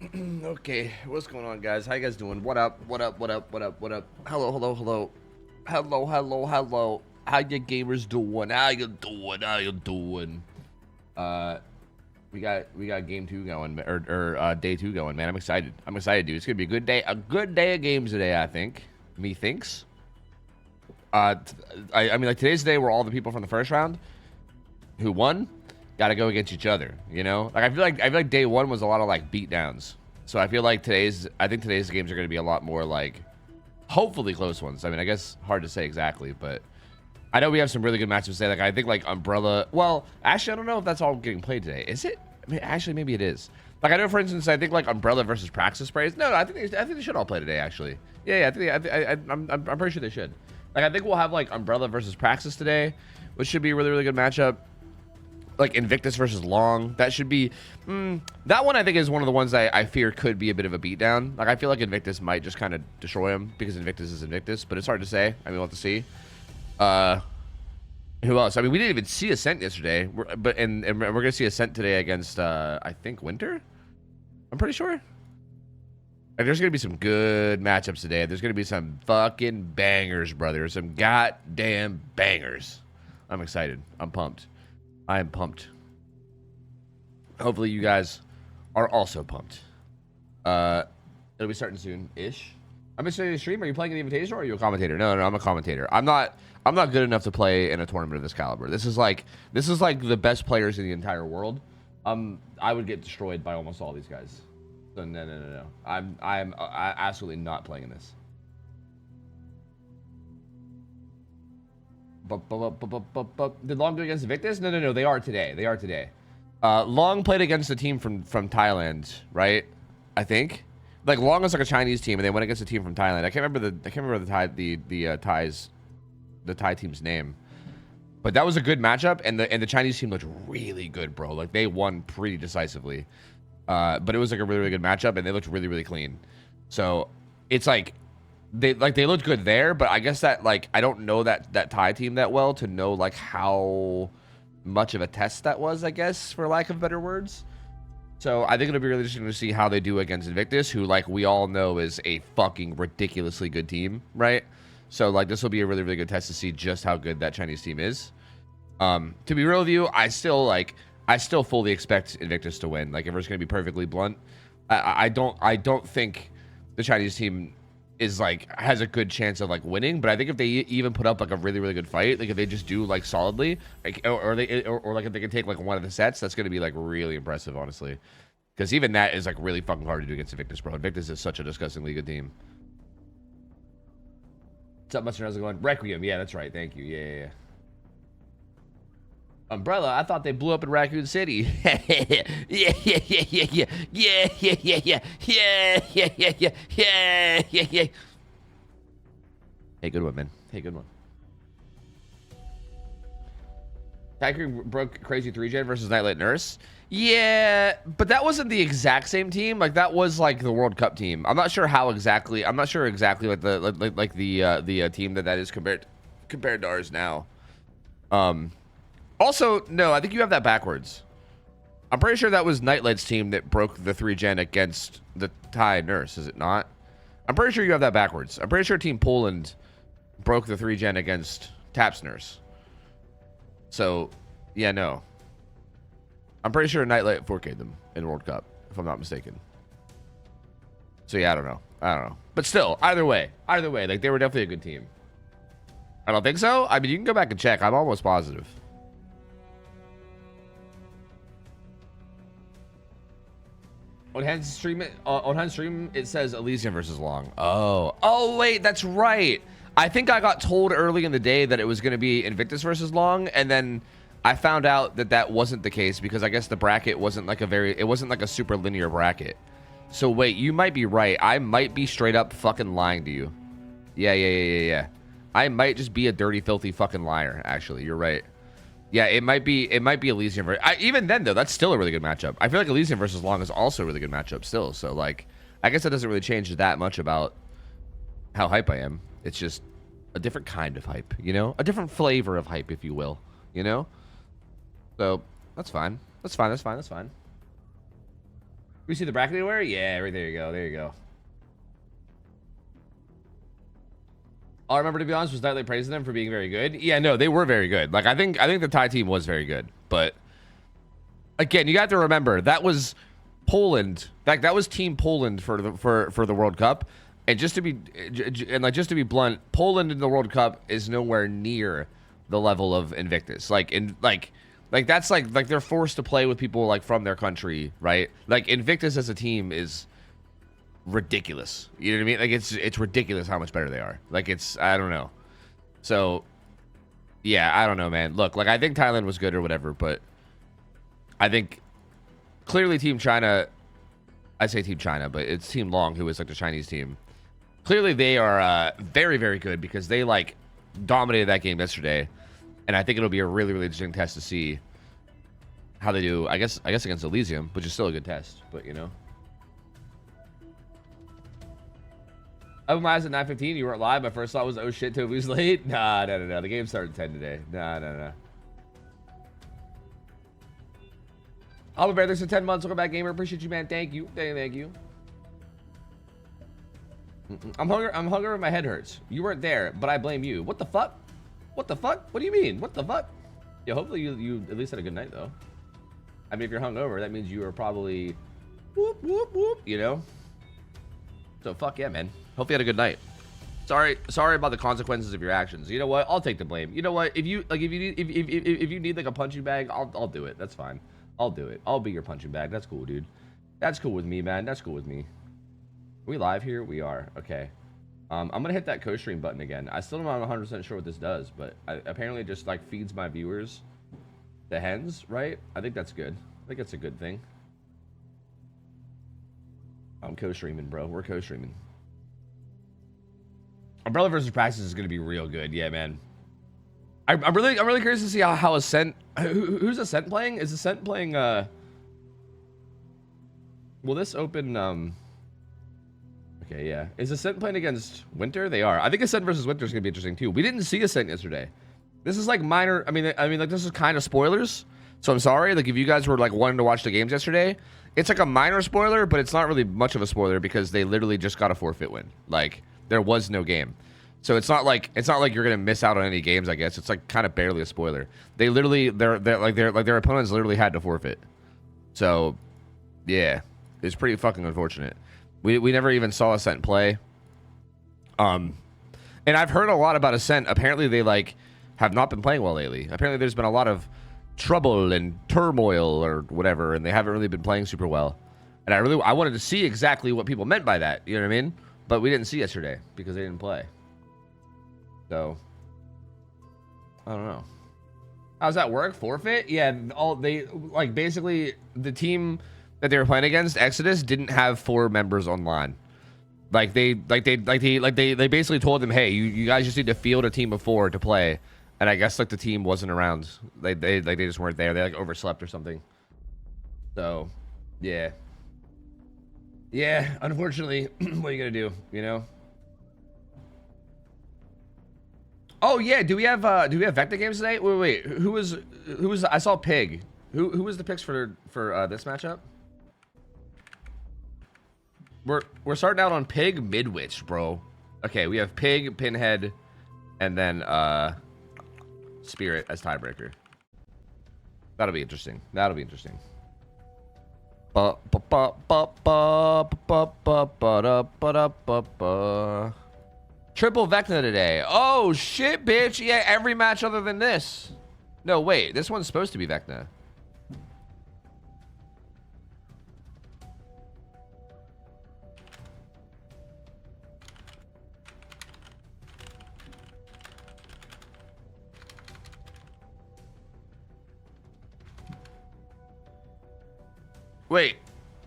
Okay, what's going on, guys? How you guys doing? What up? What up? What up? What up? What up? Hello, hello, hello. Hello, hello, hello. How you gamers doing? How you doing? How you doing? Uh, we got game two going, or day two going, man. I'm excited. I'm excited, dude. It's gonna be a good day. A good day of games today, I think. Me thinks. I mean, like today's the day where all the people from the first round who won got to go against each other. You know, like I feel like day one was a lot of like beatdowns. So I think today's games are going to be a lot more like hopefully close ones. I mean, I guess hard to say exactly, but I know we have some really good matchups today. Like I think like Umbrella. Well, actually, I don't know if that's all getting played today. Is it? I mean, actually, maybe it is. Like I know, for instance, I think like Umbrella versus Praxis Sprays. No, I think they should all play today. Actually, yeah, I'm pretty sure they should. Like I think we'll have like Umbrella versus Praxis today, which should be a really good matchup. Like Invictus versus Long, that should be that one. I think is one of the ones I fear could be a bit of a beatdown. Like I feel like Invictus might just kind of destroy him because Invictus is Invictus, but it's hard to say. I mean, we'll have to see. Uh, who else? I mean, we didn't even see Ascent yesterday, and we're gonna see Ascent today against I think Winter. I'm pretty sure. Like, there's gonna be some good matchups today. There's gonna be some fucking bangers, brother. Some goddamn bangers. I'm excited. I'm pumped. I am pumped. Hopefully you guys are also pumped. It'll be starting soon-ish. I'm excited to stream. Are you playing an Invitational or are you a commentator? No, I'm a commentator. I'm not good enough to play in a tournament of this caliber. This is like the best players in the entire world. I would get destroyed by almost all these guys. So no. I'm absolutely not playing in this. Did Long go against Invictus? No. They are today. They are today. Long played against a team from Thailand, right? I think. Like Long is like a Chinese team, and they went against a team from Thailand. I can't remember the Thai team's name. But that was a good matchup, and the Chinese team looked really good, bro. Like they won pretty decisively. But it was like a really good matchup, and they looked really clean. So it's like they looked good there, but I guess that like I don't know that Thai team that well to know like how much of a test that was, I guess, for lack of better words. So I think it'll be really interesting to see how they do against Invictus, who like we all know is a fucking ridiculously good team, right? So like this will be a really good test to see just how good that Chinese team is. To be real with you, I still fully expect Invictus to win. Like if we're just gonna be perfectly blunt, I don't think the Chinese team is like has a good chance of like winning, but I think if they even put up like a really good fight, like if they just do like solidly, like or like if they can take like one of the sets, that's gonna be like really impressive, honestly. Because even that is like really fucking hard to do against Invictus, bro. Invictus is such a disgustingly good team. What's up, Mustard? How's it going? Requiem, yeah, that's right. Thank you. Yeah. Umbrella, I thought they blew up in Raccoon City. Yeah. Hey, good one, man. Hey, good one. Tiger broke Crazy 3Gen versus Nightlight Nurse. Yeah, but that wasn't the exact same team. Like that was like the World Cup team. I'm not sure how exactly. I'm not sure exactly like the team that is compared to ours now. Also, no, I think you have that backwards. I'm pretty sure that was Nightlight's team that broke the 3-gen against the Thai Nurse, is it not? I'm pretty sure you have that backwards. I'm pretty sure Team Poland broke the 3-gen against Taps Nurse. So, yeah, no. I'm pretty sure Nightlight 4K'd them in World Cup, if I'm not mistaken. So, yeah, I don't know. But still, either way, like, they were definitely a good team. I don't think so. I mean, you can go back and check. I'm almost positive. On Hans stream, it says Elysium versus Long. Oh, wait, that's right. I think I got told early in the day that it was going to be Invictus versus Long, and then I found out that wasn't the case because I guess the bracket wasn't like a super linear bracket. So wait, you might be right. I might be straight up fucking lying to you. Yeah. I might just be a dirty, filthy fucking liar. Actually, you're right. Yeah, it might be Elysium. Even then, though, that's still a really good matchup. I feel like Elysium versus Long is also a really good matchup still. So, like, I guess that doesn't really change that much about how hype I am. It's just a different kind of hype, you know? A different flavor of hype, if you will, you know? So, that's fine. That's fine. We see the bracket anywhere? Yeah, right there you go. There you go. All I remember, to be honest, was Nightly praising them for being very good. Yeah, no, they were very good. Like I think the Thai team was very good, but again, you got to remember that was Poland. In fact, that was Team Poland for the World Cup. And just to be blunt, Poland in the World Cup is nowhere near the level of Invictus. Like that's like they're forced to play with people like from their country, right? Like Invictus as a team is ridiculous. You know what I mean? Like it's ridiculous how much better they are. Like I don't know. So yeah, I don't know, man. Look, like I think Thailand was good or whatever, but I think clearly Team China, I say Team China, but it's Team Long who is like the Chinese team. Clearly they are very, very good because they like dominated that game yesterday. And I think it'll be a really, really interesting test to see how they do, I guess against Elysium, which is still a good test, but you know. Open my eyes at 9:15. You weren't live. My first thought was, oh shit, Tobu's late. Nah. The game started at 10 today. Nah. Oliver Bear, thanks for 10 months. Welcome back, gamer. Appreciate you, man. Thank you. Thank you. I'm hungry. My head hurts. You weren't there, but I blame you. What the fuck? What the fuck? What do you mean? What the fuck? Yeah, hopefully you at least had a good night though. I mean, if you're hungover, that means you are probably whoop whoop whoop. You know. So fuck yeah, man. Hope you had a good night. Sorry about the consequences of your actions. You know what? I'll take the blame. You know what? If you need like a punching bag, I'll do it. That's fine. I'll do it. I'll be your punching bag. That's cool, dude. That's cool with me, man. That's cool with me. Are we live here? We are. Okay. I'm gonna hit that co-stream button again. I still am not 100% sure what this does, but apparently it just like feeds my viewers the hens, right? I think that's good. I think that's a good thing. I'm co-streaming, bro. We're co-streaming. Umbrella versus Praxis is gonna be real good. Yeah, man. I'm really curious to see how Ascent. Who's Ascent playing? Is Ascent playing? Will this open? Okay, yeah. Is Ascent playing against Winter? They are. I think Ascent versus Winter is gonna be interesting too. We didn't see Ascent yesterday. This is like minor. I mean, like this is kind of spoilers. So I'm sorry. Like if you guys were like wanting to watch the games yesterday, it's like a minor spoiler, but it's not really much of a spoiler because they literally just got a forfeit win. Like there was no game. So it's not like you're gonna miss out on any games. I guess it's like kind of barely a spoiler. They literally their opponents literally had to forfeit. So yeah, it's pretty fucking unfortunate. We never even saw Ascent play. And I've heard a lot about Ascent. Apparently they like have not been playing well lately. Apparently there's been a lot of trouble and turmoil or whatever, and they haven't really been playing super well. And I wanted to see exactly what people meant by that. You know what I mean? But we didn't see yesterday because they didn't play. So I don't know. How's that work? Forfeit? Yeah, basically the team that they were playing against, Exodus, didn't have 4 members online. They basically told them, hey, you guys just need to field a team of 4 to play. And I guess like the team wasn't around. They just weren't there. They like overslept or something. So yeah. Yeah, unfortunately, what are you gonna do? You know? Oh yeah, do we have Vecna games today? Wait, who was I saw Pig. Who was the picks for this matchup? We're starting out on Pig Midwich, bro. Okay, we have Pig, Pinhead, and then Spirit as tiebreaker. That'll be interesting. That'll be interesting. Triple Vecna today. Oh shit, bitch. Yeah, every match other than this. No, wait. This one's supposed to be Vecna. Wait,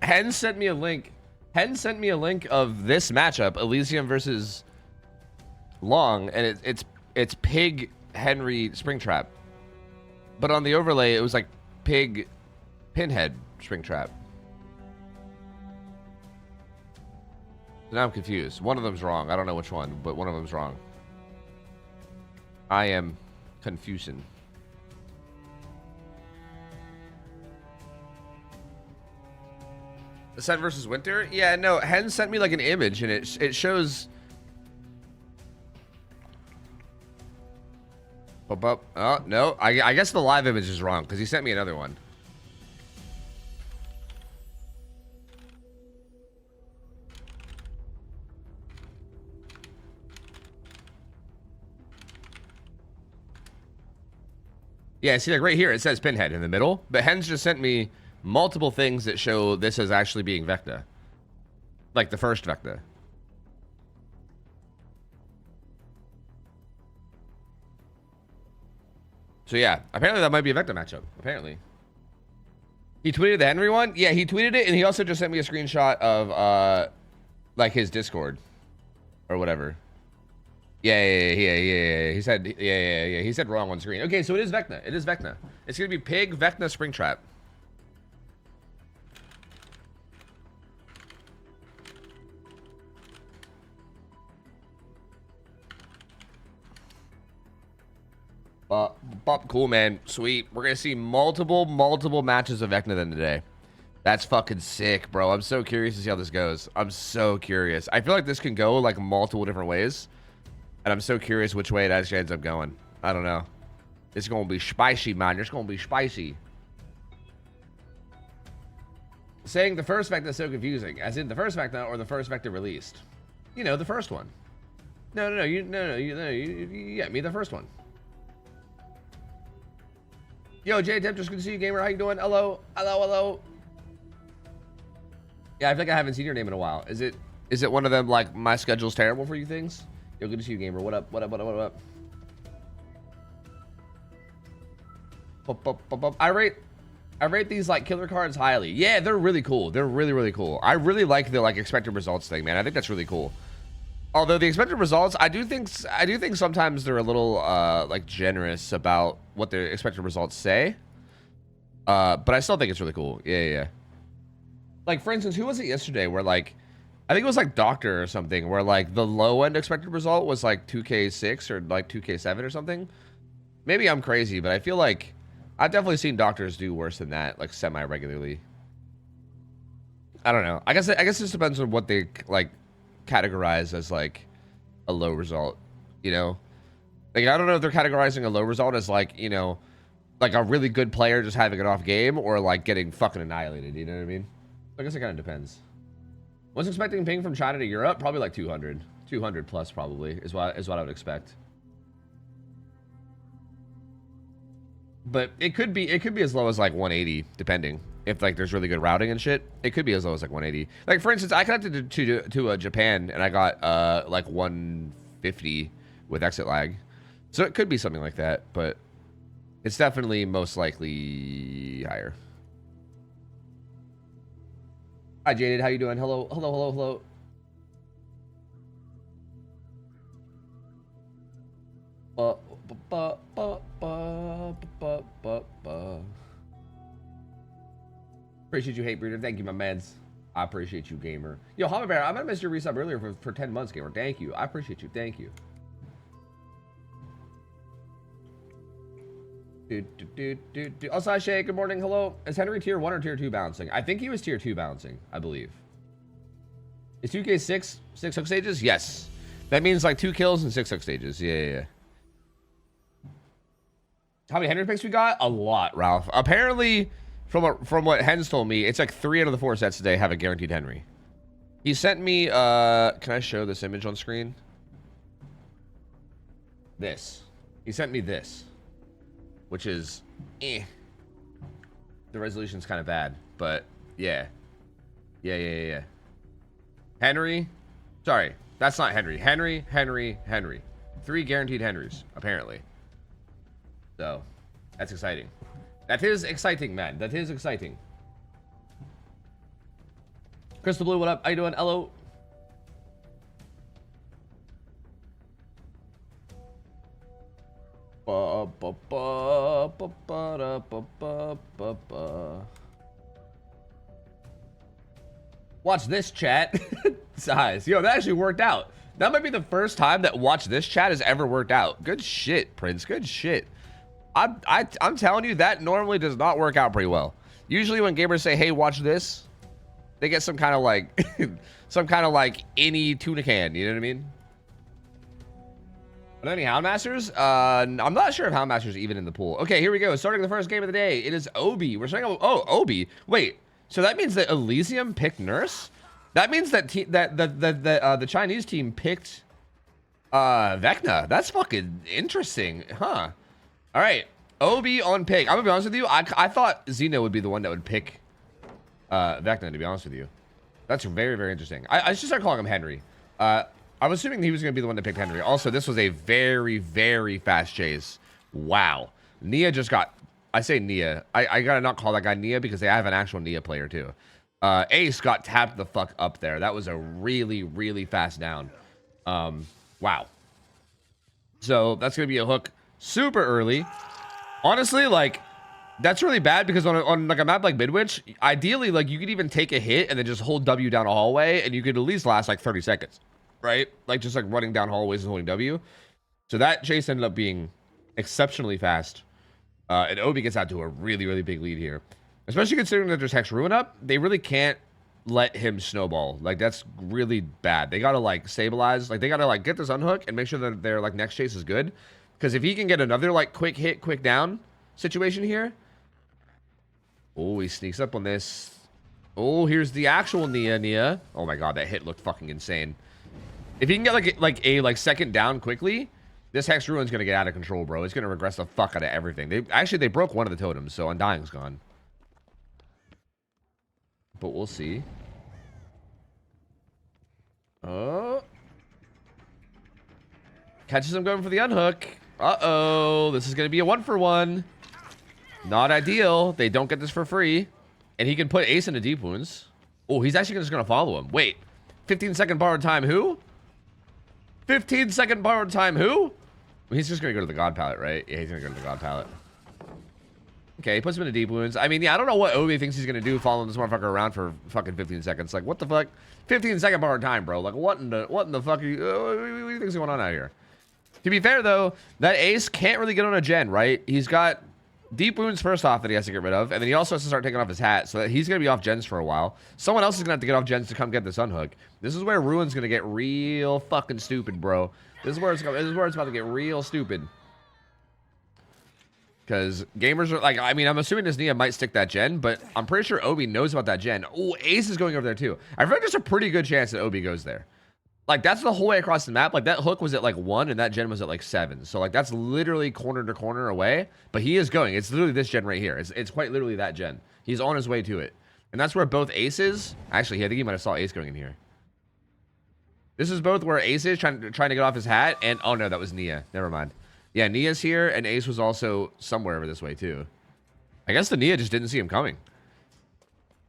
Hen sent me a link. Hen sent me a link of this matchup, Elysium versus Long, and it's Pig Henry Springtrap. But on the overlay, it was like Pig Pinhead Springtrap. So now I'm confused. One of them's wrong. I don't know which one, but one of them's wrong. I am confusing. Sun versus Winter? Yeah, no, Hen sent me like an image and it shows. Oh, no, I guess the live image is wrong because he sent me another one. Yeah, see, like right here, it says Pinhead in the middle, but Hen's just sent me multiple things that show this as actually being Vecna. Like the first Vecna. So yeah, apparently that might be a Vecna matchup, apparently. He tweeted the Henry one? Yeah, he tweeted it, and he also just sent me a screenshot of, like, his Discord. Or whatever. Yeah. He said, yeah. He said wrong on screen. Okay, so it is Vecna. It is Vecna. It's gonna be Pig, Vecna, Springtrap. Cool, man. Sweet. We're gonna see multiple matches of Vecna then today. That's fucking sick, bro. I'm so curious to see how this goes. I'm so curious. I feel like this can go like multiple different ways. And I'm so curious which way it actually ends up going. I don't know. It's gonna be spicy, man. It's gonna be spicy. Saying the first Vecna is so confusing. As in the first Vecna or the first Vecna released? You know, the first one. No. You get me the first one. Yo, J-Tip, just good to see you, gamer. How you doing? Hello. Yeah, I feel like I haven't seen your name in a while. Is it one of them, like, my schedule's terrible for you things? Yo, good to see you, gamer. What up? I rate these, like, killer cards highly. Yeah, they're really cool. They're really cool. I really like the, like, expected results thing, man. I think that's really cool. Although the expected results, I do think sometimes they're a little like generous about what the expected results say. But I still think it's really cool. Yeah. Like, for instance, who was it yesterday where, like, I think it was like Doctor or something, where like the low end expected result was like 2K6 or like 2K7 or something. Maybe I'm crazy, but I feel like I've definitely seen doctors do worse than that, like semi regularly. I don't know. I guess it just depends on what they like categorize as like a low result, you know? Like, I don't know if they're categorizing a low result as like, you know, like a really good player just having an off game or like getting fucking annihilated, you know what I mean? I guess it kind of depends. Was expecting ping from China to Europe? Probably like 200. 200 plus probably is what I would expect. But it could be as low as like 180 depending. If like there's really good routing and shit, it could be as low as like 180. Like, for instance, I connected to Japan and I got like 150 with exit lag. So it could be something like that, but it's definitely most likely higher. Hi, Jaded. How you doing? Hello. Appreciate you, Hate Breeder. Thank you, my mans. I appreciate you, gamer. Yo, Hama Bear, I might have missed your resub earlier for 10 months, gamer. Thank you. I appreciate you. Thank you. Also, Shay, good morning. Hello. Is Henry tier 1 or tier 2 balancing? I think he was tier 2 balancing, I believe. Is 2K6 6 hook stages? Yes. That means like 2 kills and 6 hook stages. Yeah. How many Henry picks we got? A lot, Ralph. Apparently, from what Hens told me, it's like 3 out of the 4 sets today have a guaranteed Henry. He sent me, can I show this image on screen? This. He sent me this. Which is, The resolution's kind of bad, but yeah. Henry. Sorry, that's not Henry. Henry. 3 guaranteed Henrys, apparently. So, that's exciting. That is exciting, man. That is exciting. Crystal Blue, what up? How you doing? Hello. Watch this, chat. Size. Yo, that actually worked out. That might be the first time that watch this chat has ever worked out. Good shit, Prince. Good shit. I'm telling you, that normally does not work out pretty well. Usually when gamers say, hey, watch this, they get some kind of like some kind of like any tuna can, you know what I mean? Are there any Houndmasters? I'm not sure if Houndmasters even in the pool. Okay, here we go. Starting the first game of the day. It is Obi. We're starting. Oh, Obi. Wait. So that means that Elysium picked Nurse. That means that the Chinese team picked Vecna. That's fucking interesting, huh? All right, Obi on pick. I'm gonna be honest with you. I thought Xeno would be the one that would pick Vecna. To be honest with you, that's very, very interesting. I should start calling him Henry. I'm assuming he was going to be the one that picked Henry. Also, this was a very, very fast chase. Wow. Nia just got... I say Nia. I got to not call that guy Nia because they have an actual Nia player, too. Ace got tapped the fuck up there. That was a really, really fast down. Wow. So, that's going to be a hook super early. Honestly, like... That's really bad because on like a map like Midwich, ideally, like, you could even take a hit and then just hold W down a hallway, and you could at least last, like, 30 seconds. Right? Like, just like running down hallways and holding W. So that chase ended up being exceptionally fast. And Obi gets out to a really, really big lead here. Especially considering that there's Hex Ruin up. They really can't let him snowball. Like, that's really bad. They gotta, like, stabilize. Like, they gotta, like, get this unhook and make sure that their, like, next chase is good. Because if he can get another, like, quick hit, quick down situation here. Oh, he sneaks up on this. Oh, here's the actual Nia. Oh my god, that hit looked fucking insane. If he can get like second down quickly, this Hex Ruin's gonna get out of control, bro. It's gonna regress the fuck out of everything. They broke one of the totems, so Undying's gone. But we'll see. Oh. Catches him going for the unhook. Uh-oh. This is gonna be a 1-for-1. Not ideal. They don't get this for free. And he can put Ace into deep wounds. Oh, he's actually just gonna follow him. Wait. 15-second borrowed time who? 15-second borrowed time who? He's just gonna go to the God Palette, right? Yeah, he's gonna go to the God Palette. Okay, he puts him into deep wounds. I mean, yeah, I don't know what Obi thinks he's gonna do following this motherfucker around for fucking 15 seconds. Like, what the fuck? 15-second borrowed time, bro. Like, what in the fuck are you, what do you think's going on out here? To be fair, though, that Ace can't really get on a gen, right? He's got deep wounds first off that he has to get rid of, and then he also has to start taking off his hat, so that he's going to be off gens for a while. Someone else is going to have to get off gens to come get this unhook. This is where Ruin's going to get real fucking stupid, bro. This is where it's about to get real stupid. Because gamers are like, I mean, I'm assuming this Nia might stick that gen, but I'm pretty sure Obi knows about that gen. Oh, Ace is going over there too. I feel like there's a pretty good chance that Obi goes there. Like, that's the whole way across the map. Like, that hook was at, like, 1, and that gen was at, like, 7. So, like, that's literally corner to corner away. But he is going. It's literally this gen right here. It's quite literally that gen. He's on his way to it. And that's where both Ace is. Actually, I think he might have saw Ace going in here. This is both where Ace is trying to get off his hat. And, oh, no, that was Nia. Never mind. Yeah, Nia's here, and Ace was also somewhere over this way, too. I guess the Nia just didn't see him coming.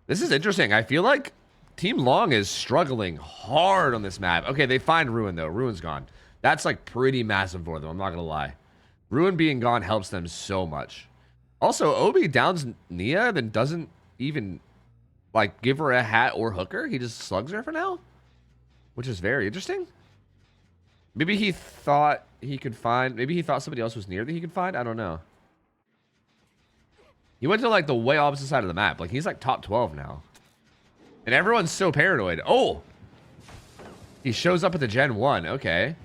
This is interesting. I feel like Team Long is struggling hard on this map. Okay, they find Ruin, though. Ruin's gone. That's, like, pretty massive for them. I'm not going to lie. Ruin being gone helps them so much. Also, Obi downs Nia, then doesn't even, like, give her a hat or hooker. He just slugs her for now, which is very interesting. Maybe he thought he could find... Maybe he thought somebody else was near that he could find? I don't know. He went to, like, the way opposite side of the map. Like, he's, like, top 12 now. And everyone's so paranoid. Oh! He shows up at the Gen 1. Okay.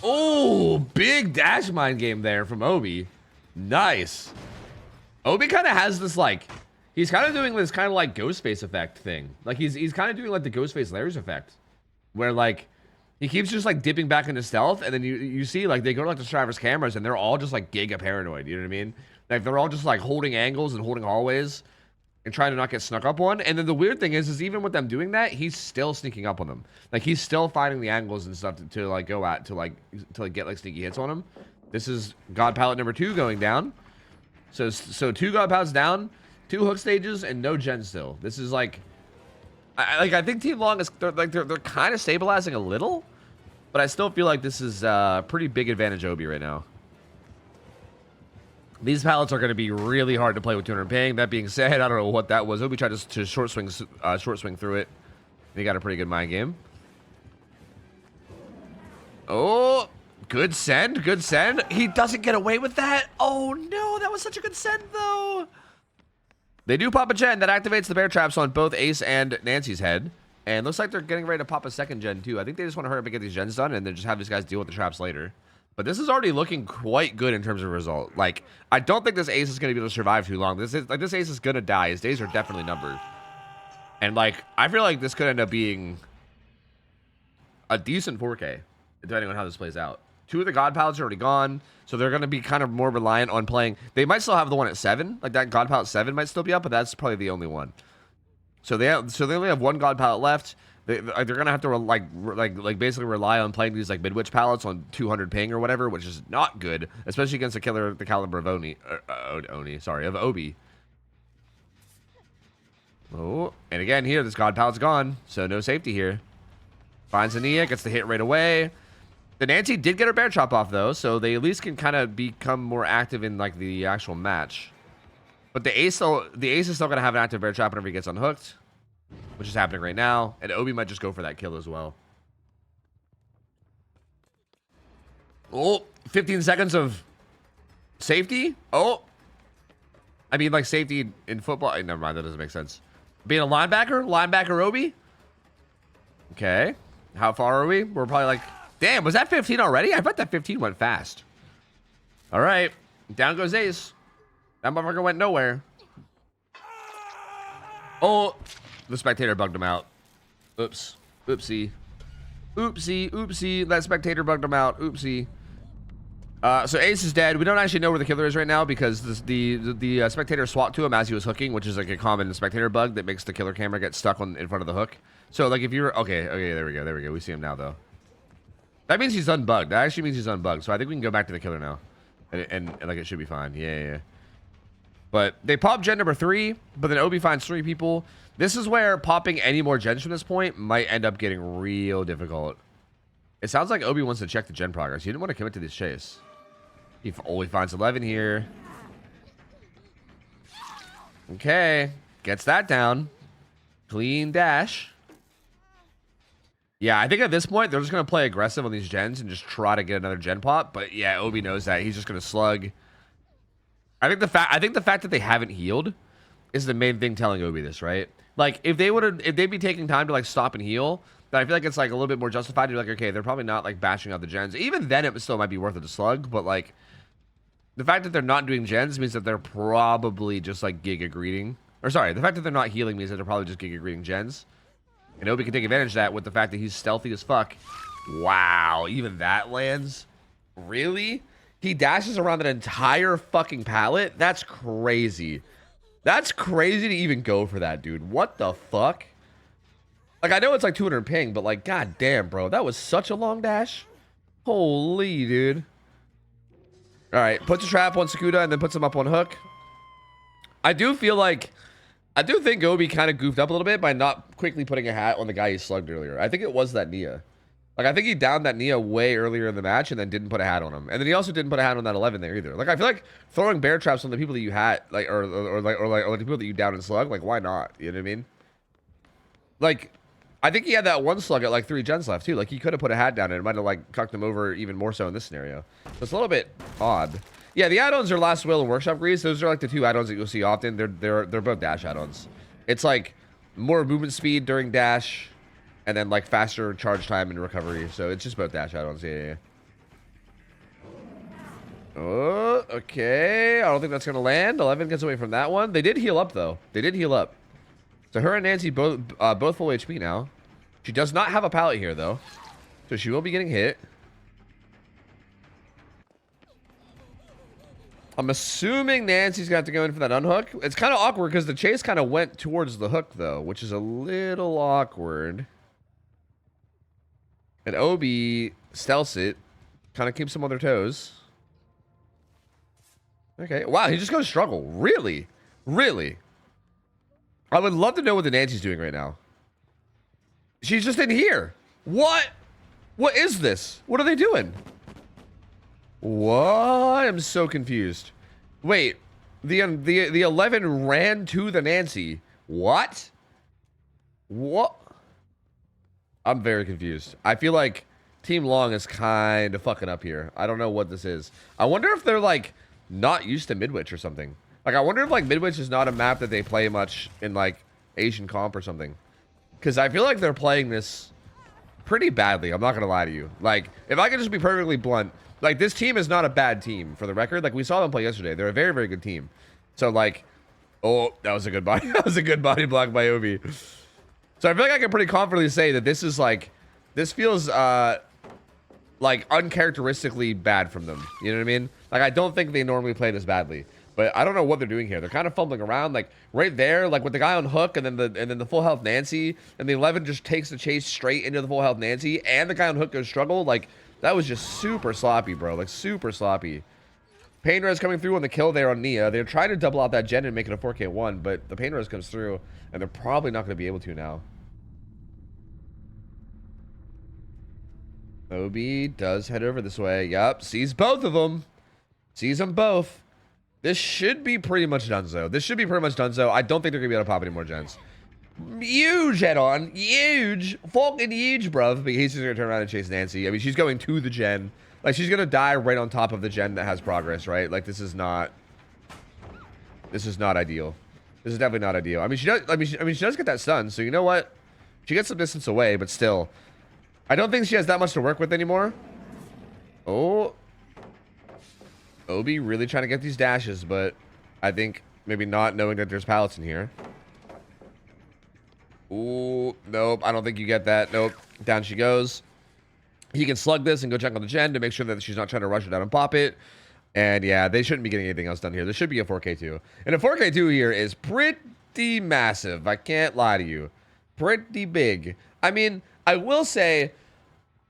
Oh! Big dash mine game there from Obi. Nice. Obi kind of has this, like... He's kind of doing this kind of, like, Ghostface effect thing. Like, he's kind of doing, like, the Ghostface Layers effect. Where, like... He keeps just, like, dipping back into stealth, and then you see, like, they go to, like, the Striver's cameras, and they're all just, like, giga paranoid. You know what I mean? Like, they're all just, like, holding angles and holding hallways and trying to not get snuck up on. And then the weird thing is even with them doing that, he's still sneaking up on them. Like, he's still finding the angles and stuff to like, go at, to get, like, sneaky hits on him. This is God Palette number 2 going down. So 2 God Palettes down, 2 hook stages, and no gen still. This is, like... I think Team Long is... They're kind of stabilizing a little, but I still feel like this is a pretty big advantage Obi right now. These pallets are going to be really hard to play with 200 ping. That being said, I don't know what that was. Obi tried to short swing through it. And he got a pretty good mind game. Oh, good send, good send. He doesn't get away with that. Oh no, that was such a good send though. They do pop a gen that activates the bear traps on both Ace and Nancy's head. And looks like they're getting ready to pop a second gen too. I think they just want to hurry up and get these gens done and then just have these guys deal with the traps later. But this is already looking quite good in terms of result. Like, I don't think this Ace is going to be able to survive too long. This Ace is going to die. His days are definitely numbered. And like, I feel like this could end up being a decent 4K, depending on how this plays out. 2 of the God Palettes are already gone, so they're going to be kind of more reliant on playing. They might still have the one at 7. Like, that God Palette 7 might still be up, but that's probably the only one. So they only have 1 God Palette left. They're gonna have to like basically rely on playing these like Midwich palettes on 200 ping or whatever, which is not good, especially against the caliber of of Obi. Oh, and again here, this God Palette's gone, so no safety here. Finds Ania, gets the hit right away. The Nancy did get her bear chop off though, so they at least can kind of become more active in like the actual match. But the Ace is still gonna have an active bear trap whenever he gets unhooked, which is happening right now. And Obi might just go for that kill as well. Oh, 15 seconds of safety. Oh, I mean like safety in football. Never mind, that doesn't make sense. Being a linebacker Obi. Okay, how far are we? We're probably like, damn, was that 15 already? I bet that 15 went fast. All right, down goes Ace. That motherfucker went nowhere. Oh, the spectator bugged him out. Oops. Oopsie. Oopsie. Oopsie. That spectator bugged him out. Oopsie. So Ace is dead. We don't actually know where the killer is right now because the spectator swapped to him as he was hooking, which is like a common spectator bug that makes the killer camera get stuck in front of the hook. So like if you're okay, there we go. We see him now though. That means he's unbugged. That actually means he's unbugged. So I think we can go back to the killer now, and like it should be fine. Yeah. But they pop gen number 3, but then Obi finds 3 people. This is where popping any more gens from this point might end up getting real difficult. It sounds like Obi wants to check the gen progress. He didn't want to commit to this chase. He only finds 11 here. Okay. Gets that down. Clean dash. Yeah, I think at this point, they're just going to play aggressive on these gens and just try to get another gen pop. But yeah, Obi knows that. He's just going to slug. I think the fact that they haven't healed is the main thing telling Obi this, right? Like if they'd be taking time to like stop and heal, then I feel like it's like a little bit more justified. You're like, okay, they're probably not like bashing out the gens. Even then, it still might be worth it to slug. But like the fact that they're not doing gens means that they're probably just like Giga greeting. Or sorry, the fact that they're not healing means that they're probably just Giga greeting gens. And Obi can take advantage of that with the fact that he's stealthy as fuck. Wow, even that lands? Really? He dashes around that entire fucking pallet? That's crazy. That's crazy to even go for that, dude. What the fuck? Like, I know it's like 200 ping, but like, god damn, bro. That was such a long dash. Holy, dude. All right, puts a trap on Sakuda and then puts him up on hook. I do think Obi kind of goofed up a little bit by not quickly putting a hat on the guy he slugged earlier. I think it was that Nia. Like, I think he downed that Nia way earlier in the match and then didn't put a hat on him. And then he also didn't put a hat on that 11 there either. Like, I feel like throwing bear traps on the people that you hat, like, or the people that you down and slug, like, why not? You know what I mean? Like, I think he had that one slug at like 3 gens left too. Like, he could have put a hat down and it might have like cucked him over even more so in this scenario. So it's a little bit odd. Yeah, the add-ons are Last Will and Workshop Grease. Those are like the 2 add-ons that you'll see often. They're both dash add-ons. It's like more movement speed during dash. And then, like, faster charge time and recovery. So, it's just both dash add-ons. Yeah. Oh, okay. I don't think that's going to land. 11 gets away from that one. They did heal up, though. They did heal up. So, her and Nancy both full HP now. She does not have a pallet here, though. So, she will be getting hit. I'm assuming Nancy's got to go in for that unhook. It's kind of awkward because the chase kind of went towards the hook, though. Which is a little awkward. And Obi stealths it. Kind of keeps him on their toes. Okay. Wow, he just goes struggle. Really? Really? I would love to know what the Nancy's doing right now. She's just in here. What? What is this? What are they doing? What? I'm so confused. Wait. The 11 ran to the Nancy. What? What? I'm very confused. I feel like Team Long is kind of fucking up here. I don't know what this is. I wonder if they're like not used to Midwich or something. Like, I wonder if, like, Midwich is not a map that they play much in, like, Asian comp or something. Because I feel like they're playing this pretty badly. I'm not going to lie to you. Like, if I could just be perfectly blunt, like, this team is not a bad team, for the record. Like, we saw them play yesterday. They're a very, very good team. So, like, oh, that was a good body. That was a good body block by Obi. So I feel like I can pretty confidently say that this is, like, this feels, like, uncharacteristically bad from them. You know what I mean? Like, I don't think they normally play this badly. But I don't know what they're doing here. They're kind of fumbling around, like right there, like with the guy on hook, and then the full health Nancy, and the 11 just takes the chase straight into the full health Nancy, and the guy on hook goes struggle. Like that was just super sloppy, bro. Like super sloppy. Pain Res coming through on the kill there on Nia. They're trying to double out that gen and make it a 4K1, but the Pain Res comes through, and they're probably not going to be able to now. Obi does head over this way. Yup, sees both of them. Sees them both. This should be pretty much donezo. This should be pretty much donezo. I don't think they're going to be able to pop any more gens. Huge head-on. Huge. Fucking huge, bruv. But he's just going to turn around and chase Nancy. I mean, she's going to the gen. Like, she's going to die right on top of the gen that has progress, right? Like, this is not... This is not ideal. This is definitely not ideal. I mean, she does get that stun, so you know what? She gets some distance away, but still. I don't think she has that much to work with anymore. Oh... Obi really trying to get these dashes, but I think maybe not knowing that there's pallets in here. Ooh, nope. I don't think you get that. Nope. Down she goes. He can slug this and go check on the gen to make sure that she's not trying to rush it down and pop it. And yeah, they shouldn't be getting anything else done here. There should be a 4K2. And a 4K2 here is pretty massive. I can't lie to you. Pretty big. I mean, I will say...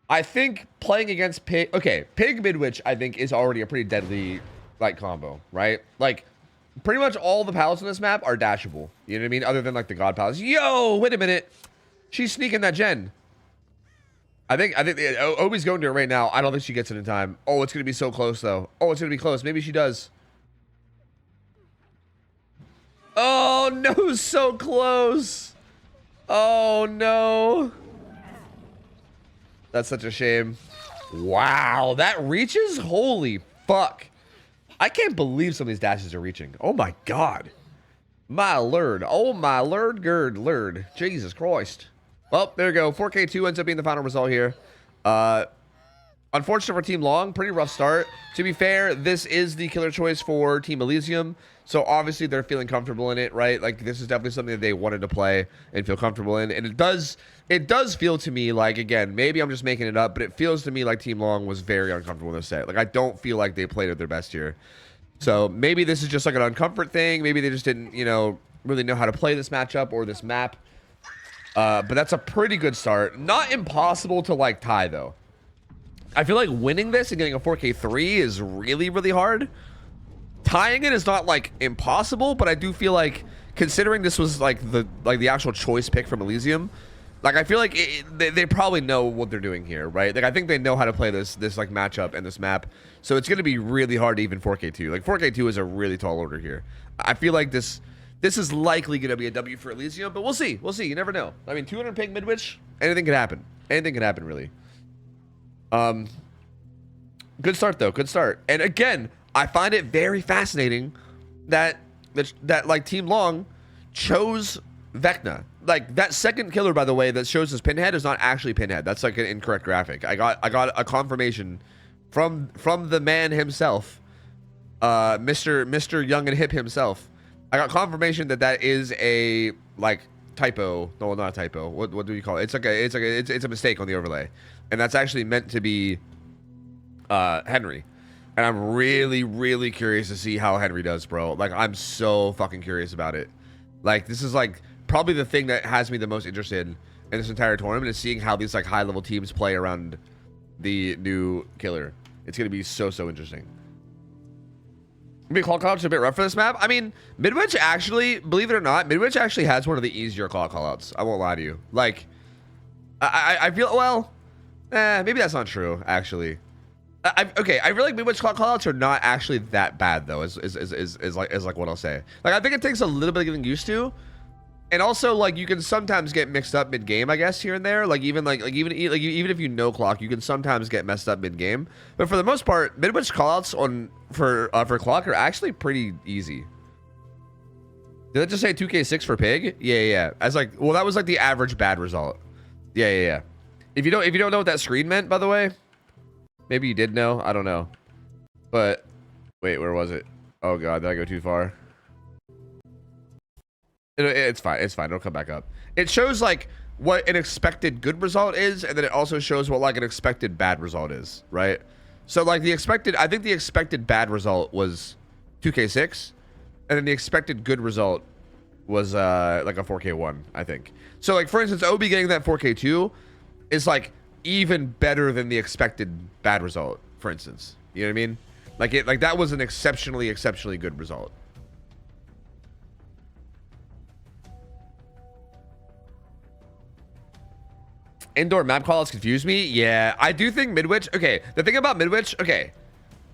I think playing against Pig... Okay, Pig Midwich, I think, is already a pretty deadly, like, combo, right? Like, pretty much all the pallets on this map are dashable. You know what I mean? Other than, like, the God pallets. Yo, wait a minute. She's sneaking that gen. I think Obi's going to it right now. I don't think she gets it in time. Oh, it's going to be so close, though. Oh, it's going to be close. Maybe she does. Oh, no, so close. Oh, no. That's such a shame. Wow, that reaches? Holy fuck. I can't believe some of these dashes are reaching. Oh my god. My lord. Oh my lord, gird, lord. Jesus Christ. Well, there you go. 4K2 ends up being the final result here. Unfortunate for Team Long. Pretty rough start. To be fair, this is the killer choice for Team Elysium. So obviously they're feeling comfortable in it, right? Like this is definitely something that they wanted to play and feel comfortable in. And it does feel to me like, again, maybe I'm just making it up, but it feels to me like Team Long was very uncomfortable in this set. Like I don't feel like they played at their best here. So maybe this is just like an uncomfort thing. Maybe they just didn't, you know, really know how to play this matchup or this map. But that's a pretty good start. Not impossible to like tie though. I feel like winning this and getting a 4K3 is really, really hard. Tying it is not like impossible, but I do feel like considering this was like the actual choice pick from Elysium, like I feel like they probably know what they're doing here, right? Like I think they know how to play this like matchup and this map. So it's going to be really hard to even 4K2. Like 4K2 is a really tall order here. I feel like this is likely going to be a W for Elysium, but we'll see. We'll see. You never know. I mean, 200 ping Midwich, anything can happen. Anything can happen, really. Good start though. Good start. And again, I find it very fascinating that like Team Long chose Vecna. Like that second killer, by the way, that shows his pinhead is not actually pinhead. That's like an incorrect graphic. I got a confirmation from the man himself, Mr. Young and Hip himself. I got confirmation that is a like typo. No, not a typo. What do you call it? It's a mistake on the overlay, and that's actually meant to be Henry. And I'm really, really curious to see how Henry does, bro. Like, I'm so fucking curious about it. Like, this is, like, probably the thing that has me the most interested in this entire tournament is seeing how these, like, high-level teams play around the new killer. It's going to be so, so interesting. Maybe call callouts are a bit rough for this map. I mean, Midwich actually, believe it or not, Midwich actually has one of the easier call callouts. I won't lie to you. Like, I feel, well, maybe that's not true, actually. Okay, I feel like Midwich callouts are not actually that bad though. Is like what I'll say. Like I think it takes a little bit of getting used to, and also like you can sometimes get mixed up mid game. I guess here and there. Like even even if you know clock, you can sometimes get messed up mid game. But for the most part, Midwich callouts for clock are actually pretty easy. Did it just say 2K6 for pig? Yeah. As like, well, that was like the average bad result. Yeah. If you don't know what that screen meant, by the way, maybe you did know. I don't know. But wait, where was it? Oh god, did I go too far? It's fine. It's fine. It'll come back up. It shows like what an expected good result is, and then it also shows what like an expected bad result is, right? So like I think the expected bad result was 2K6, and then the expected good result was like a 4K1, I think. So like for instance, OB getting that 4K2 is like even better than the expected bad result, for instance. You know what I mean? Like that was an exceptionally good result. Indoor map callouts confuse me. Yeah, I do think Midwich. Okay, the thing about Midwich. Okay,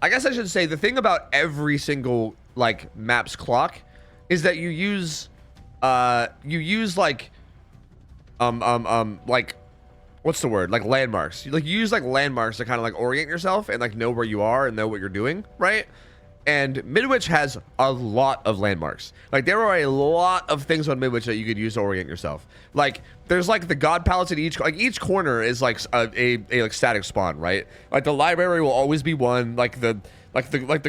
I guess I should say the thing about every single like maps clock is that you use like like what's the word, like landmarks. You use like landmarks to kind of like orient yourself and like know where you are and know what you're doing, right? And Midwich has a lot of landmarks. Like there are a lot of things on Midwich that you could use to orient yourself. Like there's like the god palace at each corner is like a like static spawn, right? Like the library will always be 1. Like the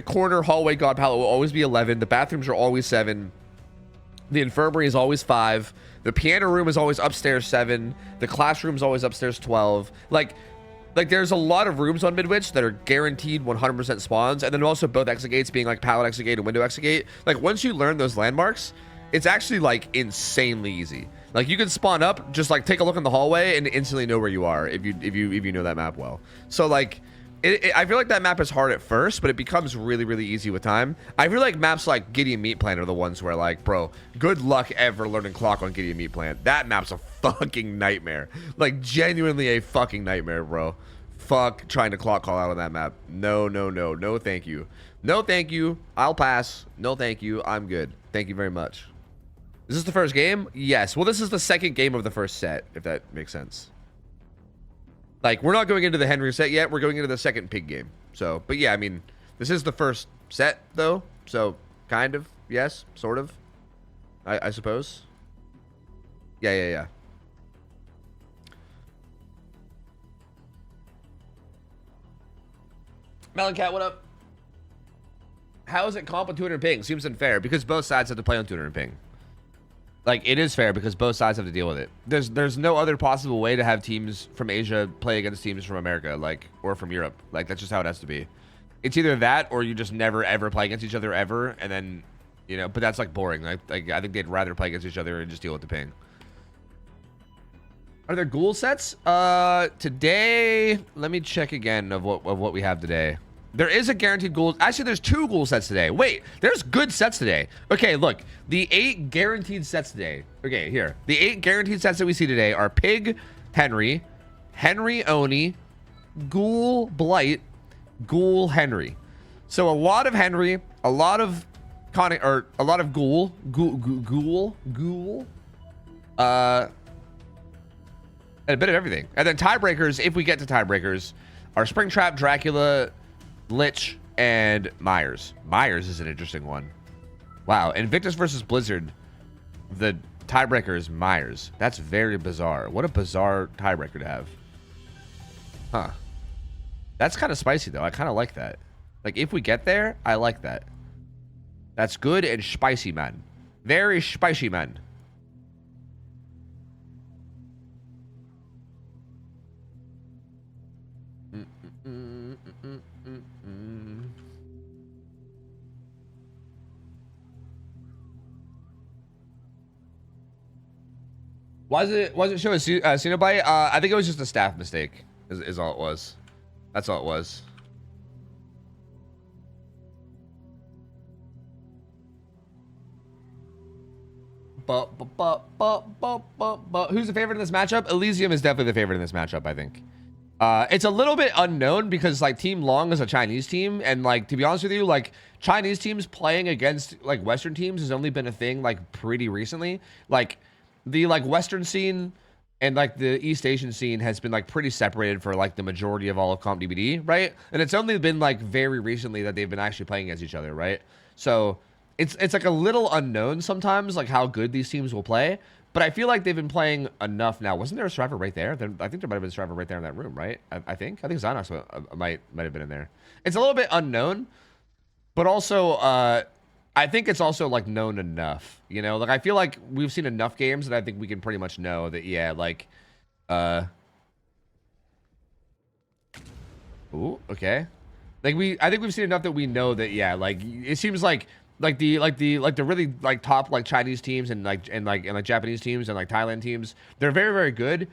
corner hallway god palette will always be 11. The bathrooms are always 7. The infirmary is always 5. The piano room is always upstairs 7. The classroom is always upstairs 12. Like there's a lot of rooms on Midwich that are guaranteed 100% spawns, and then also both exit gates being like pallet exit gate and window exit gate. Like once you learn those landmarks, it's actually like insanely easy. Like you can spawn up, just like take a look in the hallway and instantly know where you are if you know that map well. So like I feel like that map is hard at first, but it becomes really easy with time. I feel like maps like Gideon Meat Plant are the ones where like, bro, good luck ever learning clock on Gideon Meat Plant. That map's a fucking nightmare. Like genuinely a fucking nightmare, bro. Fuck trying to clock call out on that map. No, thank you. No, thank you. I'll pass. No, thank you. I'm good. Thank you very much. Is this the first game? Yes. Well, this is the second game of the first set, if that makes sense. Like, we're not going into the Henry set yet. We're going into the second pig game. So, but yeah, I mean, this is the first set, though. So, kind of. Yes. Sort of. I suppose. Yeah. Meloncat, what up? How is it comp on 200 ping? Seems unfair because both sides have to play on 200 ping. Like, it is fair because both sides have to deal with it. There's no other possible way to have teams from Asia play against teams from America, like, or from Europe. Like, that's just how it has to be. It's either that or you just never, ever play against each other ever, and then, you know, but that's, like, boring. Like I think they'd rather play against each other and just deal with the ping. Are there ghoul sets? Today, let me check again of what we have today. There is a guaranteed ghoul. Actually, there's 2 ghoul sets today. Wait, there's good sets today. Okay, look. The 8 guaranteed sets today. Okay, here. The 8 guaranteed sets that we see today are Pig, Henry, Henry Oni, Ghoul Blight, Ghoul Henry. So a lot of Henry, a lot of a lot of Ghoul, and a bit of everything. And then tiebreakers, if we get to tiebreakers, are Springtrap, Dracula, Lich, and Myers. Myers is an interesting one. Wow. Invictus versus Blizzard. The tiebreaker is Myers. That's very bizarre. What a bizarre tiebreaker to have. Huh. That's kind of spicy, though. I kind of like that. Like, if we get there, I like that. That's good and spicy, man. Very spicy, man. Why does it show a Cenobite? I think it was just a staff mistake. Is all it was. That's all it was. Who's the favorite in this matchup? Elysium is definitely the favorite in this matchup, I think. It's a little bit unknown because like Team Long is a Chinese team, and like to be honest with you, like Chinese teams playing against like Western teams has only been a thing like pretty recently. Like the like Western scene and like the East Asian scene has been like pretty separated for like the majority of all of CompDBD, right? And it's only been like very recently that they've been actually playing against each other, right? So it's like a little unknown sometimes, like how good these teams will play. But I feel like they've been playing enough now. Wasn't there a survivor right there? I think there might have been a survivor right there in that room, right? I think Xynox might have been in there. It's a little bit unknown, but also I think it's also like known enough. You know, like I feel like we've seen enough games that I think we can pretty much know that like ooh, okay. I think we've seen enough that we know that like it seems like the really like top like Chinese teams and like Japanese teams and like Thailand teams, they're very, very good,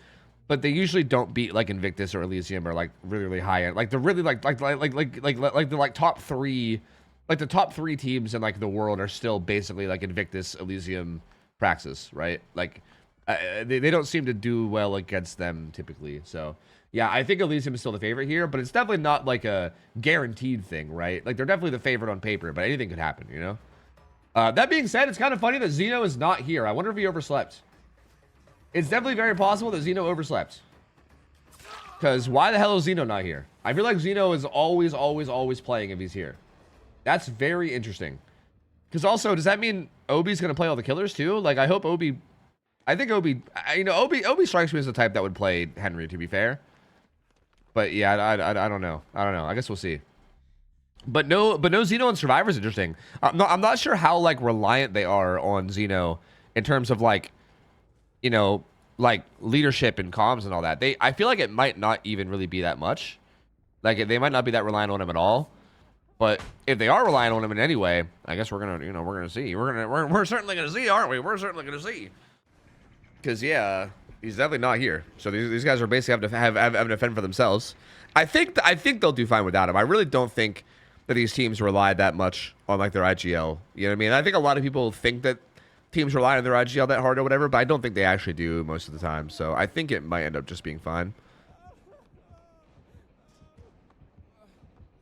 but they usually don't beat like Invictus or Elysium or like really, really high end. Like they're really the top three, like the top three teams in like the world are still basically like Invictus, Elysium, Praxis, right? Like they don't seem to do well against them typically. So yeah, I think Elysium is still the favorite here, but it's definitely not like a guaranteed thing, right? Like they're definitely the favorite on paper, but anything could happen, you know? That being said, it's kind of funny that Xeno is not here. I wonder if he overslept. It's definitely very possible that Xeno overslept. Because why the hell is Xeno not here? I feel like Xeno is always, always, always playing if he's here. That's very interesting. Because also, does that mean Obi's going to play all the killers too? Like, I hope Obi... I think Obi... You know, Obi strikes me as the type that would play Henry, to be fair. But yeah, I don't know. I don't know. I guess we'll see. But no Xeno on Survivor is interesting. I'm not sure how like reliant they are on Xeno in terms of like, you know, like leadership and comms and all that. I feel like it might not even really be that much. Like they might not be that reliant on him at all. But if they are relying on him in any way, I guess we're gonna see. We're certainly gonna see, aren't we? We're certainly gonna see. Because yeah. He's definitely not here. So these guys are basically having to fend for themselves. I think they'll do fine without him. I really don't think that these teams rely that much on like their IGL. You know what I mean? I think a lot of people think that teams rely on their IGL that hard or whatever, but I don't think they actually do most of the time. So I think it might end up just being fine.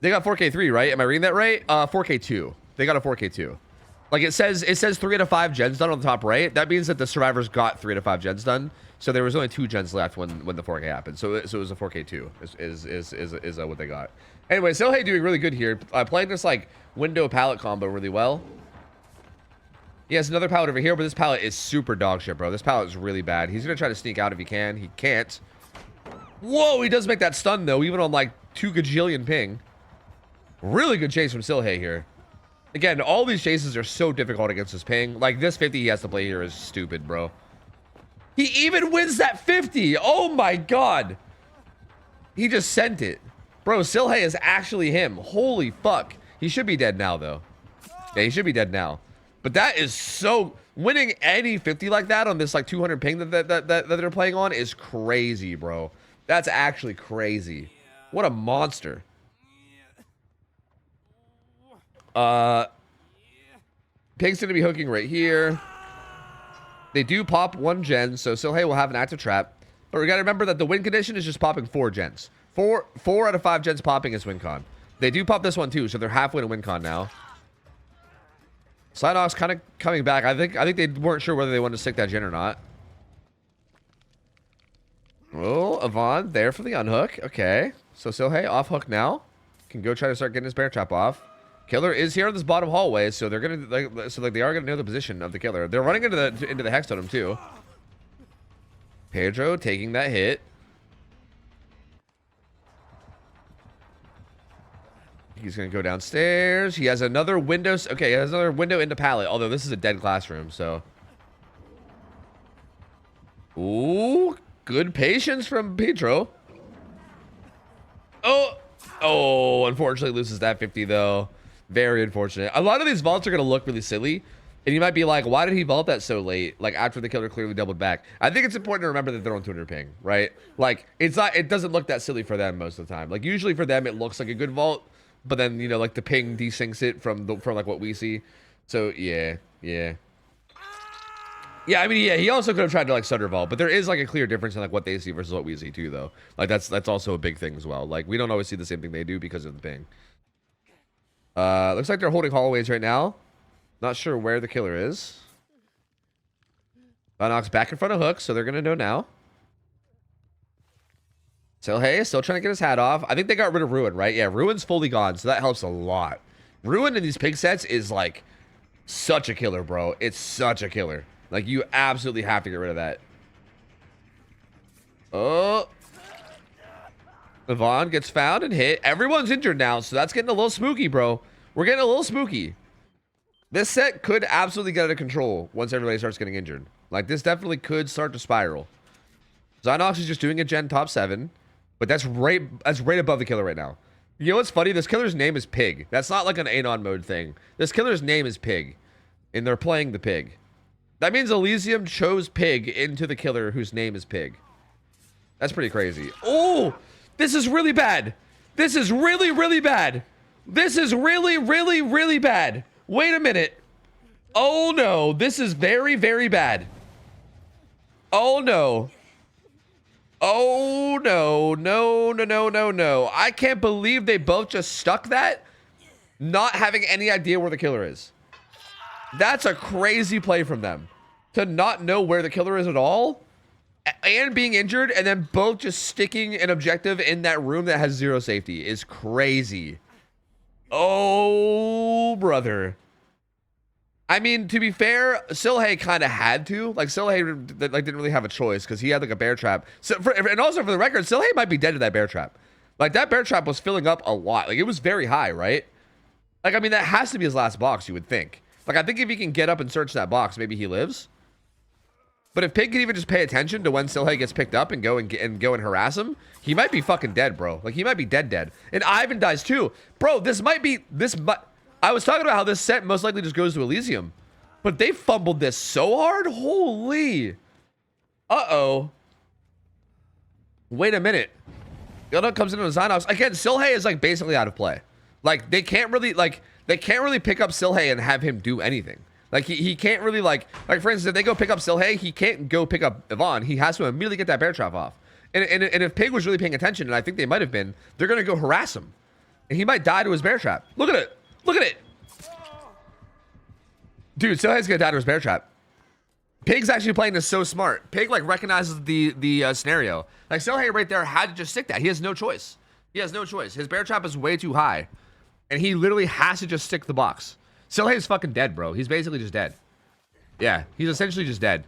They got 4K3, right? Am I reading that right? 4K2. They got a 4K2. Like it says 3 out of 5 gens done on the top right. That means that the survivors got 3 out of 5 gens done. So there was only 2 gens left when the 4K happened. So it was a 4K2 is what they got. Anyway, Sohei doing really good here. Playing this like window pallet combo really well. He has another pallet over here, but this pallet is super dog shit, bro. This pallet is really bad. He's gonna try to sneak out if he can. He can't. Whoa, he does make that stun though, even on like 2 gajillion ping. Really good chase from Sohei here. Again, all these chases are so difficult against his ping. Like this 50 he has to play here is stupid, bro. He even wins that 50. Oh my god. He just sent it. Bro, Sohei is actually him. Holy fuck. He should be dead now, though. Yeah, he should be dead now. But that is so... Winning any 50 like that on this like 200 ping that they're playing on is crazy, bro. That's actually crazy. What a monster. Ping's going to be hooking right here. They do pop 1 gen, so Sohei will have an active trap. But we got to remember that the win condition is just popping 4 gens. 4 out of 5 gens popping is win con. They do pop this one too, so they're halfway to win con now. Cynox kind of coming back. I think they weren't sure whether they wanted to stick that gen or not. Oh, Avon there for the unhook. Okay. So Sohei off hook now. Can go try to start getting his bear trap off. Killer is here in this bottom hallway, so they're gonna they are gonna know the position of the killer. They're running into the hex totem too. Pedro taking that hit. He's gonna go downstairs. He has another window. Okay, he has another window into pallet. Although this is a dead classroom, so. Ooh, good patience from Pedro. Oh, unfortunately loses that 50 though. Very unfortunate. A lot of these vaults are going to look really silly. And you might be like, why did he vault that so late? Like after the killer clearly doubled back. I think it's important to remember that they're on 200 ping, right? Like it doesn't look that silly for them most of the time. Like usually for them, it looks like a good vault. But then, you know, like the ping desyncs it from like what we see. So yeah. Yeah, I mean, yeah, he also could have tried to like stutter vault, but there is like a clear difference in like what they see versus what we see too, though. Like that's also a big thing as well. Like we don't always see the same thing they do because of the ping. Looks like they're holding hallways right now. Not sure where the killer is. Knox back in front of Hook, so they're gonna know now. Sohei still trying to get his hat off. I think they got rid of Ruin, right? Yeah, Ruin's fully gone, so that helps a lot. Ruin in these pig sets is like Such a killer, bro. It's such a killer. Like, you absolutely have to get rid of that. Oh. Yvonne gets found and hit. Everyone's injured now, so that's getting a little spooky, bro. We're getting a little spooky. This set could absolutely get out of control once everybody starts getting injured. Like, this definitely could start to spiral. Zynox is just doing a gen top 7, but that's right above the killer right now. You know what's funny? This killer's name is Pig. That's not like an Anon mode thing. This killer's name is Pig, and they're playing the Pig. That means Elysium chose Pig into the killer whose name is Pig. That's pretty crazy. Oh, this is really bad. This is really, really bad. This is really, really, really bad. Wait a minute. Oh no, this is very, very bad. Oh no. Oh no, no, no, no, no, no. I can't believe they both just stuck that, not having any idea where the killer is. That's a crazy play from them. To not know where the killer is at all, and being injured, and then both just sticking an objective in that room that has 0 safety is crazy. Oh, brother. I mean, to be fair, Silhey kind of had to. Like, Silhey like didn't really have a choice because he had like a bear trap. So, and also for the record, Silhey might be dead to that bear trap. Like, that bear trap was filling up a lot. Like, it was very high, right? Like, I mean, that has to be his last box, you would think. Like, I think if he can get up and search that box, maybe he lives. But if Pig can even just pay attention to when Silhey gets picked up and go and harass him, he might be fucking dead, bro. Like, he might be dead. And Ivan dies too. Bro, I was talking about how this set most likely just goes to Elysium. But they fumbled this so hard. Holy. Uh-oh. Wait a minute. Yoda comes into Zynox. Again, Silhey is like basically out of play. Like, they can't really pick up Silhey and have him do anything. Like, he can't really like for instance, if they go pick up Silhey, he can't go pick up Yvonne. He has to immediately get that bear trap off. And if Pig was really paying attention, and I think they might have been, they're going to go harass him. And he might die to his bear trap. Look at it. Look at it. Dude, Silhey's going to die to his bear trap. Pig's actually playing this so smart. Pig, like, recognizes the scenario. Like, Silhey right there had to just stick that. He has no choice. He has no choice. His bear trap is way too high. And he literally has to just stick the box. Silhey's fucking dead, bro. He's basically just dead. Yeah, he's essentially just dead.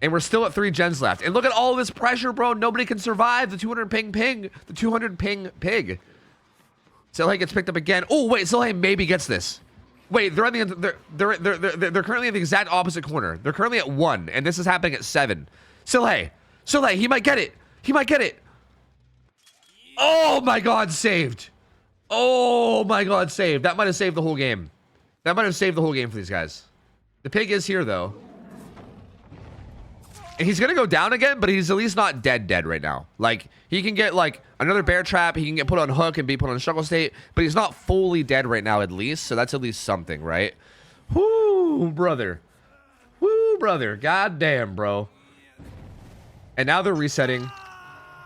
And we're still at 3 gens left. And look at all this pressure, bro. Nobody can survive the 200 ping ping. The 200 ping pig. Silhey gets picked up again. Oh, wait, Silhey maybe gets this. Wait, they're currently in the exact opposite corner. They're currently at 1, and this is happening at 7. Silhey, he might get it. He might get it. Oh my God, saved. Oh my God, saved. That might have saved the whole game. That might have saved the whole game for these guys. The pig is here, though. And he's going to go down again, but he's at least not dead right now. Like, he can get, like, another bear trap. He can get put on hook and be put on struggle state. But he's not fully dead right now, at least. So that's at least something, right? Whoo, brother. Whoo, brother. God damn, bro. And now they're resetting.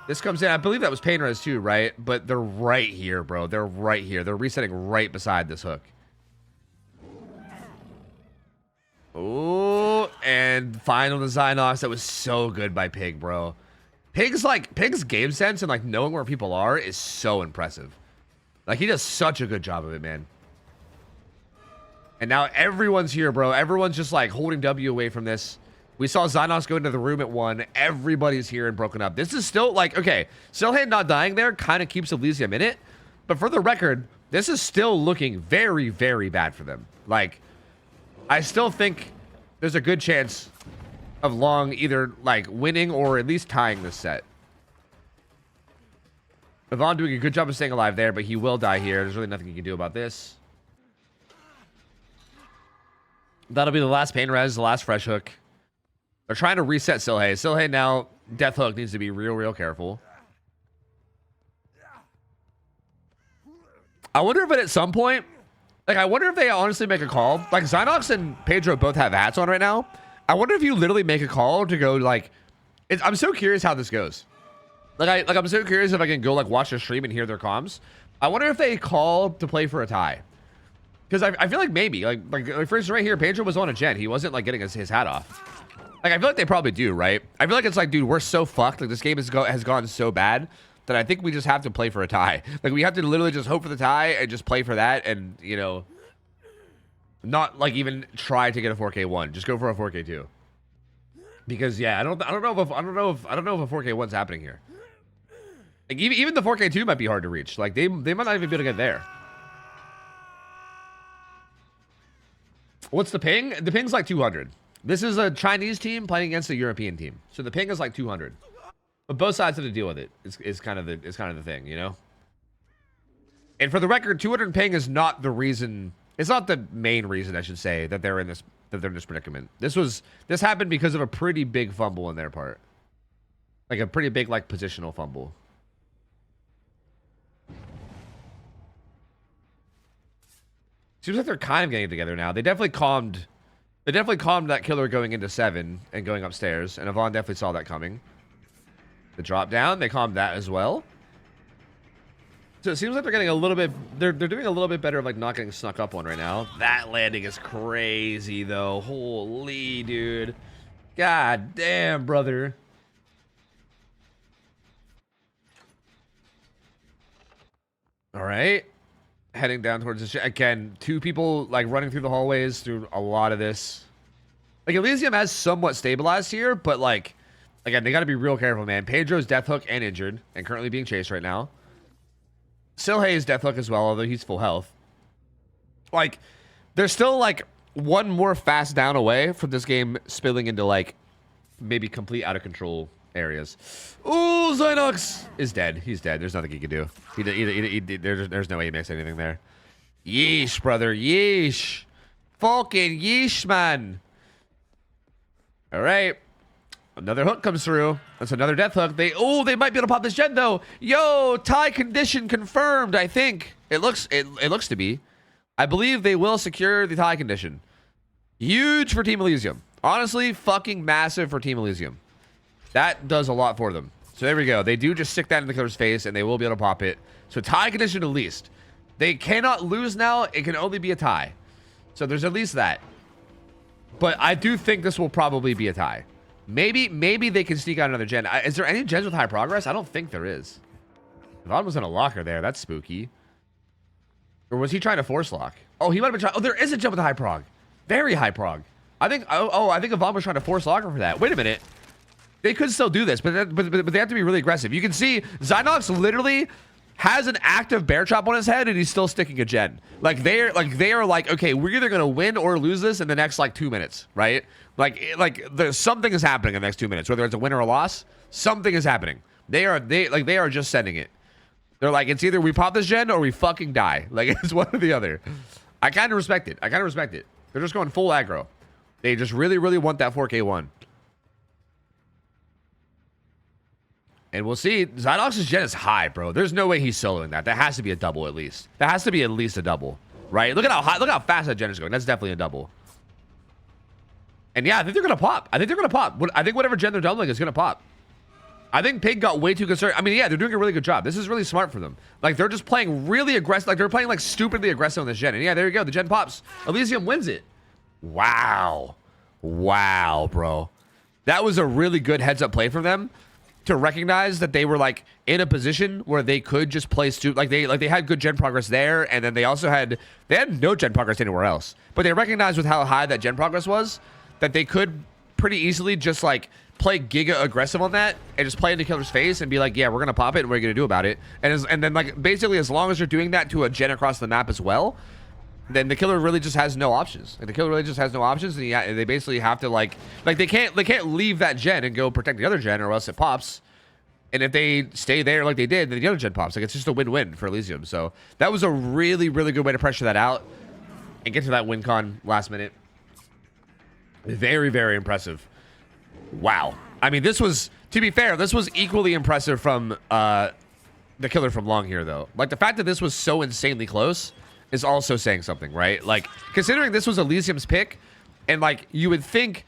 This comes in. I believe that was pain res too, right? But they're right here, bro. They're right here. They're resetting right beside this hook. Oh, and final to Zynox. That was so good by Pig, bro. Pig's game sense and like knowing where people are is so impressive. Like, he does such a good job of it, man. And now everyone's here, bro. Everyone's just like holding W away from this. We saw Zynox go into the room at 1. Everybody's here and broken up. This is still like, okay, Silhey not dying there kind of keeps Elysium in it. But for the record, this is still looking very, very bad for them. Like, I still think there's a good chance of Long either like winning or at least tying this set. Yvonne doing a good job of staying alive there, but he will die here. There's really nothing you can do about this. That'll be the last pain res, the last fresh hook. They're trying to reset Silhey. Silhey now, death hook needs to be real careful. I wonder if at some point, like, I wonder if they honestly make a call. Like, Zynox and Pedro both have hats on right now. I wonder if you literally make a call to go, like, I'm so curious how this goes. I'm so curious if I can go, like, watch the stream and hear their comms. I wonder if they call to play for a tie. Because I feel like maybe, like for instance, right here, Pedro was on a gen. He wasn't, like, getting his hat off. Like, I feel like they probably do, right? I feel like it's like, dude, we're so fucked. Like, this game has gone so bad that I think we just have to play for a tie. Like, we have to literally just hope for the tie and just play for that and, you know, Not like even try to get a 4K1. Just go for a 4K2. Because yeah, I don't know if a 4K1's happening here. Like even the 4K2 might be hard to reach. Like they might not even be able to get there. What's the ping? The ping's like 200. This is a Chinese team playing against a European team, so the ping is like 200. But both sides have to deal with it. Is kind of the thing, you know. And for the record, 200 ping is not the reason. It's not the main reason, I should say, that they're in this predicament. This happened because of a pretty big fumble on their part, like a pretty big like positional fumble. Seems like they're kind of getting it together now. They definitely calmed that killer going into 7 and going upstairs, and Yvonne definitely saw that coming. The drop down, they calmed that as well. So it seems like they're getting a little bit, they're doing a little bit better of like not getting snuck up on right now. That landing is crazy though. Holy dude. God damn, brother. All right. Heading down towards the ship. Again, 2 people like running through the hallways through a lot of this. Like Elysium has somewhat stabilized here, but like, again, they got to be real careful, man. Pedro's death hook and injured and currently being chased right now. Silhei is death hook as well, although he's full health. Like, there's still like one more fast down away from this game spilling into like maybe complete out of control areas. Ooh, Zynox is dead. He's dead. There's nothing he can do. There's no way he makes anything there. Yeesh, brother. Yeesh. Fucking yeesh, man. All right. Another hook comes through. That's another death hook. They might be able to pop this gen though. Yo, tie condition confirmed. I think it looks to be. I believe they will secure the tie condition. Huge for Team Elysium. Honestly, fucking massive for Team Elysium. That does a lot for them. So there we go. They do just stick that in the killer's face, and they will be able to pop it. So tie condition at least. They cannot lose now. It can only be a tie. So there's at least that. But I do think this will probably be a tie. Maybe they can sneak out another gen. Is there any gens with high progress? I don't think there is. Yvonne was in a locker there. That's spooky. Or was he trying to force lock? Oh, he might have been trying. Oh, there is a gen with a high prog. Very high prog. I think. I think Yvonne was trying to force locker for that. Wait a minute. They could still do this, but they have to be really aggressive. You can see Zynox literally has an active bear trap on his head, and he's still sticking a gen. Like they are like, okay, we're either gonna win or lose this in the next like 2 minutes, right? Like there's something is happening in the next 2 minutes, whether it's a win or a loss. Something is happening. They are just sending it. They're like, it's either we pop this gen or we fucking die. Like it's one or the other. I kind of respect it. They're just going full aggro. They just really want that 4K1. And we'll see. Zynox's gen is high, bro. There's no way he's soloing that. That has to be a double at least. That has to be at least a double, right? Look at how fast that gen is going. That's definitely a double. And yeah, I think they're gonna pop. I think whatever gen they're doubling is gonna pop. I think Pig got way too concerned. I mean, yeah, they're doing a really good job. This is really smart for them. Like they're just playing really aggressive. Like they're playing like stupidly aggressive on this gen. And yeah, there you go. The gen pops. Elysium wins it. Wow, bro. That was a really good heads-up play from them. To recognize that they were like in a position where they could just play they had good gen progress there, and then they had no gen progress anywhere else. But they recognized with how high that gen progress was that they could pretty easily just like play giga aggressive on that and just play into killer's face and be like, yeah, we're gonna pop it and what are you gonna do about it? And then like basically as long as you're doing that to a gen across the map as well, then the killer really just has no options. Like the killer really just has no options, and yeah, they basically have to like they can't leave that gen and go protect the other gen or else it pops. And if they stay there like they did, then the other gen pops. Like it's just a win-win for Elysium. So that was a really good way to pressure that out and get to that win con last minute. Very impressive. Wow. I mean, this was, to be fair, this was equally impressive from the killer from Long here though. Like the fact that this was so insanely close is also saying something, right? Like, considering this was Elysium's pick, and, like, you would think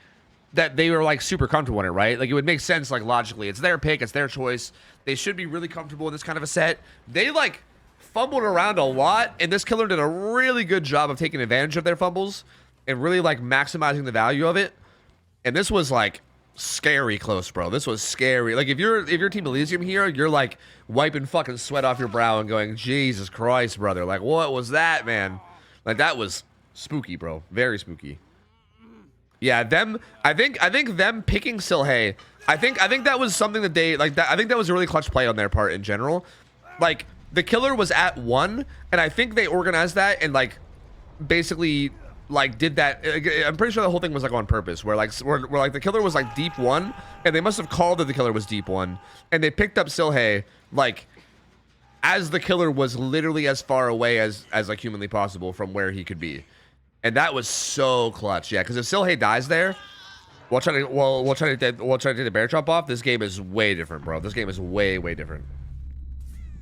that they were, like, super comfortable in it, right? Like, it would make sense, like, logically. It's their pick. It's their choice. They should be really comfortable in this kind of a set. They, like, fumbled around a lot, and this killer did a really good job of taking advantage of their fumbles and really, like, maximizing the value of it. And this was, like, scary close, bro. This was scary. Like, if you're Team Elysium here, you're like wiping fucking sweat off your brow and going, Jesus Christ, brother. Like, what was that, man? Like, that was Spooky, bro. Very spooky. Yeah, them. I think them picking Silhey. I think that was something that they like. I think that was a really clutch play on their part in general. Like the killer was at 1, and I think they organized that and like basically like did that. I'm pretty sure the whole thing was like on purpose, where like the killer was like deep 1, and they must have called that the killer was deep 1, and they picked up Silhey like as the killer was literally as far away as like humanly possible from where he could be. And that was so clutch, yeah. Because if Silhey dies there, we'll try to take the bear trap off. This game is way different, bro. This game is way different.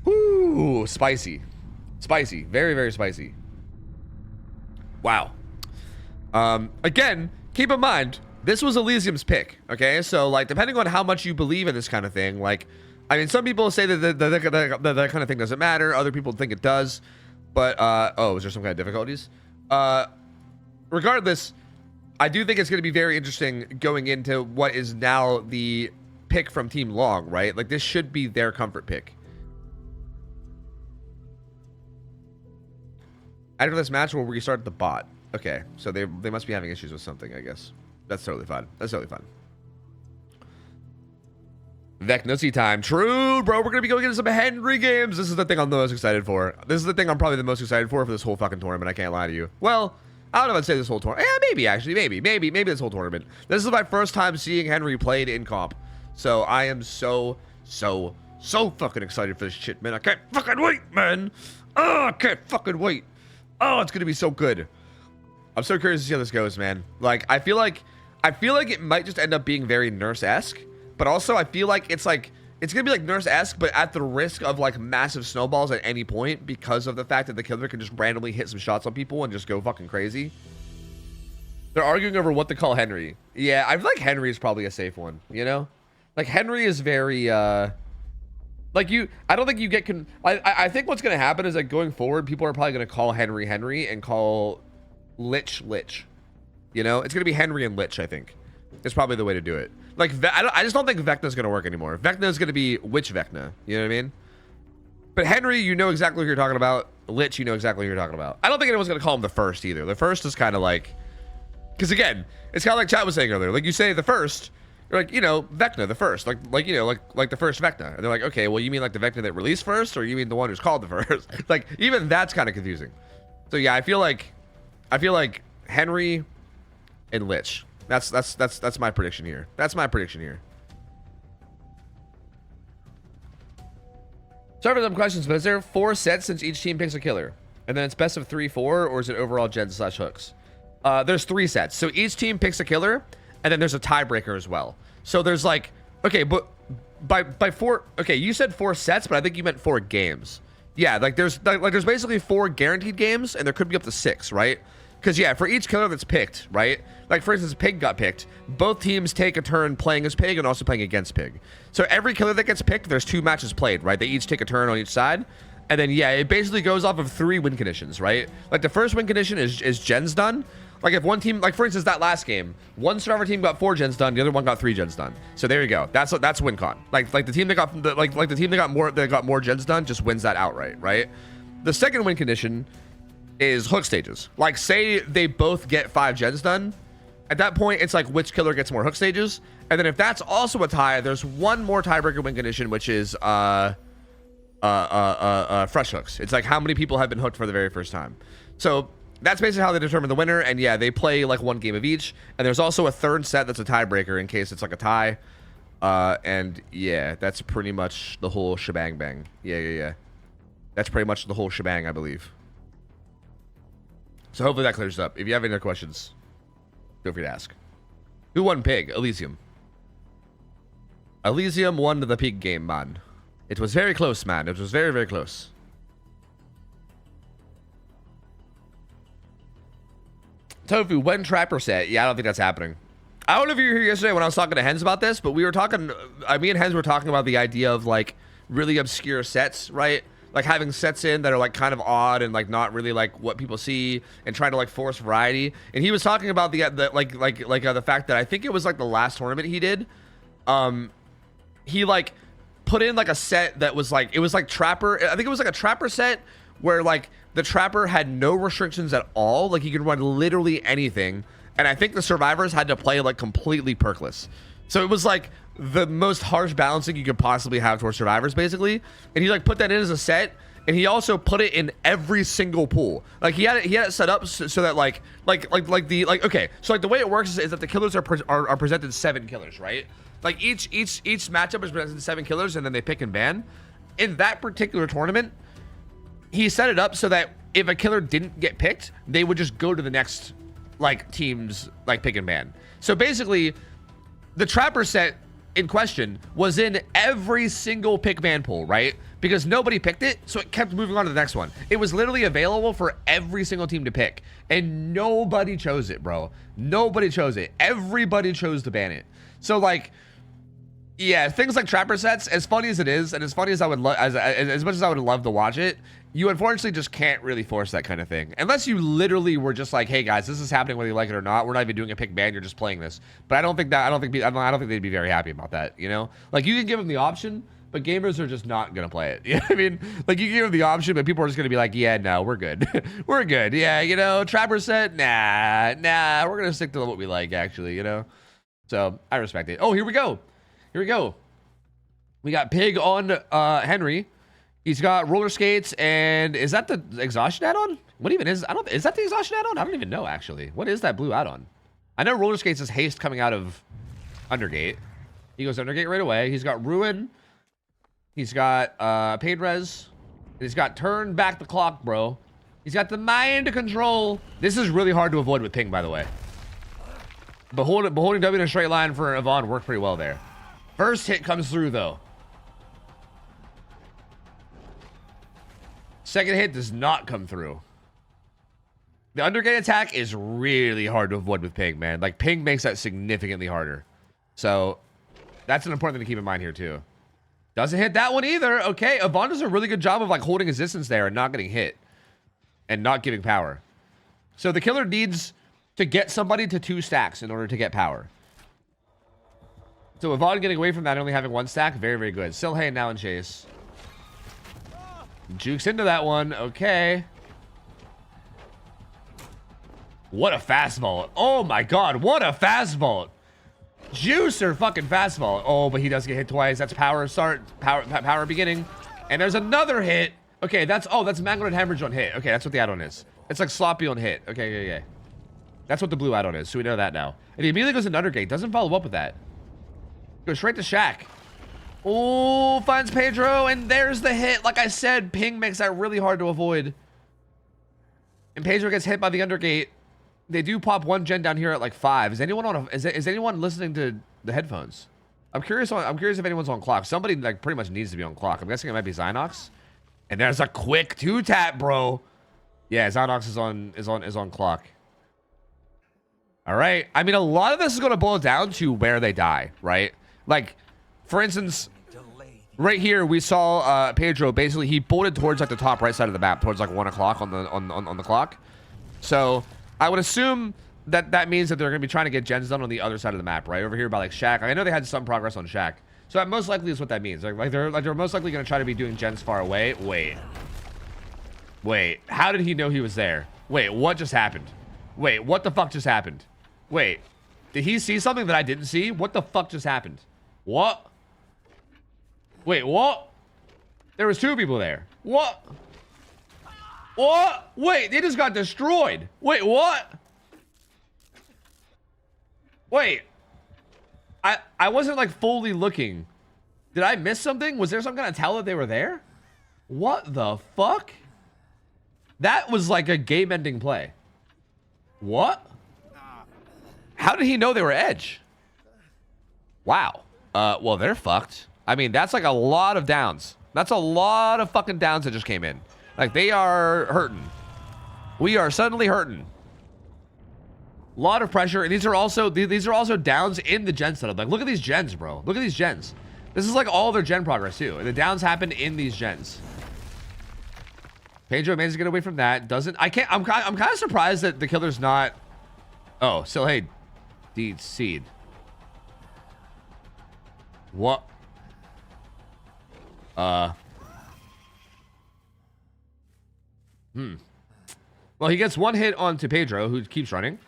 Woo, spicy, very very spicy. Wow. Again, keep in mind this was Elysium's pick. Okay, so like depending on how much you believe in this kind of thing, like I mean, some people say that that kind of thing doesn't matter. Other people think it does. But oh, is there some kind of difficulties? Regardless, I do think it's going to be very interesting going into what is now the pick from Team Long, right? Like, this should be their comfort pick. After this match, we'll restart the bot. Okay, so they must be having issues with something, I guess. That's totally fine. That's totally fine. Vecnussy time. True, bro. We're going to be going into some Henry games. This is the thing I'm the most excited for. This is the thing I'm probably the most excited for this whole fucking tournament. I can't lie to you. Well, I don't know if I'd say this whole tournament. Yeah, maybe, actually. Maybe this whole tournament. This is my first time seeing Henry played in comp. So I am so fucking excited for this shit, man. I can't fucking wait, man. Oh, I can't fucking wait. Oh, it's going to be so good. I'm so curious to see how this goes, man. Like, I feel like it might just end up being very Nurse-esque. But also, I feel like it's going to be like Nurse-esque, but at the risk of like massive snowballs at any point because of the fact that the killer can just randomly hit some shots on people and just go fucking crazy. They're arguing over what to call Henry. Yeah, I feel like Henry is probably a safe one, you know? Like, Henry is very, like I don't think you get, I think what's going to happen is that going forward, people are probably going to call Henry and call Lich. You know? It's going to be Henry and Lich, I think. It's probably the way to do it. Like, I just don't think Vecna's going to work anymore. Vecna's going to be Witch Vecna. You know what I mean? But Henry, you know exactly what you're talking about. Lich, you know exactly what you're talking about. I don't think anyone's going to call him the first either. The first is kind of like... Because again, it's kind of like chat was saying earlier. Like, you say the first, you're like, you know, Vecna, the first. Like you know, like the first Vecna. And they're like, okay, well, you mean like the Vecna that released first? Or you mean the one who's called the first? Like, even that's kind of confusing. So yeah, I feel like Henry and Lich. That's my prediction here. That's my prediction here. Sorry for them questions, but is there 4 sets since each team picks a killer? And then it's best of 3, 4, or is it overall gens / hooks? There's 3 sets. So each team picks a killer, and then there's a tiebreaker as well. So there's like, okay, but by 4, okay, you said 4 sets, but I think you meant 4 games. Yeah, like there's basically 4 guaranteed games, and there could be up to 6, right? Because, yeah, for each killer that's picked, right? Like, for instance, Pig got picked. Both teams take a turn playing as Pig and also playing against Pig. So every killer that gets picked, there's 2 matches played, right? They each take a turn on each side. And then, yeah, it basically goes off of 3 win conditions, right? Like, the first win condition is gens done. Like, if one team, like, for instance, that last game, one Survivor team got 4 gens done, the other one got 3 gens done. So there you go. That's win con. Like the team that got, the team that got more gens done just wins that outright, right? The second win condition is hook stages. Like, say they both get 5 gens done. At that point, it's like which killer gets more hook stages. And then if that's also a tie, there's one more tiebreaker win condition, which is fresh hooks. It's like how many people have been hooked for the very first time. So that's basically how they determine the winner. And yeah, they play like 1 game of each. And there's also a third set that's a tiebreaker in case it's like a tie. And yeah, that's pretty much the whole shebang bang. Yeah. That's pretty much the whole shebang, I believe. So hopefully that clears it up. If you have any other questions, feel free to ask. Who won Pig? Elysium. Elysium won the Pig game, man. It was very close, man. It was very, very close. Tofu, when Trapper set? Yeah, I don't think that's happening. I don't know if you were here yesterday when I was talking to Hens about this, but we were talking... me and Hens were talking about the idea of, like, really obscure sets, right? Like having sets in that are like kind of odd and like not really like what people see and trying to like force variety. And he was talking about the fact that I think it was like the last tournament he did. He like put in like a set that was like, it was like Trapper. I think it was like a Trapper set where like the Trapper had no restrictions at all. Like he could run literally anything. And I think the survivors had to play like completely perkless. So it was like the most harsh balancing you could possibly have towards survivors, basically. And he like put that in as a set. And he also put it in every single pool. Like he had it set up so that okay. So like the way it works is that the killers are presented 7 killers, right? Like each matchup is presented 7 killers, and then they pick and ban. In that particular tournament, he set it up so that if a killer didn't get picked, they would just go to the next like team's like pick and ban. So basically, the Trapper set in question was in every single pick ban pool, right? Because nobody picked it, so it kept moving on to the next one. It was literally available for every single team to pick, and nobody chose it, bro. Nobody chose it. Everybody chose to ban it. So like, yeah, things like Trapper sets, as funny as it is, and as funny as I would love, as much as I would love to watch it, you unfortunately just can't really force that kind of thing. Unless you literally were just like, hey guys, this is happening whether you like it or not. We're not even doing a pick ban, you're just playing this. But I don't think they'd be very happy about that, you know? Like you can give them the option, but gamers are just not gonna play it. You know what I mean? Like you give them the option, but people are just gonna be like, yeah, no, we're good. We're good. Yeah, you know, Trapper set, nah, we're gonna stick to what we like, actually, you know? So I respect it. Oh, here we go. Here we go. We got Pig on Henry. He's got roller skates, and is that the exhaustion add-on? What even is? Is that the exhaustion add-on? I don't even know actually. What is that blue add-on? I know roller skates is haste coming out of Undergate. He goes Undergate right away. He's got ruin. He's got pain res. And he's got turn back the clock, bro. He's got the mind control. This is really hard to avoid with ping, by the way. But holding W in a straight line for Yvonne worked pretty well there. First hit comes through though. Second hit does not come through. The Undergate attack is really hard to avoid with ping, man. Like ping makes that significantly harder. So that's an important thing to keep in mind here too. Doesn't hit that one either. Okay, Yvonne does a really good job of like holding his distance there and not getting hit. And not giving power. So the killer needs to get somebody to 2 stacks in order to get power. So Yvonne getting away from that and only having 1 stack, very, very good. Silhane now in chase. Jukes into that one. Okay. What a fast vault. Oh my god, what a fast vault. Juicer fucking fast vault. Oh, but he does get hit twice. That's power start, power beginning. And there's another hit. Okay, that's Mangled and Hemorrhage on hit. Okay, that's what the add-on is. It's like sloppy on hit. Okay. That's what the blue add-on is, so we know that now. And he immediately goes into Undergate. Doesn't follow up with that. Goes straight to Shaq. Oh, finds Pedro, and there's the hit. Like I said, ping makes that really hard to avoid. And Pedro gets hit by the Undergate. They do pop 1 gen down here at like 5. Is anyone is anyone listening to the headphones? I'm curious if anyone's on clock. Somebody like pretty much needs to be on clock. I'm guessing it might be Zynox. And there's a quick 2-tap, bro. Yeah, Zynox is on clock. All right. I mean, a lot of this is going to boil down to where they die, right? Like, for instance, right here we saw Pedro. Basically, he bolted towards like the top right side of the map, towards like 1 o'clock on the clock. So I would assume that means that they're going to be trying to get gens done on the other side of the map, right over here by like Shaq. I know they had some progress on Shaq. So that most likely is what that means. Like they're most likely going to try to be doing gens far away. Wait. How did he know he was there? Wait, what just happened? Wait, what the fuck just happened? Wait, did he see something that I didn't see? What the fuck just happened? What? Wait, what? There was 2 people there. What? What? Wait, they just got destroyed. Wait, what? Wait. I wasn't like fully looking. Did I miss something? Was there some kind of tell that they were there? What the fuck? That was like a game-ending play. What? How did he know they were edge? Wow. Well, they're fucked. I mean, that's like a lot of downs. That's a lot of fucking downs that just came in. Like, they are hurting. We are suddenly hurting. A lot of pressure, and these are also downs in the gen setup. Like, look at these gens, bro. Look at these gens. This is like all their gen progress too. And the downs happen in these gens. Pedro manages to get away from that. I'm kind of surprised that the killer's not. Oh, so hey, Deed Seed. What? Well, he gets one hit onto Pedro, who keeps running.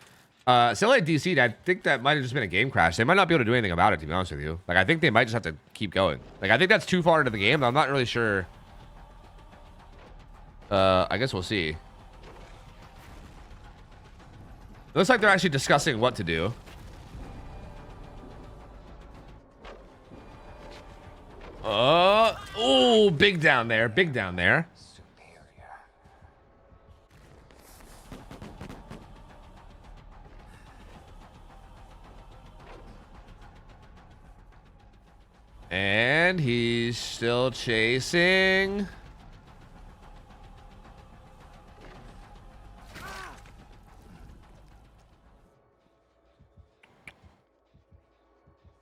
Silly DC'd. I think that might have just been a game crash. They might not be able to do anything about it, to be honest with you. Like, I think they might just have to keep going. Like, I think that's too far into the game. I'm not really sure. I guess we'll see. It looks like they're actually discussing what to do. Oh, big down there. Big down there. And he's still chasing.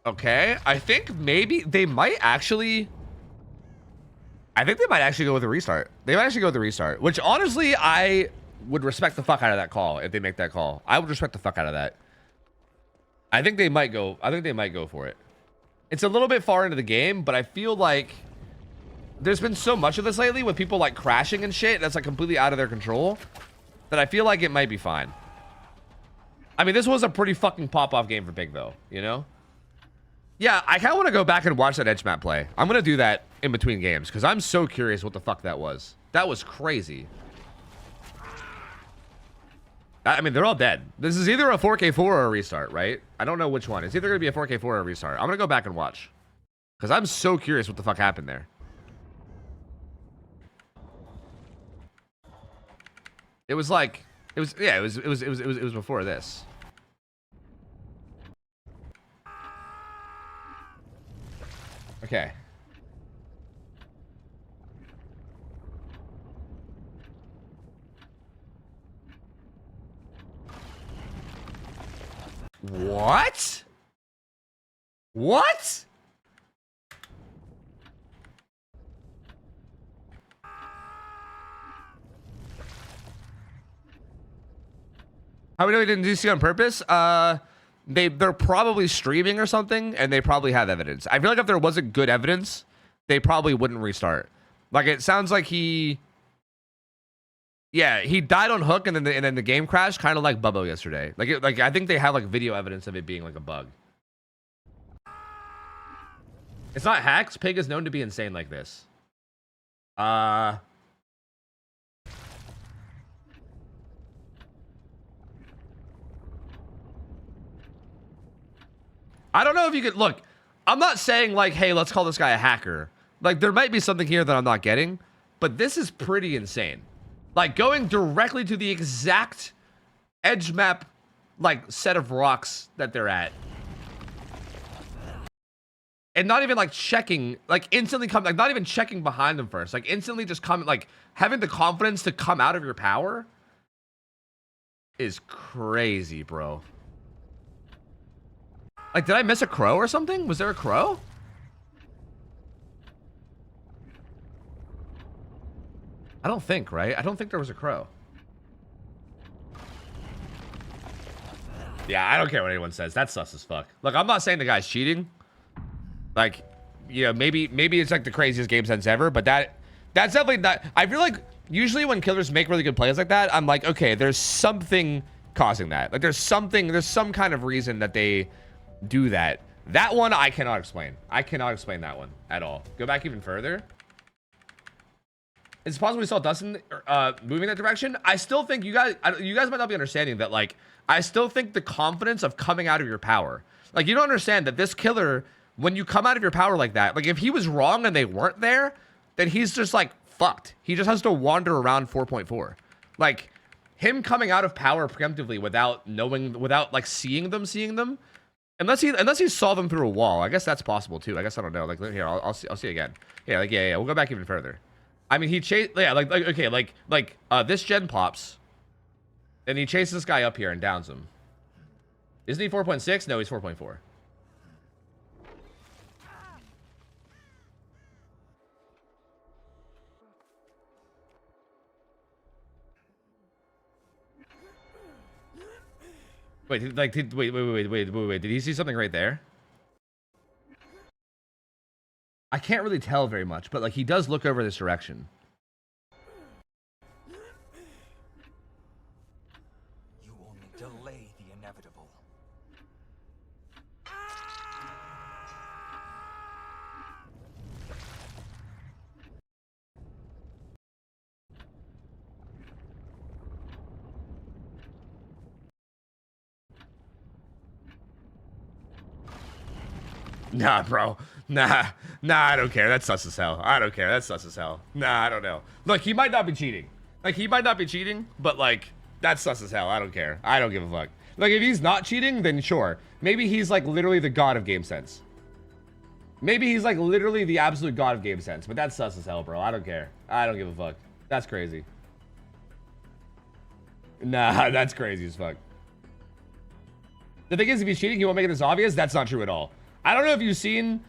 Okay, I think maybe they might actually... I think they might actually go with a restart. They might actually go with a restart, which honestly, I would respect the fuck out of that call if they make that call. I would respect the fuck out of that. I think they might go. I think they might go for it. It's a little bit far into the game, but I feel like there's been so much of this lately with people like crashing and shit that's like completely out of their control that I feel like it might be fine. I mean, this was a pretty fucking pop-off game for Big though, you know? Yeah, I kind of want to go back and watch that edge map play. I'm going to do that in between games because I'm so curious what the fuck that was. That was crazy. I mean, they're all dead. This is either a 4K4 or a restart, right? I don't know which one. It's either going to be a 4K4 or a restart. I'm going to go back and watch because I'm so curious what the fuck happened there. It was like, it was before this. Okay. What? What? How we know he didn't DC on purpose? They're probably streaming or something, and they probably have evidence. I feel like if there wasn't good evidence, they probably wouldn't restart. Like, it sounds like he died on hook, and then the game crashed, kind of like Bubbo yesterday. Like I think they have like video evidence of it being like a bug. It's not hacks. Pig is known to be insane like this. I don't know if you could look. I'm not saying like, hey, let's call this guy a hacker. Like, there might be something here that I'm not getting, but this is pretty insane. Like, going directly to the exact edge map, like, set of rocks that they're at. And not even, like, checking, like, instantly come, like, not even checking behind them first. Like, instantly just come, like, having the confidence to come out of your power is crazy, bro. Like, did I miss a crow or something? Was there a crow? I don't think, right? I don't think there was a crow. Yeah, I don't care what anyone says. That's sus as fuck. Look, I'm not saying the guy's cheating. Like, you know, maybe it's like the craziest game sense ever, but that's definitely not. I feel like usually when killers make really good plays like that, I'm like, okay, there's something causing that. Like, there's some kind of reason that they do that. That one I cannot explain. I cannot explain that one at all. Go back even further. It's possible we saw Dustin moving that direction. I still think you guys might not be understanding that. Like, I still think the confidence of coming out of your power. Like, you don't understand that this killer, when you come out of your power like that, like if he was wrong and they weren't there, then he's just like fucked. He just has to wander around 4.4. Like, him coming out of power preemptively without knowing, without like seeing them. Unless he saw them through a wall. I guess that's possible too. I guess I don't know. Like, here, I'll see again. Yeah, like yeah. We'll go back even further. I mean, he chased. Yeah, okay, this gen pops, and he chases this guy up here and downs him. Isn't he 4.6? No, he's 4.4. Wait, like, wait. Did he see something right there? I can't really tell very much, but like he does look over this direction. inevitable. Nah, bro. Nah, I don't care. That's sus as hell. I don't care. That's sus as hell. Nah, I don't know. Look, he might not be cheating. Like, he might not be cheating, but, like, that's sus as hell. I don't care. I don't give a fuck. Like, if he's not cheating, then sure. Maybe he's, like, literally the god of game sense. Maybe he's, like, literally the absolute god of game sense, but that's sus as hell, bro. I don't care. I don't give a fuck. That's crazy. Nah, that's crazy as fuck. The thing is, if he's cheating, he won't make it this obvious. That's not true at all. I don't know if you've seen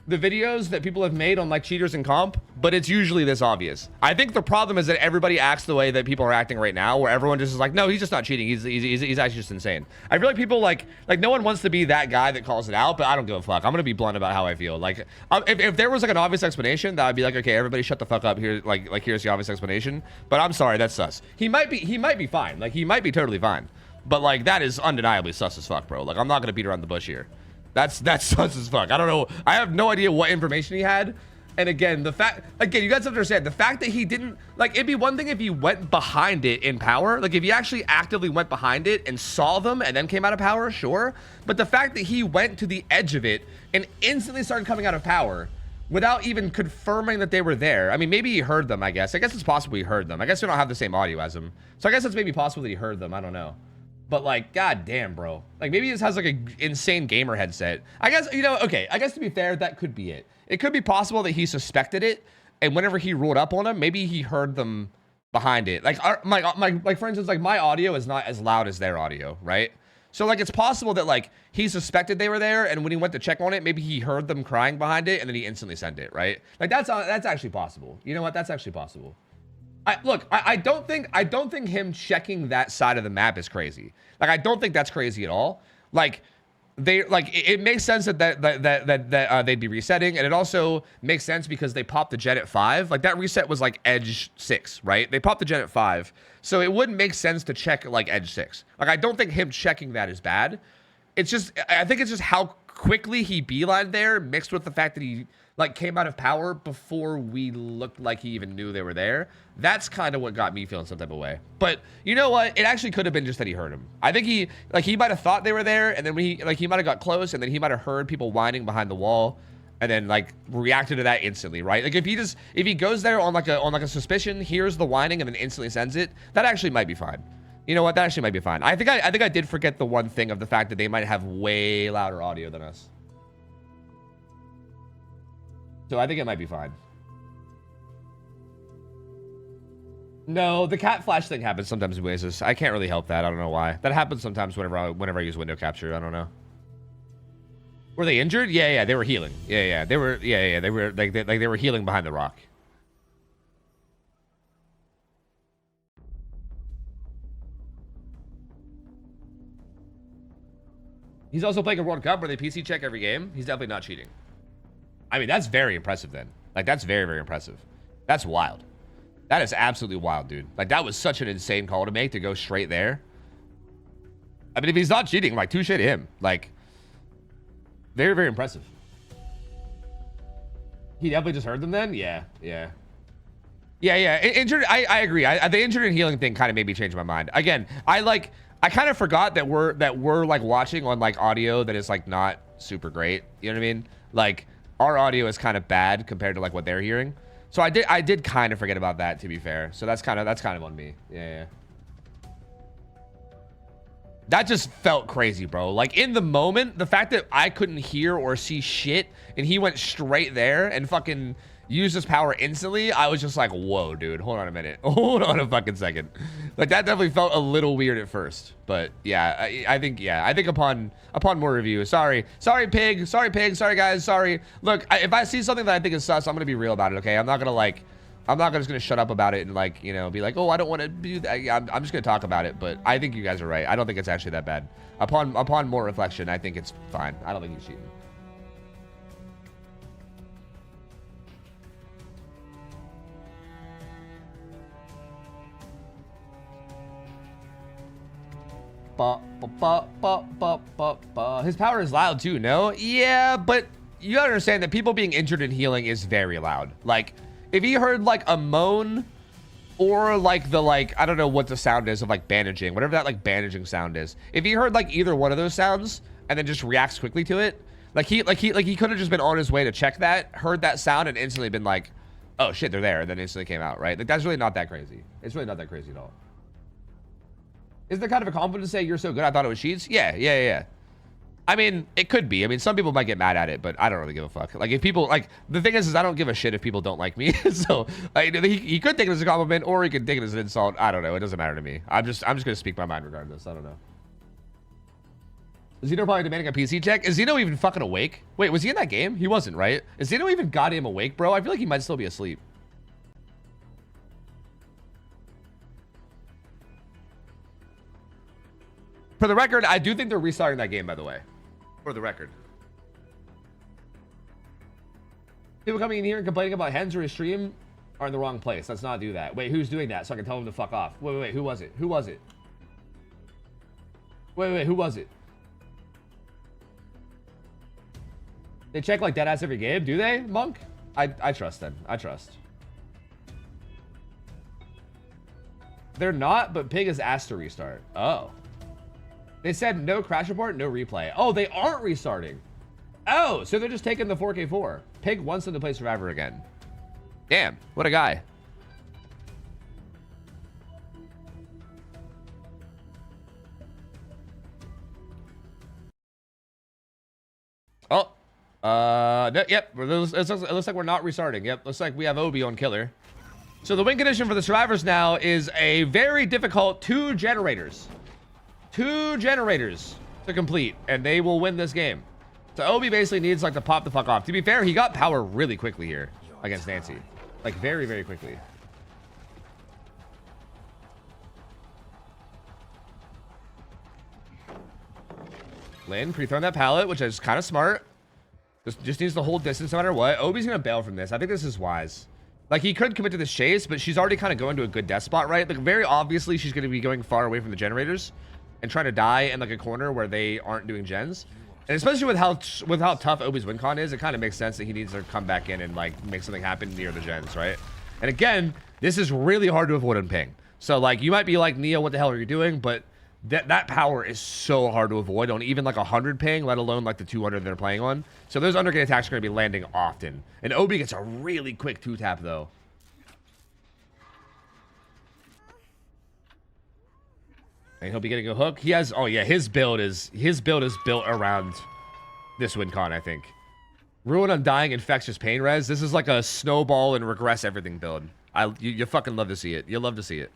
the videos that people have made on like cheaters and comp, but it's usually this obvious. I think the problem is that everybody acts the way that people are acting right now, where everyone just is like, no, he's just not cheating. He's actually just insane. I feel like people like no one wants to be that guy that calls it out, but I don't give a fuck. I'm gonna be blunt about how I feel. Like, if there was like an obvious explanation, that I'd be like, okay, everybody shut the fuck up. Here, like here's the obvious explanation. But I'm sorry, that's sus. He might be fine. Like, he might be totally fine. But like, that is undeniably sus as fuck, bro. Like, I'm not gonna beat around the bush here. That's sus as fuck. I don't know. I have no idea what information he had. And again, you guys have to understand the fact that he didn't, like, it'd be one thing if he went behind it in power. Like, if he actually actively went behind it and saw them and then came out of power, sure. But the fact that he went to the edge of it and instantly started coming out of power without even confirming that they were there. I mean, maybe he heard them, I guess. I guess it's possible he heard them. I guess we don't have the same audio as him. So I guess it's maybe possible that he heard them. I don't know. But, like, god damn, bro. Like, maybe he just has, like, an insane gamer headset. I guess, you know, okay. I guess, to be fair, that could be it. It could be possible that he suspected it, and whenever he rolled up on him, maybe he heard them behind it. Like, for instance, like, my audio is not as loud as their audio, right? So, like, it's possible that, like, he suspected they were there, and when he went to check on it, maybe he heard them crying behind it, and then he instantly sent it, right? Like, that's actually possible. You know what? That's actually possible. Look, I don't think him checking that side of the map is crazy. Like, I don't think that's crazy at all. Like, it makes sense that they'd be resetting, and it also makes sense because they popped the gen at 5. Like, that reset was like edge 6, right? They popped the gen at 5, so it wouldn't make sense to check like edge 6. Like, I don't think him checking that is bad. It's just, I think it's just how quickly he beelined there, mixed with the fact that he like came out of power before we looked like he even knew they were there. That's kind of what got me feeling some type of way. But you know what? It actually could have been just that he heard him. I think he might have thought they were there, and then when he might have got close, and then he might have heard people whining behind the wall, and then like reacted to that instantly, right? Like, if he goes there on like a suspicion, hears the whining, and then instantly sends it, that actually might be fine. You know what? That actually might be fine. I think I did forget the one thing of the fact that they might have way louder audio than us. So I think it might be fine. No, the cat flash thing happens sometimes in Oasis. I can't really help that. I don't know why. That happens sometimes whenever I use window capture. I don't know. Were they injured? Yeah, they were healing. Yeah, they were. Yeah, they were like they were healing behind the rock. He's also playing a World Cup where they PC check every game. He's definitely not cheating. I mean, that's very impressive then. Like, that's very, very impressive. That's wild. That is absolutely wild, dude. Like, that was such an insane call to make, to go straight there. I mean, if he's not cheating, like, touche to him. Like, very, very impressive. He definitely just heard them then? Yeah. Injured, I agree. The injured and healing thing kind of made me change my mind. Again, I kind of forgot that we're like watching on like audio that is like not super great. You know what I mean? Like, our audio is kind of bad compared to like what they're hearing. So I did kind of forget about that, to be fair. So that's kind of on me. Yeah. That just felt crazy, bro. Like, in the moment, the fact that I couldn't hear or see shit and he went straight there and fucking used his power instantly, I was just like, whoa, dude, hold on a minute. Hold on a fucking second. Like, that definitely felt a little weird at first. But yeah, I think upon more review, sorry Pig, sorry guys, sorry. Look, if I see something that I think is sus, I'm gonna be real about it, okay? I'm not just gonna shut up about it and, like, you know, be like, oh, I don't want to do that. I'm just gonna talk about it. But I think you guys are right. I don't think it's actually that bad. Upon more reflection, I think it's fine. I don't think he's cheating. But His power is loud too, no? Yeah, but you gotta understand that people being injured and healing is very loud. Like, if he heard like a moan or like the I don't know what the sound is of like bandaging, whatever that like bandaging sound is. If he heard like either one of those sounds and then just reacts quickly to it, he could have just been on his way to check that, heard that sound, and instantly been like, oh shit, they're there, and then instantly came out, right? Like, that's really not that crazy. It's really not that crazy at all. Is there kind of a compliment to say you're so good I thought it was cheats? Yeah. I mean, it could be. I mean, some people might get mad at it, but I don't really give a fuck. Like, if people, like, the thing is I don't give a shit if people don't like me. So, he could take it as a compliment, or he could take it as an insult. I don't know. It doesn't matter to me. I'm just gonna speak my mind regardless. I don't know. Zeno probably demanding a PC check. Is Zeno even fucking awake? Wait, was he in that game? He wasn't, right? Is Zeno even goddamn awake, bro? I feel like he might still be asleep. For the record, I do think they're restarting that game, by the way. For the record. People coming in here and complaining about hens or his stream are in the wrong place. Let's not do that. Wait, who's doing that so I can tell them to fuck off? Wait, who was it? Who was it? Wait, who was it? They check like deadass every game, do they, Monk? I trust them. I trust. They're not, but Pig is asked to restart. Oh. They said no crash report, no replay. Oh, they aren't restarting. Oh, so they're just taking the 4K4. Pig wants them to play Survivor again. Damn, what a guy. Oh. No, yep. It looks like we're not restarting. Yep, looks like we have Obi on killer. So the win condition for the survivors now is a very difficult 2 generators. 2 generators to complete, and they will win this game. So Obi basically needs like to pop the fuck off. To be fair, he got power really quickly here against Nancy. Like very, very quickly. Lynn pre-throwing that pallet, which is kind of smart. Just needs to hold distance no matter what. Obi's gonna bail from this. I think this is wise. Like, he could commit to this chase, but she's already kind of going to a good death spot, right? Like, very obviously, she's going to be going far away from the generators and trying to die in, like, a corner where they aren't doing gens. And especially with how tough Obi's win con is, it kind of makes sense that he needs to come back in and, like, make something happen near the gens, right? And again, this is really hard to avoid on ping. So, like, you might be like, Neo, what the hell are you doing? But that power is so hard to avoid on even like 100 ping, let alone like the 200 they're playing on. So those undergate attacks are going to be landing often. And Obi gets a really quick 2-tap though. And he'll be getting a hook. He has, oh yeah, his build is built around this win con, I think. Ruin Undying Infectious Pain Res. This is like a snowball and regress everything build. You fucking love to see it. You'll love to see it.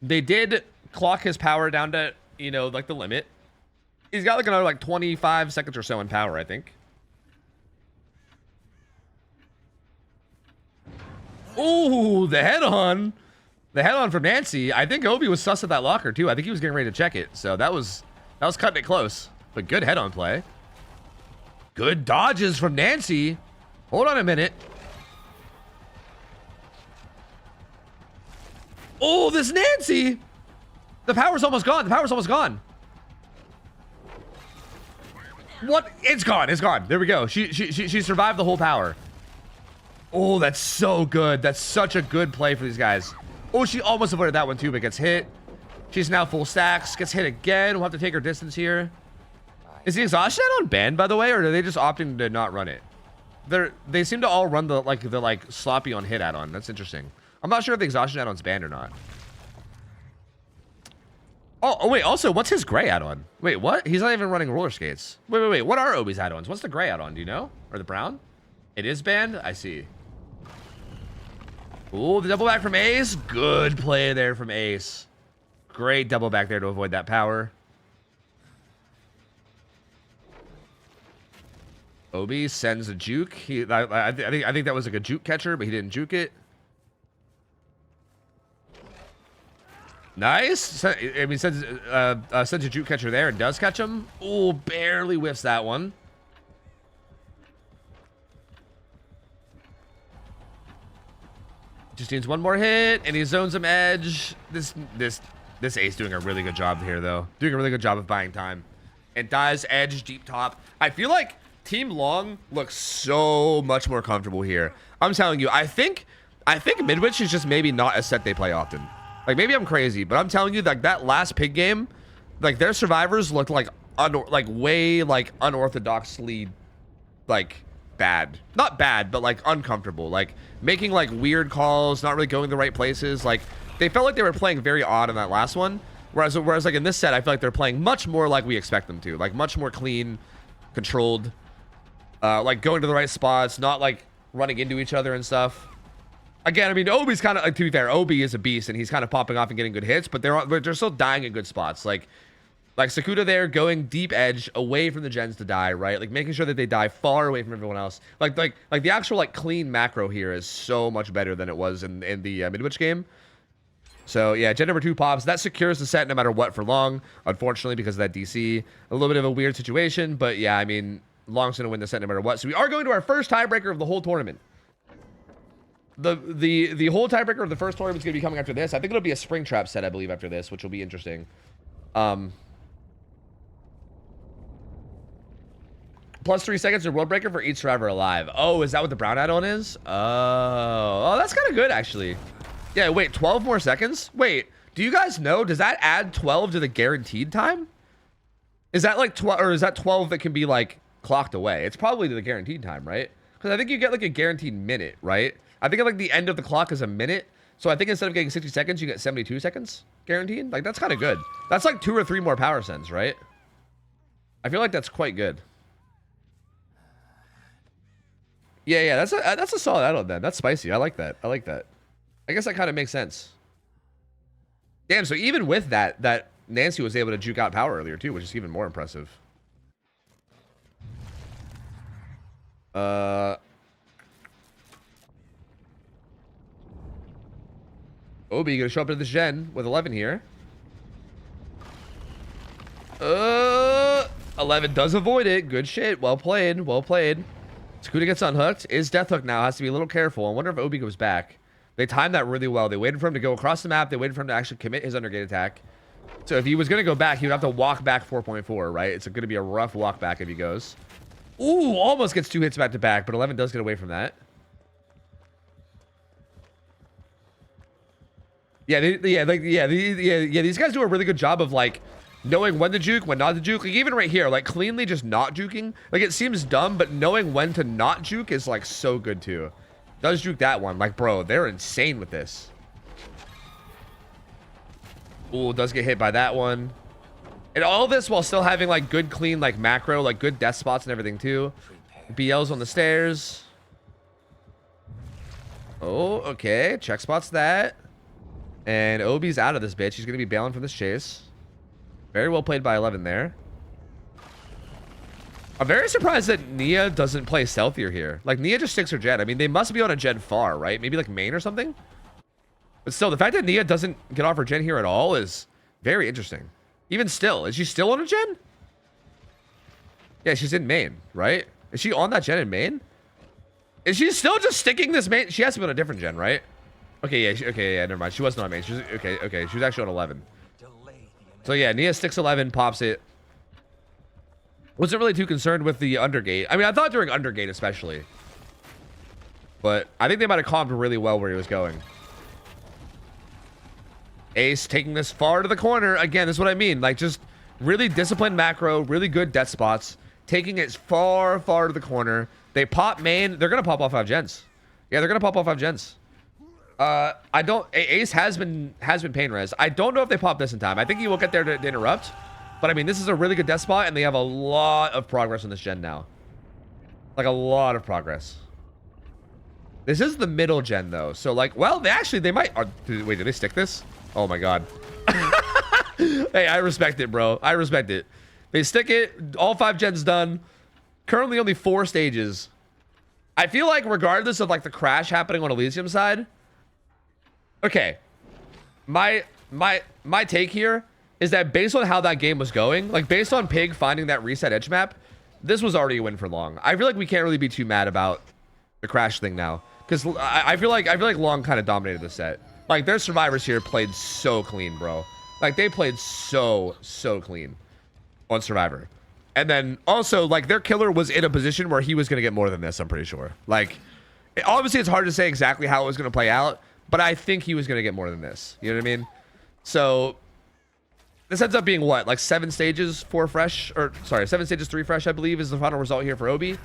They did clock his power down to, you know, like the limit. He's got like another like 25 seconds or so in power, I think. Ooh, the head-on. The head-on from Nancy. I think Obi was sus at that locker too. I think he was getting ready to check it. So that was cutting it close. But good head-on play. Good dodges from Nancy. Hold on a minute. Oh, this Nancy. The power's almost gone. The power's almost gone. What? It's gone. It's gone. There we go. She survived the whole power. Oh, that's so good. That's such a good play for these guys. Oh, she almost avoided that one too, but gets hit. She's now full stacks. Gets hit again. We'll have to take her distance here. Is the exhaustion add-on banned, by the way, or are they just opting to not run it? They seem to all run the sloppy on hit add-on. That's interesting. I'm not sure if the exhaustion add-on's banned or not. Oh, wait, also, what's his gray add-on? Wait, what? He's not even running roller skates. Wait. What are Obi's add-ons? What's the gray add-on? Do you know? Or the brown? It is banned? I see. Ooh, the double back from Ace. Good play there from Ace. Great double back there to avoid that power. Obi sends a juke. I think that was like a juke catcher, but he didn't juke it. Nice. I mean, sends a juke catcher there and does catch him. Ooh, barely whiffs that one. Just needs one more hit, and he zones him edge. This This Ace doing a really good job here, though. Doing a really good job of buying time. And dies edge deep top. I feel like Team Long looks so much more comfortable here. I'm telling you, I think Midwich is just maybe not a set they play often. Like, maybe I'm crazy, but I'm telling you, like, that last pig game, like, their survivors looked like way like unorthodoxly like bad. Not bad, but like uncomfortable. Like making like weird calls, not really going the right places. Like they felt like they were playing very odd in that last one. Whereas like in this set, I feel like they're playing much more like we expect them to. Like much more clean, controlled, like going to the right spots, not like running into each other and stuff. Again, I mean, Obi's kind of, like, to be fair, Obi is a beast and he's kind of popping off and getting good hits, but they're still dying in good spots. Like Sakuda there going deep edge away from the gens to die, right? Like making sure that they die far away from everyone else. Like the actual like clean macro here is so much better than it was in the Midwich game. So yeah, gen number 2 pops. That secures the set no matter what for Long, unfortunately, because of that DC. A little bit of a weird situation, but yeah, I mean, Long's gonna win the set no matter what. So we are going to our first tiebreaker of the whole tournament. The whole tiebreaker of the first tournament is gonna be coming after this. I think it'll be a Springtrap set, I believe, after this, which will be interesting. Plus 3 seconds of World Breaker for each survivor alive. Oh, is that what the brown add-on is? Oh, that's kind of good, actually. Yeah, wait, 12 more seconds? Wait, do you guys know, does that add 12 to the guaranteed time? Is that like 12, or is that 12 that can be like clocked away? It's probably to the guaranteed time, right? Because I think you get like a guaranteed minute, right? I think like the end of the clock is a minute. So I think instead of getting 60 seconds, you get 72 seconds guaranteed. Like, that's kind of good. That's like 2 or 3 more power cents, right? I feel like that's quite good. Yeah, that's a solid add-on then. That's spicy. I like that. I like that. I guess that kind of makes sense. Damn, so even with that Nancy was able to juke out power earlier too, which is even more impressive. Obi gonna show up to this gen with 11 here. 11 does avoid it. Good shit. Well played. Well played. Sakuda gets unhooked. Is death hook now. Has to be a little careful. I wonder if Obi goes back. They timed that really well. They waited for him to go across the map. They waited for him to actually commit his undergate attack. So if he was going to go back, he would have to walk back 4.4, right? It's going to be a rough walk back if he goes. Ooh, almost gets 2 hits back to back, but 11 does get away from that. Yeah, these guys do a really good job of like knowing when to juke, when not to juke. Like even right here, like cleanly just not juking. Like it seems dumb, but knowing when to not juke is like so good too. Does juke that one. Like, bro, they're insane with this. Ooh, does get hit by that one. And all this while still having like good clean like macro, like good death spots and everything too. BL's on the stairs. Oh, okay. Check spots that. And Obi's out of this bitch. He's going to be bailing from this chase. Very well played by 11 there. I'm very surprised that Nia doesn't play stealthier here. Like, Nia just sticks her Jet. I mean, they must be on a Gen far, right? Maybe like main or something? But still, the fact that Nia doesn't get off her Gen here at all is very interesting. Even still, is she still on a Gen? Yeah, she's in main, right? Is she on that Gen in main? Is she still just sticking this main? She has to be on a different Gen, right? Okay, yeah, yeah, never mind. She wasn't on main. She was, okay. She was actually on 11. So yeah, Nia sticks 11, pops it. Wasn't really too concerned with the undergate. I mean, I thought during undergate especially. But I think they might have calmed really well where he was going. Ace taking this far to the corner. Again, this is what I mean. Like, just really disciplined macro, really good death spots. Taking it far, far to the corner. They pop main. They're going to pop off 5 gens. Yeah, they're going to pop off 5 gens. Ace has been pain res. I don't know if they pop this in time. I think he will get there to interrupt. But I mean, this is a really good death spot, and they have a lot of progress on this gen now. Like a lot of progress. This is the middle gen though. So like, well, they might. Wait, did they stick this? Oh my god. Hey, I respect it, bro. I respect it. They stick it. All 5 gens done. Currently only 4 stages. I feel like regardless of like the crash happening on Elysium side. Okay. My take here is that based on how that game was going, like based on Pig finding that reset edge map, this was already a win for Long. I feel like we can't really be too mad about the crash thing now, because I feel like Long kind of dominated the set. Like their survivors here played so clean, bro. Like, they played so clean on Survivor. And then also, like, their killer was in a position where he was going to get more than this, I'm pretty sure. Like, obviously, it's hard to say exactly how it was going to play out, but I think he was going to get more than this. You know what I mean? So, this ends up being what? Like 7 stages, 4 fresh? Or, sorry, 7 stages, 3 fresh, I believe, is the final result here for Obi.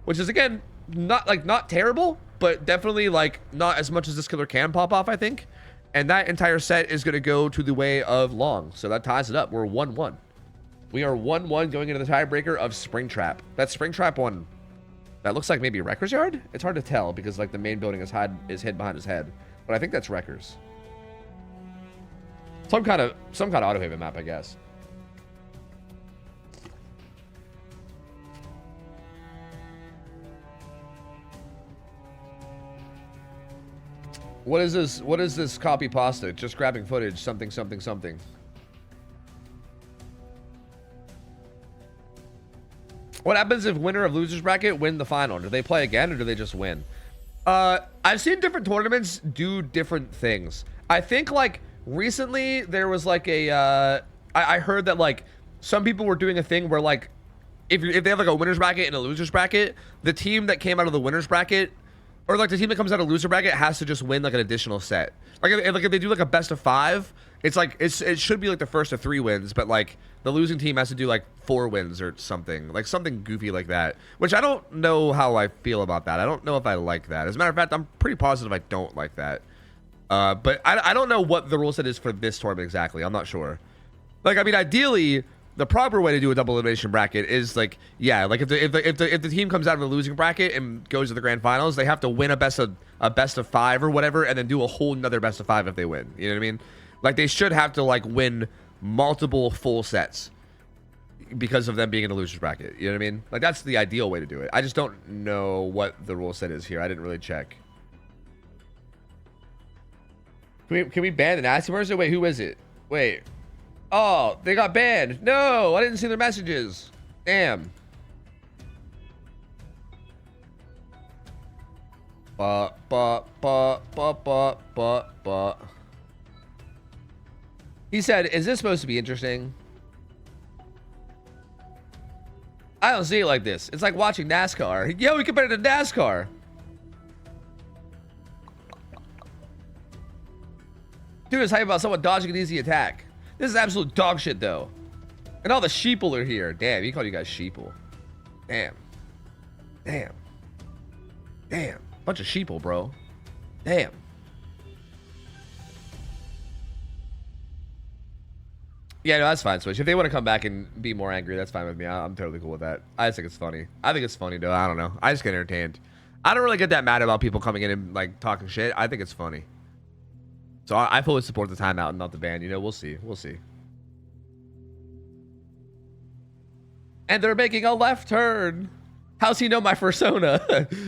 Which is, again, not terrible, but definitely, like, not as much as this killer can pop off, I think. And that entire set is going to go to the way of Long. So that ties it up. We're 1-1. We are 1-1 going into the tiebreaker of Springtrap. That Springtrap one, that looks like maybe Wrecker's Yard? It's hard to tell because, like, the main building is hid behind his head. But I think that's Wrecker's. Some kind of auto-haven map, I guess. What is this? What is this copy pasta? Just grabbing footage, something. What happens if winner of losers bracket win the final? Do they play again or do they just win? I've seen different tournaments do different things. I think, like, recently there was like a I heard that, like, some people were doing a thing where, like, if they have like a winners bracket and a losers bracket, the team that came out of the winners bracket, or like the team that comes out of loser bracket, has to just win like an additional set. Like if they do like a best of 5, it's like it should be like the first of 3 wins, but like the losing team has to do like 4 wins or something, like something goofy like that. Which I don't know how I feel about that. I don't know if I like that. As a matter of fact, I'm pretty positive I don't like that. But I don't know what the rule set is for this tournament exactly. I'm not sure. Like, I mean, ideally, the proper way to do a double elimination bracket is like, yeah, like if the team comes out of the losing bracket and goes to the grand finals, they have to win a best of 5 or whatever, and then do a whole nother best of 5 if they win. You know what I mean? Like, they should have to like win multiple full sets because of them being in the losers bracket. You know what I mean? Like, that's the ideal way to do it. I just don't know what the rule set is here. I didn't really check. Can we ban the nasty person? Wait, who is it? Wait. Oh, they got banned. No, I didn't see their messages. Damn. He said, is this supposed to be interesting? I don't see it like this. It's like watching NASCAR. Yo, we compared it to NASCAR. Dude is hype about someone dodging an easy attack. This is absolute dog shit, though. And all the sheeple are here. Damn, he called you guys sheeple. Damn. Damn. Damn. Bunch of sheeple, bro. Damn. Yeah, no, that's fine, Switch. If they want to come back and be more angry, that's fine with me. I'm totally cool with that. I just think it's funny. I think it's funny, though. I don't know. I just get entertained. I don't really get that mad about people coming in and, like, talking shit. I think it's funny. So I fully support the timeout and not the ban. You know, we'll see. We'll see. And they're making a left turn. How's he know my persona?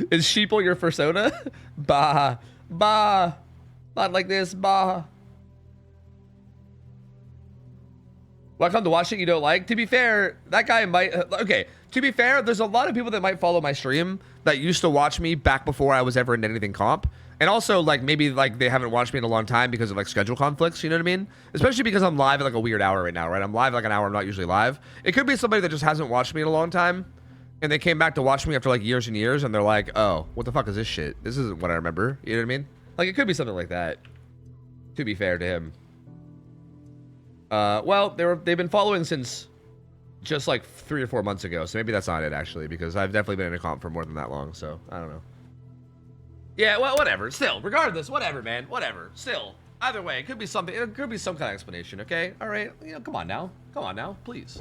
Is sheeple your persona? Bah. Bah. Not like this. Bah. Welcome to watch it you don't like. To be fair, that guy might... Okay, to be fair, there's a lot of people that might follow my stream that used to watch me back before I was ever in anything comp. And also, like, maybe, like, they haven't watched me in a long time because of, like, schedule conflicts, you know what I mean? Especially because I'm live at, like, a weird hour right now, right? I'm live, like, an hour I'm not usually live. It could be somebody that just hasn't watched me in a long time, and they came back to watch me after, like, years and years, and they're like, oh, what the fuck is this shit? This isn't what I remember, you know what I mean? Like, it could be something like that, to be fair to him. Well, they've been following since just, like, 3 or 4 months ago, so maybe that's not it, actually, because I've definitely been in a comp for more than that long, so I don't know. Yeah, well, whatever. Still, regardless, whatever, man. Whatever. Still, either way, it could be something. It could be some kind of explanation, okay? All right. You know, come on now. Come on now, please.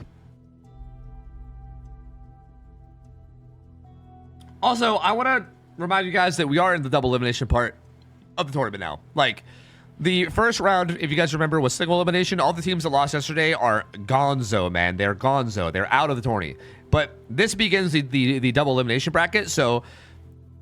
Also, I want to remind you guys that we are in the double elimination part of the tournament now. Like, the first round, if you guys remember, was single elimination. All the teams that lost yesterday are gonzo, man. They're gonzo. They're out of the tourney. But this begins the double elimination bracket, so...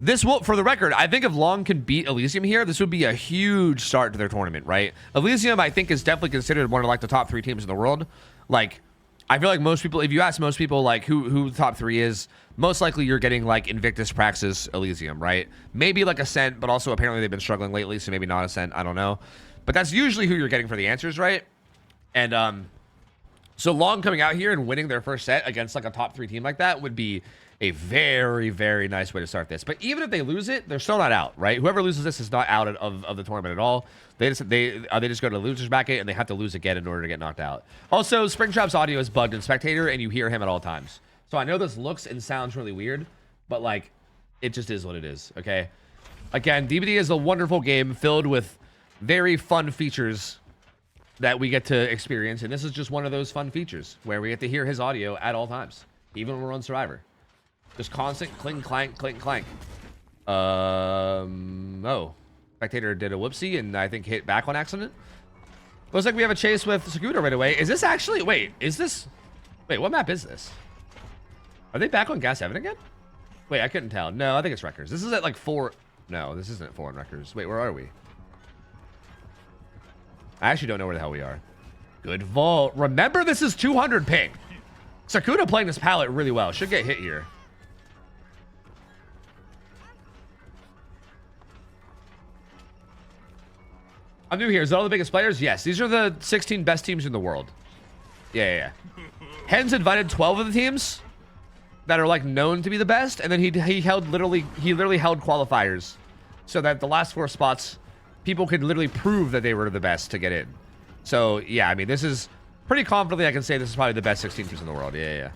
This will, for the record, I think if Long can beat Elysium here, this would be a huge start to their tournament, right? Elysium, I think, is definitely considered one of, like, the top 3 teams in the world. Like, I feel like most people, if you ask most people, like, who the top 3 is, most likely you're getting, like, Invictus, Praxis, Elysium, right? Maybe, like, Ascent, but also apparently they've been struggling lately, so maybe not Ascent, I don't know. But that's usually who you're getting for the answers, right? And so Long coming out here and winning their first set against like a top 3 team like that would be a very, very nice way to start this. But even if they lose it, they're still not out, right? Whoever loses this is not out of the tournament at all. They just go to losers bracket and they have to lose again in order to get knocked out. Also, Springtrap's audio is bugged in Spectator and you hear him at all times. So I know this looks and sounds really weird, but like it just is what it is, okay? Again, DBD is a wonderful game filled with very fun features that we get to experience, and this is just one of those fun features where we get to hear his audio at all times, even when we're on Survivor. Just constant clink, clank, clink, clank. Oh. Spectator did a whoopsie and I think hit back on accident. Looks like we have a chase with Sakuda right away. Is this actually... Wait, what map is this? Are they back on Gas Heaven again? Wait, I couldn't tell. No, I think it's Wreckers. This is at like 4... No, this isn't 4 on Wreckers. Wait, where are we? I actually don't know where the hell we are. Good vault. Remember, this is 200 ping. Sakuda playing this palette really well. Should get hit here. I'm new here. Is that all the biggest players? Yes. These are the 16 best teams in the world. Yeah. Hen's invited 12 of the teams that are like known to be the best, and then he literally held qualifiers so that the last 4 spots people could literally prove that they were the best to get in. So yeah, I mean, this is pretty confidently I can say this is probably the best 16 teams in the world. Yeah.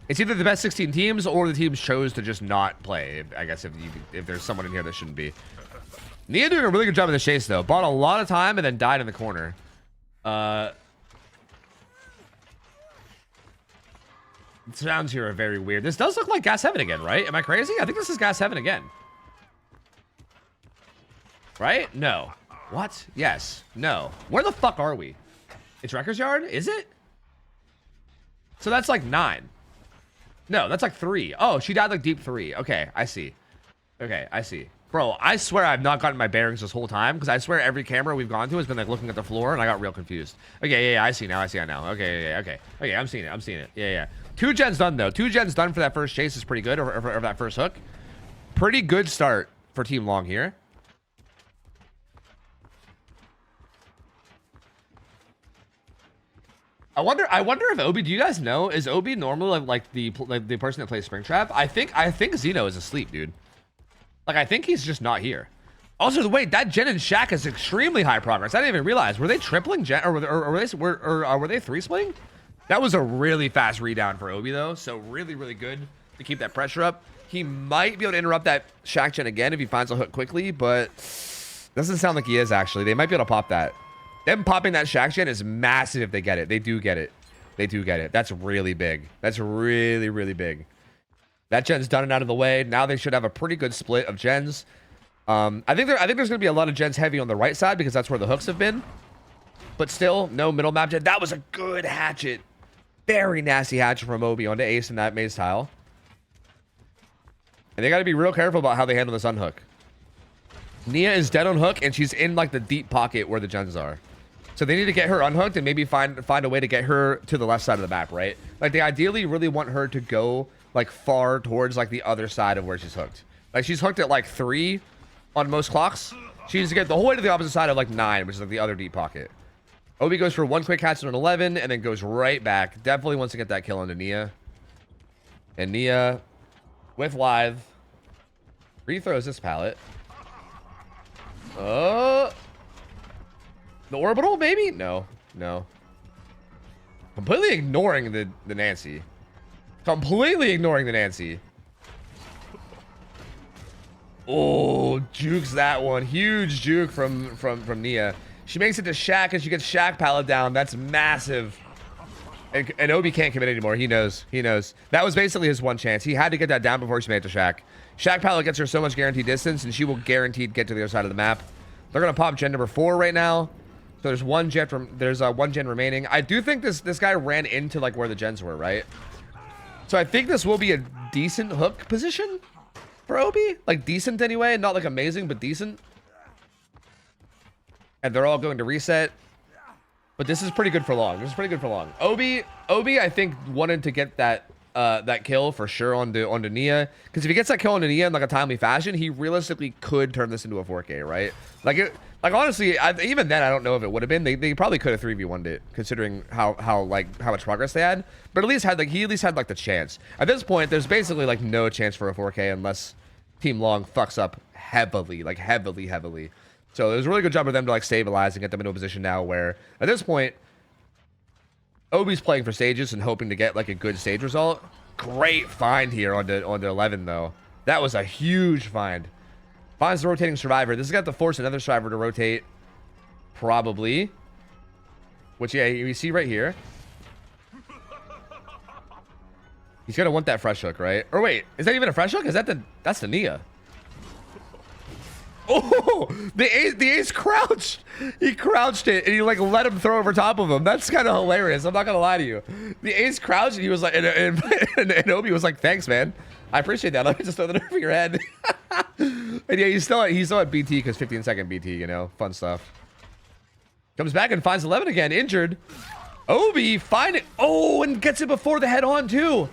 It's either the best 16 teams or the teams chose to just not play. I guess if there's someone in here that shouldn't be. Nia doing a really good job in the chase though. Bought a lot of time and then died in the corner. Sounds here are very weird. This does look like Gas Heaven again, right? Am I crazy? I think this is Gas Heaven again. Right? No. What? Yes. No. Where the fuck are we? It's Wrecker's Yard? Is it? So that's like 9. No, that's like 3. Oh, she died like deep 3. Okay, I see. Okay, I see. Bro, I swear I've not gotten my bearings this whole time because I swear every camera we've gone to has been like looking at the floor and I got real confused. Okay, yeah, I see now. Okay, okay, I'm seeing it. Yeah. 2 gens done though. 2 gens done for that first chase is pretty good, or that first hook. Pretty good start for Team Long here. I wonder if Obi, do you guys know, is Obi normally like the person that plays Springtrap? I think Zeno is asleep, dude. Like, I think he's just not here. Also, wait, that Jen and Shaq is extremely high progress. I didn't even realize. Were they tripling Jen, or were they 3-splitting? That was a really fast redown for Obi, though. So really, really good to keep that pressure up. He might be able to interrupt that Shaq Jen again if he finds a hook quickly, but doesn't sound like he is, actually. They might be able to pop that. Them popping that Shaq Gen is massive if they get it. They do get it. That's really big. That's really, really big. That Gen's done and out of the way. Now they should have a pretty good split of Gens. I think there's going to be a lot of Gens heavy on the right side because that's where the hooks have been. But still, no middle map Gen. That was a good hatchet. Very nasty hatchet from Obi onto Ace in that maze tile. And they got to be real careful about how they handle this unhook. Nia is dead on hook, and she's in like the deep pocket where the Gens are. So they need to get her unhooked and maybe find a way to get her to the left side of the map, right? Like, they ideally really want her to go like far towards like the other side of where she's hooked. Like, she's hooked at like 3 on most clocks. She needs to get the whole way to the opposite side of like 9, which is like the other deep pocket. Obi goes for 1 quick hatchet on 11 and then goes right back. Definitely wants to get that kill onto Nia. And Nia with Lithe rethrows this pallet. The orbital, maybe? No. Completely ignoring the Nancy. Completely ignoring the Nancy. Oh, jukes that one. Huge juke from Nia. She makes it to Shaq and she gets Shaq pallet down. That's massive. And Obi can't commit anymore. He knows. That was basically his one chance. He had to get that down before she made it to Shaq. Shaq pallet gets her so much guaranteed distance, and she will guaranteed get to the other side of the map. They're gonna pop gen number 4 right now. So there's one gen remaining. I do think this guy ran into like where the gens were, right? So I think this will be a decent hook position for Obi. Like, decent anyway, not like amazing, but decent. And they're all going to reset. But this is pretty good for Long. Obi, I think, wanted to get that kill for sure onto Nia. Because if he gets that kill onto Nia in like a timely fashion, he realistically could turn this into a 4K, right? Like, Like honestly, even then I don't know if it would have been. They probably could have 3v1'd it, considering how much progress they had. But at least had he at least had like the chance. At this point, there's basically like no chance for a 4K unless Team Long fucks up heavily, like heavily. So it was a really good job of them to like stabilize and get them into a position now where at this point, Obi's playing for stages and hoping to get like a good stage result. Great find here on the 11 though. That was a huge find. Finds the rotating survivor. This is got to force another survivor to rotate. Probably. Which, yeah, you see right here. He's going to want that fresh hook, right? Or wait, is that even a fresh hook? Is that that's the Nia. Oh, the ace crouched. He crouched it and he like let him throw over top of him. That's kind of hilarious. I'm not going to lie to you. The ace crouched and he was like, and Obi was like, thanks, man. I appreciate that. Let me just throw that over your head. And yeah, he's still at BT because 15-second BT, you know, fun stuff. Comes back and finds 11 again, injured. Obi find it. Oh, and gets it before the head on too.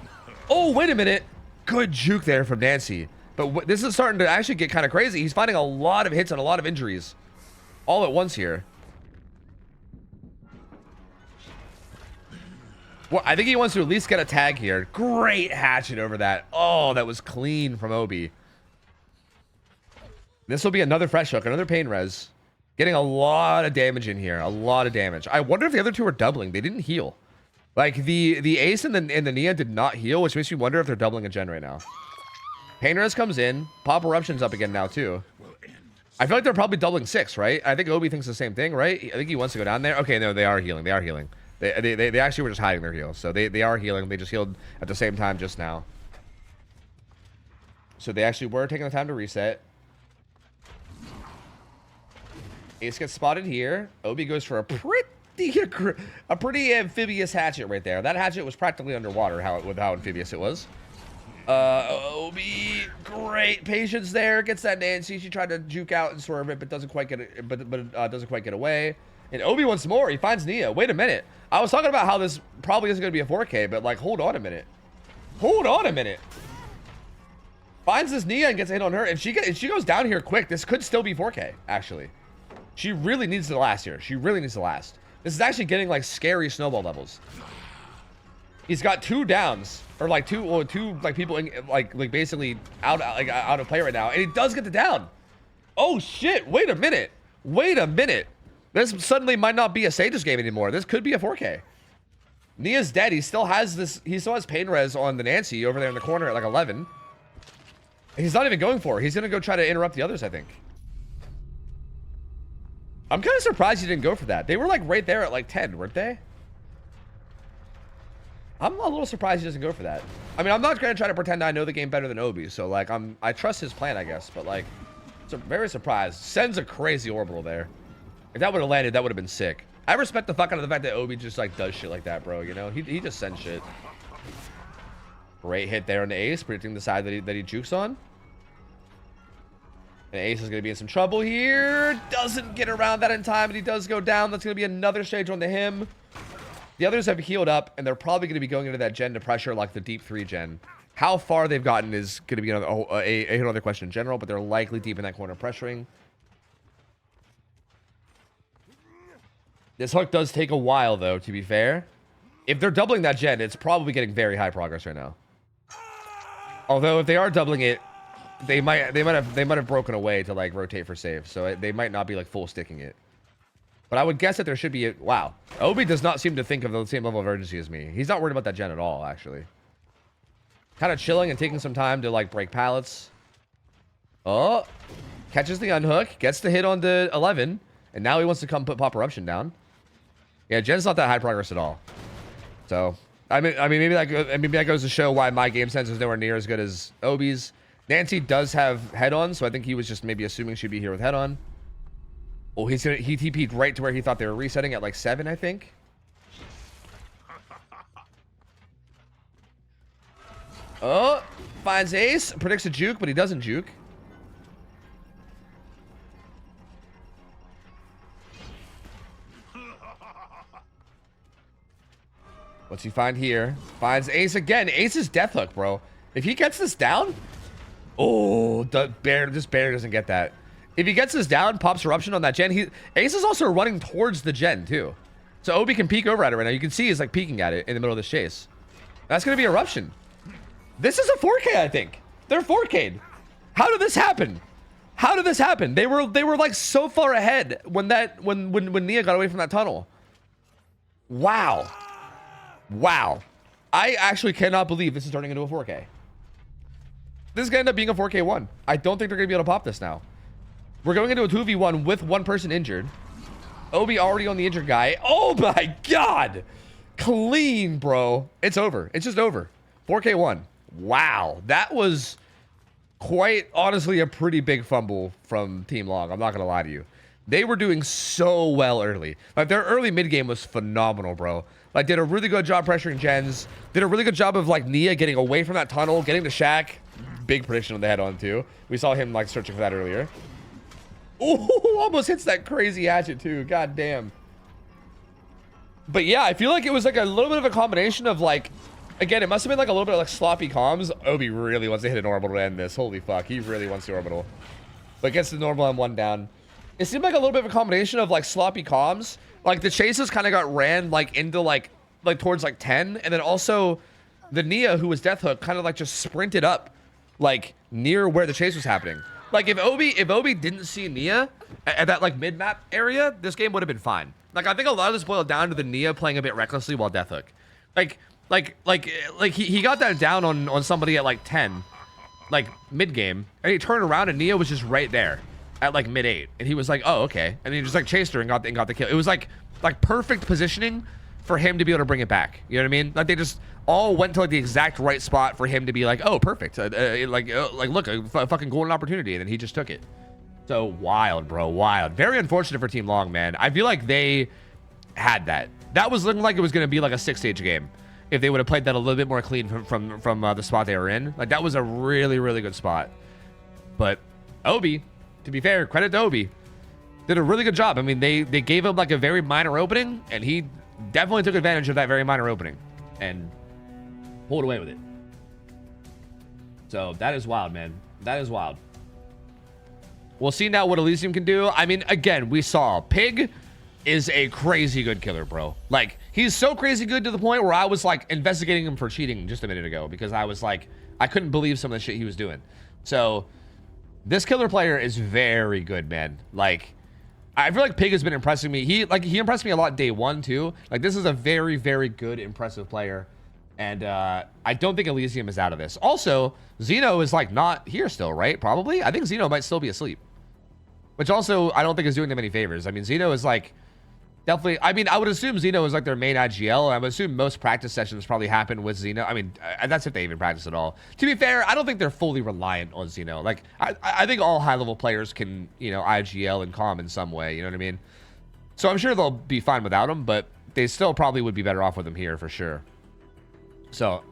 Oh, wait a minute. Good juke there from Nancy. But this is starting to actually get kind of crazy. He's finding a lot of hits and a lot of injuries all at once here. Well, I think he wants to at least get a tag here. Great hatchet over that. Oh, that was clean from Obi. This will be another fresh hook, another pain res. Getting a lot of damage in here. A lot of damage. I wonder if the other two are doubling. They didn't heal. Like, the Ace and the Nia did not heal, which makes me wonder if they're doubling a gen right now. Pain res comes in. Pop Eruption's up again now, too. I feel like they're probably doubling 6, right? I think Obi thinks the same thing, right? I think he wants to go down there. Okay, no, they are healing. They are healing. They actually were just hiding their heal. So they are healing. They just healed at the same time just now. So they actually were taking the time to reset. Ace gets spotted here. Obi goes for a pretty amphibious hatchet right there. That hatchet was practically underwater with how amphibious it was. Obi, great patience there. Gets that Nancy. She tried to juke out and swerve it, but doesn't quite get it. But doesn't quite get away. And Obi wants more. He finds Nia. Wait a minute. I was talking about how this probably isn't going to be a 4K, but like, hold on a minute. Hold on a minute. Finds this Nia and gets a hit on her. If she goes down here quick, this could still be 4K, actually. She really needs to last here. She really needs to last. This is actually getting like scary snowball levels. He's got 2 downs, or like two like people in, like basically out of play right now, and he does get the down. Oh shit! Wait a minute. Wait a minute. This suddenly might not be a Sages game anymore. This could be a 4K. Nia's dead. He still has this. He still has pain res on the Nancy over there in the corner at like 11. He's not even going for it. He's gonna go try to interrupt the others, I think. I'm kind of surprised he didn't go for that. They were like right there at like 10, weren't they? I'm a little surprised he doesn't go for that. I mean, I'm not gonna try to pretend I know the game better than Obi, so like I trust his plan, I guess. But like, it's very surprised. Sends a crazy orbital there. If that would have landed, that would have been sick. I respect the fuck out of the fact that Obi just like does shit like that, bro. You know, he just sends shit. Great hit there on the Ace, predicting the side that he jukes on. And Ace is going to be in some trouble here. Doesn't get around that in time, and he does go down. That's going to be another stage on to him. The others have healed up, and they're probably going to be going into that gen to pressure like the deep 3 gen. How far they've gotten is going to be another question in general, but they're likely deep in that corner pressuring. This hook does take a while, though, to be fair. If they're doubling that gen, it's probably getting very high progress right now. Although, if they are doubling it, they might have broken away to like rotate for save, so they might not be like full sticking it. But I would guess that there should be a wow. Obi does not seem to think of the same level of urgency as me. He's not worried about that gen at all, actually. Kind of chilling and taking some time to like break pallets. Oh, catches the unhook, gets the hit on the 11, and now he wants to come put Pop Eruption down. Yeah, gen's not that high progress at all. So I mean maybe that goes to show why my game sense is nowhere near as good as Obi's. Nancy does have head on, so I think he was just maybe assuming she'd be here with head on. Oh, he TP'd right to where he thought they were resetting at like 7, I think. Oh, finds Ace, predicts a juke, but he doesn't juke. What's he find here? Finds Ace again. Ace's death hook, bro. If he gets this down, oh, this bear doesn't get that. If he gets this down, pops Eruption on that gen. Ace is also running towards the gen too. So Obi can peek over at it right now. You can see he's like peeking at it in the middle of this chase. That's going to be Eruption. This is a 4K, I think. They're 4K'd. How did this happen? How did this happen? They were like so far ahead when Nia got away from that tunnel. Wow. Wow. I actually cannot believe this is turning into a 4K. This is going to end up being a 4K1. I don't think they're going to be able to pop this now. We're going into a 2v1 with one person injured. Obi already on the injured guy. Oh my god. Clean, bro. It's over. It's just over. 4K1. Wow. That was quite honestly a pretty big fumble from Team Long. I'm not going to lie to you. They were doing so well early. Like, their early mid game was phenomenal, bro. Like, did a really good job pressuring gens. Did a really good job of, like, Nia getting away from that tunnel, getting to Shaq. Big prediction on the head on, too. We saw him, like, searching for that earlier. Oh, almost hits that crazy hatchet, too. God damn. But, yeah, I feel like it was, like, a little bit of a combination of, like... Again, it must have been, like, a little bit of, like, sloppy comms. Obi really wants to hit an orbital to end this. Holy fuck. He really wants the orbital. But gets the normal M1 down. It seemed like a little bit of a combination of, like, sloppy comms. Like, the chases kind of got ran, like, into, like towards, like, 10. And then also, the Nia, who was Death Hook, kind of, like, just sprinted up, like, near where the chase was happening. Like, if Obi didn't see Nia at that, like, mid-map area, this game would have been fine. Like, I think a lot of this boiled down to the Nia playing a bit recklessly while Death Hook. Like he got that down on somebody at, like, 10, like, mid-game, and he turned around and Nia was just right there at, like, mid-8, and he was like, oh, okay, and he just, like, chased her and got the kill. It was, like perfect positioning for him to be able to bring it back. You know what I mean? Like, they just all went to, like, the exact right spot for him to be like, oh, perfect. Like, look, a fucking golden opportunity. And then he just took it. So wild, bro. Wild. Very unfortunate for Team Long, man. I feel like they had that. That was looking like it was going to be like a 6-stage game if they would have played that a little bit more clean from the spot they were in. Like, that was a really, really good spot. But Obi, to be fair, credit to Obi, did a really good job. I mean, they gave him, like, a very minor opening, and he definitely took advantage of that very minor opening and pulled away with it. So that is wild, man. That is wild. We'll see now what Elysium can do. I mean, again, we saw Pig is a crazy good killer, bro. Like, he's so crazy good to the point where I was, like, investigating him for cheating just a minute ago because I was like, I couldn't believe some of the shit he was doing. So this killer player is very good, man. Like, I feel like Pig has been impressing me. He impressed me a lot day one, too. Like, this is a very, very good, impressive player. And I don't think Elysium is out of this. Also, Xeno is, like, not here still, right? Probably. I think Xeno might still be asleep. Which also, I don't think is doing them any favors. I mean, Xeno is, like, definitely... I mean, I would assume Xeno is, like, their main IGL. I would assume most practice sessions probably happen with Xeno. I mean, that's if they even practice at all. To be fair, I don't think they're fully reliant on Xeno. Like, I think all high-level players can, you know, IGL and calm in some way. You know what I mean? So I'm sure they'll be fine without him, but they still probably would be better off with him here for sure. So,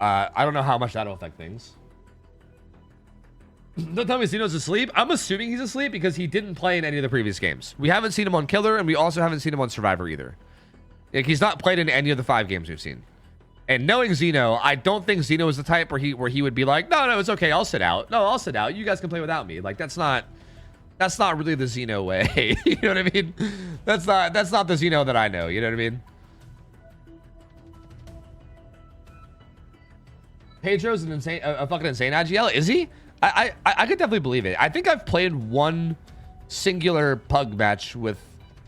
I don't know how much that'll affect things. Don't tell me Xeno's asleep. I'm assuming he's asleep because he didn't play in any of the previous games. We haven't seen him on Killer, and we also haven't seen him on Survivor either. Like, he's not played in any of the 5 games we've seen. And knowing Xeno, I don't think Xeno is the type where he would be like, no, it's okay, I'll sit out. No, I'll sit out. You guys can play without me. Like, that's not really the Xeno way. You know what I mean? That's not the Xeno that I know. You know what I mean? Pedro's a fucking insane IGL. Is he? I could definitely believe it. I think I've played one singular pug match with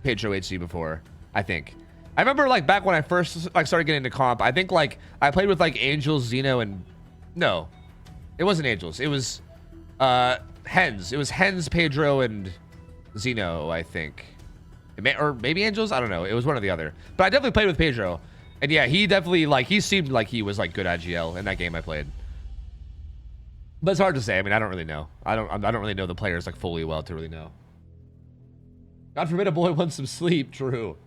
Pedro HC before. I think. I remember, like, back when I first, like, started getting into comp, I think, like, I played with, like, Angels, Xeno, and... No. It wasn't Angels. It was, Hens. It was Hens, Pedro, and Xeno, I think. Or maybe Angels? I don't know. It was one or the other. But I definitely played with Pedro. And yeah, he definitely, like, he seemed like he was, like, good IGL in that game I played. But it's hard to say. I mean, I don't really know. I don't really know the players, like, fully well to really know. God forbid a boy wants some sleep. True.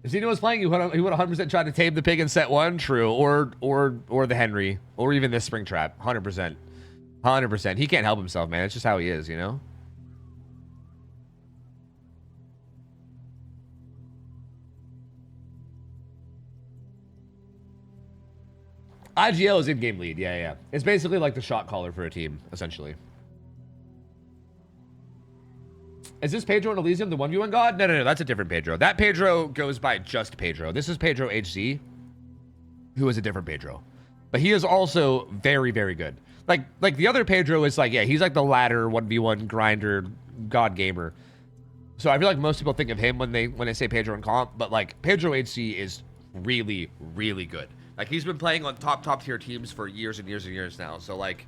If Xeno was playing, he would 100% try to tame the pig in set 1. True. Or the Henry. Or even this Springtrap. 100%. 100%. He can't help himself, man. It's just how he is, you know? IGL is in-game lead. Yeah. It's basically like the shot caller for a team, essentially. Is this Pedro and Elysium the 1v1 god? No, that's a different Pedro. That Pedro goes by just Pedro. This is Pedro HZ, who is a different Pedro. But he is also very, very good. Like the other Pedro is like, yeah, he's like the ladder 1v1 grinder god gamer. So I feel like most people think of him when they say Pedro in comp, but like Pedro HC is really, really good. Like he's been playing on top tier teams for years and years and years now. So like,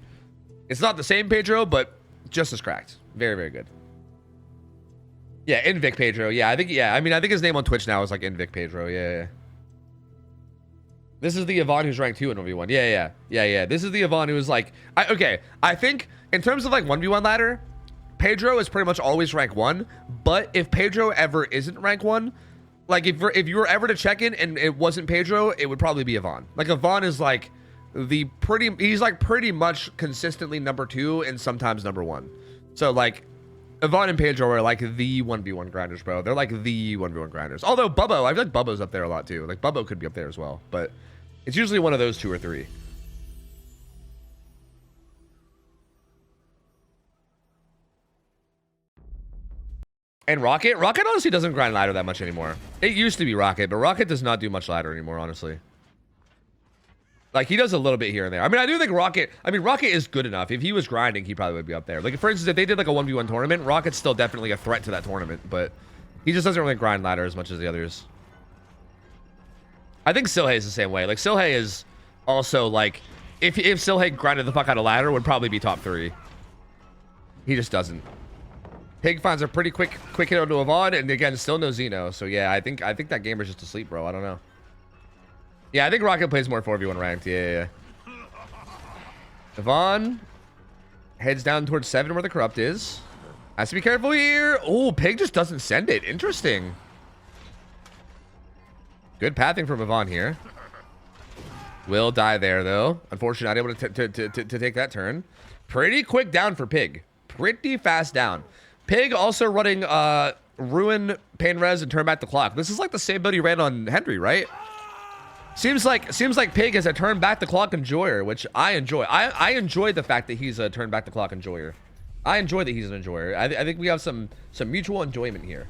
it's not the same Pedro, but just as cracked. Very, very good. Yeah, Invic Pedro. Yeah, I think his name on Twitch now is like Invic Pedro. Yeah. This is the Yvonne who's ranked 2 in 1v1. Yeah. This is the Yvonne who's like, I think in terms of like 1v1 ladder, Pedro is pretty much always rank 1. But if Pedro ever isn't rank 1, like if you were ever to check in and it wasn't Pedro, it would probably be Yvonne. Like Yvonne is like he's like pretty much consistently number 2 and sometimes number 1. So like Yvonne and Pedro are like the 1v1 grinders, bro. They're like the 1v1 grinders. Although Bubbo, I feel like Bubbo's up there a lot too. Like Bubbo could be up there as well, but it's usually one of those 2 or 3. And Rocket honestly doesn't grind ladder that much anymore. It used to be Rocket, but Rocket does not do much ladder anymore, honestly. Like, he does a little bit here and there. I mean, I do think Rocket is good enough. If he was grinding, he probably would be up there. Like, for instance, if they did like a 1v1 tournament, Rocket's still definitely a threat to that tournament, but he just doesn't really grind ladder as much as the others. I think Silhei is the same way. Like, Silhei is also like, if Silhei grinded the fuck out of ladder, would probably be top 3. He just doesn't. Pig finds a pretty quick hit onto Yvonne, and again, still no Xeno. So yeah, I think that gamer's just asleep, bro. I don't know. Yeah, I think Rocket plays more 4v1 ranked. Yeah. Yvonne heads down towards 7 where the corrupt is. Has to be careful here. Oh, Pig just doesn't send it. Interesting. Good pathing from Yvonne here. Will die there though. Unfortunately, not able to take that turn. Pretty quick down for Pig. Pretty fast down. Pig also running Ruin, Pain Res, and Turn Back the Clock. This is like the same build he ran on Henry, right? Seems like Pig is a Turn Back the Clock enjoyer, which I enjoy. I enjoy the fact that he's a Turn Back the Clock enjoyer. I enjoy that he's an enjoyer. I think we have some mutual enjoyment here.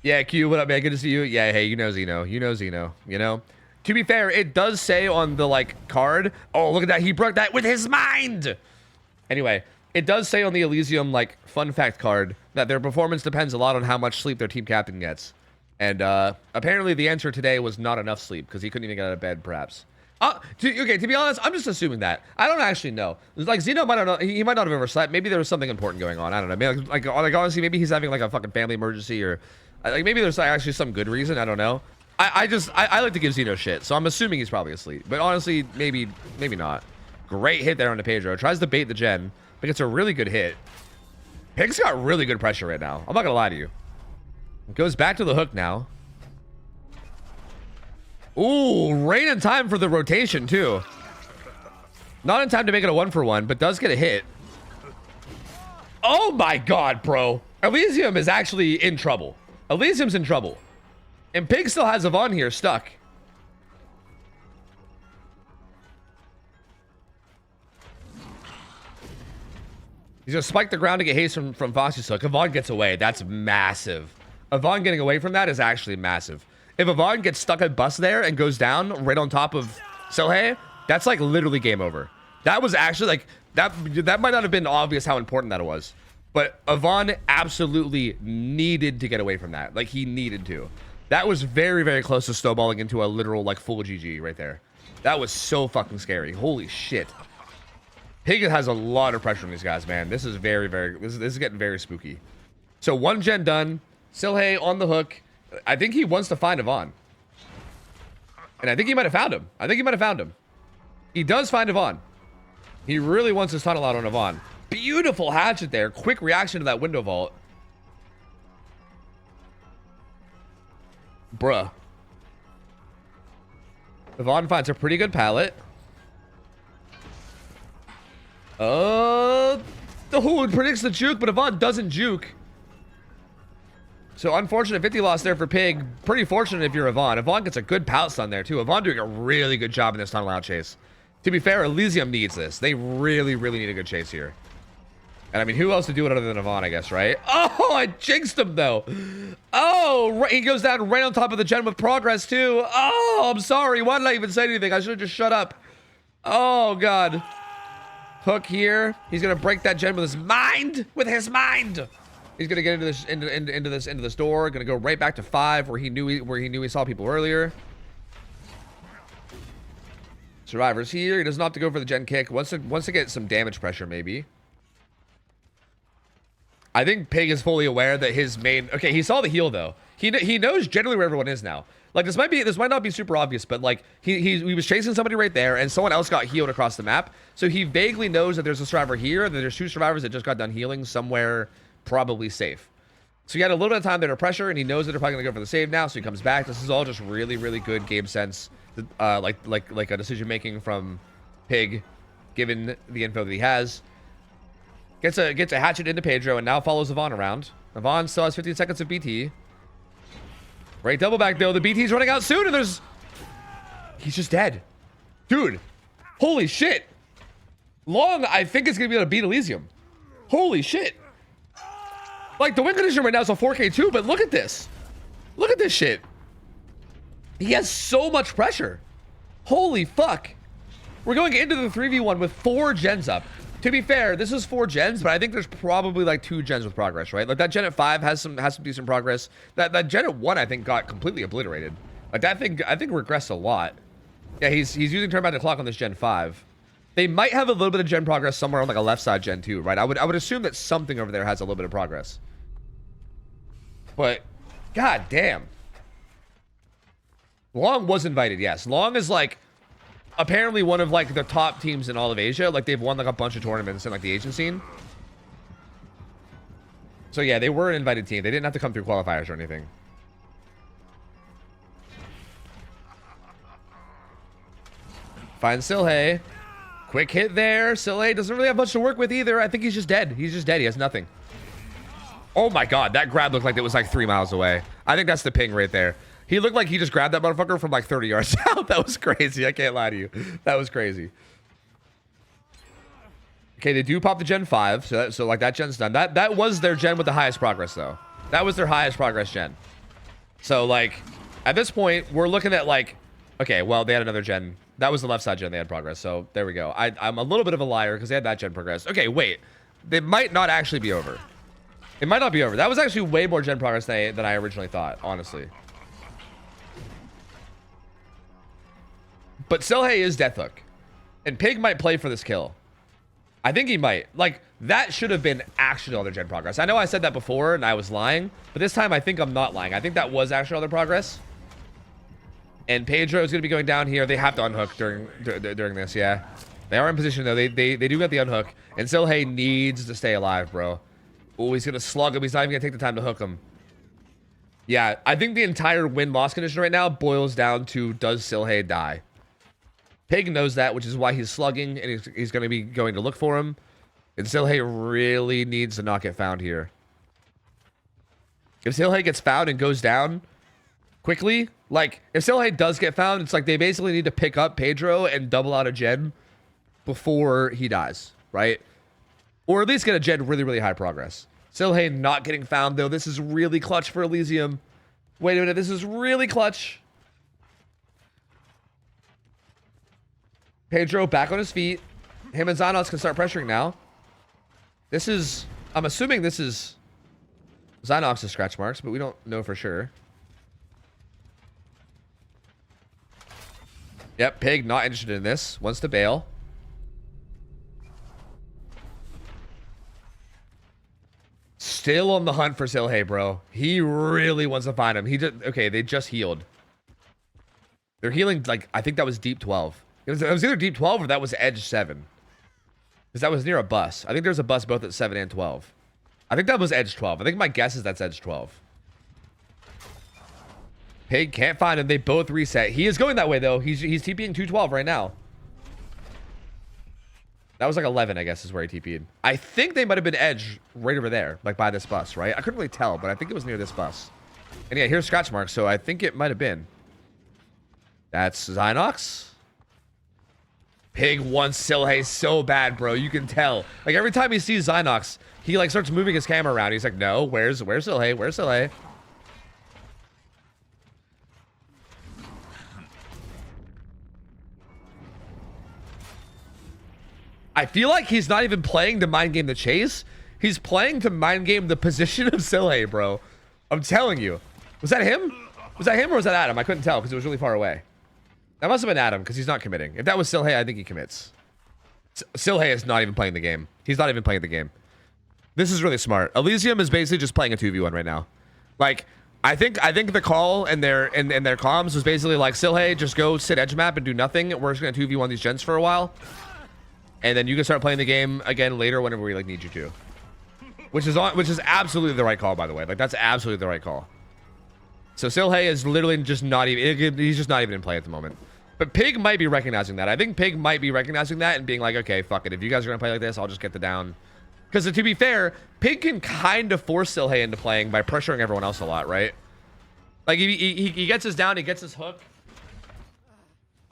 Yeah, Q, what up, man? Good to see you. Yeah, hey, you know Xeno. You know Xeno. You know? To be fair, it does say on the, like, card. Oh, look at that. He broke that with his mind. Anyway, it does say on the Elysium, like, fun fact card that their performance depends a lot on how much sleep their team captain gets. And apparently the answer today was not enough sleep because he couldn't even get out of bed, perhaps. Okay, to be honest, I'm just assuming that. I don't actually know. Like, Xeno might not know. He might not have overslept. Maybe there was something important going on. I don't know. Maybe, like honestly, maybe he's having, like, a fucking family emergency or... Like, maybe there's actually some good reason. I don't know. I like to give Xeno shit, so I'm assuming he's probably asleep. But honestly, maybe not. Great hit there on the Pedro. Tries to bait the gen, but gets a really good hit. Pig's got really good pressure right now. I'm not gonna lie to you. Goes back to the hook now. Ooh, right in time for the rotation too. Not in time to make it a 1-for-1, but does get a hit. Oh my god, bro. Elysium is actually in trouble. Elysium's in trouble. And Pig still has Yvonne here stuck. He's gonna spike the ground to get haste from Foxy's hook. Yvonne gets away. That's massive. Yvonne getting away from that is actually massive. If Yvonne gets stuck at bus there and goes down right on top of Silhei, that's like literally game over. That was actually like, that might not have been obvious how important that was. But Yvonne absolutely needed to get away from that. Like, he needed to. That was very, very close to snowballing into a literal, like, full GG right there. That was so fucking scary. Holy shit. Pig has a lot of pressure on these guys, man. This is very, very... This is getting very spooky. So, 1 gen done. Silhei on the hook. I think he wants to find Yvonne. And I think he might have found him. He does find Yvonne. He really wants his tunnel out on Yvonne. Beautiful hatchet there. Quick reaction to that window vault. Bruh. Yvonne finds a pretty good pallet. The Hood predicts the juke, but Yvonne doesn't juke. So unfortunate 50 loss there for Pig. Pretty fortunate if you're Yvonne. Yvonne gets a good pallet stun there too. Yvonne doing a really good job in this tunnel out chase. To be fair, Elysium needs this. They really, really need a good chase here. And I mean, who else to do it other than Yvonne, I guess, right? Oh, I jinxed him, though. Oh, right, he goes down right on top of the gen with progress, too. Oh, I'm sorry. Why did I even say anything? I should have just shut up. Oh, God. Hook here. He's going to break that gen with his mind. With his mind. He's going to get into this door. Going to go right back to 5 where he knew he saw people earlier. Survivor's here. He does not have to go for the gen kick. Wants to get some damage pressure, maybe. I think Pig is fully aware that his main... Okay, he saw the heal, though. He knows generally where everyone is now. Like, this might not be super obvious, but, like, he was chasing somebody right there, and someone else got healed across the map. So he vaguely knows that there's a survivor here, that there's 2 survivors that just got done healing somewhere probably safe. So he had a little bit of time there to pressure, and he knows that they're probably going to go for the save now, so he comes back. This is all just really, really good game sense, like a decision-making from Pig, given the info that he has. Gets a hatchet into Pedro and now follows Yvonne around. Yvonne still has 15 seconds of BT. Right double back though. The BT's running out soon and he's just dead. Dude, holy shit. Long, I think it's going to be able to beat Elysium. Holy shit. Like, the win condition right now is a 4K too, but look at this. Look at this shit. He has so much pressure. Holy fuck. We're going into the 3v1 with 4 gens up. To be fair, this is 4 gens, but I think there's probably like 2 gens with progress, right? Like that gen at 5 has some decent progress. That gen at 1 I think got completely obliterated. Like that thing I think regressed a lot. Yeah, he's using turn back the clock on this gen 5. They might have a little bit of gen progress somewhere on like a left side gen 2, right? I would assume that something over there has a little bit of progress. But god damn. Long was invited, yes. Long is like apparently one of like the top teams in all of Asia. Like they've won like a bunch of tournaments in like the Asian scene. So yeah, they were an invited team. They didn't have to come through qualifiers or anything. Find Silhey. Quick hit there. Silhey doesn't really have much to work with either. I think he's just dead. He's just dead. He has nothing. Oh my god, that grab looked like it was like 3 miles away. I think that's the ping right there. He looked like he just grabbed that motherfucker from like 30 yards out. That was crazy. I can't lie to you. That was crazy. Okay, they do pop the gen 5. So like that gen's done. That was their gen with the highest progress though. That was their highest progress gen. So like at this point, we're looking at like, okay, well, they had another gen. That was the left side gen they had progress. So there we go. I'm a little bit of a liar because they had that gen progress. Okay, wait. They might not actually be over. It might not be over. That was actually way more gen progress than I originally thought, honestly. But Silhey is Death Hook. And Pig might play for this kill. I think he might. Like, that should have been actually all their gen progress. I know I said that before and I was lying. But this time I think I'm not lying. I think that was actually all their progress. And Pedro is going to be going down here. They have to unhook during this, yeah. They are in position, though. They do get the unhook. And Silhey needs to stay alive, bro. Oh, he's going to slug him. He's not even going to take the time to hook him. Yeah, I think the entire win-loss condition right now boils down to, does Silhey die? Pig knows that, which is why he's slugging, and he's going to be going to look for him. And Silhey really needs to not get found here. If Silhey gets found and goes down quickly, like, if Silhey does get found, it's like they basically need to pick up Pedro and double out a gen before he dies, right? Or at least get a gen really, really high progress. Silhey not getting found, though. This is really clutch for Elysium. Wait a minute, this is really clutch. Pedro back on his feet. Him and Xanox can start pressuring now. This is... I'm assuming this is Xanox's scratch marks, but we don't know for sure. Yep, Pig not interested in this. Wants to bail. Still on the hunt for Silhey, bro. He really wants to find him. He just... Okay, they just healed. They're healing, like, I think that was deep 12. It was either deep 12 or that was edge 7. Because that was near a bus. I think there's a bus both at 7 and 12. I think that was edge 12. I think my guess is that's edge 12. Pig can't find him. They both reset. He is going that way, though. He's TPing 212 right now. That was like 11, I guess, is where he TP'd. I think they might have been edge right over there, like by this bus, right? I couldn't really tell, but I think it was near this bus. And yeah, here's scratch marks, so I think it might have been. That's Xanox. Pig wants Silhei so bad, bro. You can tell. Like every time he sees Zynox, he like starts moving his camera around. He's like, no, where's Silhei? Where's Silhei? I feel like he's not even playing to mind game the chase. He's playing to mind game the position of Silhei, bro. I'm telling you. Was that him? Was that him or was that Adam? I couldn't tell because it was really far away. That must have been Adam because he's not committing. If that was Silhei, I think he commits. Silhei is not even playing the game. He's not even playing the game. This is really smart. Elysium is basically just playing a 2v1 right now. Like, I think the call and their comms was basically like, Silhei, just go sit edge map and do nothing. We're just gonna 2v1 these gens for a while. And then you can start playing the game again later whenever we like need you to. Which is absolutely the right call, by the way. Like that's absolutely the right call. So Silhei is literally just not even, he's just not even in play at the moment. But Pig might be recognizing that. I think Pig might be recognizing that and being like, okay, fuck it. If you guys are gonna play like this, I'll just get the down. Because to be fair, Pig can kind of force Silhei into playing by pressuring everyone else a lot, right? Like he gets his down, he gets his hook.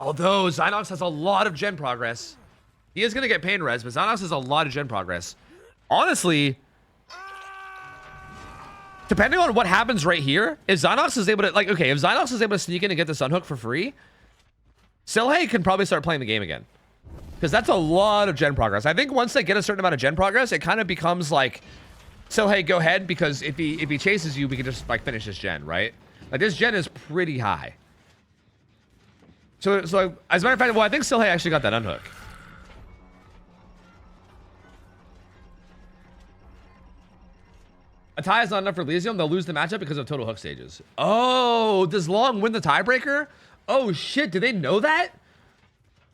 Although Zynox has a lot of gen progress. He is going to get pain res, but Zynox has a lot of gen progress. Honestly, depending on what happens right here, if Zynox is able to, like, okay, if Zynox is able to sneak in and get the Sunhook for free, Silhei can probably start playing the game again. Because that's a lot of gen progress. I think once they get a certain amount of gen progress, it kind of becomes like, Silhei, go ahead, because if he chases you, we can just, like, finish this gen, right? Like, this gen is pretty high. So as a matter of fact, well, I think Silhei actually got that unhook. A tie is not enough for Elysium. They'll lose the matchup because of total hook stages. Oh, does Long win the tiebreaker? Oh shit, do they know that?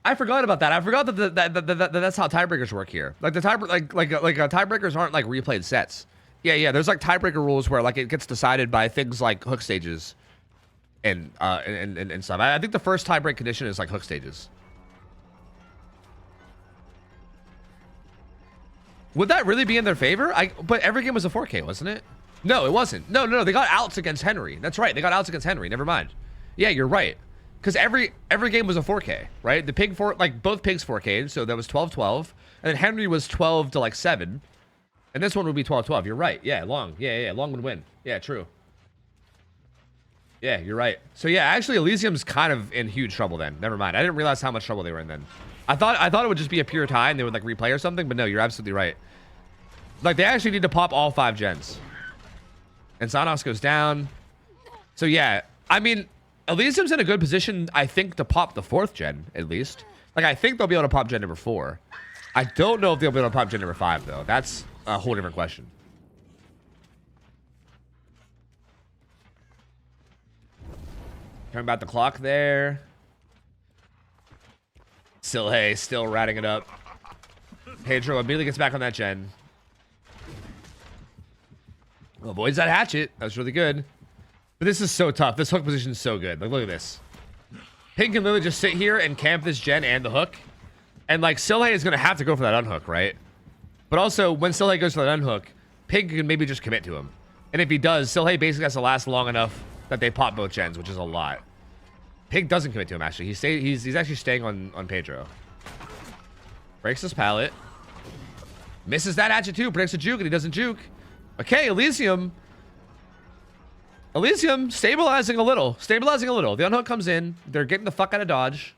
I forgot about that. I forgot that that's how tiebreakers work here. Like the tiebreakers aren't like replayed sets. Yeah. There's like tiebreaker rules where like it gets decided by things like hook stages and stuff. I think the first tiebreak condition is like hook stages. Would that really be in their favor? But every game was a 4K, wasn't it? No, it wasn't. No. They got outs against Henry. That's right. They got outs against Henry. Never mind. Yeah, you're right. Because every game was a 4K, right? The Pig both Pigs 4K'd, so that was 12-12, and then Henry was 12 to like 7, and this one would be 12-12. You're right. Yeah, Long. Yeah. Long would win. Yeah, true. Yeah, you're right. So yeah, actually Elysium's kind of in huge trouble then. Never mind. I didn't realize how much trouble they were in then. I thought it would just be a pure tie and they would like replay or something, but no, you're absolutely right. Like they actually need to pop all 5 gens. And Zynox goes down. So yeah, I mean, Elysium's in a good position, I think, to pop the 4th gen, at least. Like, I think they'll be able to pop gen number 4. I don't know if they'll be able to pop gen number 5, though. That's a whole different question. Turn back the clock there. Silhei still ratting it up. Pedro immediately gets back on that gen. Avoids that hatchet. That was really good. But this is so tough. This hook position is so good. Like, look at this. Pig can literally just sit here and camp this gen and the hook. And, like, Silhei is going to have to go for that unhook, right? But also, when Silhei goes for that unhook, Pig can maybe just commit to him. And if he does, Silhei basically has to last long enough that they pop both gens, which is a lot. Pig doesn't commit to him, actually. He's actually staying on Pedro. Breaks his pallet. Misses that hatchet, too. Predicts a juke, and he doesn't juke. Okay, Elysium stabilizing a little. The unhook comes in. They're getting the fuck out of dodge.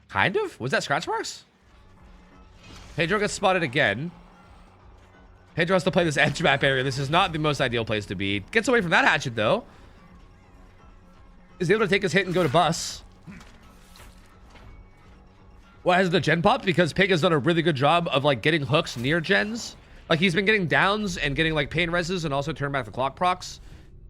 Kind of? Was that scratch marks? Pedro gets spotted again. Pedro has to play this edge map area. This is not the most ideal place to be. Gets away from that hatchet, though. Is able to take his hit and go to bus. Why has the gen popped? Because Pig has done a really good job of, like, getting hooks near gens. Like, he's been getting downs and getting, like, pain reses and also turn back the clock procs.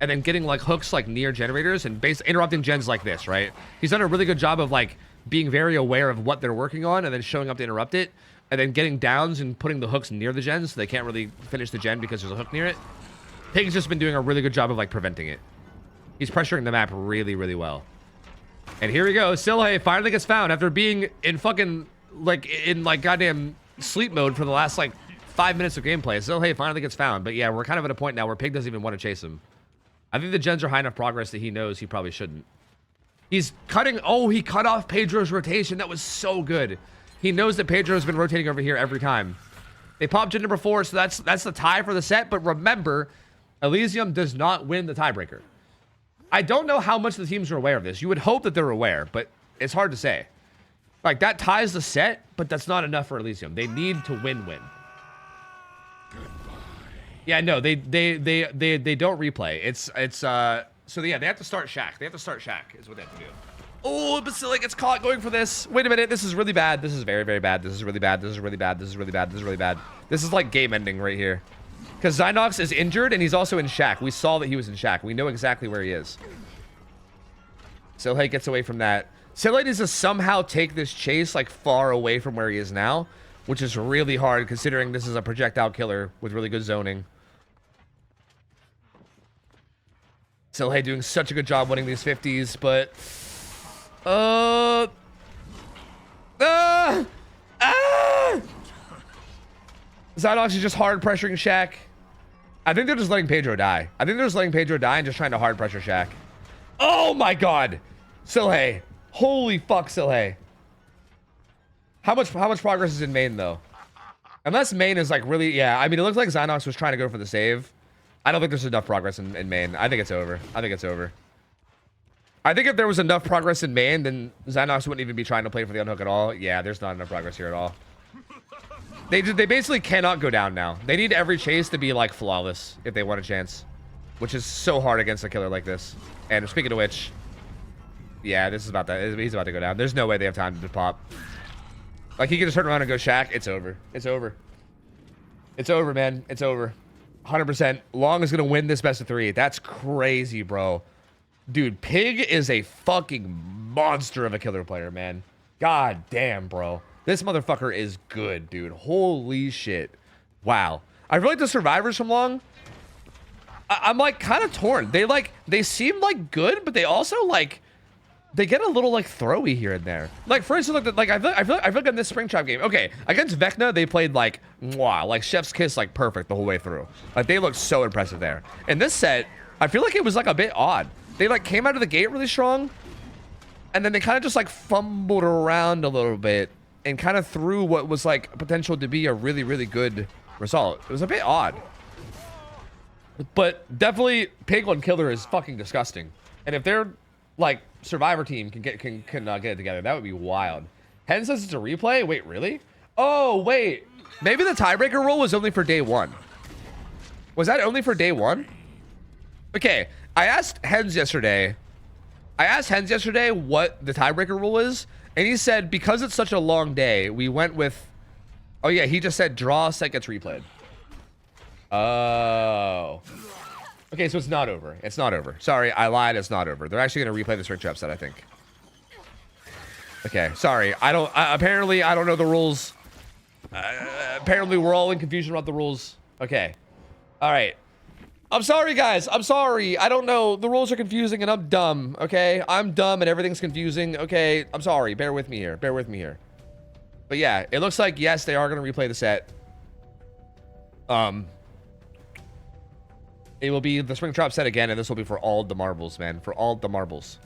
And then getting, like, hooks, like, near generators and interrupting gens like this, right? He's done a really good job of, like, being very aware of what they're working on and then showing up to interrupt it. And then getting downs and putting the hooks near the gens so they can't really finish the gen because there's a hook near it. Pig's just been doing a really good job of, like, preventing it. He's pressuring the map really, really well. And here we go. Silhei finally gets found after being in fucking, like, goddamn sleep mode for the last, like, 5 minutes of gameplay. Silhei finally gets found. But yeah, we're kind of at a point now where Pig doesn't even want to chase him. I think the gens are high enough progress that he knows he probably shouldn't. He's cutting. Oh, he cut off Pedro's rotation. That was so good. He knows that Pedro's been rotating over here every time. They popped Jhin number 4, so that's the tie for the set. But remember, Elysium does not win the tiebreaker. I don't know how much the teams are aware of this. You would hope that they're aware, but it's hard to say. Like, that ties the set, but that's not enough for Elysium. They need to win-win. Yeah, no, they don't replay. So yeah, they have to start Shaq. They have to start Shaq is what they have to do. Oh, Basilic gets caught going for this. Wait a minute, this is really bad. This is very, very bad. This is really bad. This is really bad. This is really bad. This is really bad. This is like game ending right here. Because Zynox is injured and he's also in Shaq. We saw that he was in Shaq. We know exactly where he is. Silhate gets away from that. Silhate needs to somehow take this chase like far away from where he is now, which is really hard considering this is a projectile killer with really good zoning. Silhate doing such a good job winning these 50s, but Zynox is just hard pressuring Shaq. I think they're just letting Pedro die. I think they're just letting Pedro die and just trying to hard pressure Shaq. Oh my god. Silhate. Holy fuck, Silhate. How much progress is in main though? Unless main is like really, yeah. I mean, it looks like Zynox was trying to go for the save. I don't think there's enough progress in main. I think it's over. I think it's over. I think if there was enough progress in main, then Zynox wouldn't even be trying to play for the unhook at all. Yeah, there's not enough progress here at all. They basically cannot go down now. They need every chase to be like flawless if they want a chance, which is so hard against a killer like this. And speaking of which, yeah, this is about that. He's about to go down. There's no way they have time to pop. Like he can just turn around and go Shaq. It's over. It's over. It's over, man. It's over. 100%. Long is gonna win this best of 3. That's crazy, bro. Dude, Pig is a fucking monster of a killer player, man. God damn, bro. This motherfucker is good, dude. Holy shit. Wow. I really like the survivors from Long. I'm like kind of torn. They seem like good, but they also like they get a little like throwy here and there. Like for instance, like I feel like in this Springtrap game, okay, against Vecna they played like mwah, like chef's kiss, like perfect the whole way through. Like they looked so impressive there. In this set, I feel like it was like a bit odd. They like came out of the gate really strong, and then they kind of just like fumbled around a little bit and kind of threw what was like potential to be a really, really good result. It was a bit odd. But definitely Pig on Killer is fucking disgusting. And if their like survivor team can get it together, that would be wild. Hen says it's a replay. Wait, really? Oh, wait. Maybe the tiebreaker rule was only for day 1. Was that only for day 1? Okay, I asked Hens yesterday what the tiebreaker rule is, and he said because it's such a long day, we went with. Oh yeah, he just said draw set gets replayed. Oh. Okay, so it's not over. It's not over. Sorry, I lied. It's not over. They're actually gonna replay the Springtrap set, I think. Okay, sorry. Apparently I don't know the rules. Apparently we're all in confusion about the rules. Okay. All right. I'm sorry, guys. I'm sorry. I don't know. The rules are confusing and I'm dumb, okay? I'm dumb and everything's confusing, okay? I'm sorry. Bear with me here. Bear with me here. But yeah, it looks like, yes, they are going to replay the set. It will be the Springtrap set again, and this will be for all the marbles, man. For all the marbles.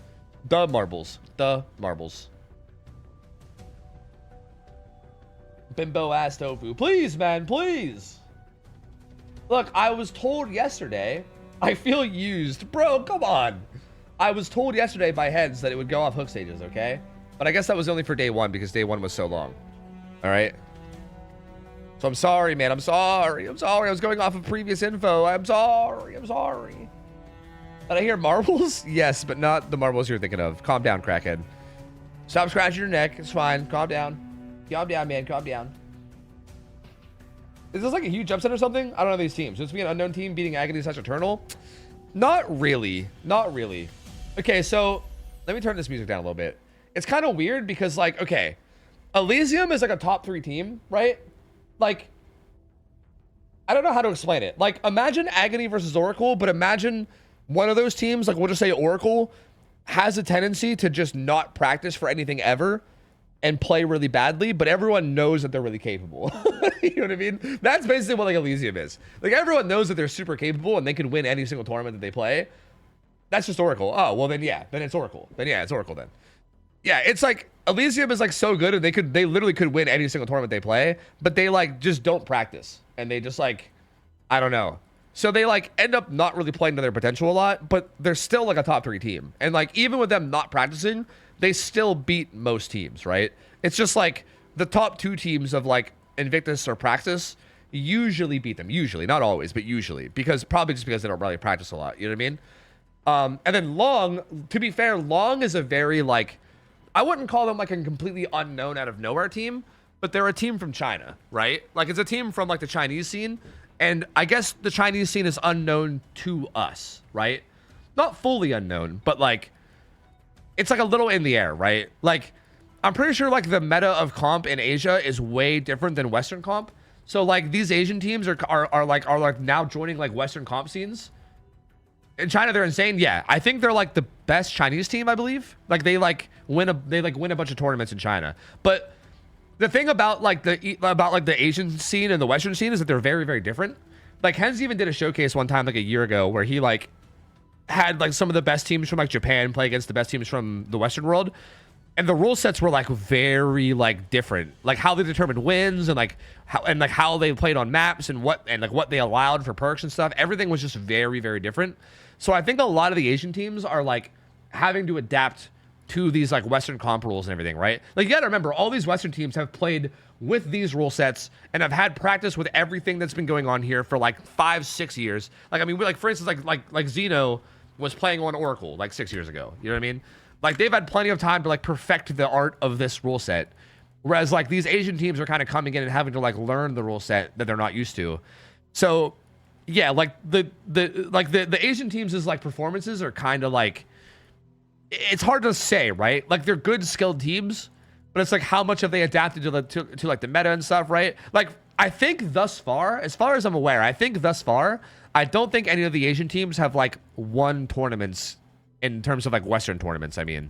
The marbles. The marbles. Bimbo ass tofu. Please, man, please. Look, I was told yesterday, I feel used. Bro, come on. I was told yesterday by Heads that it would go off hook stages, okay? But I guess that was only for day 1 because day 1 was so long. All right? So I'm sorry, man. I'm sorry. I'm sorry. I was going off of previous info. I'm sorry. I'm sorry. Did I hear marbles? Yes, but not the marbles you're thinking of. Calm down, crackhead. Stop scratching your neck. It's fine. Calm down. Calm down, man. Calm down. Is this like a huge upset or something? I don't know these teams. It's be an unknown team beating Agony / Eternal? Not really. Not really. Okay, so let me turn this music down a little bit. It's kind of weird because, like, okay, Elysium is like a top 3 team, right? Like, I don't know how to explain it. Like, imagine Agony versus Oracle, but imagine one of those teams, like we'll just say Oracle, has a tendency to just not practice for anything ever and play really badly, but everyone knows that they're really capable. You know what I mean? That's basically what like Elysium is. Like everyone knows that they're super capable and they can win any single tournament that they play. That's just Oracle. Oh, well then yeah. Then it's Oracle. Then yeah, it's Oracle then. Yeah, it's like Elysium is like so good and they literally could win any single tournament they play, but they like just don't practice. And they just like I don't know. So they like end up not really playing to their potential a lot, but they're still like a top 3 team. And like even with them not practicing, they still beat most teams, right? It's just like the top 2 teams of like Invictus or Praxis usually beat them. Usually, not always, but usually. Because probably just because they don't really practice a lot. You know what I mean? And then Long, to be fair, Long is a very like I wouldn't call them like a completely unknown out of nowhere team, but they're a team from China, right? Like it's a team from like the Chinese scene. And I guess the Chinese scene is unknown to us, right? Not fully unknown, but like it's like a little in the air, right? Like I'm pretty sure like the meta of comp in Asia is way different than Western comp. So like these Asian teams are like now joining like Western comp scenes. In China, they're insane. Yeah, I think they're like the best Chinese team, I believe. Like they win a bunch of tournaments in China. But the thing about like the Asian scene and the Western scene is that they're very, very different. Like Hens even did a showcase one time like a year ago where he like had like some of the best teams from like Japan play against the best teams from the Western world. And the rule sets were like very like different, like how they determined wins and like how they played on maps and what they allowed for perks and stuff. Everything was just very, very different. So I think a lot of the Asian teams are like having to adapt to these like Western comp rules and everything, right? Like you gotta remember, all these Western teams have played with these rule sets and have had practice with everything that's been going on here for like 5-6 years. Like I mean, like for instance, like Xeno was playing on Oracle like 6 years ago. You know what I mean? Like they've had plenty of time to like perfect the art of this rule set, whereas like these Asian teams are kind of coming in and having to like learn the rule set that they're not used to. So yeah, like the Asian teams' is like performances are kind of like it's hard to say, right? Like they're good skilled teams, but it's like how much have they adapted to like the meta and stuff, right? Like I think thus far as I'm aware, I don't think any of the Asian teams have like won tournaments in terms of like Western tournaments. I mean,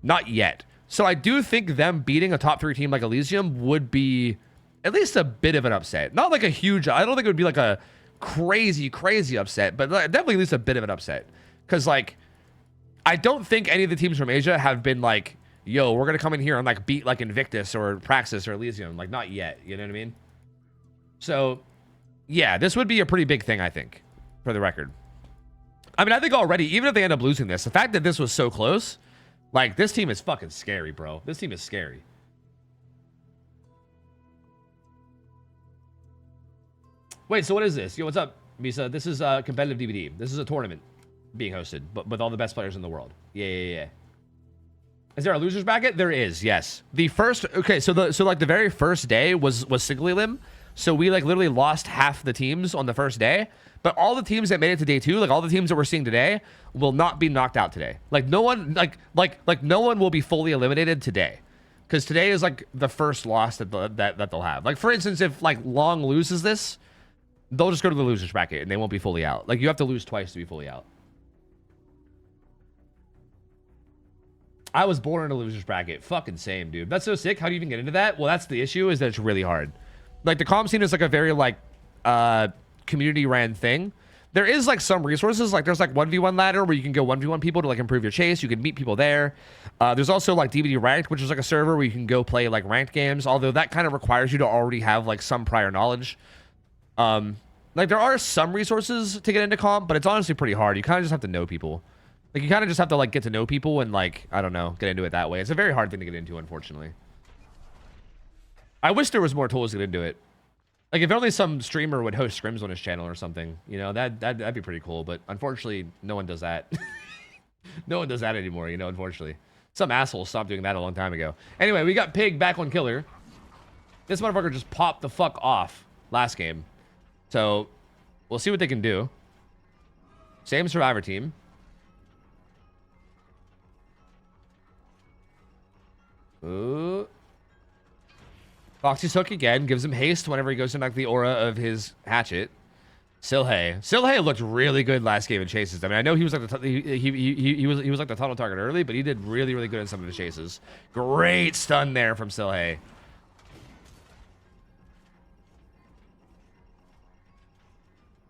not yet. So I do think them beating a top 3 team like Elysium would be at least a bit of an upset. Not like a huge, I don't think it would be like a crazy upset, but definitely at least a bit of an upset. Because like, I don't think any of the teams from Asia have been like, yo, we're going to come in here and like beat like Invictus or Praxis or Elysium. Like not yet, you know what I mean? So yeah, this would be a pretty big thing, I think, for the record. I mean, I think already, even if they end up losing this, the fact that this was so close, like, this team is fucking scary, bro. This team is scary. Wait, so what is this? Yo, what's up, Misa? This is a competitive DVD. This is a tournament being hosted, but with all the best players in the world. Yeah. Is there a losers bracket? There is, yes. The first, okay, so like the very first day was single elim. So we like literally lost half the teams on the first day. But all the teams that made it to day 2, like all the teams that we're seeing today, will not be knocked out today. Like no one, like no one will be fully eliminated today, because today is like the first loss that they'll have. Like for instance, if like Long loses this, they'll just go to the losers bracket and they won't be fully out. Like you have to lose twice to be fully out. I was born in a losers bracket. Fucking same, dude. That's so sick. How do you even get into that? Well, that's the issue, is that it's really hard. Like the comp scene is like a very like community ran thing. There is like some resources, like there's like 1v1 ladder where you can go 1v1 people to like improve your chase. You can meet people there. There's also like DVD ranked, which is like a server where you can go play like ranked games, although that kind of requires you to already have like some prior knowledge. Like there are some resources to get into comp, but it's honestly pretty hard. You kind of just have to know people. Like you kind of just have to like get to know people and like, I don't know, get into it that way. It's a very hard thing to get into, unfortunately. I wish there was more tools to get into it. Like, if only some streamer would host scrims on his channel or something, you know, that'd be pretty cool. But unfortunately, no one does that. No one does that anymore, you know, unfortunately. Some asshole stopped doing that a long time ago. Anyway, we got Pig back on Killer. This motherfucker just popped the fuck off last game. So, we'll see what they can do. Same Survivor team. Ooh. Foxy's hook again, gives him haste whenever he goes to knock the aura of his hatchet. Silhei looked really good last game in chases. I mean, I know he was like he was like the tunnel target early, but he did really good in some of his chases. Great stun there from Silhei.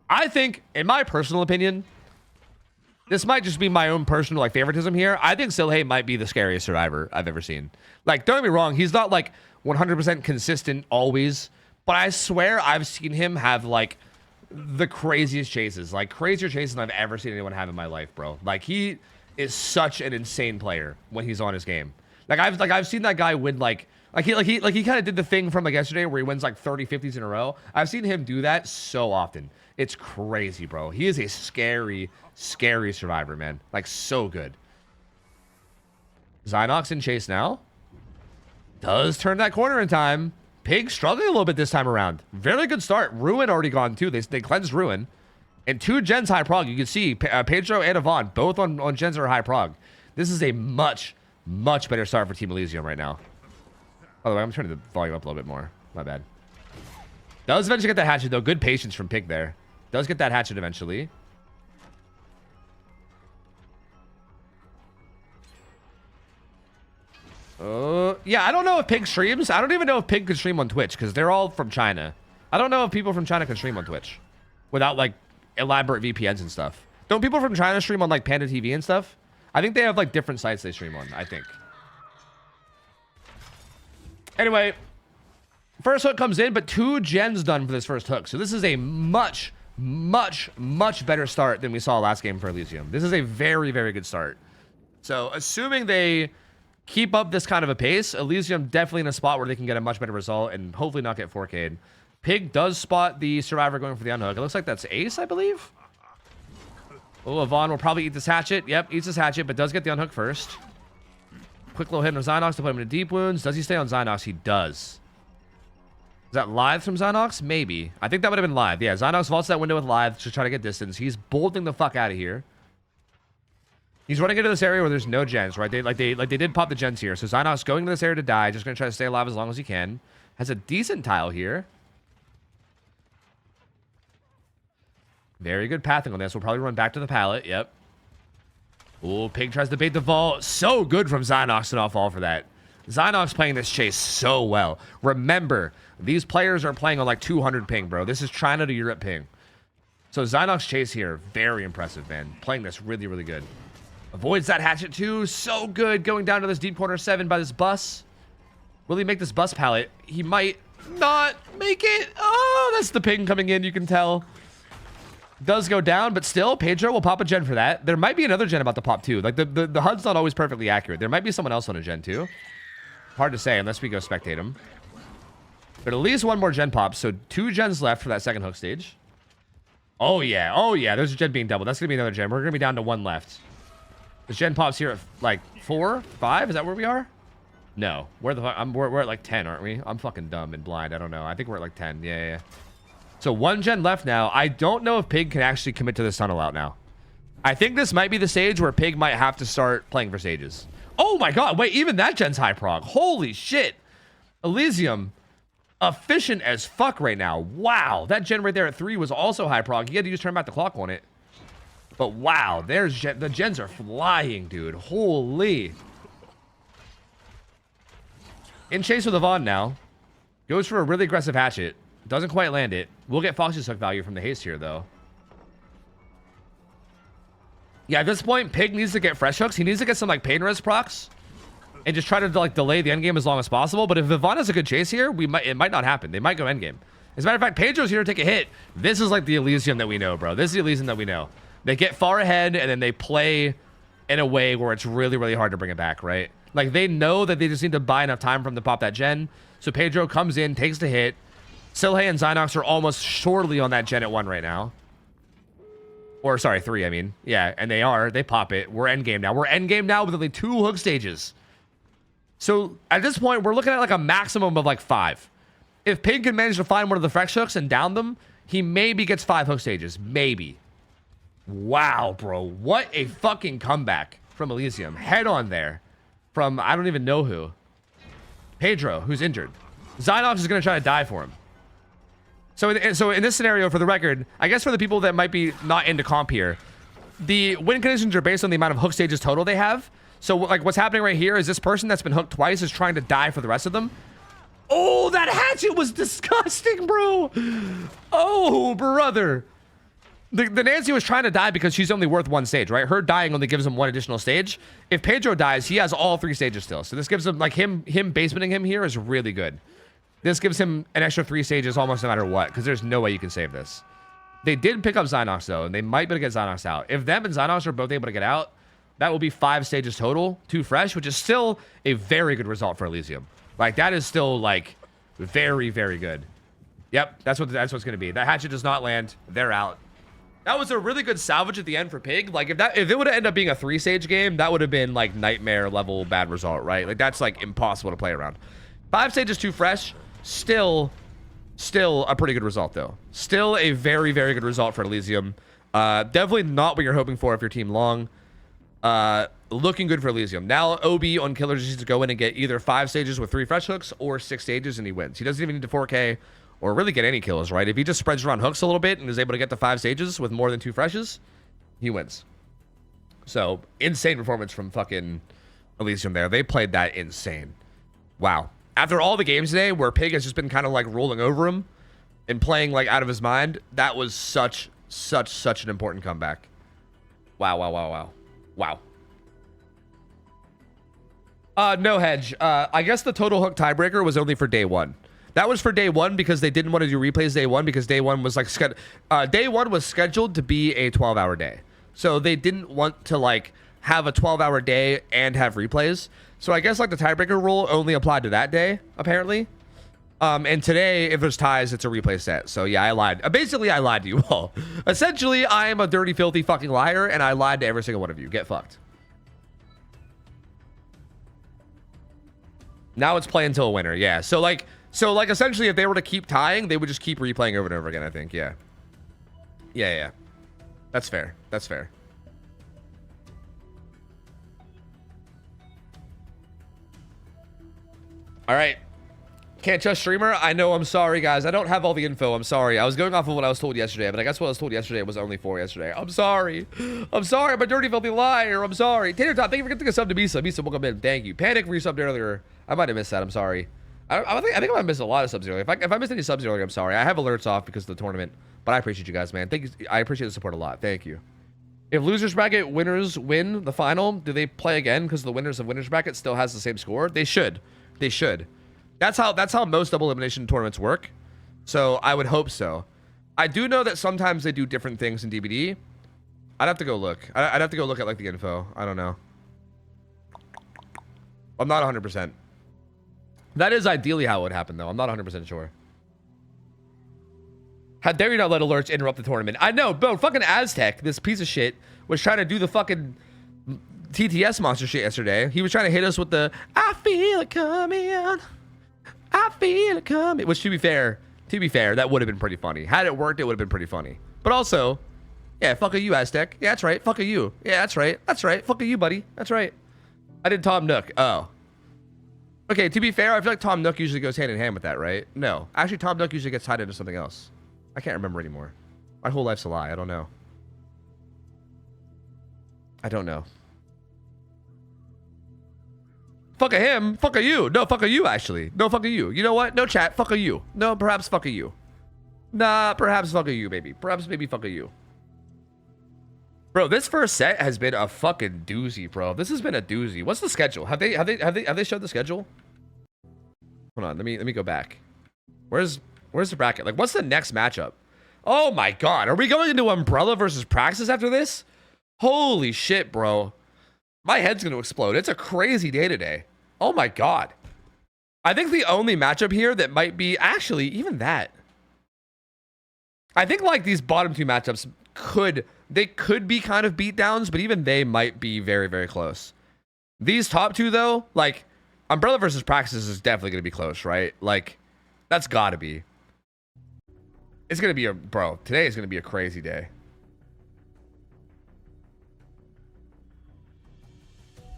I think, in my personal opinion, this might just be my own personal like favoritism here. I think Silhei might be the scariest survivor I've ever seen. Like, don't get me wrong, he's not like 100% consistent always, but I swear I've seen him have like the craziest chases, like crazier chases than I've ever seen anyone have in my life, bro. Like, he is such an insane player when he's on his game. I've seen that guy win like he kind of did the thing from like yesterday where he wins like 30 50s in a row. I've seen him do that so often. It's crazy, bro. He is a scary survivor, man. Like, so good. Zynox in chase now. Does turn that corner in time. Pig struggling a little bit this time around. Very good start. Ruin already gone too. They cleansed Ruin. And 2 gens high prog. You can see Pedro and Yvonne both on gens that are high prog. This is a much better start for Team Elysium right now. By the way, I'm turning the volume up a little bit more. My bad. Does eventually get that hatchet, though. Good patience from Pig there. Does get that hatchet eventually. Yeah, I don't know if Pig streams. I don't even know if Pig can stream on Twitch because they're all from China. I don't know if people from China can stream on Twitch without, like, elaborate VPNs and stuff. Don't people from China stream on, like, Panda TV and stuff? I think they have, like, different sites they stream on, I think. Anyway, first hook comes in, but 2 gens done for this first hook. So this is a much better start than we saw last game for Elysium. This is a very good start. So assuming they keep up this kind of a pace, Elysium definitely in a spot where they can get a much better result and hopefully not get 4K'd. Pig does spot the survivor going for the unhook. It looks like that's Ace, I believe. Oh, Yvonne will probably eat this hatchet. Yep, eats this hatchet, but does get the unhook first. Quick little hit on Zynox to put him into deep wounds. Does he stay on Zynox? He does. Is that live from Zynox? Maybe. I think that would have been live. Yeah, Zynox vaults that window with live to try to get distance. He's bolting the fuck out of here. He's running into this area where there's no gens, right? They did pop the gens here. So Zynox going to this area to die. Just going to try to stay alive as long as he can. Has a decent tile here. Very good pathing on this. We'll probably run back to the pallet. Yep. Ooh, Pig tries to bait the vault. So good from Zynox to not fall for that. Zynox playing this chase so well. Remember, these players are playing on like 200 ping, bro. This is China to Europe ping. So Zynox chase here, very impressive, man. Playing this really good. Avoids that hatchet too. So good. Going down to this deep corner 7 by this bus. Will he make this bus pallet? He might not make it. Oh, that's the ping coming in, you can tell. Does go down, but still, Pedro will pop a gen for that. There might be another gen about to pop too. Like, the HUD's not always perfectly accurate. There might be someone else on a gen too. Hard to say unless we go spectate him. But at least one more gen pops, so 2 gens left for that second hook stage. Oh yeah, there's a gen being doubled. That's gonna be another gen. We're gonna be down to 1 left. The gen pops here at like 4, 5. Is that where we are? No. Where the fuck? We're at like 10, aren't we? I'm fucking dumb and blind. I don't know. I think we're at like 10. Yeah. So 1 gen left now. I don't know if Pig can actually commit to this tunnel out now. I think this might be the stage where Pig might have to start playing for stages. Oh my god, wait, even that gen's high prog. Holy shit. Elysium, efficient as fuck right now. Wow, that gen right there at 3 was also high prog. He had to use turn back the clock on it. But wow, the gens are flying, dude. Holy. In chase with Yvonne now. Goes for a really aggressive hatchet. Doesn't quite land it. We'll get Fox's hook value from the haste here, though. Yeah, at this point, Pig needs to get fresh hooks. He needs to get some, like, pain res procs. And just try to, like, delay the endgame as long as possible. But if Yvonne has a good chase here, it might not happen. They might go endgame. As a matter of fact, Pedro's here to take a hit. This is, like, the Elysium that we know, bro. This is the Elysium that we know. They get far ahead, and then they play in a way where it's really hard to bring it back, right? Like, they know that they just need to buy enough time from to pop that gen. So Pedro comes in, takes the hit. Silhei and Zynox are almost surely on that gen at 1 right now. Or, sorry, 3, I mean. Yeah, and they are. They pop it. We're endgame now. We're endgame now with only 2 hook stages. So, at this point, we're looking at, like, a maximum of, like, 5. If Pig can manage to find one of the fresh hooks and down them, he maybe gets 5 hook stages. Maybe. Wow, bro. What a fucking comeback from Elysium. Head on there. From, I don't even know who. Pedro, who's injured. Zynox is going to try to die for him. So in this scenario, for the record, I guess for the people that might be not into comp here, the win conditions are based on the amount of hook stages total they have. So, like, what's happening right here is this person that's been hooked twice is trying to die for the rest of them. Oh, that hatchet was disgusting, bro. Oh, brother. The Nancy was trying to die because she's only worth 1 stage, right? Her dying only gives him 1 additional stage. If Pedro dies, he has all 3 stages still. So this gives him, like, him basementing him here is really good. This gives him an extra 3 stages almost no matter what, because there's no way you can save this. They did pick up Zynox, though, and they might be able to get Zynox out. If them and Zynox are both able to get out, that will be 5 stages total, 2 fresh, which is still a very good result for Elysium. Like, that is still, like, very, very good. Yep, that's what's going to be. That hatchet does not land. They're out. That was a really good salvage at the end for Pig. Like, if it would have ended up being a 3-stage game, that would have been, like, nightmare level bad result, right? Like, that's, like, impossible to play around. 5 stages, 2 fresh. Still a pretty good result, though. Still a very, very good result for Elysium. Definitely not what you're hoping for if your team long. Looking good for Elysium. Now, OB on Killer just needs to go in and get either 5 stages with 3 fresh hooks or 6 stages, and he wins. He doesn't even need to 4K or really get any kills, right? If he just spreads around hooks a little bit and is able to get to 5 stages with more than 2 freshes, he wins. So, insane performance from fucking Elysium there. They played that insane. Wow. After all the games today where Pig has just been kind of like rolling over him and playing like out of his mind, that was such an important comeback. Wow. No hedge. I guess the total hook tiebreaker was only for day 1. That was for day 1 because they didn't want to do replays day 1 because day 1 was like day 1 was scheduled to be a 12-hour day. So they didn't want to like have a 12-hour day and have replays. So I guess like the tiebreaker rule only applied to that day, apparently. And today, if there's ties, it's a replay set. So yeah, I lied. Basically, I lied to you all. Essentially, I am a dirty, filthy fucking liar, and I lied to every single one of you. Get fucked. Now it's play until a winner. Yeah. So like essentially, if they were to keep tying, they would just keep replaying over and over again, I think. Yeah. Yeah. That's fair. That's fair. All right. Can't trust streamer. I know. I'm sorry, guys. I don't have all the info. I'm sorry. I was going off of what I was told yesterday, but I guess what I was told yesterday was only for yesterday. I'm sorry. I'm sorry. I'm a dirty, filthy liar. I'm sorry. Tater Top, thank you for getting a sub to Misa. Misa, welcome in. Thank you. Panic resubbed earlier. I might have missed that. I'm sorry. I think I might have missed a lot of subs earlier. If I missed any subs earlier, I'm sorry. I have alerts off because of the tournament, but I appreciate you guys, man. Thank you. I appreciate the support a lot. Thank you. If losers bracket winners win the final, do they play again because the winners of winners bracket still has the same score? They should. They should. That's how most double elimination tournaments work. So I would hope so. I do know that sometimes they do different things in DBD. I'd have to go look. I'd have to go look at like the info. I don't know. I'm not 100%. That is ideally how it would happen though. I'm not 100% sure. How dare you not let alerts interrupt the tournament? I know, bro. Fucking Aztec, this piece of shit, was trying to do the fucking TTS monster shit yesterday. He was trying to hit us with the I feel it coming. I feel it coming. Which, to be fair, that would have been pretty funny. Had it worked, it would have been pretty funny. But also, yeah, fuck you, Aztec. Yeah, that's right. Fuck you. Yeah, that's right. That's right. Fuck you, buddy. That's right. I did Tom Nook. Oh. Okay, to be fair, I feel like Tom Nook usually goes hand in hand with that, right? No. Actually, Tom Nook usually gets tied into something else. I can't remember anymore. My whole life's a lie. I don't know. Fuck a him. Fuck a you. No, fuck a you, actually. No, fuck a you. You know what? No chat. Fuck a you. No, perhaps fuck a you. Nah, perhaps fuck a you, baby. Perhaps maybe fuck a you. Bro, this first set has been a fucking doozy, bro. This has been a doozy. What's the schedule? Have they showed the schedule? Hold on. Let me go back. Where's the bracket? Like, what's the next matchup? Oh my god. Are we going into Umbrella versus Praxis after this? Holy shit, bro. My head's going to explode. It's a crazy day today. Oh my god. I think the only matchup here that might be... Actually, even that. I think, like, these bottom 2 matchups could be kind of beatdowns, but even they might be very, very close. These top 2, though, like, Umbrella versus Praxis is definitely going to be close, right? Like, that's got to be. It's going to be a... Bro, today is going to be a crazy day.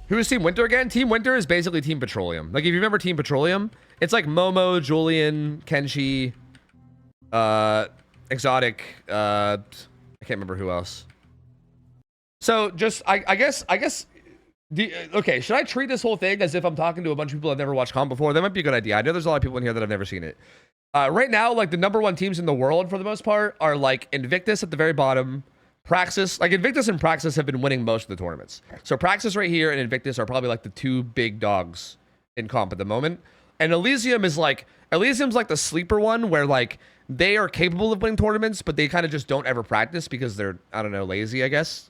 Who is Team Winter again? Team Winter is basically Team Petroleum. Like, if you remember Team Petroleum, it's like Momo, Julian, Kenshi, Exotic, I can't remember who else. So, just, I guess, okay, should I treat this whole thing as if I'm talking to a bunch of people I've never watched comp before? That might be a good idea. I know there's a lot of people in here that have never seen it. Right now, like the #1 teams in the world for the most part are like Invictus at the very bottom, Praxis. Like Invictus and Praxis have been winning most of the tournaments. So Praxis right here and Invictus are probably like the two big dogs in comp at the moment. And Elysium's like the sleeper one where like they are capable of winning tournaments, but they kind of just don't ever practice because they're, I don't know, lazy, I guess.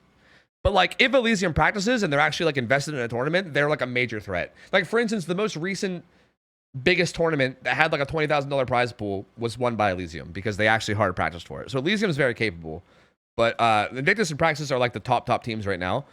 But like if Elysium practices and they're actually like invested in a tournament, they're like a major threat. Like for instance, the most recent biggest tournament that had like a $20,000 prize pool was won by Elysium because they actually hard practiced for it. So Elysium is very capable. But Invictus and Praxis are like the top teams right now.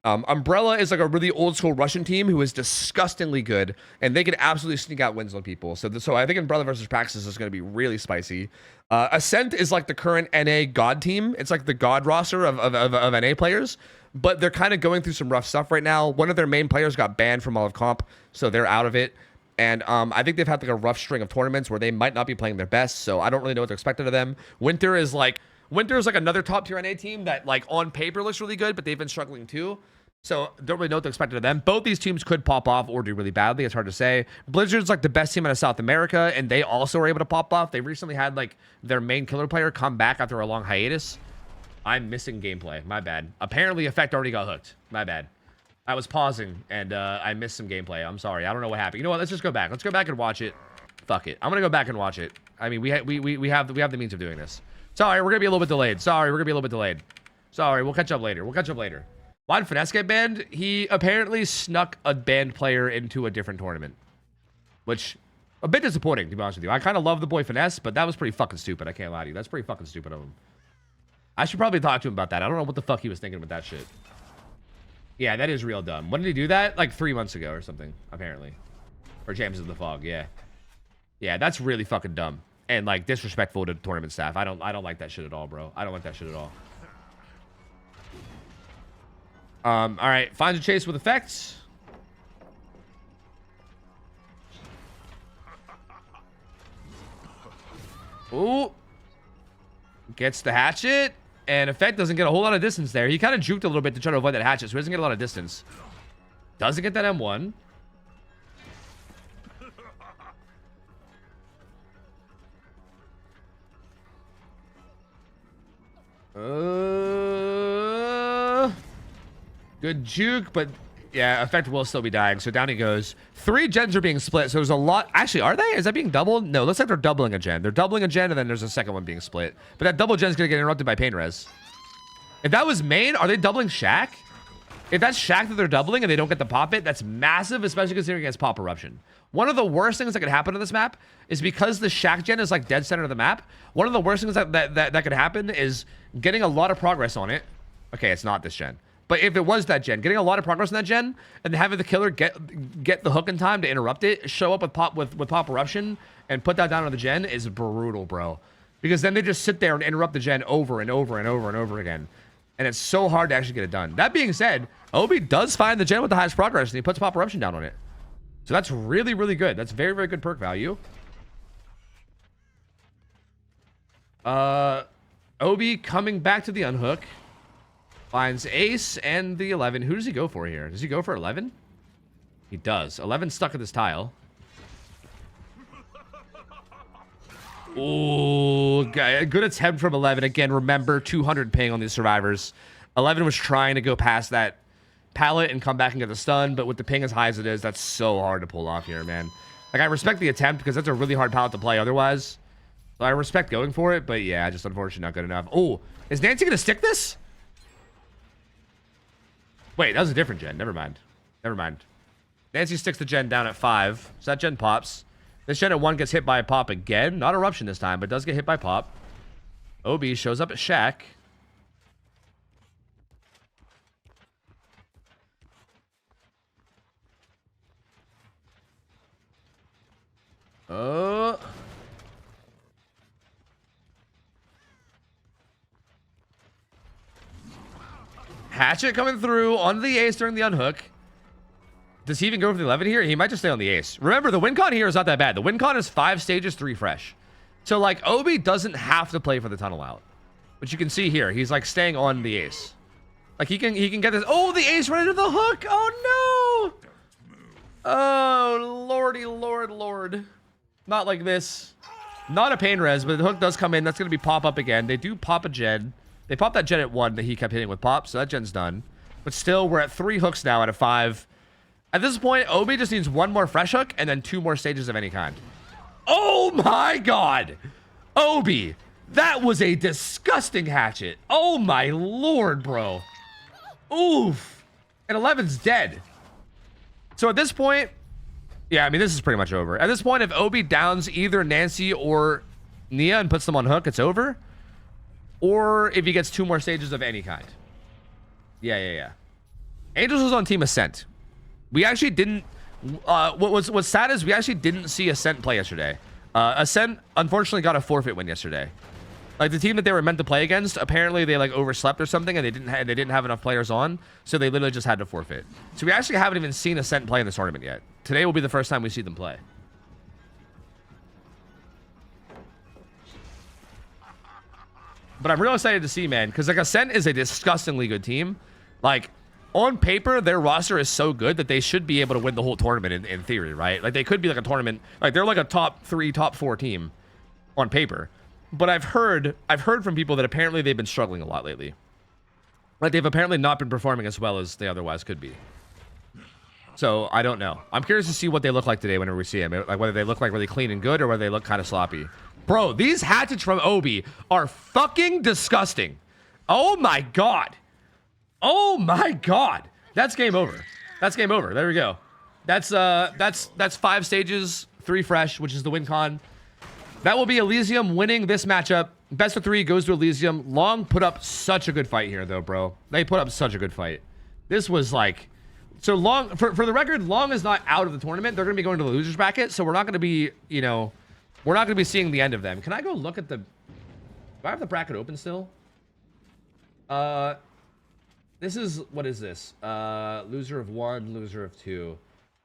Umbrella is like a really old school Russian team who is disgustingly good, and they can absolutely sneak out wins on people. So I think Umbrella versus Praxis is going to be really spicy. Ascent is like the current NA God team. It's like the God roster of NA players, but they're kind of going through some rough stuff right now. One of their main players got banned from all of comp, so they're out of it. And I think they've had like a rough string of tournaments where they might not be playing their best, so I don't really know what to expect out of them. Winter is like another top tier NA team that like on paper looks really good, but they've been struggling too. So don't really know what to expect out of them. Both these teams could pop off or do really badly. It's hard to say. Blizzard's like the best team out of South America, and they also were able to pop off. They recently had like their main killer player come back after a long hiatus. I'm missing gameplay. My bad. Apparently, Effect already got hooked. My bad. I was pausing and I missed some gameplay. I'm sorry. I don't know what happened. You know what? Let's just go back. Let's go back and watch it. Fuck it. I'm gonna go back and watch it. I mean, we have the means of doing this. Sorry, we're gonna be a little bit delayed. Sorry, we'll catch up later. Why did Finesse get banned? He apparently snuck a banned player into a different tournament, which a bit disappointing, to be honest with you. I kind of love the boy Finesse, but that was pretty fucking stupid. I can't lie to you. That's pretty fucking stupid of him. I should probably talk to him about that. I don't know what the fuck he was thinking with that shit. Yeah, that is real dumb. When did he do that? Like 3 months ago or something, apparently. Or James of the Fog, yeah. Yeah, that's really fucking dumb. And like disrespectful to tournament staff. I don't like that shit at all, bro. I don't like that shit at all. All right, finds a chase with effects. Ooh. Gets the hatchet. And Effect doesn't get a whole lot of distance there. He kind of juked a little bit to try to avoid that hatchet, so he doesn't get a lot of distance. Doesn't get that M1. Good juke, but yeah, Effect will still be dying, so down he goes. 3 gens are being split, so there's a lot. Actually, are they? Is that being doubled? No, looks like they're doubling a gen. They're doubling a gen, and then there's a second one being split. But that double gen's gonna get interrupted by Pain Res. If that was main, are they doubling Shaq? If that's Shaq that they're doubling and they don't get the pop it, that's massive, especially considering it's Pop Eruption. One of the worst things that could happen on this map is because the Shaq gen is like dead center of the map. One of the worst things that could happen is getting a lot of progress on it. Okay, it's not this gen. But if it was that gen, getting a lot of progress on that gen and having the killer get the hook in time to interrupt it, show up with Pop Eruption and put that down on the gen is brutal, bro. Because then they just sit there and interrupt the gen over and over and over and over again. And it's so hard to actually get it done. That being said, Obi does find the gen with the highest progress and he puts Pop Eruption down on it. So that's really, really good. That's very, very good perk value. Obi coming back to the unhook. Finds Ace and the 11. Who does he go for here? Does he go for 11? He does. 11 stuck at this tile. Ooh, good attempt from 11. Again, remember, 200 ping on these survivors. 11 was trying to go past that pallet and come back and get the stun, but with the ping as high as it is, that's so hard to pull off here, man. Like, I respect the attempt because that's a really hard pallet to play otherwise. So I respect going for it, but yeah, just unfortunately not good enough. Oh, is Nancy going to stick this? Wait, that was a different gen. Never mind. Nancy sticks the gen down at 5. So that gen pops. This gen at 1 gets hit by a pop again. Not Eruption this time, but does get hit by pop. OB shows up at Shaq. Hatchet coming through onto the ace during the unhook. Does he even go for the 11 here? He might just stay on the ace. Remember, the win con here is not that bad. The win con is 5 stages, 3 fresh. So, like, Obi doesn't have to play for the tunnel out. But you can see here, he's, like, staying on the ace. Like, he can get this. Oh, the ace right into the hook. Oh, no. Oh, lordy, lord. Not like this. Not a pain res, but the hook does come in. That's going to be pop up again. They do pop a gen. They pop that gen at 1 that he kept hitting with pop, so that gen's done. But still, we're at 3 hooks now out of 5. At this point, Obi just needs 1 more fresh hook and then 2 more stages of any kind. Oh my god! Obi, that was a disgusting hatchet. Oh my lord, bro. Oof. And 11's dead. So at this point, yeah, I mean, this is pretty much over. At this point, if Obi downs either Nancy or Nia and puts them on hook, it's over. Or if he gets 2 more stages of any kind. Yeah. Angels was on Team Ascent. We actually didn't... what's sad is we actually didn't see Ascent play yesterday. Ascent, unfortunately, got a forfeit win yesterday. Like, the team that they were meant to play against, apparently they, like, overslept or something, and they didn't have enough players on, so they literally just had to forfeit. So we actually haven't even seen Ascent play in this tournament yet. Today will be the first time we see them play. But I'm real excited to see, man, because, like, Ascent is a disgustingly good team. Like, on paper, their roster is so good that they should be able to win the whole tournament in theory, right? Like, they could be, like, a tournament. Like, they're, like, a top 3, top 4 team on paper. But I've heard from people that apparently they've been struggling a lot lately. Like, they've apparently not been performing as well as they otherwise could be. So, I don't know. I'm curious to see what they look like today whenever we see them. Like, whether they look like really clean and good or whether they look kind of sloppy. Bro, these hatchets from Obi are fucking disgusting. Oh my god. Oh my god. That's game over. That's game over. There we go. That's 5 stages, 3 fresh, which is the win con. That will be Elysium winning this matchup. Best of 3 goes to Elysium. Long put up such a good fight here, though, bro. They put up such a good fight. This was like... So Long, for the record, Long is not out of the tournament. They're going to be going to the losers bracket, so we're not going to be, you know... We're not going to be seeing the end of them. Can I go look at the... Do I have the bracket open still? This is... What is this? Loser of 1, loser of 2.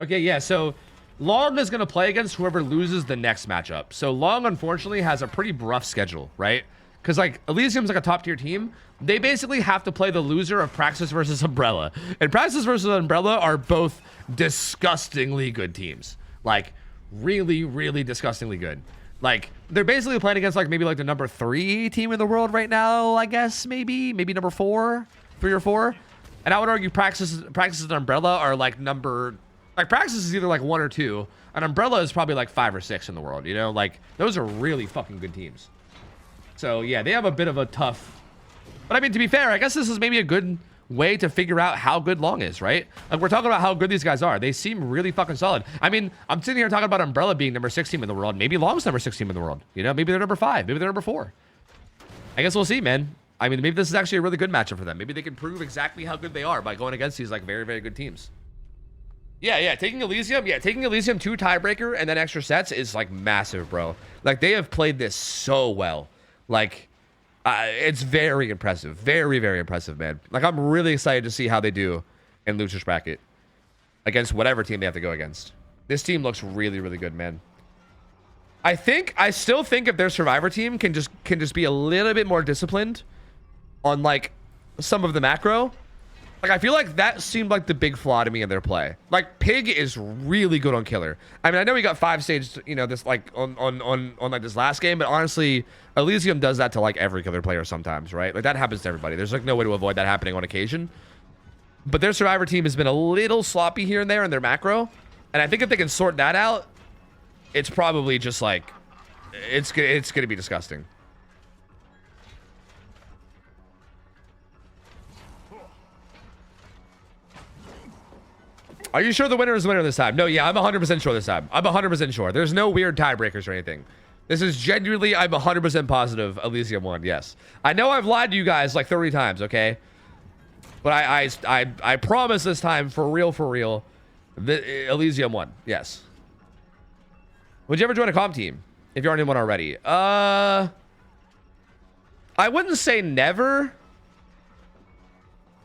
Okay, yeah, so... Long is going to play against whoever loses the next matchup. So Long, unfortunately, has a pretty rough schedule, right? Because, like, Elysium's like a top-tier team. They basically have to play the loser of Praxis versus Umbrella. And Praxis versus Umbrella are both disgustingly good teams. Like, really, really disgustingly good. Like, they're basically playing against, like, maybe, like, the number 3 team in the world right now, I guess, maybe number 4, 3 or 4. And I would argue Praxis and Umbrella are, like, number... Like, Praxis is either, like, 1 or 2, and Umbrella is probably, like, 5 or 6 in the world, you know? Like, those are really fucking good teams. So, yeah, they have a bit of a tough... But, I mean, to be fair, I guess this is maybe a good way to figure out how good Long is, right? Like, we're talking about how good these guys are. They seem really fucking solid. I mean, I'm sitting here talking about Umbrella being number 6 team in the world. Maybe Long's number 6 team in the world. You know, maybe they're number 5. Maybe they're number 4. I guess we'll see, man. I mean, maybe this is actually a really good matchup for them. Maybe they can prove exactly how good they are by going against these, like, very, very good teams. Yeah, taking Elysium 2 tiebreaker and then extra sets is, like, massive, bro. Like, they have played this so well. Like, it's very impressive. Very, very impressive, man. Like, I'm really excited to see how they do in losers bracket against whatever team they have to go against. This team looks really, really good, man. I still think if their survivor team can just be a little bit more disciplined on, like, some of the macro. Like, I feel like that seemed like the big flaw to me in their play. Like, Pig is really good on Killer. I mean, I know he got 5 stages, you know, this, like, on like, this last game, but honestly, Elysium does that to, like, every Killer player sometimes, right? Like, that happens to everybody. There's, like, no way to avoid that happening on occasion. But their survivor team has been a little sloppy here and there in their macro, and I think if they can sort that out, it's probably just, like, it's gonna be disgusting. Are you sure the winner is the winner this time? No, yeah, I'm 100% sure this time. I'm 100% sure. There's no weird tiebreakers or anything. This is genuinely, I'm 100% positive Elysium won, yes. I know I've lied to you guys like 30 times, okay? But I promise this time, for real, Elysium won, yes. Would you ever join a comp team if you aren't in one already? I wouldn't say never,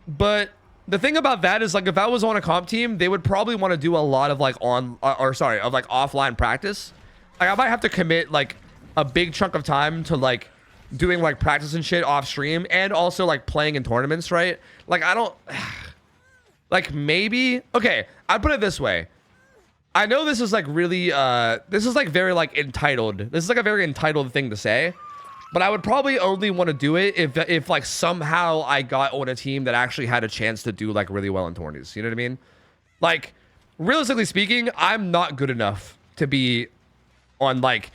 but... The thing about that is, like, if I was on a comp team, they would probably want to do a lot of, like, offline practice. Like, I might have to commit, like, a big chunk of time to, like, doing, like, practice and shit off stream and also, like, playing in tournaments, right? Like, I don't... Like, maybe... Okay, I'd put it this way. I know this is like really, this is like very like entitled. This is like a very entitled thing to say, but I would probably only want to do it if like somehow I got on a team that actually had a chance to do like really well in tourneys. You know what I mean? Like, realistically speaking, I'm not good enough to be on like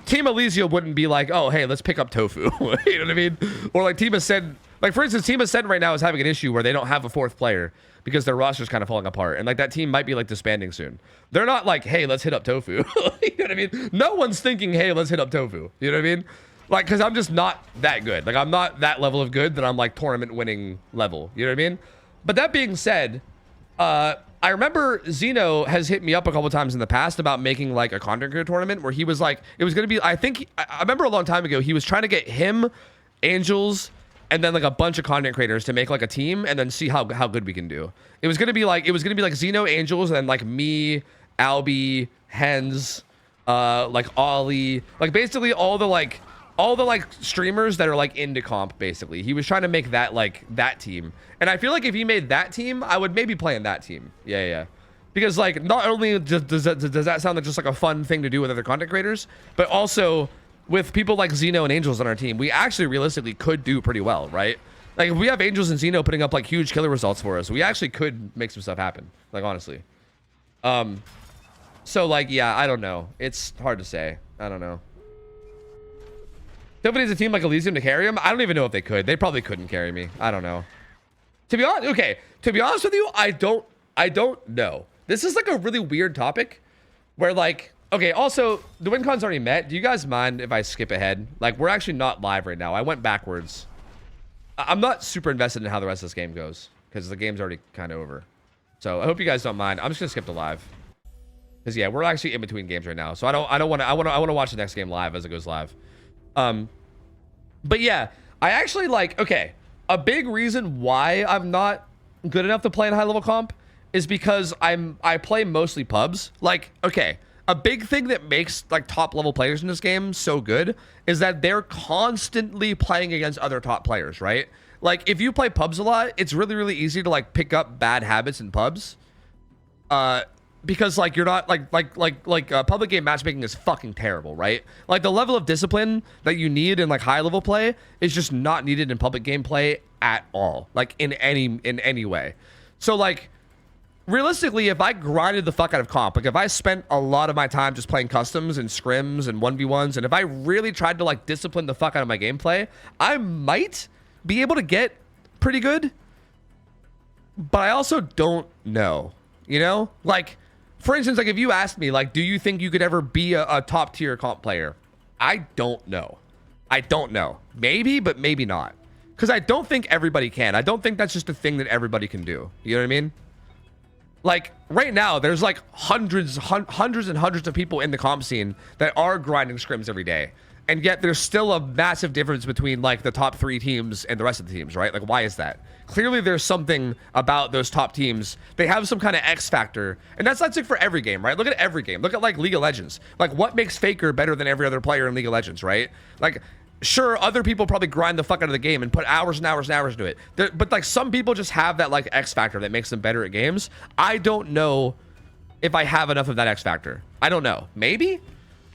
Team Elysium wouldn't be like, oh, hey, let's pick up Tofu. You know what I mean? Or like Team Ascend, like for instance, Team Ascend right now is having an issue where they don't have a fourth player because their roster's kind of falling apart. And like that team might be like disbanding soon. They're not like, hey, let's hit up Tofu. You know what I mean? No one's thinking, hey, let's hit up Tofu. You know what I mean? Like, because I'm just not that good. Like, I'm not that level of good that I'm like tournament winning level. You know what I mean? But that being said, I remember Zeno has hit me up a couple times in the past about making like a content creator tournament where he was like, it was going to be, I remember a long time ago, he was trying to get him, Angels, and then like a bunch of content creators to make like a team and then see how good we can do. It was going to be like Zeno, Angels, and then like me, Albie, Hens, like Ollie, like basically all the streamers that are like into comp. Basically he was trying to make that like that team, and I feel like if he made that team, I would maybe play in that team. Yeah, because like not only does that sound like just like a fun thing to do with other content creators, but also with people like Zeno and Angels on our team, we actually realistically could do pretty well, right? Like if we have Angels and Zeno putting up like huge killer results for us, we actually could make some stuff happen, like honestly. So like, yeah, I don't know, it's hard to say. I don't know. Nobody has a team like Elysium to carry him. I don't even know if they could. They probably couldn't carry me. I don't know. To be honest, okay. To be honest with you, I don't know. This is like a really weird topic where like, okay, also the WinCon's already met. Do you guys mind if I skip ahead? Like we're actually not live right now. I went backwards. I'm not super invested in how the rest of this game goes because the game's already kind of over. So I hope you guys don't mind. I'm just gonna skip to live. Because yeah, we're actually in between games right now. So I want to watch the next game live as it goes live. But yeah, I actually like, okay, a big reason why I'm not good enough to play in high level comp is because I play mostly pubs. Like, okay, a big thing that makes like top level players in this game so good is that they're constantly playing against other top players, right? Like if you play pubs a lot, it's really, really easy to like pick up bad habits in pubs. Because like you're not public game matchmaking is fucking terrible, right? Like the level of discipline that you need in like high level play is just not needed in public game play at all, like in any way. So like realistically, if I grinded the fuck out of comp, like if I spent a lot of my time just playing customs and scrims and 1v1s, and if I really tried to like discipline the fuck out of my gameplay, I might be able to get pretty good. But I also don't know, you know? Like, for instance, like if you asked me, like, do you think you could ever be a top tier comp player? I don't know. I don't know. Maybe, but maybe not. Because I don't think everybody can. I don't think that's just a thing that everybody can do. You know what I mean? Like right now, there's like hundreds and hundreds of people in the comp scene that are grinding scrims every day. And yet there's still a massive difference between like the top 3 teams and the rest of the teams, right? Like why is that? Clearly there's something about those top teams. They have some kind of X factor. And that's like for every game, right? Look at every game. Look at like League of Legends. Like what makes Faker better than every other player in League of Legends, right? Like sure, other people probably grind the fuck out of the game and put hours and hours and hours into it. But like some people just have that like X factor that makes them better at games. I don't know if I have enough of that X factor. I don't know. Maybe?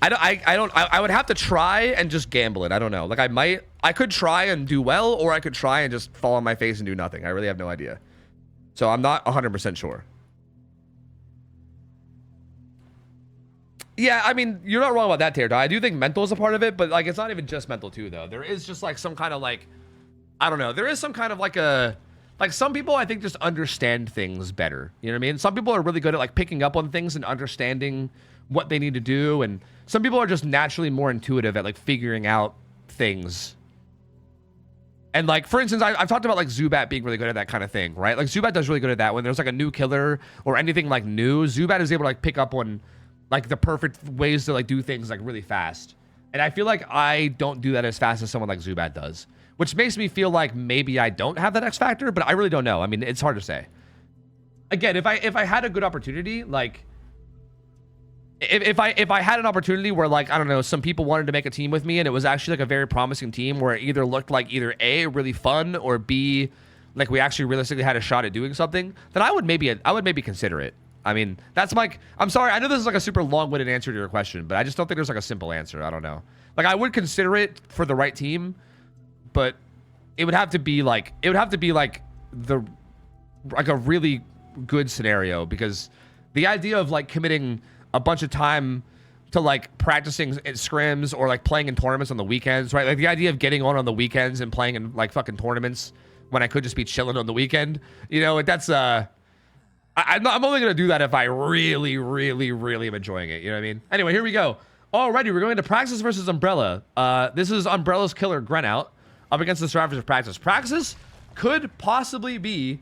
I would have to try and just gamble it. I don't know. Like I could try and do well, or I could try and just fall on my face and do nothing. I really have no idea. So I'm not 100% sure. Yeah, I mean, you're not wrong about that, Taylor. I do think mental is a part of it, but like it's not even just mental too, though. There is just like some kind of like, I don't know. There is some kind of like some people I think just understand things better. You know what I mean? Some people are really good at like picking up on things and understanding what they need to do, and some people are just naturally more intuitive at like figuring out things. And like for instance, I've talked about like Zubat being really good at that kind of thing, right? Like Zubat does really good at that. When there's like a new killer or anything like new, Zubat is able to like pick up on like the perfect ways to like do things like really fast. And I feel like I don't do that as fast as someone like Zubat does, which makes me feel like maybe I don't have that X factor, but I really don't know. I mean, it's hard to say. Again, if I had a good opportunity, like if I had an opportunity where like, I don't know, some people wanted to make a team with me and it was actually like a very promising team where it either looked like either A, really fun, or B, like we actually realistically had a shot at doing something, then I would maybe consider it. I mean, that's my. I'm sorry. I know this is like a super long-winded answer to your question, but I just don't think there's like a simple answer. I don't know. Like, I would consider it for the right team, but it would have to be like the like a really good scenario, because the idea of like committing a bunch of time to like practicing at scrims or like playing in tournaments on the weekends, right? Like the idea of getting on the weekends and playing in like fucking tournaments when I could just be chilling on the weekend, you know, that's I'm only gonna do that if I really am enjoying it. You know what I mean? Anyway, here we go. Alrighty, we're going to Praxis versus Umbrella. This is Umbrella's killer Grenout up against the survivors of Praxis. Praxis could possibly be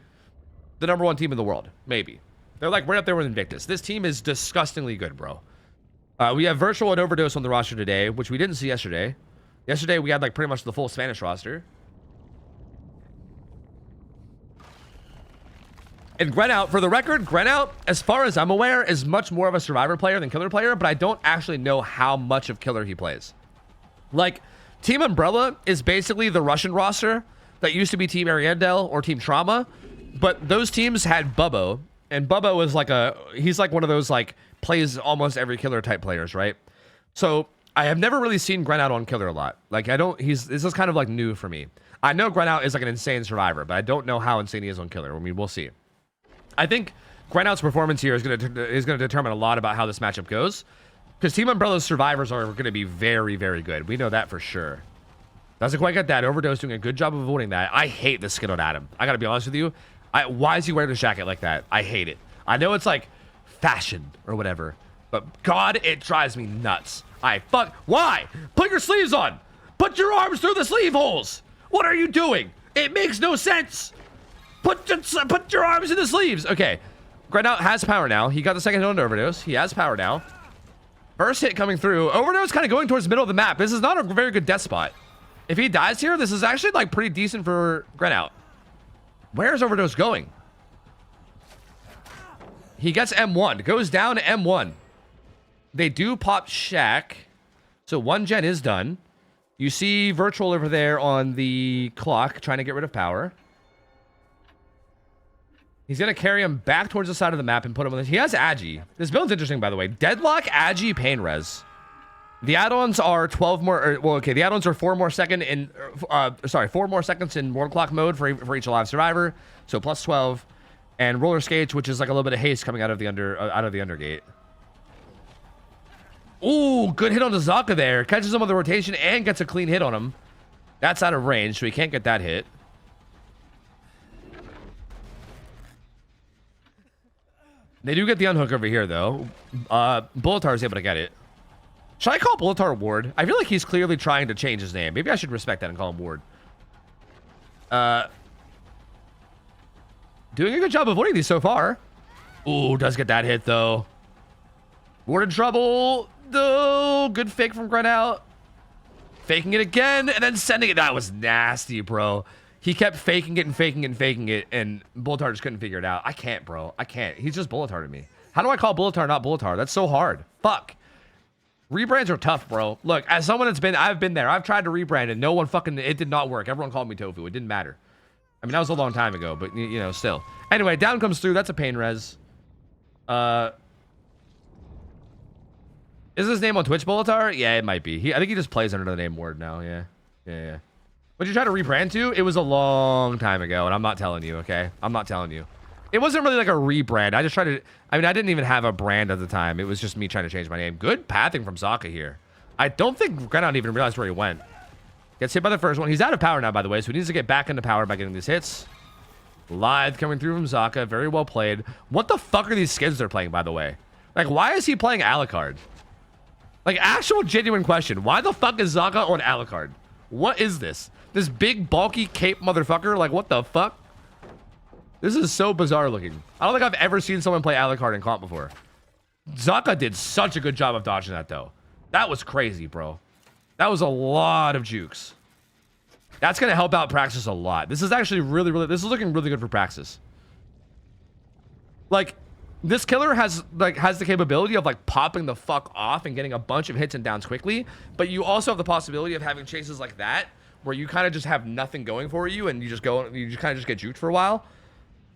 the #1 team in the world. Maybe. They're like right up there with Invictus. This team is disgustingly good, bro. We have Virtual and Overdose on the roster today, which we didn't see yesterday. Yesterday, we had like pretty much the full Spanish roster. And Grenout, for the record, Grenout, as far as I'm aware, is much more of a Survivor player than Killer player, but I don't actually know how much of Killer he plays. Like, Team Umbrella is basically the Russian roster that used to be Team Ariandel or Team Trauma, but those teams had Bubbo, and Bubbo is like he's like one of those, like, plays almost every Killer type players, right? So, I have never really seen Grenout on Killer a lot. Like, this is kind of like new for me. I know Grenout is like an insane Survivor, but I don't know how insane he is on Killer. I mean, we'll see. I think Grenout's performance here is going to determine a lot about how this matchup goes, because Team Umbrella's survivors are going to be very good. We know that for sure. Doesn't quite get that. Overdose doing a good job of avoiding that. I hate this skin on Adam. I got to be honest with you. Why is he wearing a jacket like that? I hate it. I know it's like fashion or whatever, but God, it drives me nuts. Why? Put your sleeves on. Put your arms through the sleeve holes. What are you doing? It makes no sense. Put your arms in the sleeves. Okay. Grenout has power now. He got the second hit on Overdose. He has power now. First hit coming through. Overdose kind of going towards the middle of the map. This is not a very good death spot. If he dies here, this is actually like pretty decent for Grenout. Where is Overdose going? He gets M1. Goes down to M1. They do pop Shack. So one gen is done. You see Virtual over there on the clock trying to get rid of power. He's going to carry him back towards the side of the map and put him on this. He has Agi. This build's interesting, by the way. Deadlock, Agi, Pain Res. The add-ons are 12 more... the add-ons are 4 more seconds in... 4 more seconds in World Clock mode for each alive survivor. So plus 12. And Roller Skates, which is like a little bit of haste coming out of the undergate. Ooh, good hit on the Zaka there. Catches him on the rotation and gets a clean hit on him. That's out of range, so he can't get that hit. They do get the unhook over here, though. Bulletar is able to get it. Should I call Bulletar Ward? I feel like he's clearly trying to change his name. Maybe I should respect that and call him Ward. Doing a good job avoiding these so far. Ooh, does get that hit, though. Ward in trouble. No, good fake from Grenout. Faking it again, and then sending it. That was nasty, bro. He kept faking it, and Bulletar just couldn't figure it out. I can't, bro. I can't. He's just Bulletar to me. How do I call Bulletar not Bulletar? That's so hard. Fuck. Rebrands are tough, bro. Look, as someone I've been there. I've tried to rebrand, and no one it did not work. Everyone called me Tofu. It didn't matter. I mean, that was a long time ago, but, you know, still. Anyway, down comes through. That's a Pain Res. Is his name on Twitch Bulletar? Yeah, it might be. I think he just plays under the name Ward now. Yeah. What'd you try to rebrand to? It was a long time ago, and I'm not telling you, okay? I'm not telling you. It wasn't really like a rebrand. I just tried to... I mean, I didn't even have a brand at the time. It was just me trying to change my name. Good pathing from Zaka here. I don't think Grenout even realized where he went. Gets hit by the first one. He's out of power now, by the way, so he needs to get back into power by getting these hits. Lithe coming through from Zaka. Very well played. What the fuck are these skins they're playing, by the way? Like, why is he playing Alucard? Like, actual genuine question. Why the fuck is Zaka on Alucard? What is this? This big, bulky cape motherfucker? Like, what the fuck? This is so bizarre looking. I don't think I've ever seen someone play Alucard in comp before. Zaka did such a good job of dodging that, though. That was crazy, bro. That was a lot of jukes. That's going to help out Praxis a lot. This is actually this is looking really good for Praxis. Like, this killer has the capability of, like, popping the fuck off and getting a bunch of hits and downs quickly, but you also have the possibility of having chases like that, where you kind of just have nothing going for you, and you just kind of just get juked for a while.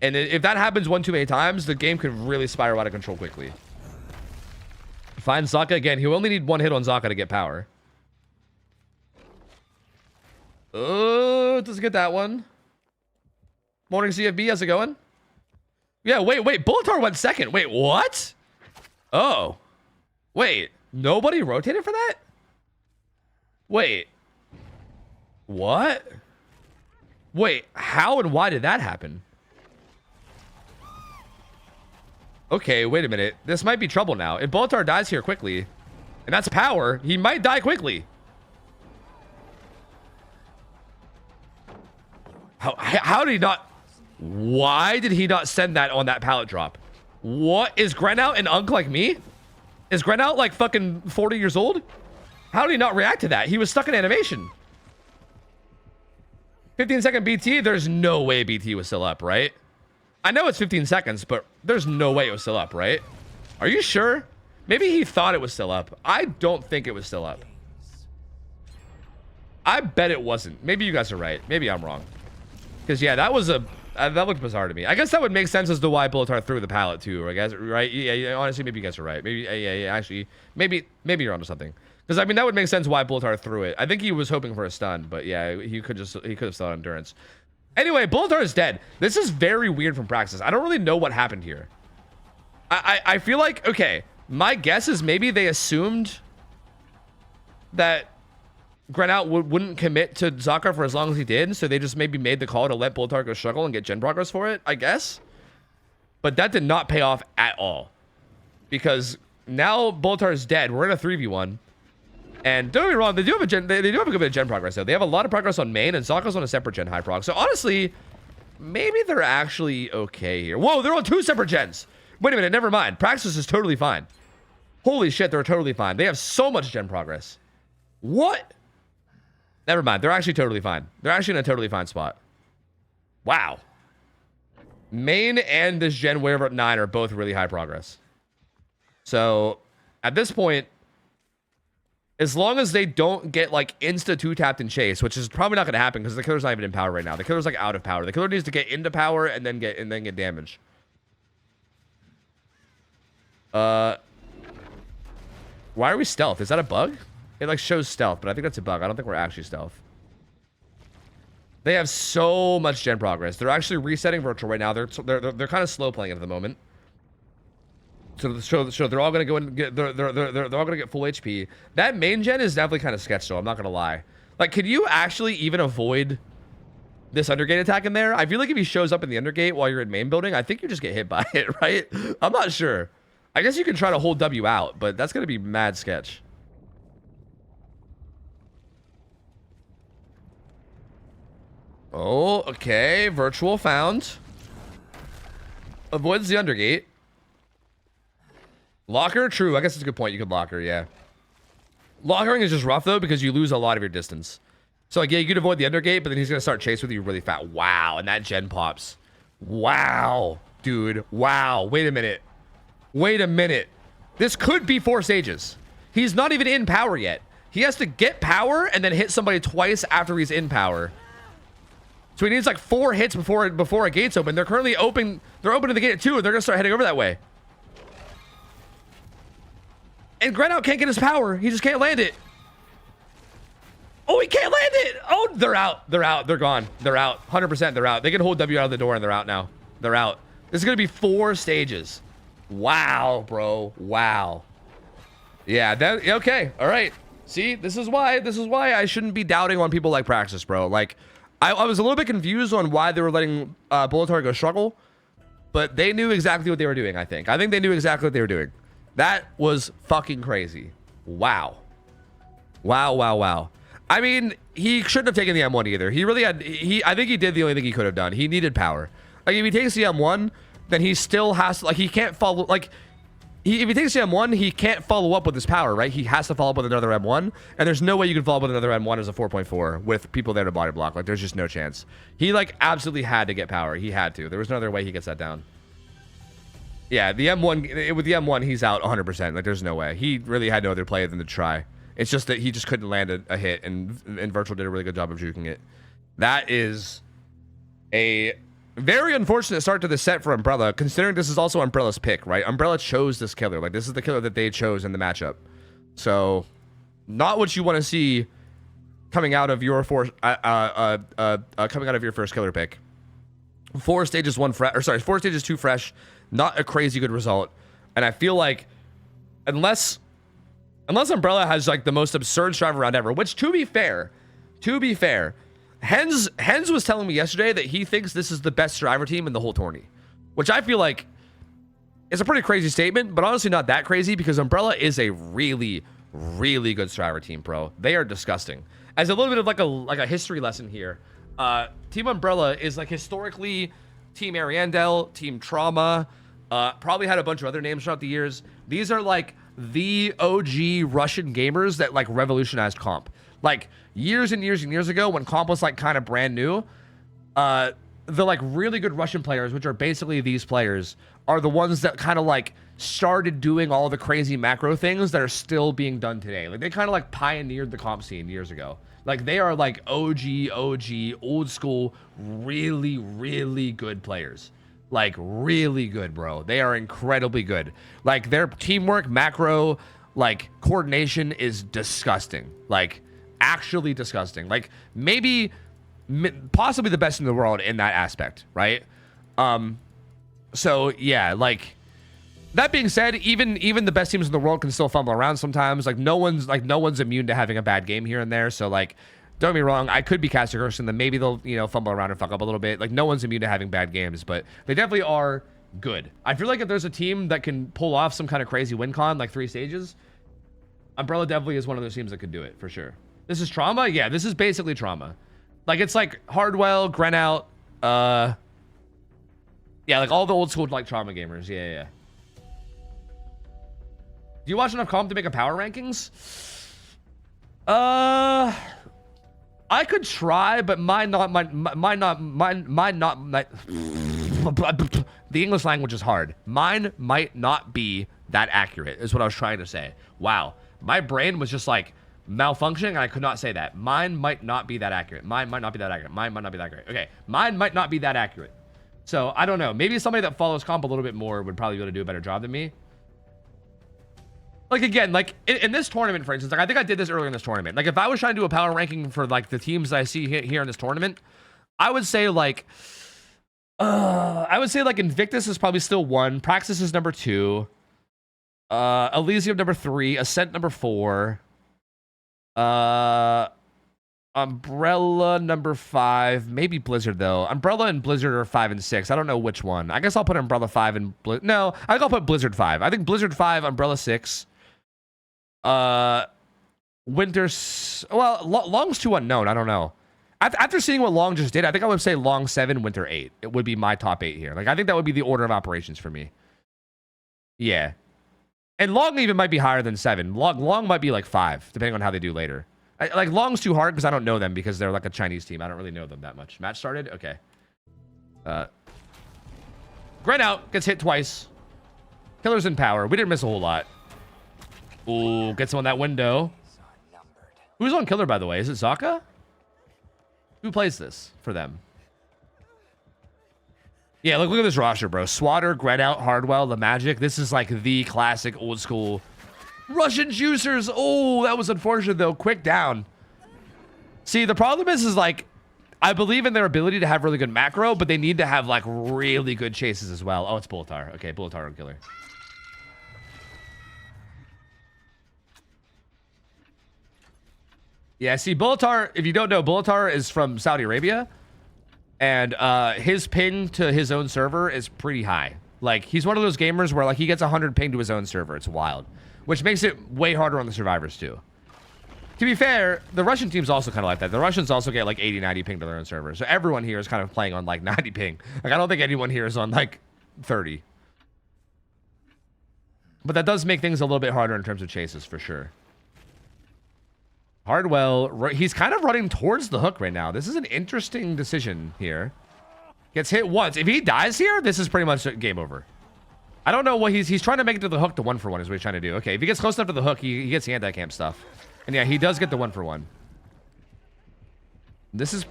And if that happens one too many times, the game could really spiral out of control quickly. Find Zaka again. He'll only need one hit on Zaka to get power. Oh, doesn't get that one. Morning CFB, how's it going? Yeah, wait. Bulbatar went second. Wait, what? Oh. Wait, nobody rotated for that? Wait. What? Wait, how and why did that happen? Okay, wait a minute. This might be trouble now. If Bulbatar dies here quickly, and that's power, he might die quickly. How did he not? Why did he not send that on that pallet drop? What? Is Grenout an unk like me? Is Grenout like fucking 40 years old? How did he not react to that? He was stuck in animation. 15-second BT? There's no way BT was still up, right? I know it's 15 seconds, but there's no way it was still up, right? Are you sure? Maybe he thought it was still up. I don't think it was still up. I bet it wasn't. Maybe you guys are right. Maybe I'm wrong. Because, yeah, that was a... that looked bizarre to me. I guess that would make sense as to why Bulbatar threw the pallet, too. I guess, right? Yeah, honestly, maybe you guys are right. Maybe, yeah, actually, maybe you're onto something. Because, I mean, that would make sense why Bulbatar threw it. I think he was hoping for a stun, but, yeah, he could have still had endurance. Anyway, Bulbatar is dead. This is very weird from Praxis. I don't really know what happened here. I feel like, okay, my guess is maybe they assumed that Grenout wouldn't commit to Zaka for as long as he did, so they just maybe made the call to let Bulbatar go struggle and get gen progress for it, I guess. But that did not pay off at all. Because now Bulbatar is dead. We're in a 3v1. And don't get me wrong, they do have a good bit of gen progress though. They have a lot of progress on main, and Zaka's on a separate gen high prog. So honestly, maybe they're actually okay here. Whoa, they're on 2 separate gens. Wait a minute, never mind. Praxis is totally fine. Holy shit, they're totally fine. They have so much gen progress. What? Never mind, they're actually totally fine. They're actually in a totally fine spot. Wow. Main and this gen wherever at 9 are both really high progress. So at this point, as long as they don't get like insta 2-tapped and chase, which is probably not going to happen because the killer's not even in power right now. The killer's like out of power. The killer needs to get into power and then get damage. Why are we stealth? Is that a bug? It like shows stealth, but I think that's a bug. I don't think we're actually stealth. They have so much gen progress. They're actually resetting virtual right now. They're kind of slow playing it at the moment. So they're all gonna go and get they're all gonna get full HP. That main gen is definitely kind of sketched though. I'm not gonna lie. Like, could you actually even avoid this undergate attack in there? I feel like if he shows up in the undergate while you're in main building, I think you just get hit by it, right? I'm not sure. I guess you can try to hold W out, but that's gonna be mad sketch. Oh, okay. Virtual found. Avoids the undergate. Locker? True. I guess it's a good point. You could locker, yeah. Lockering is just rough, though, because you lose a lot of your distance. So, like, yeah, you could avoid the undergate, but then he's going to start chasing with you really fast. Wow, and that gen pops. Wow, dude. Wow. Wait a minute. Wait a minute. This could be 4 stages. He's not even in power yet. He has to get power and then hit somebody twice after he's in power. So he needs, like, 4 hits before a gate's open. They're currently open. They're opening the gate at 2, and they're going to start heading over that way. And Grenout can't get his power. He just can't land it. Oh, he can't land it. Oh, they're out. They're out. They're gone. They're out. 100% they're out. They can hold W out of the door and they're out now. They're out. This is going to be 4 stages. Wow, bro. Wow. Yeah, that okay. All right. See, this is why I shouldn't be doubting on people like Praxis, bro. Like, I was a little bit confused on why they were letting Bulbatar go struggle, but they knew exactly what they were doing, I think. I think they knew exactly what they were doing. That was fucking crazy. Wow. Wow, wow, wow. I mean, he shouldn't have taken the M1 either. He really had... I think he did the only thing he could have done. He needed power. Like, if he takes the M1, then he still has to... Like, he can't follow... Like, if he takes the M1, he can't follow up with his power, right? He has to follow up with another M1, and there's no way you can follow up with another M1 as a 4.4 with people there to body block. Like, there's just no chance. He, like, absolutely had to get power. He had to. There was no other way he gets that down. Yeah, the M1, with the M1, he's out 100%. Like, there's no way. He really had no other play than to try. It's just that he just couldn't land a hit, and Virtual did a really good job of juking it. That is a Very unfortunate start to the set for Umbrella, considering this is also Umbrella's pick, right? Umbrella chose this killer. Like, this is the killer that they chose in the matchup. So, not what you want to see coming out of your coming out of your first killer pick. 4 stages 1 fresh, or sorry, 4 stages 2 fresh. Not a crazy good result. And I feel like unless Umbrella has like the most absurd strive round ever, which to be fair, Hens was telling me yesterday that he thinks this is the best driver team in the whole tourney, which I feel like is a pretty crazy statement, but honestly not that crazy because Umbrella is a really, really good driver team, bro. They are disgusting. As a little bit of like a history lesson here, Team Umbrella is like historically Team Ariandel, Team Trauma, probably had a bunch of other names throughout the years. These are like the OG Russian gamers that like revolutionized comp. Like years and years and years ago when comp was like kind of brand new, the like really good Russian players, which are basically these players, are the ones that kind of like started doing all the crazy macro things that are still being done today. Like they kind of like pioneered the comp scene years ago. Like they are like OG, old school, really, really good players. Like really good, bro. They are incredibly good. Like their teamwork, macro, like coordination is disgusting. Like actually disgusting. Like maybe possibly the best in the world in that aspect, right? So yeah, like that being said, even the best teams in the world can still fumble around sometimes. Like no one's immune to having a bad game here and there. So like, don't get me wrong, I could be Caster Kirsten, then maybe they'll, you know, fumble around and fuck up a little bit. Like no one's immune to having bad games, but they definitely are good. I feel like if there's a team that can pull off some kind of crazy win con, like 3 stages, Umbrella definitely is one of those teams that could do it for sure. This is Trauma? Yeah, this is basically Trauma. Like it's like Hardwell, Grenout, yeah, like all the old school like Trauma gamers. Yeah. Do you watch enough comp to make a power rankings? I could try, but mine not. The English language is hard. Mine might not be that accurate, is what I was trying to say. Wow, my brain was just like malfunctioning, and I could not say that. Mine might not be that accurate. Mine might not be that accurate. Mine might not be that accurate. Okay, mine might not be that accurate. So I don't know. Maybe somebody that follows comp a little bit more would probably be able to do a better job than me. Like, again, like, in this tournament, for instance, like, I think I did this earlier in this tournament. Like, if I was trying to do a power ranking for, like, the teams that I see here in this tournament, I would say, like, Invictus is probably still 1. Praxis is number 2. Elysium number 3. Ascent number 4. Umbrella number 5. Maybe Blizzard, though. Umbrella and Blizzard are 5 and 6. I don't know which one. I guess I'll put Umbrella 5 and... No, I think I'll put Blizzard 5. I think Blizzard 5, Umbrella 6. Winter's... Well, Long's too unknown. I don't know. After seeing what Long just did, I think I would say Long 7, Winter 8. It would be my top 8 here. Like, I think that would be the order of operations for me. Yeah. And Long even might be higher than 7. Long might be like 5, depending on how they do later. Like, Long's too hard because I don't know them because they're like a Chinese team. I don't really know them that much. Match started? Okay. Grenout gets hit twice. Killer's in power. We didn't miss a whole lot. Ooh, gets him on that window. Who's on Killer, by the way? Is it Zaka? Who plays this for them? Yeah, look at this roster, bro. Swatter, Grenout, Hardwell, The Magic. This is like the classic old school Russian juicers. Oh, that was unfortunate, though. Quick down. See, the problem is like, I believe in their ability to have really good macro, but they need to have like really good chases as well. Oh, it's Bullatar. Okay, Bullatar on Killer. Yeah, see, Bullatar, if you don't know, Bullatar is from Saudi Arabia. And his ping to his own server is pretty high. Like, he's one of those gamers where, like, he gets 100 ping to his own server. It's wild. Which makes it way harder on the survivors, too. To be fair, the Russian team's also kind of like that. The Russians also get, like, 80, 90 ping to their own server. So everyone here is kind of playing on, like, 90 ping. Like, I don't think anyone here is on, like, 30. But that does make things a little bit harder in terms of chases, for sure. Hardwell, he's kind of running towards the hook right now. This is an interesting decision here. Gets hit once. If he dies here, this is pretty much game over. I don't know what he's trying to make it to the hook to 1-for-1 is what he's trying to do. Okay, if he gets close enough to the hook, he gets the anti-camp stuff. And yeah, he does get the 1-for-1. This is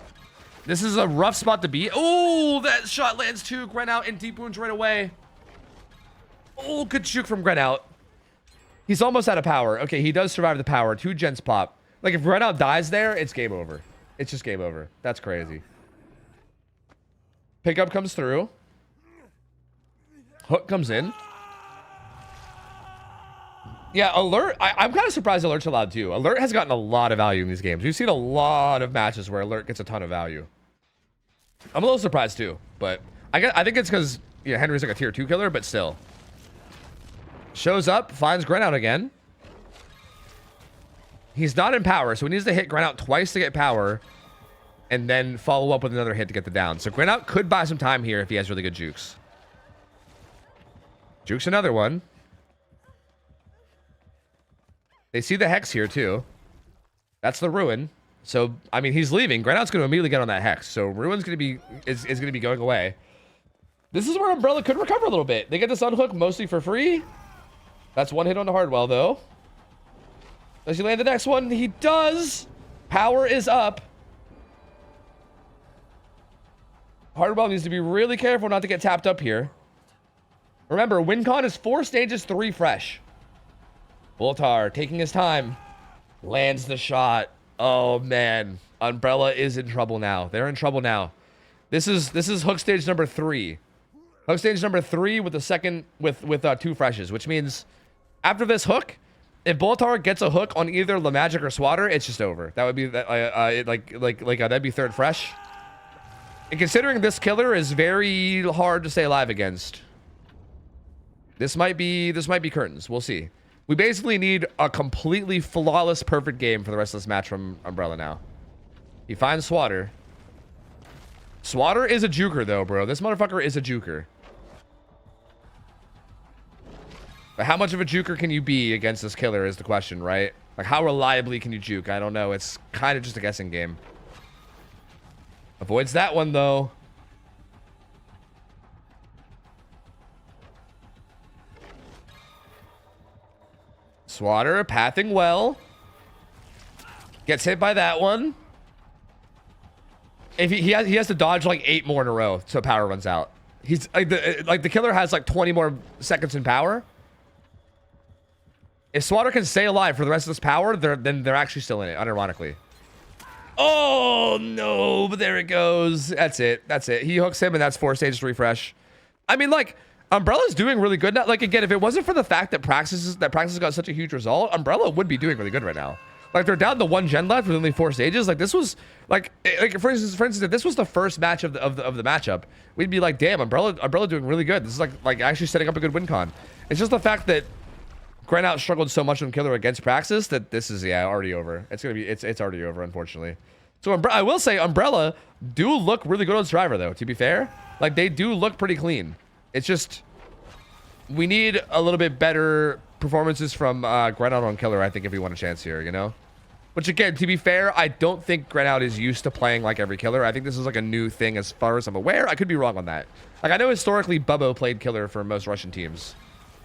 This is a rough spot to be. Oh, that shot lands too. Gren out and deep wounds right away. Oh, good juke from Gren out. He's almost out of power. Okay, he does survive the power. 2 gens pop. Like, if Gren out dies there, it's game over. It's just game over. That's crazy. Pickup comes through. Hook comes in. Yeah, Alert. I'm kind of surprised Alert's allowed too. Alert has gotten a lot of value in these games. We've seen a lot of matches where Alert gets a ton of value. I'm a little surprised too, but I think it's because Henry's like a tier 2 killer, but still. Shows up, finds Gren out again. He's not in power, so he needs to hit Gren out twice to get power, and then follow up with another hit to get the down. So Gren out could buy some time here if he has really good jukes. Jukes another one. They see the Hex here too. That's the Ruin. So, I mean, he's leaving. Gren out's going to immediately get on that Hex. So Ruin's going to be is going to be going away. This is where Umbrella could recover a little bit. They get this unhook mostly for free. That's 1 hit on the Hardwell, though. Does he land the next one? He does. Power is up. Hardwell needs to be really careful not to get tapped up here. Remember, WinCon is 4 stages, 3 fresh. Boltar taking his time. Lands the shot. Oh, man. Umbrella is in trouble now. They're in trouble now. This is hook stage number 3. Hook stage number 3 with the second with 2 freshes, which means after this hook, if Boltar gets a hook on either La Magic or Swatter, it's just over. That would be that'd be 3rd fresh. And considering this killer is very hard to stay alive against, this might be curtains. We'll see. We basically need a completely flawless, perfect game for the rest of this match from Umbrella now. He finds Swatter. Swatter is a juker, though, bro. This motherfucker is a juker. But how much of a juker can you be against this killer is the question, right? Like, how reliably can you juke? I don't know. It's kind of just a guessing game. Avoids that one, though. Swatter pathing well. Gets hit by that one. If he has to dodge like 8 more in a row so power runs out. He's like the killer has like 20 more seconds in power. If Swatter can stay alive for the rest of this power, then they're actually still in it, unironically. Oh no, but there it goes. That's it. That's it. He hooks him and that's 4 stages to refresh. I mean, like, Umbrella's doing really good now. Like, again, if it wasn't for the fact that Praxis got such a huge result, Umbrella would be doing really good right now. Like, they're down to 1 gen left with only 4 stages. Like, this was like for instance, if this was the first match of the matchup, we'd be like, damn, Umbrella doing really good. This is like actually setting up a good win con. It's just the fact that Gren out struggled so much on killer against Praxis that this is already over. It's already over, unfortunately. So I will say Umbrella do look really good on Survivor, though. To be fair, like, they do look pretty clean. It's just we need a little bit better performances from Gren out on killer, I think, if we want a chance here, you know? Which, again, to be fair, I don't think Gren out is used to playing like every killer. I think this is like a new thing as far as I'm aware. I could be wrong on that. Like, I know historically Bubbo played killer for most Russian teams.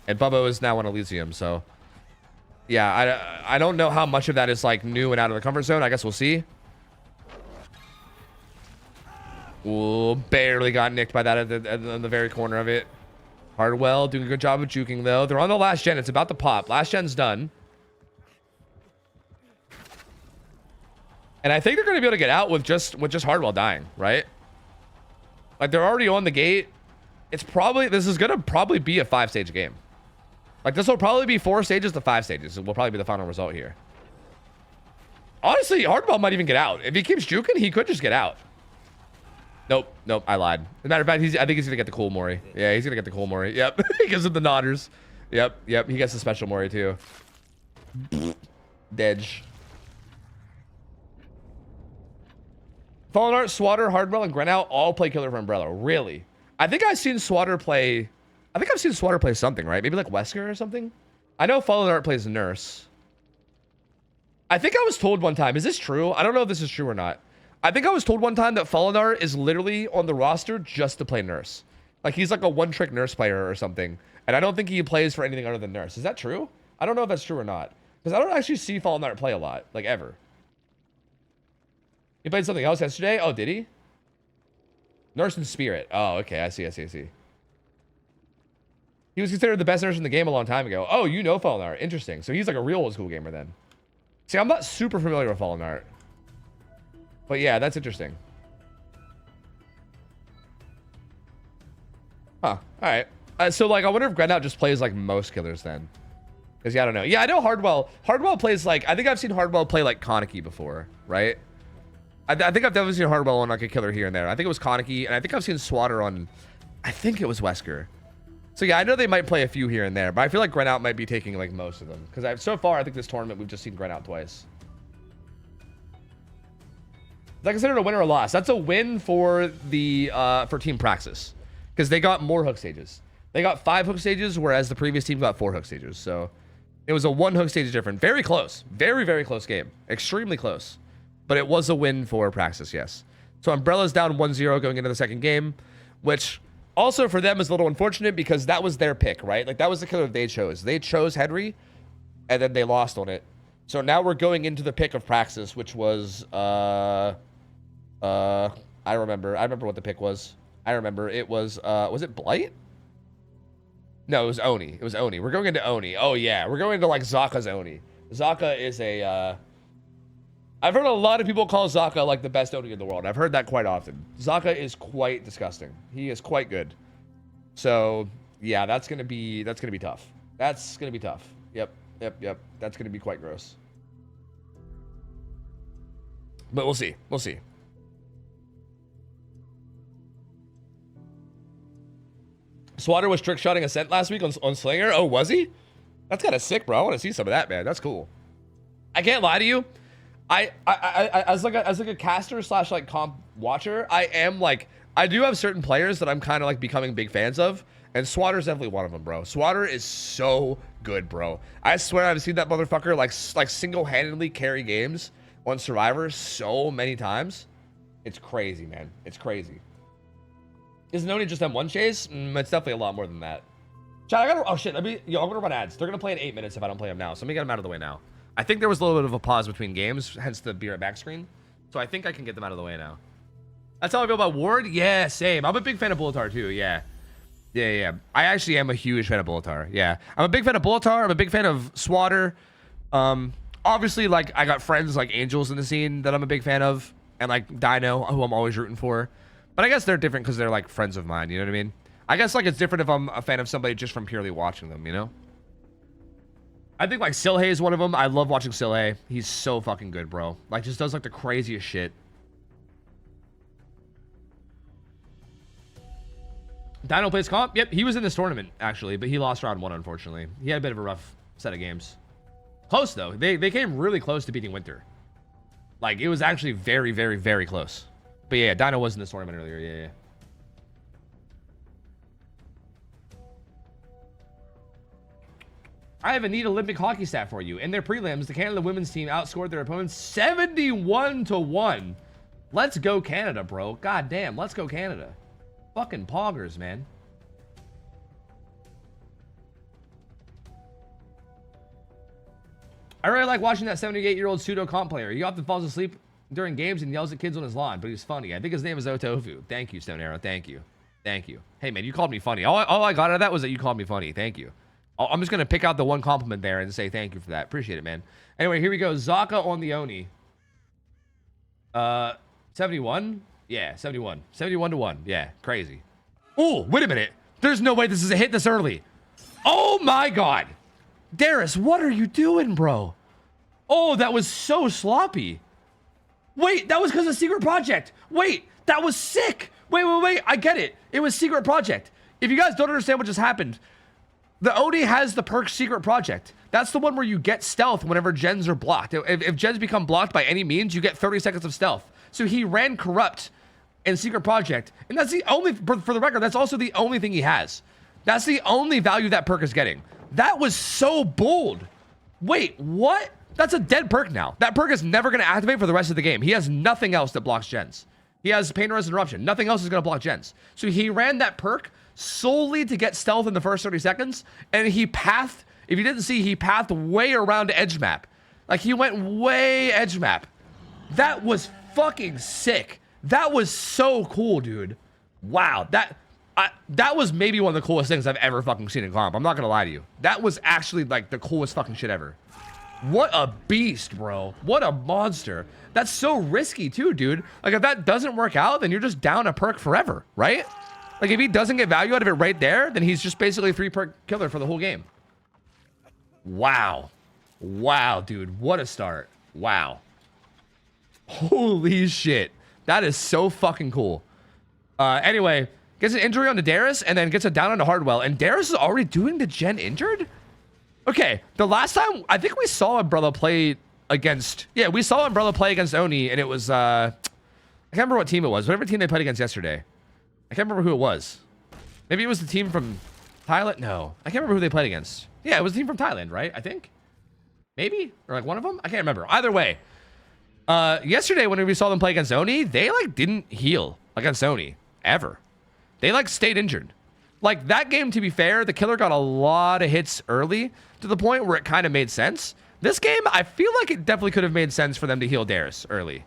And Bubbo is now on Elysium, so yeah, I don't know how much of that is like new and out of the comfort zone. I guess we'll see. Ooh, barely got nicked by that at the very corner of it. Hardwell doing a good job of juking, though. They're on the last gen. It's about to pop. Last gen's done. And I think they're going to be able to get out with just Hardwell dying, right? Like, they're already on the gate. This is going to probably be a 5-stage game. Like, this will probably be 4 stages to 5 stages. It will probably be the final result here. Honestly, Hardwell might even get out. If he keeps juking, he could just get out. Nope, I lied. As a matter of fact, I think he's gonna get the cool Mori. Yeah, he's gonna get the cool Mori. Yep, he gives him the nodders. Yep, he gets the special Mori too. Dedge. Fallen Art, Swatter, Hardwell, and Gren out all play killer for Umbrella. Really? I think I've seen Swatter play something, right? Maybe like Wesker or something? I know Fallen Art plays Nurse. I think I was told one time, is this true? I don't know if this is true or not. I think I was told one time that Fallen Art is literally on the roster just to play Nurse. Like, he's like a one-trick Nurse player or something. And I don't think he plays for anything other than Nurse. Is that true? I don't know if that's true or not. Because I don't actually see Fallen Art play a lot. Like, ever. He played something else yesterday? Oh, did he? Nurse in Spirit. Oh, okay. I see. He was considered the best nurse in the game a long time ago. Oh, you know Fallen Art. Interesting. So he's like a real old school gamer then. See, I'm not super familiar with Fallen Art. But yeah, that's interesting. Huh. Alright. So like, I wonder if Grenout just plays like most killers then. Because yeah, I don't know. Yeah, I know Hardwell. Hardwell plays like, I think I've seen Hardwell play like Kaneki before, right? I think I've definitely seen Hardwell on like a killer here and there. I think it was Kaneki, and I think I've seen Swatter on, I think it was Wesker. So yeah, I know they might play a few here and there, but I feel like Grenout might be taking like most of them. Because so far, I think this tournament, we've just seen Grenout twice. Is that considered a win or a loss? That's a win for the for Team Praxis. Because they got more hook stages. They got 5 hook stages, whereas the previous team got 4 hook stages. So it was a 1 hook stage different. Very close. Very, very close game. Extremely close. But it was a win for Praxis, yes. So Umbrella's down 1-0 going into the second game, which also for them is a little unfortunate because that was their pick, right? Like that was the killer they chose. They chose Henry, and then they lost on it. So now we're going into the pick of Praxis, which was, I remember what the pick was. I remember it was it Blight? No, it was Oni. It was Oni. We're going into Oni. Oh yeah, we're going into like Zaka's Oni. Zaka is a, I've heard a lot of people call Zaka like the best Oni in the world. I've heard that quite often. Zaka is quite disgusting. He is quite good. So yeah, that's gonna be tough. That's gonna be tough. Yep. That's gonna be quite gross. But we'll see. We'll see. Swatter was trick shotting Ascent last week on Slinger. Oh, was he? That's kind of sick, bro. I want to see some of that, man. That's cool. I can't lie to you. I as like a caster slash like comp watcher, I do have certain players that I'm kind of like becoming big fans of, and Swatter's definitely one of them, bro. Swatter is so good, bro. I swear I've seen that motherfucker like single-handedly carry games on Survivor so many times. It's crazy, man. It's crazy. Isn't only just M1 chase? It's definitely a lot more than that. Chat, I gotta, oh shit, I'm gonna run ads. They're gonna play in 8 minutes if I don't play them now, so let me get them out of the way now. I think there was a little bit of a pause between games, hence the be right back screen. So I think I can get them out of the way now. That's how I feel about Ward. Yeah, same. I'm a big fan of Bullatar too. Yeah. I actually am a huge fan of Bullatar. Yeah. I'm a big fan of Bullatar. I'm a big fan of Swatter. Obviously, like, I got friends like Angels in the scene that I'm a big fan of. And like Dino, who I'm always rooting for. But I guess they're different because they're like friends of mine. You know what I mean? I guess like it's different if I'm a fan of somebody just from purely watching them, you know? I think like Silhay is one of them. I love watching Silhay. He's so fucking good, bro. Like, just does like the craziest shit. Dino plays comp? Yep, he was in this tournament, actually, but he lost round 1, unfortunately. He had a bit of a rough set of games. Close, though. They came really close to beating Winter. Like, it was actually very, very, very close. But yeah, Dino was in this tournament earlier. Yeah. I have a neat Olympic hockey stat for you. In their prelims, the Canada women's team outscored their opponents 71-1. Let's go Canada, bro. God damn, let's go Canada. Fucking poggers, man. I really like watching that 78-year-old pseudo comp player. He often falls asleep during games and yells at kids on his lawn, but he's funny. I think his name is Otofu. Thank you, Stone Arrow. Thank you. Hey, man, you called me funny. All I got out of that was that you called me funny. Thank you. I'm just going to pick out the one compliment there and say thank you for that. Appreciate it, man. Anyway, here we go. Zaka on the Oni. 71? Yeah, 71. 71-1. Yeah, crazy. Oh, wait a minute. There's no way this is a hit this early. Oh, my God. Darius, what are you doing, bro? Oh, that was so sloppy. Wait, that was because of Secret Project. Wait, that was sick. Wait. I get it. It was Secret Project. If you guys don't understand what just happened, the Oni has the perk Secret Project. That's the one where you get stealth whenever gens are blocked. If gens become blocked by any means, you get 30 seconds of stealth. So he ran Corrupt in Secret Project. And that's the only, for the record, that's also the only thing he has. That's the only value that perk is getting. That was so bold. Wait, what? That's a dead perk now. That perk is never going to activate for the rest of the game. He has nothing else that blocks gens. He has Pain Res Interruption. Nothing else is going to block gens. So he ran that perk solely to get stealth in the first 30 seconds, and he pathed, if you didn't see, he pathed way around edge map. Like, he went way edge map. That was fucking sick. That was so cool, dude. Wow, that was maybe one of the coolest things I've ever fucking seen in comp. I'm not gonna lie to you. That was actually like the coolest fucking shit ever. What a beast, bro. What a monster. That's so risky too, dude. Like if that doesn't work out, then you're just down a perk forever, right? Like if he doesn't get value out of it right there, then he's just basically a 3-perk killer for the whole game. Wow. Wow, dude. What a start. Wow. Holy shit. That is so fucking cool. Anyway, gets an injury onto Darius and then gets it down onto Hardwell. And Darius is already doing the gen injured? Okay, the last time, I think we saw Umbrella play against... Yeah, we saw Umbrella play against Oni, and it was... I can't remember what team it was. Whatever team they played against yesterday. I can't remember who it was. Maybe it was the team from Thailand? No. I can't remember who they played against. Yeah, it was the team from Thailand, right? I think? Maybe? Or like one of them? I can't remember. Either way. Yesterday, when we saw them play against Oni, they like didn't heal against Oni. Ever. They like stayed injured. Like that game, to be fair, the killer got a lot of hits early to the point where it kind of made sense. This game, I feel like it definitely could have made sense for them to heal Darius early.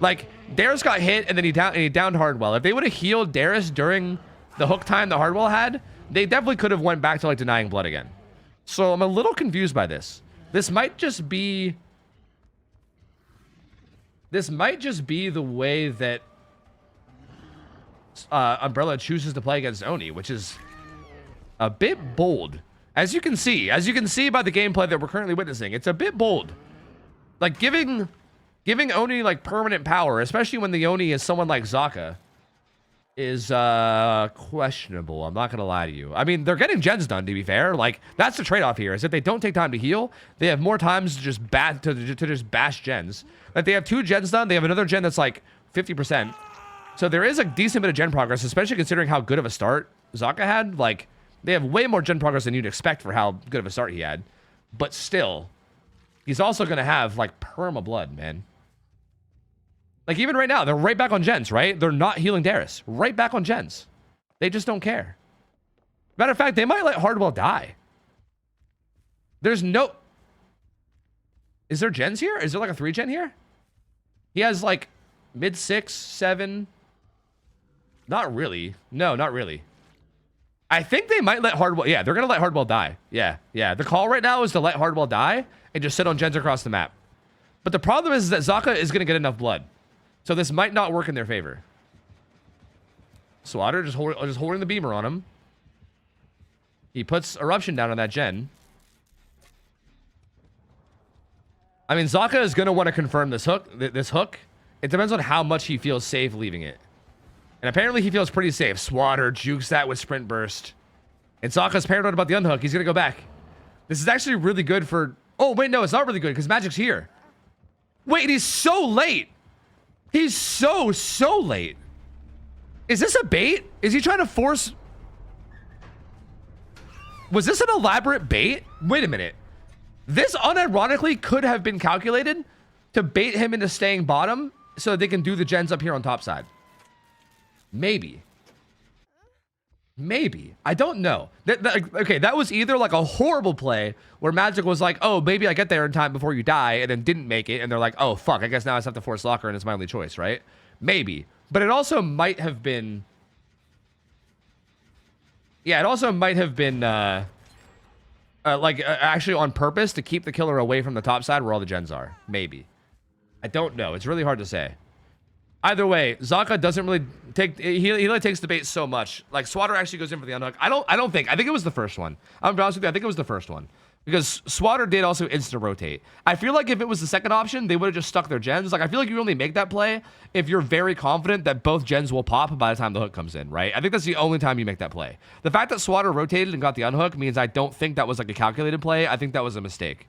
Like Darius got hit and then he downed Hardwell. If they would have healed Darius during the hook time that Hardwell had, they definitely could have went back to like denying blood again. So I'm a little confused by this. This might just be the way that Umbrella chooses to play against Oni, which is a bit bold. As you can see by the gameplay that we're currently witnessing, it's a bit bold. Like giving Oni like permanent power, especially when the Oni is someone like Zaka, is questionable. I'm not gonna lie to you. I mean, they're getting gens done, to be fair. Like that's the trade-off here, is if they don't take time to heal, they have more times to just bash gens. Like they have 2 gens done, they have another gen that's like 50%. So there is a decent bit of gen progress, especially considering how good of a start Zaka had. Like, they have way more gen progress than you'd expect for how good of a start he had. But still, he's also going to have, like, perma blood, man. Like, even right now, they're right back on gens, right? They're not healing Darius. Right back on gens. They just don't care. Matter of fact, they might let Hardwell die. There's no... Is there gens here? Is there, like, a 3-gen here? He has, like, mid 6, 7... Not really. No, not really. I think they might let Hardwell... Yeah, they're going to let Hardwell die. Yeah. The call right now is to let Hardwell die and just sit on gens across the map. But the problem is that Zaka is going to get enough blood. So this might not work in their favor. Swatter just holding the beamer on him. He puts Eruption down on that gen. I mean, Zaka is going to want to confirm this hook. It depends on how much he feels safe leaving it. And apparently he feels pretty safe. Swatter jukes that with Sprint Burst. And Zaka's paranoid about the unhook. He's going to go back. This is actually really good for... Oh, wait, no, it's not really good because Magic's here. Wait, he's so late. He's so late. Is this a bait? Is he trying to force... Was this an elaborate bait? Wait a minute. This unironically could have been calculated to bait him into staying bottom so that they can do the gens up here on top side. Maybe. I don't know. Okay, that was either like a horrible play where Magic was like, oh, maybe I get there in time before you die, and then didn't make it, and they're like, oh, fuck, I guess now I just have to force Locker, and it's my only choice, right? Maybe. But it also might have been... Yeah, it also might have been, actually on purpose to keep the killer away from the top side where all the gens are. Maybe. I don't know. It's really hard to say. Either way, Zaka doesn't really take... He only takes the bait so much. Like, Swatter actually goes in for the unhook. I think it was the first one. I'm be honest with you, I think it was the first one. Because Swatter did also instant rotate. I feel like if it was the second option, they would have just stuck their gens. Like, I feel like you only make that play if you're very confident that both gens will pop by the time the hook comes in, right? I think that's the only time you make that play. The fact that Swatter rotated and got the unhook means I don't think that was like a calculated play. I think that was a mistake.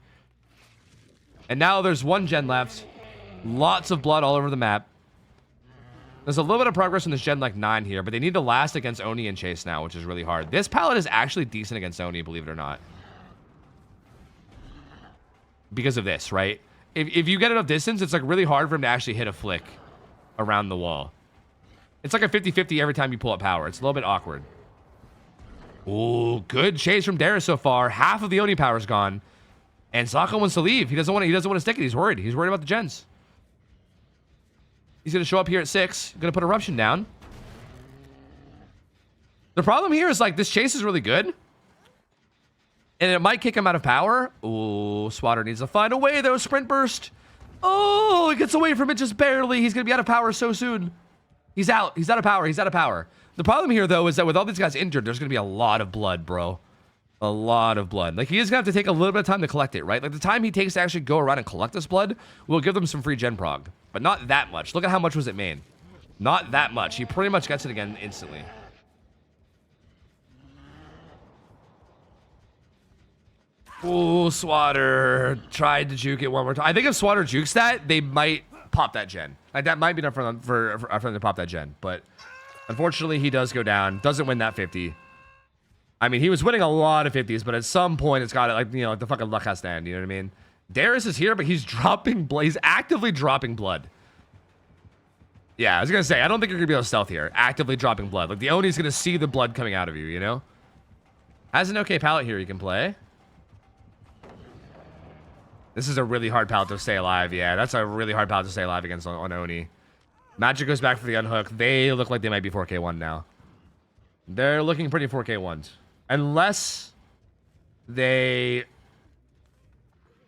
And now there's 1 gen left. Lots of blood all over the map. There's a little bit of progress in this gen like 9 here, but they need to last against Oni and Chase now, which is really hard. This palette is actually decent against Oni, believe it or not. Because of this, right? If you get enough distance, it's like really hard for him to actually hit a flick around the wall. It's like a 50-50 every time you pull up power. It's a little bit awkward. Ooh, good chase from Darius so far. Half of the Oni power's gone. And Zaka wants to leave. He doesn't want to stick it. He's worried. He's worried about the gens. He's going to show up here at 6. Going to put Eruption down. The problem here is like this chase is really good. And it might kick him out of power. Ooh, Swatter needs to find a way though. Sprint burst. Oh, he gets away from it just barely. He's going to be out of power so soon. He's out. He's out of power. He's out of power. The problem here though is that with all these guys injured, there's going to be a lot of blood, bro. A lot of blood. Like he is going to have to take a little bit of time to collect it, right? Like the time he takes to actually go around and collect this blood will give them some free gen prog. But not that much. Look at how much was it made. Not that much. He pretty much gets it again instantly. Ooh, Swatter tried to juke it one more time. I think if Swatter jukes that, they might pop that gen. Like that might be enough for them to pop that gen. But unfortunately, he does go down. Doesn't win that 50. I mean, he was winning a lot of 50s, but at some point, it's got to, like, you know, like the fucking luck has to end. You know what I mean? Darius is here, but he's dropping blood. He's actively dropping blood. Yeah, I was going to say, I don't think you're going to be able to stealth here. Actively dropping blood. Like, the Oni's going to see the blood coming out of you, you know? Has an okay palette here you can play. This is a really hard palette to stay alive. Yeah, that's a really hard palette to stay alive against on Oni. Magic goes back for the unhook. They look like they might be 4K1 now. They're looking pretty 4K1s. Unless they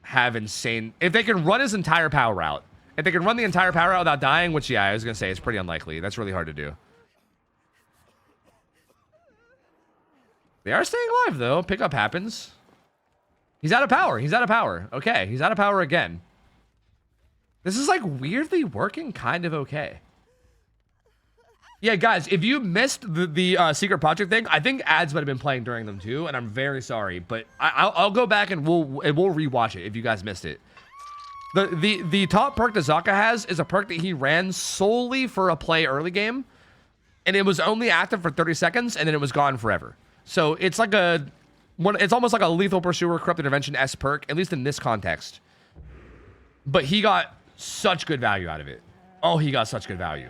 have insane... If they can run his entire power route. If they can run the entire power route without dying, which, yeah, I was going to say, is pretty unlikely. That's really hard to do. They are staying alive, though. Pickup happens. He's out of power. He's out of power. Okay, he's out of power again. This is, like, weirdly working kind of okay. Yeah, guys, if you missed the Secret Project thing, I think ads might have been playing during them too, and I'm very sorry. But I'll go back and we'll rewatch it if you guys missed it. The top perk that Zaka has is a perk that he ran solely for a play early game, and it was only active for 30 seconds, and then it was gone forever. So it's like it's almost like a Lethal Pursuer Corrupt Intervention S perk, at least in this context. But he got such good value out of it. Oh, he got such good value.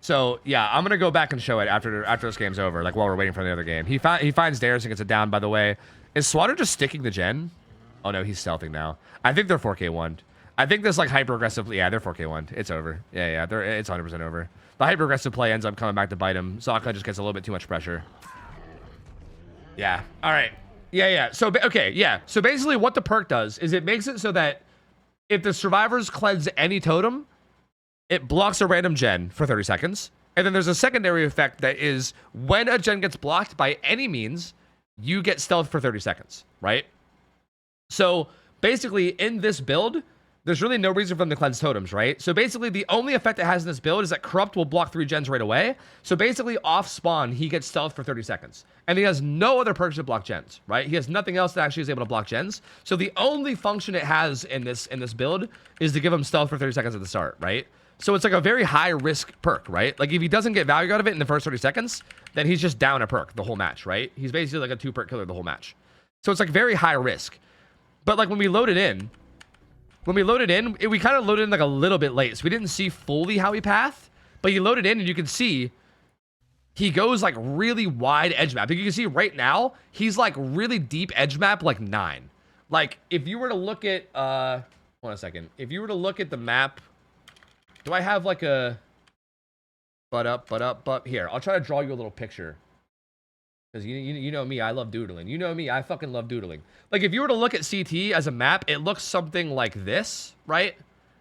So, yeah, I'm going to go back and show it after this game's over, like while we're waiting for the other game. He finds Darius and gets it down, by the way. Is Swatter just sticking the gen? Oh, no, he's stealthing now. I think they're 4K1'd. I think this, like, hyper-aggressively... Yeah, they're 4K1'd. It's over. Yeah, it's 100% over. The hyper-aggressive play ends up coming back to bite him. Zaka just gets a little bit too much pressure. Yeah. All right. Yeah. So, okay, yeah. So, basically, what the perk does is it makes it so that if the survivors cleanse any totem... It blocks a random gen for 30 seconds. And then there's a secondary effect that is when a gen gets blocked by any means, you get stealth for 30 seconds, right? So basically in this build, there's really no reason for them to cleanse totems, right? So basically the only effect it has in this build is that Corrupt will block 3 gens right away. So basically off spawn, he gets stealth for 30 seconds. And he has no other perks to block gens, right? He has nothing else that actually is able to block gens. So the only function it has in this build is to give him stealth for 30 seconds at the start, right? So it's like a very high risk perk, right? Like if he doesn't get value out of it in the first 30 seconds, then he's just down a perk the whole match, right? He's basically like a 2 perk killer the whole match. So it's like very high risk. But like when we load it in, we kind of loaded in like a little bit late. So we didn't see fully how he pathed, but he loaded in and you can see he goes like really wide edge map. You can see right now, he's like really deep edge map, like 9. Like if you were to look at, hold on a second. If you were to look at the map, do I have like a but here, I'll try to draw you a little picture. Because you know me, I love doodling. You know me, I fucking love doodling. Like if you were to look at CT as a map, it looks something like this, right?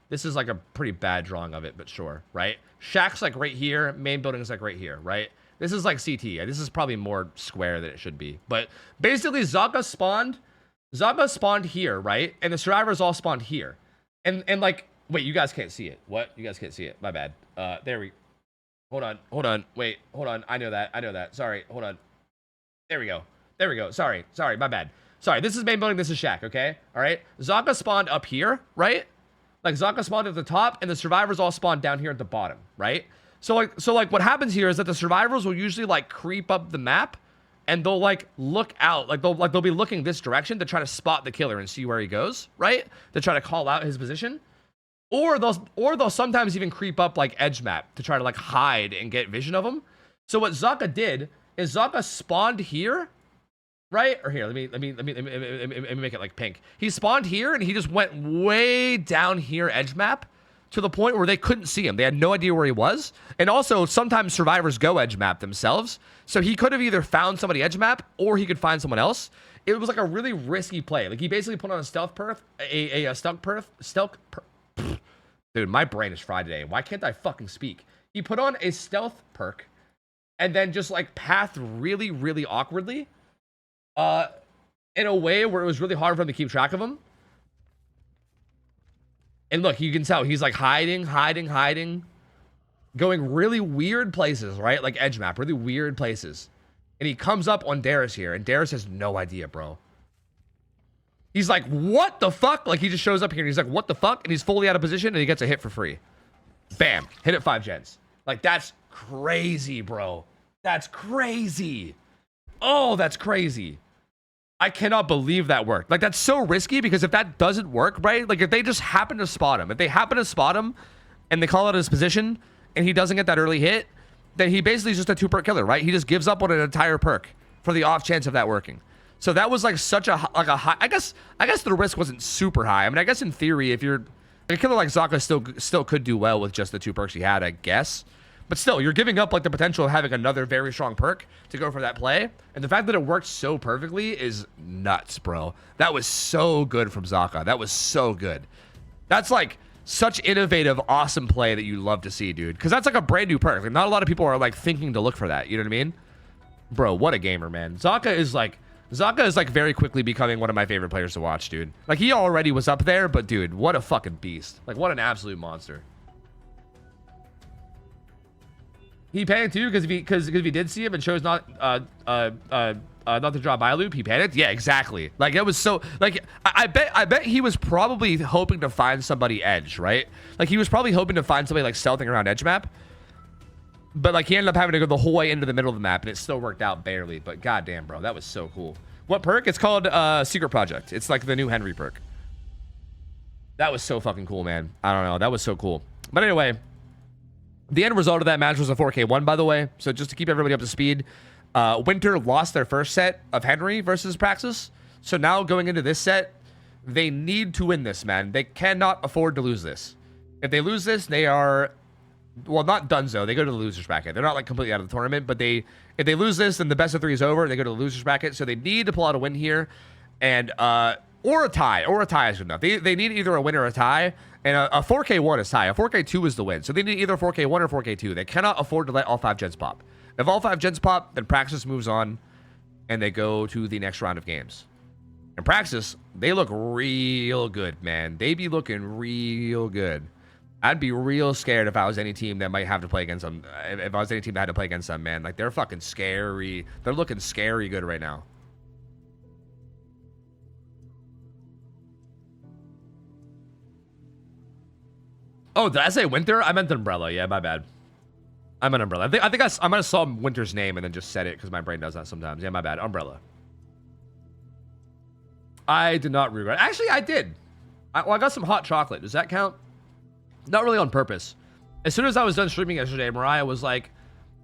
This is like a pretty bad drawing of it, but sure, right? Shack's like right here, main building's like right here, right? This is like CT. This is probably more square than it should be. But basically Zaka spawned here, right? And the survivors all spawned here. And like, wait, you guys can't see it. What? You guys can't see it. My bad. There we... Hold on. Wait, hold on. I know that. Sorry, hold on. There we go. Sorry, my bad. Sorry, this is main building, this is Shack, okay? All right? Zaka spawned up here, right? Like, Zaka spawned at the top, and the survivors all spawned down here at the bottom, right? So like, what happens here is that the survivors will usually, like, creep up the map, and they'll, like, look out. They'll be looking this direction to try to spot the killer and see where he goes, right? To try to call out his position. Or they'll sometimes even creep up like edge map to try to like hide and get vision of him. So what Zaka did is Zaka spawned here, right? Or here, let me make it like pink. He spawned here and he just went way down here edge map to the point where they couldn't see him. They had no idea where he was. And also, sometimes survivors go edge map themselves. So he could have either found somebody edge map or he could find someone else. It was like a really risky play. Like he basically put on a stealth perf, a stealth perf. Dude, my brain is fried today. Why can't I fucking speak? He put on a stealth perk and then just like pathed really, really awkwardly in a way where it was really hard for him to keep track of him. And look, you can tell he's like hiding, going really weird places, right? Like edge map, really weird places. And he comes up on Darius here, and Darius has no idea, bro. He's like, what the fuck? Like, he just shows up here, and he's like, what the fuck? And he's fully out of position, and he gets a hit for free. Bam. Hit at 5 gens. Like, that's crazy, bro. That's crazy. Oh, that's crazy. I cannot believe that worked. Like, that's so risky, because if that doesn't work, right? Like, if they just happen to spot him, and they call out his position, and he doesn't get that early hit, then he basically is just a 2-perk killer, right? He just gives up on an entire perk for the off chance of that working. So that was like such a high. I guess the risk wasn't super high. I mean, I guess in theory, if you're a killer like Zaka, still could do well with just the 2 perks he had, I guess. But still, you're giving up like the potential of having another very strong perk to go for that play. And the fact that it worked so perfectly is nuts, bro. That was so good from Zaka. That was so good. That's like such innovative, awesome play that you love to see, dude. Because that's like a brand new perk. Like, not a lot of people are like thinking to look for that. You know what I mean? Bro, what a gamer, man. Zaka is like very quickly becoming one of my favorite players to watch, dude. Like, he already was up there, but dude, what a fucking beast. Like, what an absolute monster. He panicked too because if he did see him and chose not to draw buy loop, he panicked. Yeah, exactly. Like, it was so like I bet he was probably hoping to find somebody edge, right? Like, he was probably hoping to find somebody like stealthing around edge map. But like, he ended up having to go the whole way into the middle of the map, and it still worked out barely. But goddamn, bro, that was so cool. What perk? It's called Secret Project. It's like the new Henry perk. That was so fucking cool, man. I don't know. That was so cool. But anyway, the end result of that match was a 4K1, by the way. So just to keep everybody up to speed, Winter lost their first set of Henry versus Praxis. So now going into this set, they need to win this, man. They cannot afford to lose this. If they lose this, they are, well, not donezo. They go to the losers bracket. They're not like completely out of the tournament, but if they lose this, then the best of 3 is over. They go to the losers bracket. So they need to pull out a win here, and or a tie. Or a tie is good enough. They need either a win or a tie. And a 4K1 is tie. A 4K2 is the win. So they need either 4K1 or 4K2. They cannot afford to let all 5 gens pop. If all 5 gens pop, then Praxis moves on, and they go to the next round of games. And Praxis, they look real good, man. They be looking real good. I'd be real scared if I was any team that might have to play against them. If I was any team that had to play against them, man. Like, they're fucking scary. They're looking scary good right now. Oh, did I say Winter? I meant Umbrella. Yeah, my bad. I meant Umbrella. I think I might have saw Winter's name and then just said it because my brain does that sometimes. Yeah, my bad. Umbrella. I did not regret. Actually, I did. I got some hot chocolate. Does that count? Not really on purpose. As soon as I was done streaming yesterday, Mariah was like,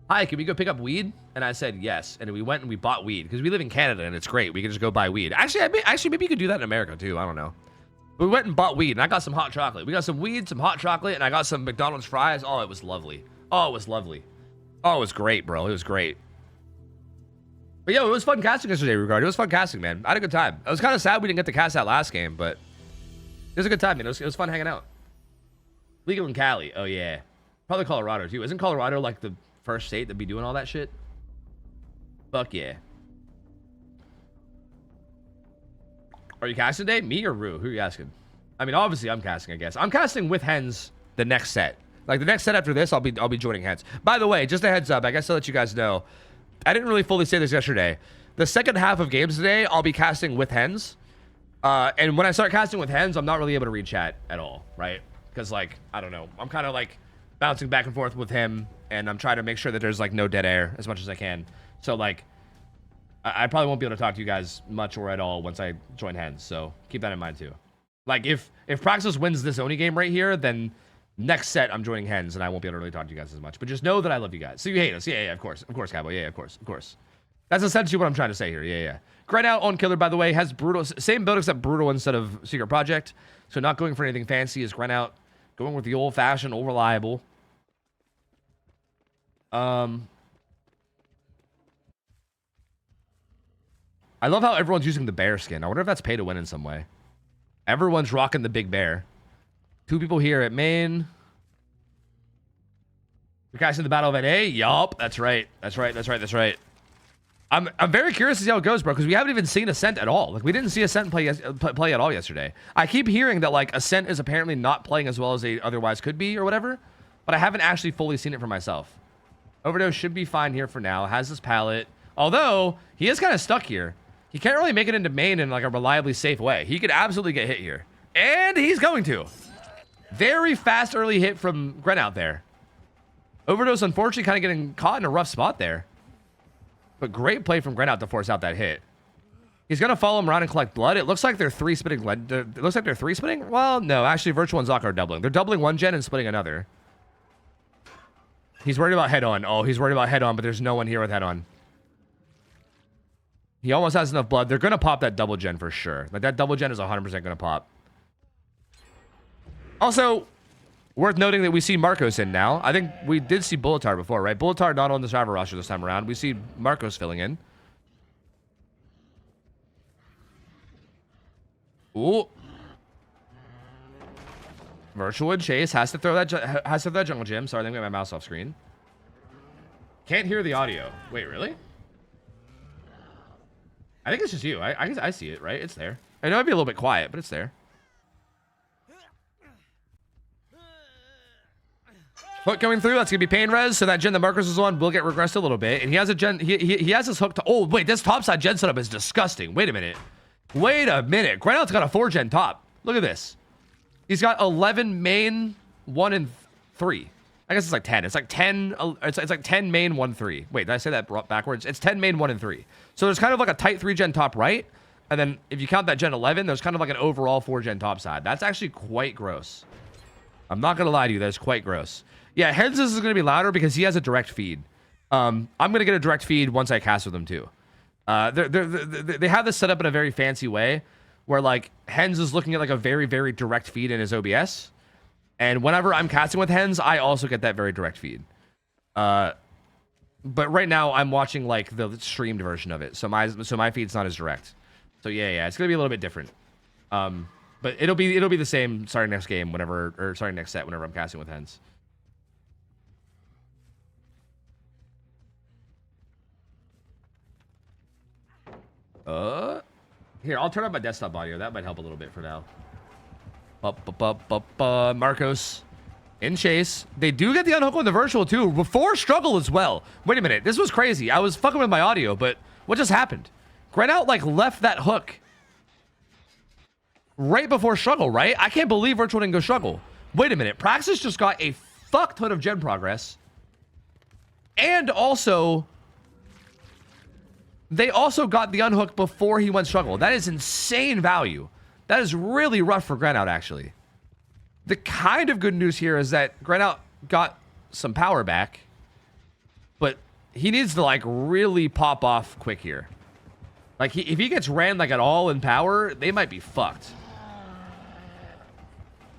"Hi, can we go pick up weed?" And I said yes. And we went and we bought weed because we live in Canada and it's great. We can just go buy weed. Actually, maybe you could do that in America too. I don't know. We went and bought weed, and I got some hot chocolate. We got some weed, some hot chocolate, and I got some McDonald's fries. Oh, it was lovely. Oh, it was lovely. Oh, it was great, bro. It was great. But yeah, it was fun casting yesterday, Regard. It was fun casting, man. I had a good time. I was kind of sad we didn't get to cast that last game, but it was a good time, man. It was fun hanging out. Legal in Cali. Oh, yeah. Probably Colorado, too. Isn't Colorado, like, the first state that'd be doing all that shit? Fuck yeah. Are you casting today? Me or Rue? Who are you asking? I mean, obviously, I'm casting, I guess. I'm casting with Hens the next set. Like, the next set after this, I'll be joining Hens. By the way, just a heads up, I guess I'll let you guys know. I didn't really fully say this yesterday. The second half of games today, I'll be casting with Hens. And when I start casting with Hens, I'm not really able to read chat at all, right? Because, like, I don't know. I'm kind of, like, bouncing back and forth with him, and I'm trying to make sure that there's, like, no dead air as much as I can. So, like, I probably won't be able to talk to you guys much or at all once I join Hens, so keep that in mind too. Like, if Praxis wins this Oni game right here, then next set I'm joining Hens, and I won't be able to really talk to you guys as much. But just know that I love you guys. So you hate us. Yeah, of course, Cabo. Yeah, of course. That's essentially what I'm trying to say here. Yeah. Grind out on Killer, by the way, has Brutal, same build except Brutal instead of Secret Project. So not going for anything fancy is Grind out. Going with the old-fashioned, old reliable. I love how everyone's using the bear skin. I wonder if that's pay to win in some way. Everyone's rocking the big bear. 2 people here at main. You're casting the Battle of NA? Yup, that's right. That's right. I'm very curious to see how it goes, bro, because we haven't even seen Ascent at all. Like, we didn't see Ascent play at all yesterday. I keep hearing that, like, Ascent is apparently not playing as well as they otherwise could be or whatever, but I haven't actually fully seen it for myself. Overdose should be fine here for now. Has this pallet. Although, he is kind of stuck here. He can't really make it into main in, like, a reliably safe way. He could absolutely get hit here. And he's going to. Very fast early hit from Gren out there. Overdose, unfortunately, kind of getting caught in a rough spot there. But great play from Grenout to force out that hit. He's going to follow him around and collect blood. It looks like they're 3-spitting. It looks like they're 3-spitting? Well, no. Actually, Virtual and Zaka are doubling. They're doubling one gen and splitting another. He's worried about head-on. Oh, he's worried about head-on, but there's no one here with head-on. He almost has enough blood. They're going to pop that double gen for sure. Like, that double gen is 100% going to pop. Also, worth noting that we see Marcos in now. I think we did see Bulletar before, right? Bulletar not on the survivor roster this time around. We see Marcos filling in. Ooh. Virtual and Chase has to throw that jungle gym. Sorry, let me get my mouse off screen. Can't hear the audio. Wait, really? I think it's just you. I see it, right? It's there. I know it'd be a little bit quiet, but it's there. Hook coming through. That's gonna be pain res. So that gen that Marcus is on will get regressed a little bit. And he has a gen. He has his hook to. Oh wait, this topside gen setup is disgusting. Wait a minute. Grenout's got a 4-gen top. Look at this. He's got 11 main, 1 and 3. I guess it's like 10. It's like 10. It's like 10 main, 1 3. Wait, did I say that backwards? It's 10 main, 1 and 3. So there's kind of like a tight 3-gen top right, and then if you count that gen 11, there's kind of like an overall 4-gen top side. That's actually quite gross. I'm not gonna lie to you. That's quite gross. Yeah, Hens is going to be louder because he has a direct feed. I'm going to get a direct feed once I cast with him too. They have this set up in a very fancy way where like Hens is looking at like a very, very direct feed in his OBS. And whenever I'm casting with Hens, I also get that very direct feed. But right now I'm watching like the streamed version of it. So my feed's not as direct. So yeah, it's going to be a little bit different. But it'll be the same starting next game starting next set whenever I'm casting with Hens. Here, I'll turn up my desktop audio. That might help a little bit for now. Marcos in chase. They do get the unhook on the virtual too. Before struggle as well. Wait a minute. This was crazy. I was fucking with my audio, but what just happened? Grenout like left that hook right before struggle, right? I can't believe virtual didn't go struggle. Wait a minute. Praxis just got a fuck ton of gen progress. And also, they also got the unhook before he went struggle. That is insane value. That is really rough for Grenout, actually. The kind of good news here is that Grenout got some power back, but he needs to, like, really pop off quick here. Like, if he gets ran, like, at all in power, they might be fucked.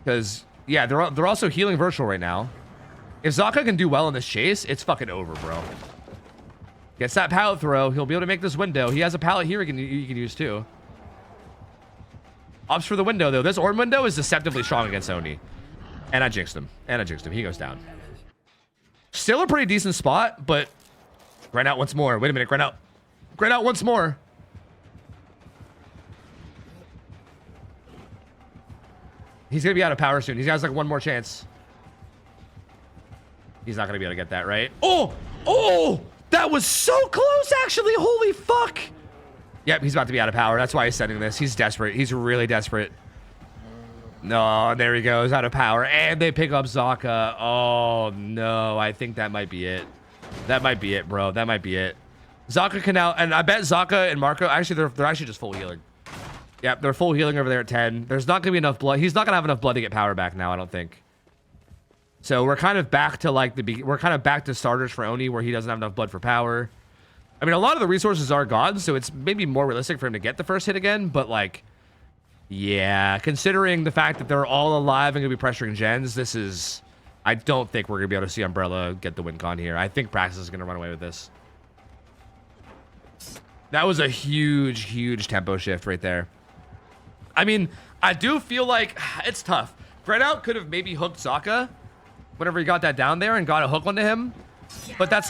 Because, yeah, they're also healing virtual right now. If Zaka can do well in this chase, it's fucking over, bro. Gets that pallet throw. He'll be able to make this window. He has a pallet here he can use too. Opts for the window though. This Orn window is deceptively strong against Oni. And I jinxed him. He goes down. Still a pretty decent spot, but Grenout once more. Wait a minute, Grenout once more. He's gonna be out of power soon. He has like one more chance. He's not gonna be able to get that right. Oh! That was so close, actually. Holy fuck. Yep, he's about to be out of power. That's why he's sending this. He's desperate. He's really desperate. No, there he goes, out of power. And they pick up Zaka. Oh, no. I think that might be it. That might be it, bro. That might be it. Zaka can now... And I bet Zaka and Marco... Actually, they're actually just full healing. Yep, they're full healing over there at 10. There's not going to be enough blood. He's not going to have enough blood to get power back now, I don't think. So we're kind of back to like we're kind of back to starters for Oni where he doesn't have enough blood for power. I mean, a lot of the resources are gone, so it's maybe more realistic for him to get the first hit again, but like, Yeah, considering the fact that they're all alive and going to be pressuring gens, this is... I don't think we're going to be able to see Umbrella get the win con here. I think Praxis is going to run away with this. That was a huge, huge tempo shift right there. I mean, I do feel like it's tough. Grenaut could have maybe hooked Zaka whenever he got that down there and got a hook onto him. But that's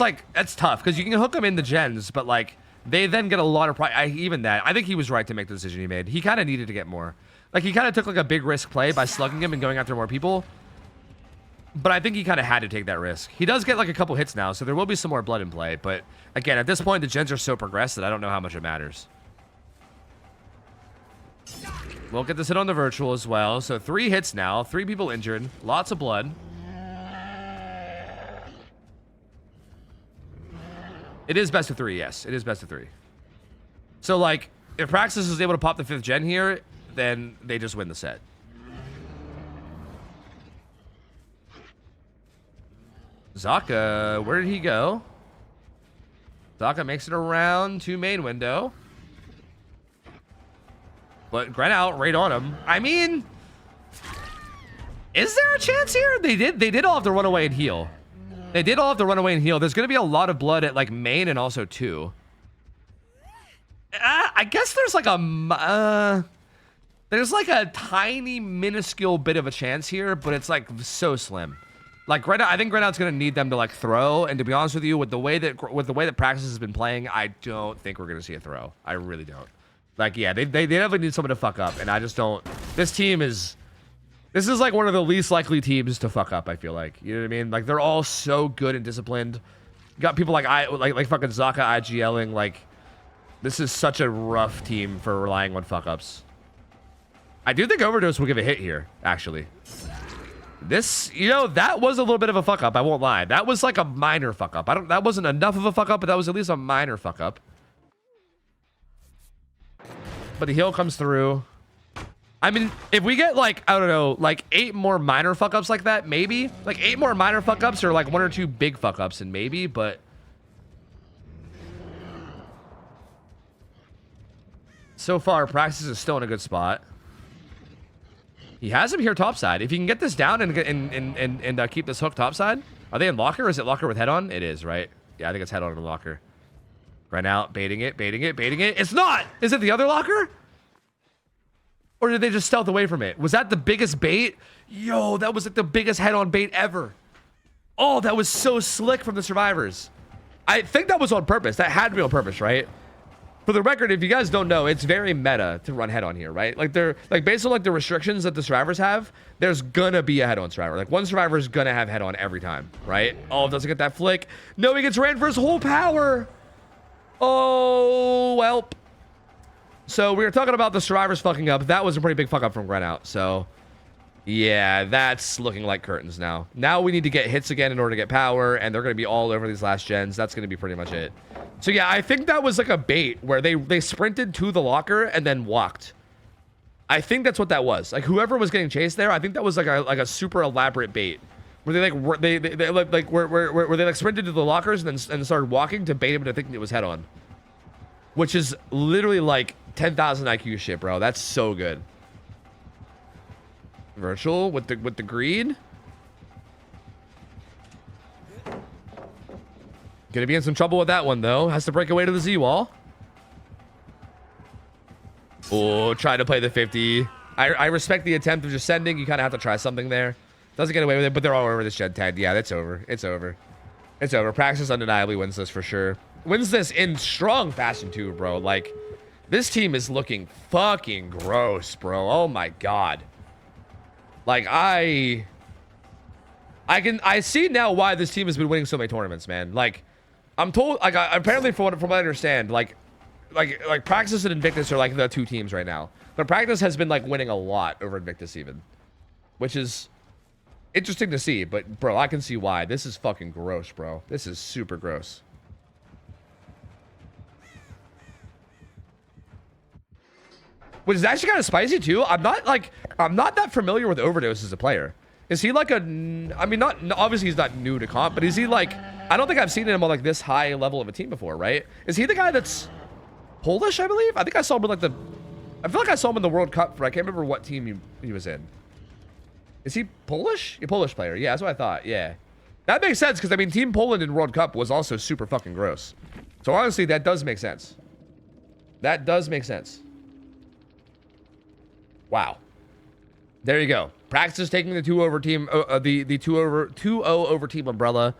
tough because you can hook him in the gens, but like they then get a lot of pride. Even that, I think he was right to make the decision he made. He kind of needed to get more. Like he kind of took like a big risk play by slugging him and going after more people. But I think he kind of had to take that risk. He does get like a couple hits now, so there will be some more blood in play. But again, at this point, the gens are so progressed that I don't know how much it matters. We'll get this hit on the virtual as well. So 3 hits now, 3 people injured, lots of blood. It is best of 3, yes. It is best of 3. So like, if Praxis is able to pop the 5th gen here, then they just win the set. Zaka, where did he go? Zaka makes it around to main window. But Grenaut right on him. I mean, is there a chance here? They did all have to run away and heal. They did all have to run away and heal. There's going to be a lot of blood at like main and also 2. I guess there's like a tiny minuscule bit of a chance here, but it's like so slim. Like I think Grenaut's gonna need them to like throw, and to be honest with you, with the way that Praxis has been playing, I don't think we're gonna see a throw. I really don't. Like, yeah, they definitely need someone to fuck up, and I just don't. This is like one of the least likely teams to fuck up. I feel like, you know what I mean? Like they're all so good and disciplined. You got people like fucking Zaka IGLing. Like, this is such a rough team for relying on fuck ups. I do think Overdose will give a hit here, actually. This, you know, that was a little bit of a fuck up. I won't lie. That was like a minor fuck up. That wasn't enough of a fuck up, but that was at least a minor fuck up. But the heal comes through. I mean, if we get like, I don't know, like 8 more minor fuck ups like that, maybe. Like 8 more minor fuck ups or like 1 or 2 big fuck ups and maybe, but. So far, Praxis is still in a good spot. He has him here topside. If you can get this down and keep this hook topside. Are they in locker or is it locker with head on? It is, right? Yeah, I think it's head on in locker. Right now, baiting it. It's not! Is it the other locker? Or did they just stealth away from it? Was that the biggest bait? Yo, that was like the biggest head on bait ever. Oh, that was so slick from the survivors. I think that was on purpose. That had to be on purpose, right? For the record, if you guys don't know, it's very meta to run head on here, right? Like they're like based on like the restrictions that the survivors have, there's gonna be a head on survivor. Like one survivor is gonna have head on every time, right? Oh, doesn't get that flick. No, he gets ran for his whole power. Oh, welp. So we were talking about the survivors fucking up. That was a pretty big fuck up from Grenaut. So yeah, that's looking like curtains now. Now we need to get hits again in order to get power, and they're gonna be all over these last gens. That's gonna be pretty much it. So yeah, I think that was like a bait where they sprinted to the locker and then walked. I think that's what that was. Like whoever was getting chased there, I think that was like a super elaborate bait where they sprinted to the lockers and then started walking to bait him into thinking it was head on, which is literally like 10,000 IQ shit, bro. That's so good. Virtual with the greed. Gonna be in some trouble with that one, though. Has to break away to the Z-wall. Oh, try to play the 50. I respect the attempt of just sending. You kind of have to try something there. Doesn't get away with it, but they're all over this gen tag. Yeah, that's over. It's over. It's over. Praxis undeniably wins this for sure. Wins this in strong fashion, too, bro. Like, this team is looking fucking gross, bro. Oh, my God. Like, I see now why this team has been winning so many tournaments, man. Like, I'm told, like, apparently from what I understand, like Praxis and Invictus are like the 2 teams right now. But Praxis has been like winning a lot over Invictus even, which is interesting to see. But bro, I can see why. This is fucking gross, bro. This is super gross. Which is actually kind of spicy too. I'm not that familiar with Overdose as a player. Is he like a, I mean, obviously he's not new to comp, but is he like, I don't think I've seen him on like this high level of a team before, right? Is he the guy that's Polish, I believe? I think I saw him with like the I feel like I saw him in the World Cup, but I can't remember what team he was in. Is he Polish? A Polish player. Yeah, that's what I thought. Yeah. That makes sense because, I mean, Team Poland in World Cup was also super fucking gross. So, honestly, that does make sense. That does make sense. Wow. There you go. Praxis is taking the 2-0 team, the 2-0 over Team Umbrella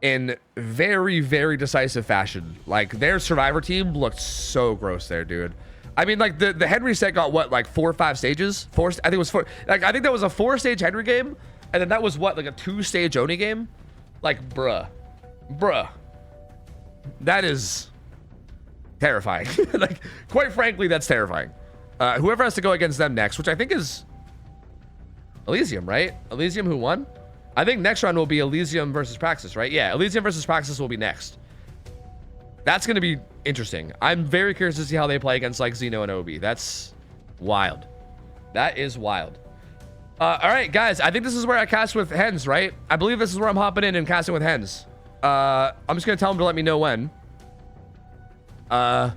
in very, very decisive fashion. Like, their Survivor team looked so gross there, dude. I mean, like, the Henry set got, what, like 4 or 5 stages? I think it was 4. Like, I think that was a 4-stage Henry game. And then that was, what, like a 2-stage Oni game? Like, bruh. That is terrifying. Like, quite frankly, that's terrifying. Whoever has to go against them next, which I think is Elysium, right? Elysium who won? I think next round will be Elysium versus Praxis, right? Yeah, Elysium versus Praxis will be next. That's going to be interesting. I'm very curious to see how they play against, like, Xeno and Obi. That's wild. That is wild. All right, guys, I think this is where I cast with Hens, right? I believe this is where I'm hopping in and casting with Hens. I'm just going to tell him to let me know when. And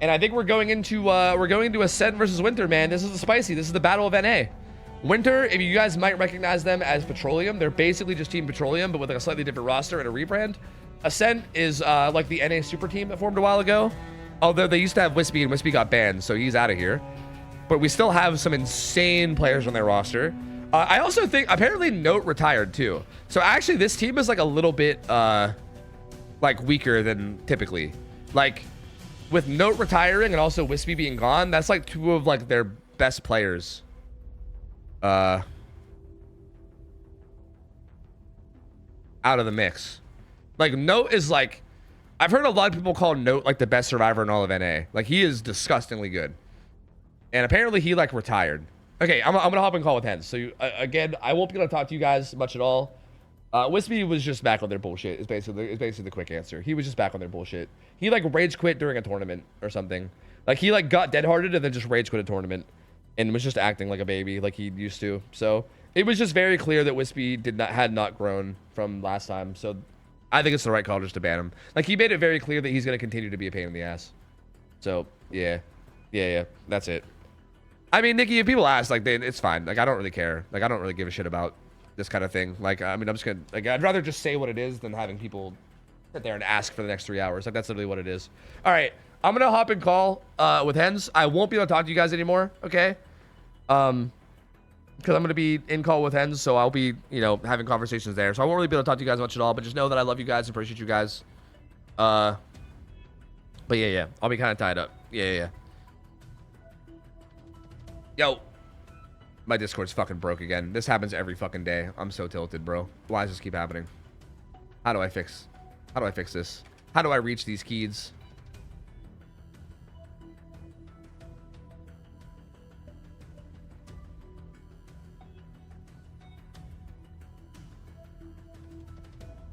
I think we're going into Ascent versus Winter, man. This is the spicy. This is the Battle of NA. Winter, if you guys might recognize them as Petroleum, they're basically just Team Petroleum, but with like a slightly different roster and a rebrand. Ascent is like the NA super team that formed a while ago. Although they used to have Wispy, and Wispy got banned, so he's out of here. But we still have some insane players on their roster. I also think, apparently, Note retired, too. So, actually, this team is, like, a little bit, like, weaker than typically. Like, with Note retiring and also Wispy being gone, that's, like, 2 of, like, their best players. Out of the mix. Like, Note is, like... I've heard a lot of people call Note like the best survivor in all of NA. Like, he is disgustingly good. And apparently he like retired. Okay, I'm gonna hop in call with Hens. So again, I won't be able to talk to you guys much at all. Wispy was just back on their bullshit. Is basically the quick answer. He was just back on their bullshit. He like rage quit during a tournament or something. Like he like got dead-hearted and then just rage quit a tournament and was just acting like a baby like he used to. So it was just very clear that Wispy had not grown from last time. So I think it's the right call just to ban him. Like, he made it very clear that he's going to continue to be a pain in the ass. So, yeah. Yeah, that's it. I mean, Nikki, if people ask, like, it's fine. Like, I don't really care. Like, I don't really give a shit about this kind of thing. Like, I mean, I'm just going to... Like, I'd rather just say what it is than having people sit there and ask for the next 3 hours. Like, that's literally what it is. All right. I'm going to hop and call with Hens. I won't be able to talk to you guys anymore, okay? Because I'm going to be in call with Hens, so I'll be, you know, having conversations there. So I won't really be able to talk to you guys much at all, but just know that I love you guys, appreciate you guys. But yeah. I'll be kind of tied up. Yeah. Yo. My Discord's fucking broke again. This happens every fucking day. I'm so tilted, bro. Why does this keep happening? How do I fix this? How do I reach these keys?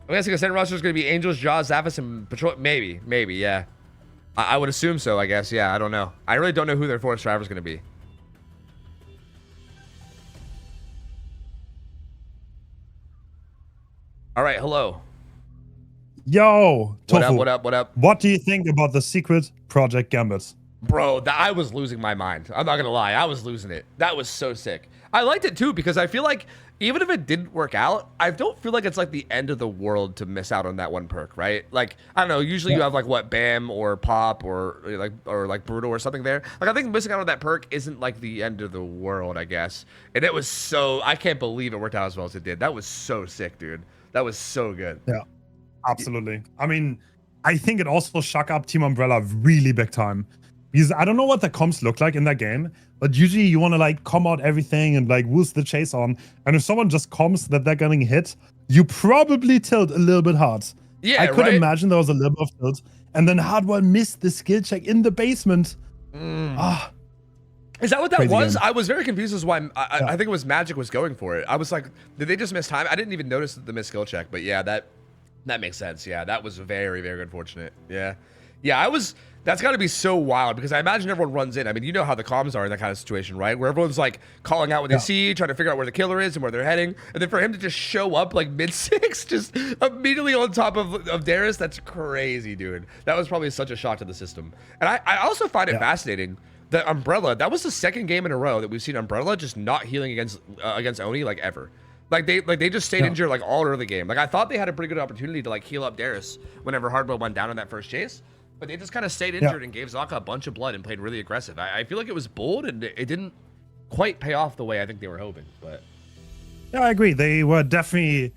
I'm guessing Ascent roster is going to be Angels, Jaws, Zaphis, and Patrol. Maybe, yeah. I would assume so, I guess. Yeah, I don't know. I really don't know who their fourth driver is going to be. All right, hello. Yo, Tofu. What up? What do you think about the secret Project Gambit? Bro, I was losing my mind. I'm not going to lie. I was losing it. That was so sick. I liked it, too, because I feel like even if it didn't work out, I don't feel like it's like the end of the world to miss out on that one perk, right? Like, I don't know, usually you have like what, BAM or Pop or like Brutal or something there. Like, I think missing out on that perk isn't like the end of the world, I guess. And it was so, I can't believe it worked out as well as it did. That was so sick, dude. That was so good. Yeah, absolutely. I mean, I think it also shook up Team Umbrella really big time. Because I don't know what the comps look like in that game, but usually you want to like come out everything and like who's the chase on. And if someone just comes that they're getting hit, you probably tilt a little bit hard. Yeah, I could imagine there was a little bit of tilt. And then Hardwell missed the skill check in the basement. Is that what that was? Game. I was very confused as why I think it was Magic was going for it. I was like, did they just miss time? I didn't even notice the missed skill check, but yeah, that makes sense. Yeah, that was very, very unfortunate. Yeah. Yeah, that's got to be so wild because I imagine everyone runs in. I mean, you know how the comms are in that kind of situation, right? Where everyone's like calling out what they see, trying to figure out where the killer is and where they're heading. And then for him to just show up like mid-6, just immediately on top of Darius, that's crazy, dude. That was probably such a shock to the system. And I also find it fascinating that Umbrella, that was the second game in a row that we've seen Umbrella just not healing against Oni like ever. Like they just stayed injured like all early game. Like I thought they had a pretty good opportunity to like heal up Darius whenever Hardwell went down in that first chase. But they just kind of stayed injured and gave Zaka a bunch of blood and played really aggressive. I feel like it was bold and it didn't quite pay off the way I think they were hoping. But yeah, I agree. They were definitely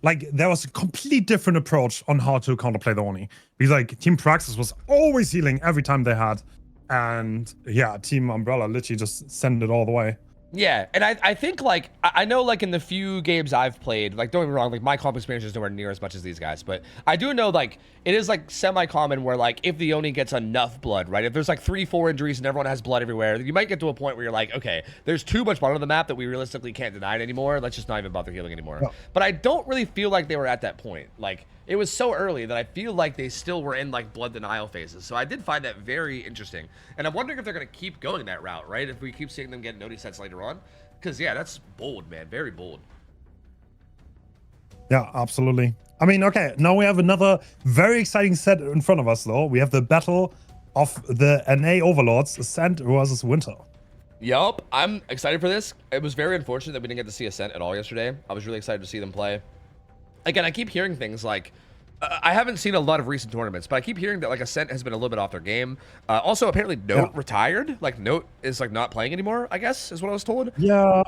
like there was a complete different approach on how to counterplay the Oni. Because like Team Praxis was always healing every time they had, and yeah, Team Umbrella literally just sent it all the way. yeah, and I think like I know like in the few games I've played, like don't get me wrong, like my comp experience is nowhere near as much as these guys, but I do know like it is like semi-common where like if the Oni gets enough blood, right? If there's like 3-4 injuries and everyone has blood everywhere, you might get to a point where you're like, okay, there's too much blood on the map that we realistically can't deny it anymore. Let's just not even bother healing anymore. No. But I don't really feel like they were at that point. Like it was so early that I feel like they still were in like blood denial phases. So I did find that very interesting. And I'm wondering if they're going to keep going that route, right? If we keep seeing them get Noti sets later on. Because, yeah, that's bold, man. Very bold. Yeah, absolutely. I mean, okay, now we have another very exciting set in front of us, though. We have the battle of the NA Overlords, Ascent versus Winter. Yup, I'm excited for this. It was very unfortunate that we didn't get to see Ascent at all yesterday. I was really excited to see them play. Again, I keep hearing things like, I haven't seen a lot of recent tournaments, but I keep hearing that like Ascent has been a little bit off their game. Also, apparently Note retired. Like Note is like not playing anymore, I guess, is what I was told. Yeah.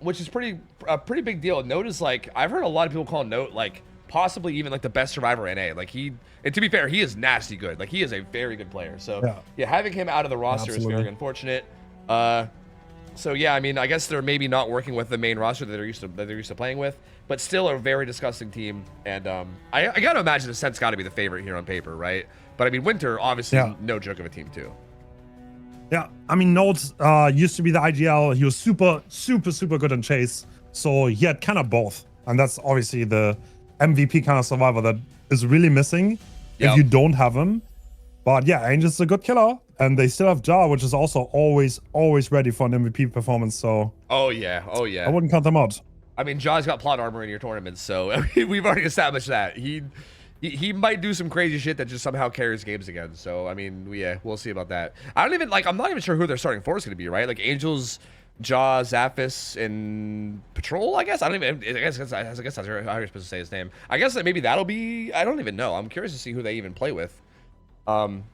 Which is a pretty big deal. Note is like, I've heard a lot of people call Note like possibly even like the best survivor in NA. Like and to be fair, he is nasty good. Like he is a very good player. So yeah, having him out of the roster is very unfortunate. So yeah, I mean, I guess they're maybe not working with the main roster that they're used to playing with, but still a very disgusting team. And I gotta imagine Ascent's got to be the favorite here on paper, right? But I mean, Winter obviously no joke of a team too. Yeah, I mean, Note used to be the IGL. He was super good in Chase, so he had kind of both, and that's obviously the MVP kind of survivor that is really missing if you don't have him. But yeah, Angel's a good killer, and they still have Jar, which is also always ready for an MVP performance. So oh yeah, I wouldn't count them out. I mean, Jar's got plot armor in your tournaments, so I mean, we've already established that he might do some crazy shit that just somehow carries games again. So I mean, yeah, we'll see about that. I'm not even sure who their starting four is going to be, right? Like Angels, Jaw, Zaphis, and Patrol, I guess. I guess that's how you're supposed to say his name. I guess that maybe that'll be, I don't even know. I'm curious to see who they even play with. And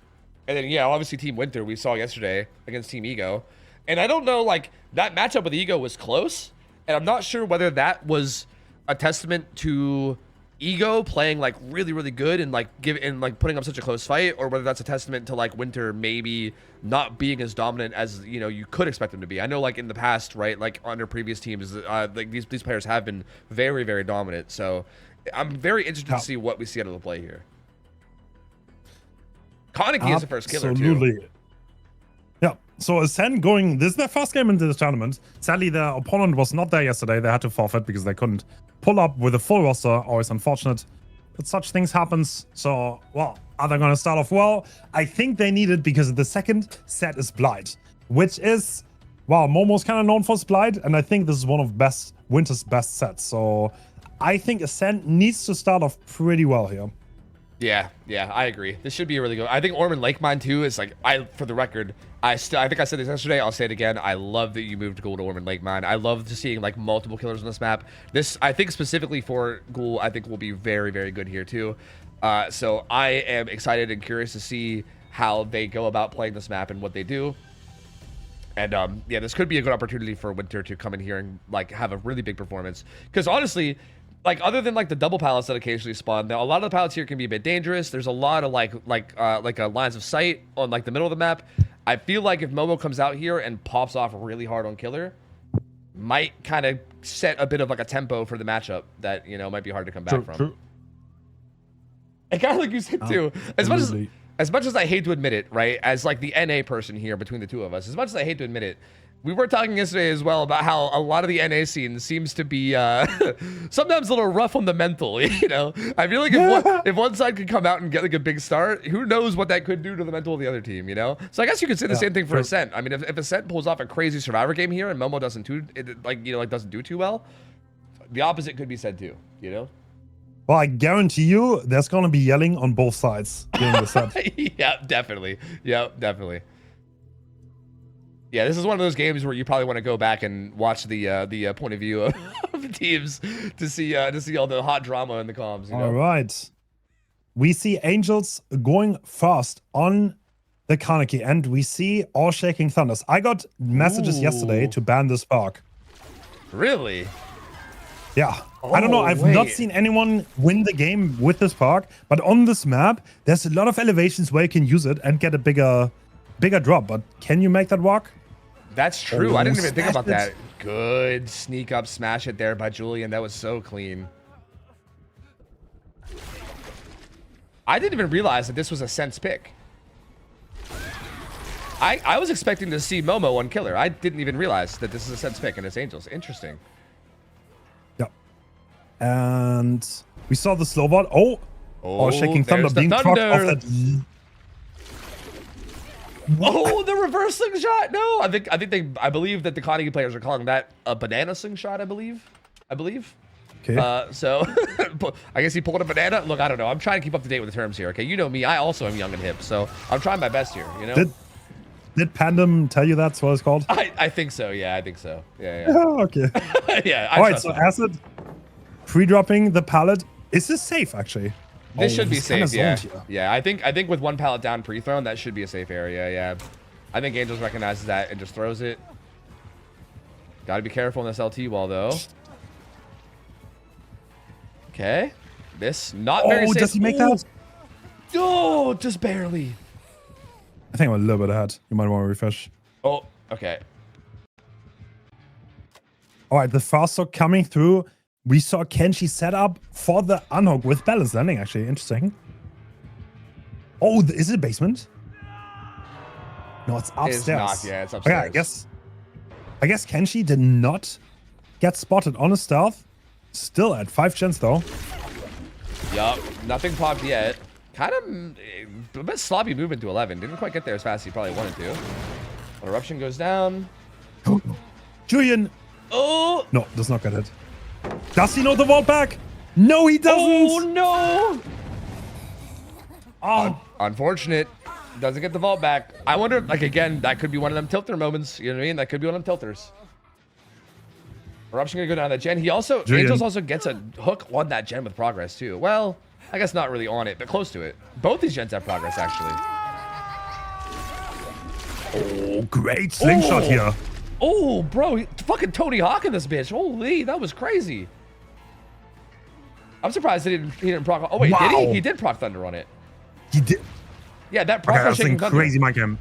then, yeah, obviously Team Winter we saw yesterday against Team Ego. And I don't know, like, that matchup with Ego was close. And I'm not sure whether that was a testament to Ego playing, like, really, really good and, like, putting up such a close fight, or whether that's a testament to, like, Winter maybe not being as dominant as, you know, you could expect them to be. I know, like, in the past, right, like, under previous teams, like, these players have been very, very dominant. So I'm very interested to see what we see out of the play here. Kaneki is the first killer, too. Yeah, so Ascent this is their first game into this tournament. Sadly, their opponent was not there yesterday. They had to forfeit because they couldn't pull up with a full roster. Always unfortunate, but such things happens. So, well, are they going to start off well? I think they need it because the second set is Blight, which is, well, Momo's kind of known for his Blight, and I think this is one of Winter's best sets. So I think Ascent needs to start off pretty well here. Yeah, I agree. This should be a really good. I think Orman Lake Mine too is like, for the record, I think I said this yesterday. I'll say it again. I love that you moved Ghoul to Orman Lake Mine. I love seeing like multiple killers on this map. This, I think specifically for Ghoul, I think will be very, very good here too. So I am excited and curious to see how they go about playing this map and what they do. And yeah, this could be a good opportunity for Winter to come in here and like have a really big performance. Because honestly, like other than like the double pallets that occasionally spawn, now a lot of the pallets here can be a bit dangerous. There's a lot of like lines of sight on like the middle of the map. I feel like if Momo comes out here and pops off really hard on killer, might kind of set a bit of like a tempo for the matchup that, you know, might be hard to come back from. True. And kind of like you said too, as much as I hate to admit it, right, as like the NA person here between the two of us, as much as I hate to admit it, We were talking yesterday as well about how a lot of the NA scene seems to be sometimes a little rough on the mental, you know? I feel like if one side could come out and get like a big start, who knows what that could do to the mental of the other team, you know? So I guess you could say the same thing for Ascent. I mean, if Ascent pulls off a crazy Survivor game here and Momo doesn't doesn't do too well, the opposite could be said too, you know? Well, I guarantee you there's going to be yelling on both sides during the set. Yeah, definitely. Yeah, definitely. Yeah, this is one of those games where you probably want to go back and watch the point of view of the teams to see all the hot drama in the comms. You know? All right. We see Angels going fast on the Kaneki, and we see All Shaking Thunders. I got messages yesterday to ban this park. Really? Yeah. I don't know. I've not seen anyone win the game with this park, but on this map, there's a lot of elevations where you can use it and get a bigger drop. But can you make that walk? That's true. I didn't even think about smash that. Good sneak up smash it there by Julian. That was so clean. I didn't even realize that this was a Sense pick. I was expecting to see Momo on Killer. I didn't even realize that this is a Sense pick and it's Angels. Interesting. Yep. And we saw the slow bot. Oh, Shaking Thunder being proc off that. Oh, the reverse slingshot! No, I believe that the Kaneki players are calling that a banana slingshot. I believe. Okay. So I guess he pulled a banana. Look, I don't know. I'm trying to keep up to date with the terms here. Okay, you know me. I also am young and hip, so I'm trying my best here. You know. Did Pandem tell you that's what it's called? I think so. Yeah, I think so. Yeah. Oh, okay. Yeah. All right. So Acid pre-dropping the pallet. Is this safe actually? This should be safe, yeah. Yeah, I think with one pallet down pre-thrown, that should be a safe area, yeah. I think Angels recognizes that and just throws it. Gotta be careful on this LT wall, though. Okay. This, not very safe. Oh, does he make that? Oh, just barely. I think I'm a little bit ahead. You might want to refresh. Oh, okay. All right, the fast stock coming through. We saw Kenshi set up for the unhook with balance landing, actually. Interesting. Oh, is it a basement? No, it's upstairs. It's not, yeah, it's upstairs. Okay, I guess Kenshi did not get spotted on a stealth. Still at 5 gens, though. Yup, nothing popped yet. Kind of a bit sloppy movement to 11. Didn't quite get there as fast as he probably wanted to. Eruption goes down. Julian. Oh! No, does not get it. Does he know the vault back? No, he doesn't. Oh, no. Oh, unfortunate. Doesn't get the vault back. I wonder, like, again, that could be one of them tilter moments. You know what I mean? That could be one of them tilters. Eruption gonna go down that gen. He also, Angels also gets a hook on that gen with progress too. Well, I guess not really on it, but close to it. Both these gens have progress actually. Oh, great slingshot here. Oh, bro, fucking Tony Hawk in this bitch. Holy, that was crazy. I'm surprised he didn't proc. Oh wait, wow. Did he? He did proc thunder on it. He did. Yeah, that proc on Shaking Thunder. Crazy, my game.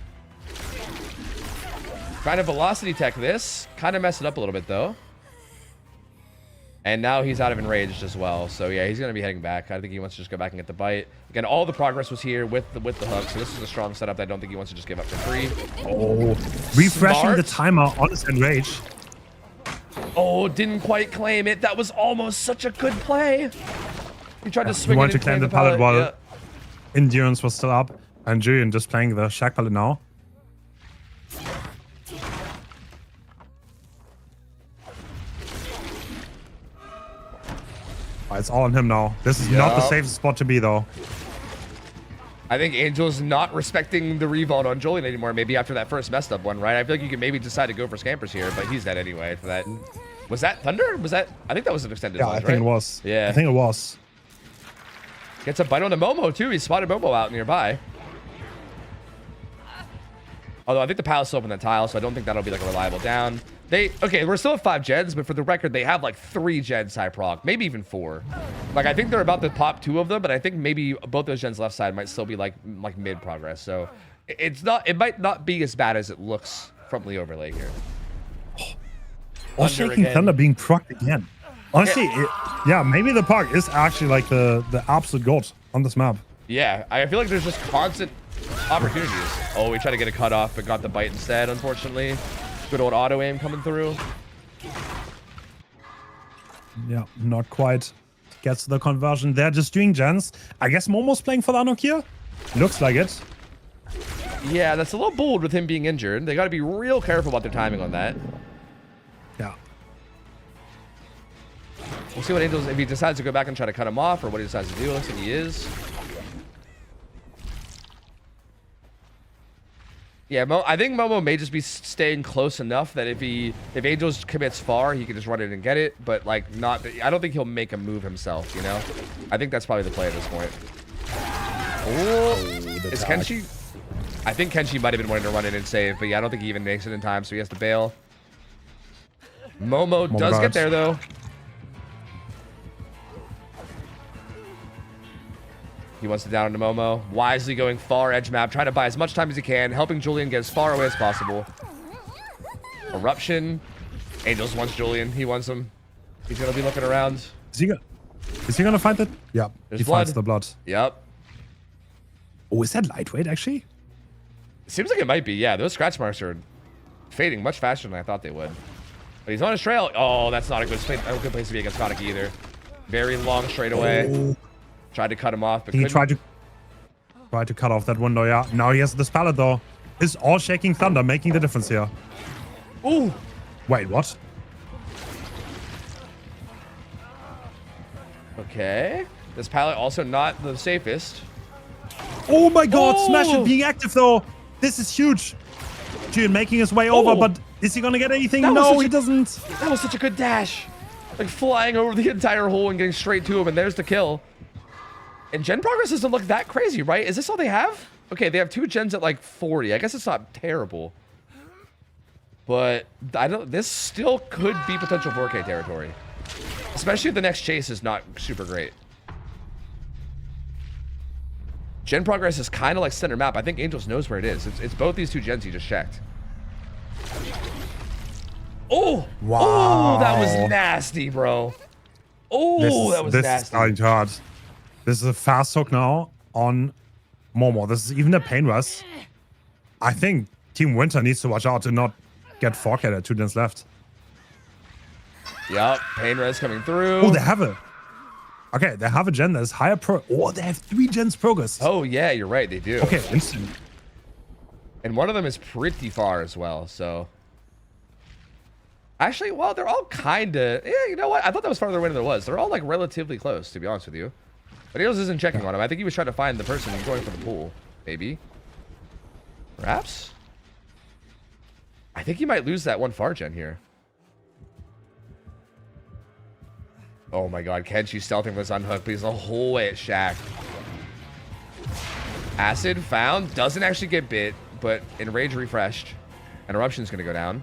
Trying to velocity tech this. Kind of messed it up a little bit though. And now he's out of enraged as well. So yeah, he's gonna be heading back. I think he wants to just go back and get the bite. Again, all the progress was here with the hook. So this is a strong setup that I don't think he wants to just give up for free. Oh, refreshing the timer on his enrage. Oh, didn't quite claim it. That was almost such a good play. He tried to swing he wanted it to claim the pallet while endurance was still up, and Julian just playing the shack pallet now. It's all on him now. This is not the safest spot to be, though. I think Angel's not respecting the revault on Julian anymore. Maybe after that first messed up one, right? I feel like you can maybe decide to go for Scampers here, but he's dead anyway for that. Was that Thunder? Was that? I think that was an extended one, I think it was. Yeah. I think it was. Gets a bite on the Momo, too. He spotted Momo out nearby. Although I think the pal's still up in the tile, so I don't think that'll be like a reliable down. Okay, we're still at 5 gens, but for the record, they have like 3 gens high proc, maybe even 4. Like I think they're about to pop 2 of them, but I think maybe both those gens left side might still be like mid progress. So it might not be as bad as it looks from the overlay here. Or Shaking Thunder being procced again. Honestly, yeah, maybe the park is actually like the absolute goat on this map. Yeah, I feel like there's just constant opportunities. Oh, we tried to get a cut off, but got the bite instead, unfortunately. Good old auto aim coming through. Yeah, not quite gets the conversion. They're just doing gens. I guess Momo's playing for the Anok here. Looks like it. Yeah, that's a little bold with him being injured. They got to be real careful about their timing on that. Yeah. We'll see what Angels, if he decides to go back and try to cut him off or what he decides to do. Looks like he is. Yeah, I think Momo may just be staying close enough that if Angels commits far, he can just run in and get it. But like, not. I don't think he'll make a move himself. You know, I think that's probably the play at this point. Oh, is Kenshi? I think Kenshi might have been wanting to run in and save, but yeah, I don't think he even makes it in time, so he has to bail. Momo does get there though. He wants to down into Momo. Wisely going far edge map, trying to buy as much time as he can, helping Julian get as far away as possible. Eruption. Angels wants Julian. He wants him. He's going to be looking around. Is he gonna find it? Yeah, There's he finds the blood. Yep. Oh, is that lightweight actually? Seems like it might be. Yeah, those scratch marks are fading much faster than I thought they would. But he's on his trail. Oh, that's not a good place to be against Konik either. Very long straightaway. Oh. Tried to cut him off, but He couldn't. tried to cut off that window, yeah. Now he has this pallet though. Is all Shaking Thunder making the difference here? Ooh. Wait, what? Okay. This pallet also not the safest. Oh my god, Oh! Smash it being active though. This is huge. Julian making his way over, but is he gonna get anything? That was No, such he a- doesn't. That was such a good dash. Like flying over the entire hole and getting straight to him, and there's the kill. And gen progress doesn't look that crazy, right? Is this all they have? Okay, they have 2 gens at like 40. I guess it's not terrible. But I don't. This still could be potential 4K territory. Especially if the next chase is not super great. Gen progress is kind of like center map. I think Angels knows where it is. It's both these 2 gens he just checked. Oh! Wow. Oh, that was nasty, bro. Oh, that was nasty. Is hard. This is a fast hook now on Momo. This is even a pain rush. I think Team Winter needs to watch out to not get 4K at 2 gens left. Yep, pain res coming through. Oh, they have it. Okay, they have a gen that is higher pro. Oh, they have 3 gens progress. Oh, yeah, you're right. They do. Okay, instant. And one of them is pretty far as well, so. Actually, well, they're all kind of. Yeah, you know what? I thought that was farther away than there was. They're all like relatively close, to be honest with you. But Eels isn't checking on him. I think he was trying to find the person going for the pool. Maybe. Perhaps? I think he might lose that one far gen here. Oh my god, Kenshi stealthing this unhook, but he's the whole way at Shaq. Acid found, doesn't actually get bit, but Enrage refreshed. And Eruption's gonna go down.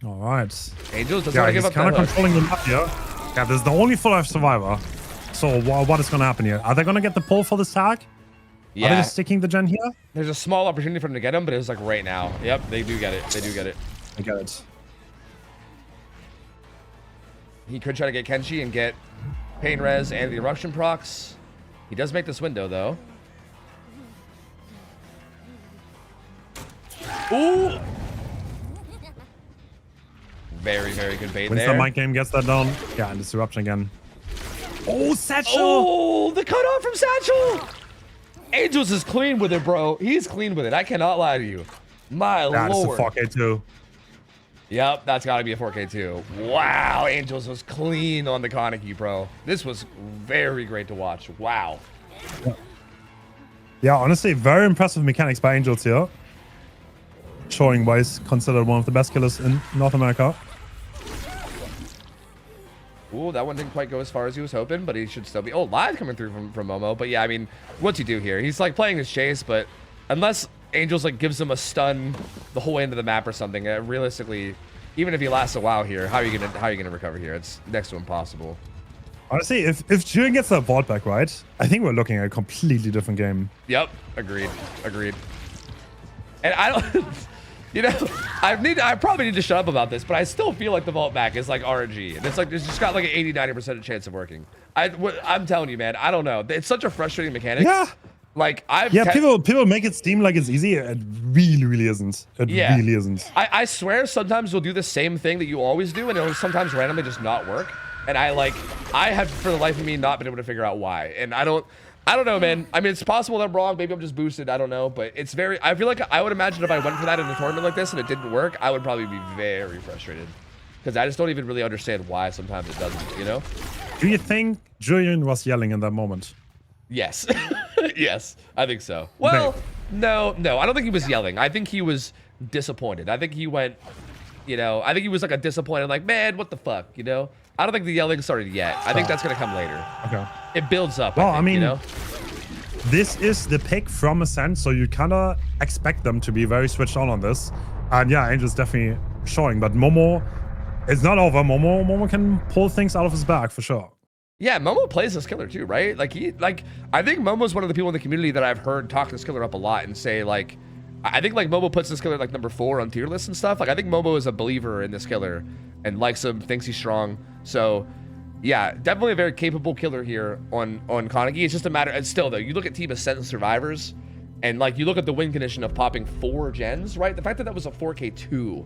All right. Angels doesn't Yeah, want to he's give up kind of that hook. controlling the map here. Yeah, this is the only full life survivor. So what is going to happen here? Are they going to get the pull for the tag? Are they Yeah, just sticking the gen here? there's a small opportunity for them to get him, but it's like right now. Yep, they do get it. They do get it. I get it. He could try to get Kenshi and get Pain Res and the Eruption procs. He does make this window, though. Ooh! Very, very good bait Wins the there. mind game, gets that down. Yeah, and it's eruption again. Oh, Satchel! Oh, the cutoff from Satchel! Angels is clean with it, bro. He's clean with it. I cannot lie to you. My Yeah, it's a lord. 4K too. Yep, that's got to be a 4K too. Wow, Angels was clean on the Kaneki, bro. This was very great to watch. Wow. Yeah, honestly, very impressive mechanics by Angels here. Showing why he's considered one of the best killers in North America. Ooh, that one didn't quite go as far as he was hoping, but he should still be. Oh, live coming through from Momo. But yeah, I mean, what's he do here? He's like playing his chase, but unless Angels like gives him a stun the whole end of the map or something, realistically, even if he lasts a while here, how are you gonna recover here? It's next to impossible. Honestly, if Julian gets that vault back right, I think we're looking at a completely different game. Yep, agreed. And I don't, you know, I probably need to shut up about this, but I still feel like the vault back is like RNG, and it's like it's just got like an 80-90% chance of working. I'm telling you, man, I don't know. It's such a frustrating mechanic. Yeah. Like I've Yeah, people make it seem like it's easy. It really isn't. It Yeah. really isn't. I swear sometimes you'll do the same thing that you always do and it'll sometimes randomly just not work. And I have for the life of me not been able to figure out why. And I don't know, man. I mean, it's possible that I'm wrong. Maybe I'm just boosted. I don't know. But it's I feel like I would imagine if I went for that in a tournament like this and it didn't work, I would probably be very frustrated. Because I just don't even really understand why sometimes it doesn't, you know? Do you think Julian was yelling in that moment? Yes. Yes, I think so. Well, no, I don't think he was yelling. I think he was disappointed. I think he went, you know, I think he was like a disappointed, like, man, what the fuck, you know? I don't think the yelling started yet. I think that's going to come later. Okay. It builds up, Well, I think, I mean, you know? This is the pick from Ascent, so you kind of expect them to be very switched on this. And yeah, Angel's definitely showing, but Momo, it's not over. Momo can pull things out of his bag for sure. Yeah, Momo plays this killer too, right? Like I think Momo's one of the people in the community that I've heard talk this killer up a lot and say like, I think like Momo puts this killer like number 4 on tier lists and stuff. Like I think Momo is a believer in this killer and likes him, thinks he's strong. So yeah, definitely a very capable killer here on Kaneki. It's just a matter, and still though, you look at Team Ascent and Survivors and like you look at the win condition of popping 4 gens, right? The fact that was a 4K2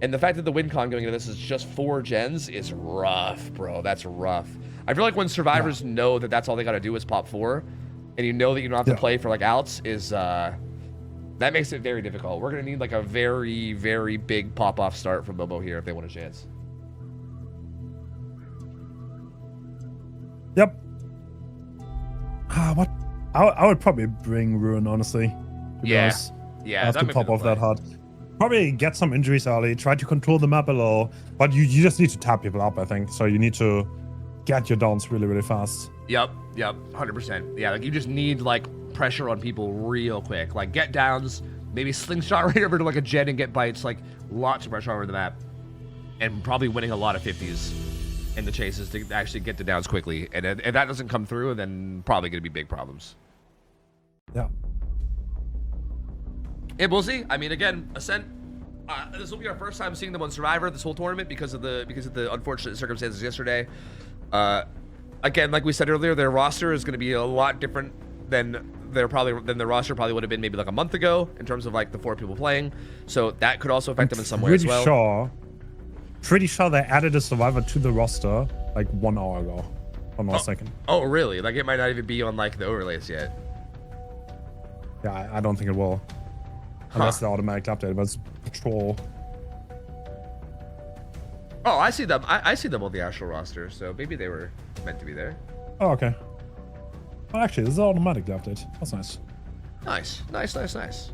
and the fact that the win con going into this is just 4 gens is rough, bro. That's rough. I feel like when survivors know that that's all they got to do is pop 4, and you know that you don't have to play for like outs, is that makes it very difficult. We're gonna need like a very, very big pop-off start from Momo here if they want a chance. Yep. What? I would probably bring Ruin, honestly. To be honest. Yeah. I have to pop off that hard. Probably get some injuries early. Try to control the map a little, but you just need to tap people up, I think. So you need to get your downs really fast. Yep, 100%. Yeah, like you just need like pressure on people real quick. Like get downs, maybe slingshot right over to like a jet and get bites. Like lots of pressure over the map, and probably winning a lot of 50s in the chases to actually get the downs quickly. And if that doesn't come through, then probably gonna be big problems. Yeah. Yeah, we'll see. I mean, again, Ascent. This will be our first time seeing them on Survivor this whole tournament because of the unfortunate circumstances yesterday. Again, like we said earlier, their roster is going to be a lot different than the roster probably would have been maybe like a month ago in terms of like the 4 people playing. So that could also affect them in some way as well. Pretty sure they added a Survivor to the roster like 1 hour ago. One more second. Oh, really? Like it might not even be on like the overlays yet. Yeah, I don't think it will. Unless the automatic update, but it's patrol. Oh, I see them. I see them on the actual roster, so maybe they were meant to be there. Oh, okay. Oh, actually, this is automatic update. That's nice. Nice.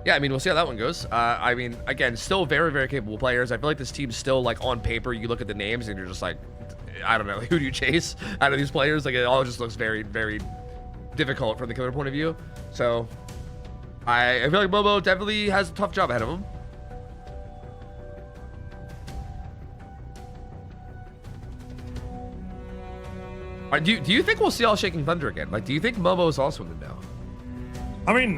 Yeah, I mean, we'll see how that one goes. I mean, again, still very, very capable players. I feel like this team's still like on paper. You look at the names and you're just like, I don't know, who do you chase out of these players? Like it all just looks very, very difficult from the killer point of view. So I feel like Momo definitely has a tough job ahead of him. Do you think we'll see All Shaking Thunder again? Like, do you think Momo is also in the know? I mean,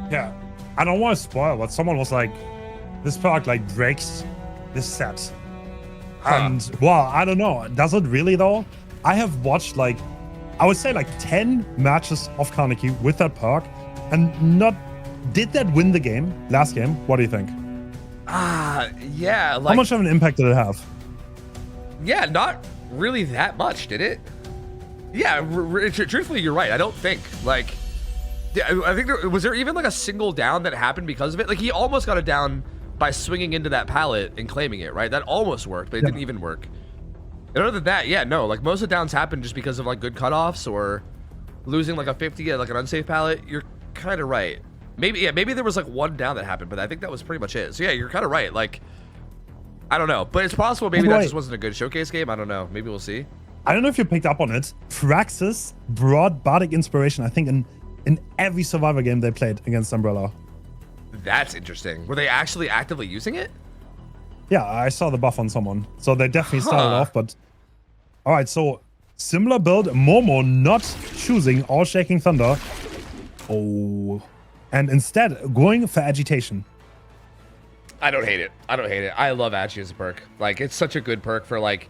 yeah, I don't want to spoil, but someone was like, this perk like breaks this set. And well, I don't know. Does it really though? I have watched like, I would say like 10 matches of Kaneki with that perk and did that win the game, last game? What do you think? Yeah. Like, how much of an impact did it have? Yeah, not really that much, did it? Yeah, truthfully, you're right. I don't think, like, I think was there even like a single down that happened because of it? Like, he almost got it down by swinging into that pallet and claiming it, right? That almost worked, but it didn't even work. And other than that, yeah, no, like most of the downs happened just because of like good cutoffs or losing like a 50 at like an unsafe pallet. You're kind of right. Maybe there was like one down that happened, but I think that was pretty much it. So yeah, you're kind of right. Like, I don't know, but it's possible maybe that just wasn't a good showcase game. I don't know. Maybe we'll see. I don't know if you picked up on it. Praxis brought Bardic Inspiration, I think, in every Survivor game they played against Umbrella. That's interesting. Were they actually actively using it? Yeah, I saw the buff on someone. So they definitely started off, but... All right, so similar build. Momo not choosing All Shaking Thunder. Oh. And instead going for Agitation. I don't hate it. I love Agi as a perk. Like, it's such a good perk for, like...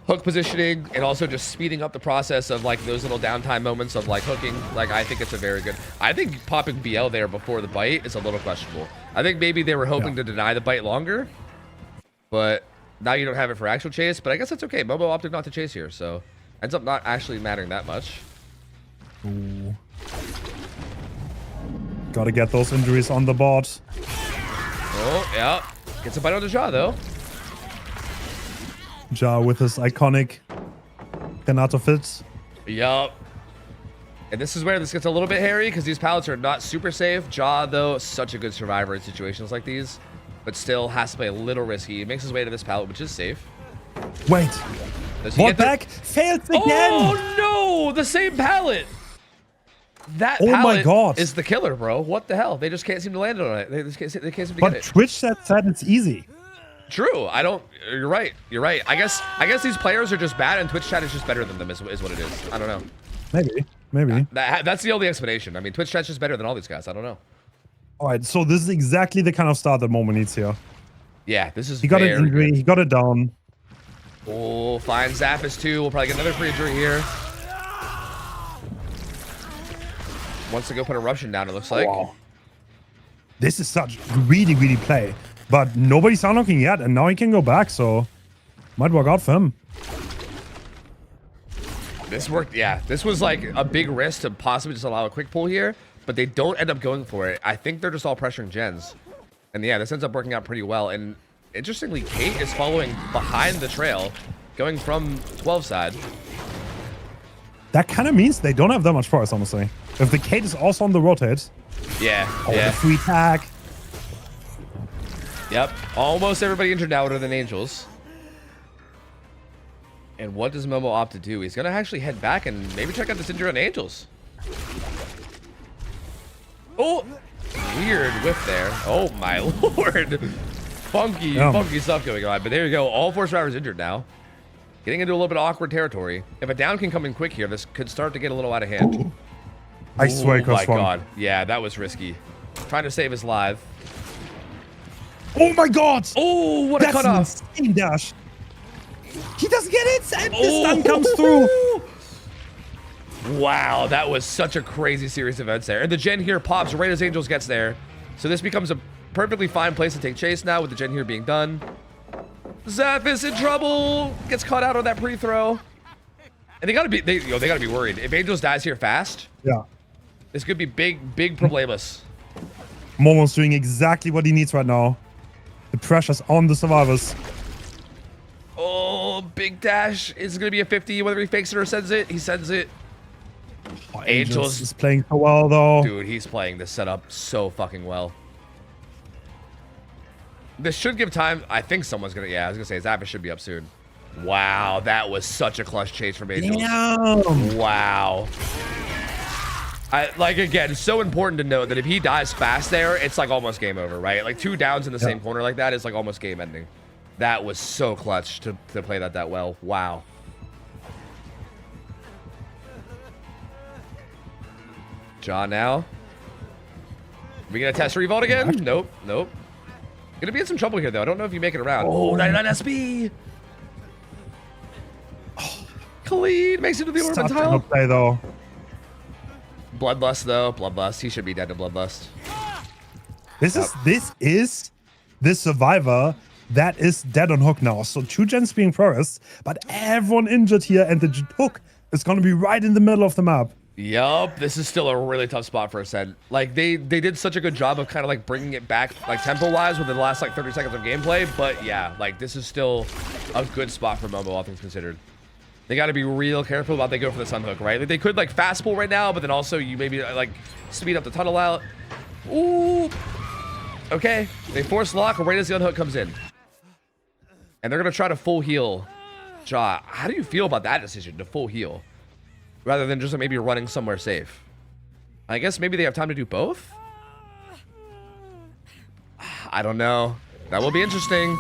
hook positioning and also just speeding up the process of like those little downtime moments of like hooking. Like I think it's a very good. I think popping BL there before the bite is a little questionable. I think maybe they were hoping to deny the bite longer, but now you don't have it for actual chase. But I guess that's okay. Momo opted not to chase here, so ends up not actually mattering that much. Ooh. Gotta get those injuries on the board. Oh yeah, gets a bite on the jaw though. Ja with his iconic Renato fits. Yup. And this is where this gets a little bit hairy because these pallets are not super safe. Ja, though, such a good survivor in situations like these, but still has to play a little risky. He makes his way to this pallet, which is safe. Wait. Does he What get the- back? Fails again. Oh, no. The same pallet. That Oh my pallet God. is the killer, bro. What the hell? They just can't seem to land on it. They can't seem to get But it. Twitch said it's easy. True. I don't. You're right. You're right. I guess these players are just bad, and Twitch chat is just better than them. Is what it is. I don't know. Maybe. That's the only explanation. I mean, Twitch chat's just better than all these guys. I don't know. All right, so this is exactly the kind of start that Momo needs here. Yeah, this is. He got an very injury. good. He got it down. Oh, fine. Zappis too. We'll probably get another free injury here. Wants to go put Eruption down, it looks like. Wow. This is such really play. But nobody's unlocking yet, and now he can go back, so might work out for him. This worked. Yeah, this was like a big risk to possibly just allow a quick pull here, but they don't end up going for it. I think they're just all pressuring gens. And yeah, this ends up working out pretty well. And interestingly, Kate is following behind the trail, going from 12 side. That kind of means they don't have that much force, honestly. If the Kate is also on the rotate. Yeah, The yeah. free tag. Yep. Almost everybody injured now other than Angels. And what does Momo opt to do? He's going to actually head back and maybe check out this injury on Angels. Oh, weird whiff there. Oh, my lord. Funky stuff going on. But there you go. All 4 survivors injured now. Getting into a little bit of awkward territory. If a down can come in quick here, this could start to get a little out of hand. Ooh. I swear he Oh, my crossed one. God. Yeah, that was risky. Trying to save his life. Oh my God! Oh, what a That's an cutoff. insane dash. He doesn't get it, and the Oh. stun comes through. Wow, that was such a crazy series of events there. And the gen here pops right as Angels gets there. So this becomes a perfectly fine place to take chase now with the gen here being done. Zap is in trouble. Gets caught out on that pre-throw. And they gotta be worried. If Angels dies here fast, Yeah. this could be big problemas. Momo's doing exactly what he needs right now. The pressure's on the survivors. Oh, big dash. Is gonna be a 50, whether he fakes it or sends it. He sends it. Oh, Angels is playing so well, though. Dude, he's playing this setup so fucking well. This should give time. I think someone's gonna. Yeah, I was gonna say Zappis should be up soon. Wow, that was such a clutch chase from Angels. Damn. Wow. Like again, so important to note that if he dies fast there, it's like almost game over, right? Like 2 downs in the same corner like that is like almost game ending. That was so clutch to play that well. Wow. John now. We gonna test revolt again? Nope. Gonna be in some trouble here though. I don't know if you make it around. Oh, 99 SP. Khalid makes it to the Such a orbital. good play, though. Bloodlust though. Bloodlust. He should be dead to Bloodlust. This is the survivor that is dead on hook now. So 2 gens being first, but everyone injured here, and the hook is gonna be right in the middle of the map. Yup, this is still a really tough spot for Ascent. Like they did such a good job of kind of like bringing it back like tempo wise within the last like 30 seconds of gameplay, but yeah, like this is still a good spot for Momo, all things considered. They got to be real careful about they go for the sun hook, right? Like, they could like fast pull right now, but then also you maybe like speed up the tunnel out. Ooh. Okay, they force lock right as the unhook comes in, and they're gonna try to full heal Ja. How do you feel about that decision to full heal? Rather than just maybe running somewhere safe. I guess maybe they have time to do both? I don't know. That will be interesting.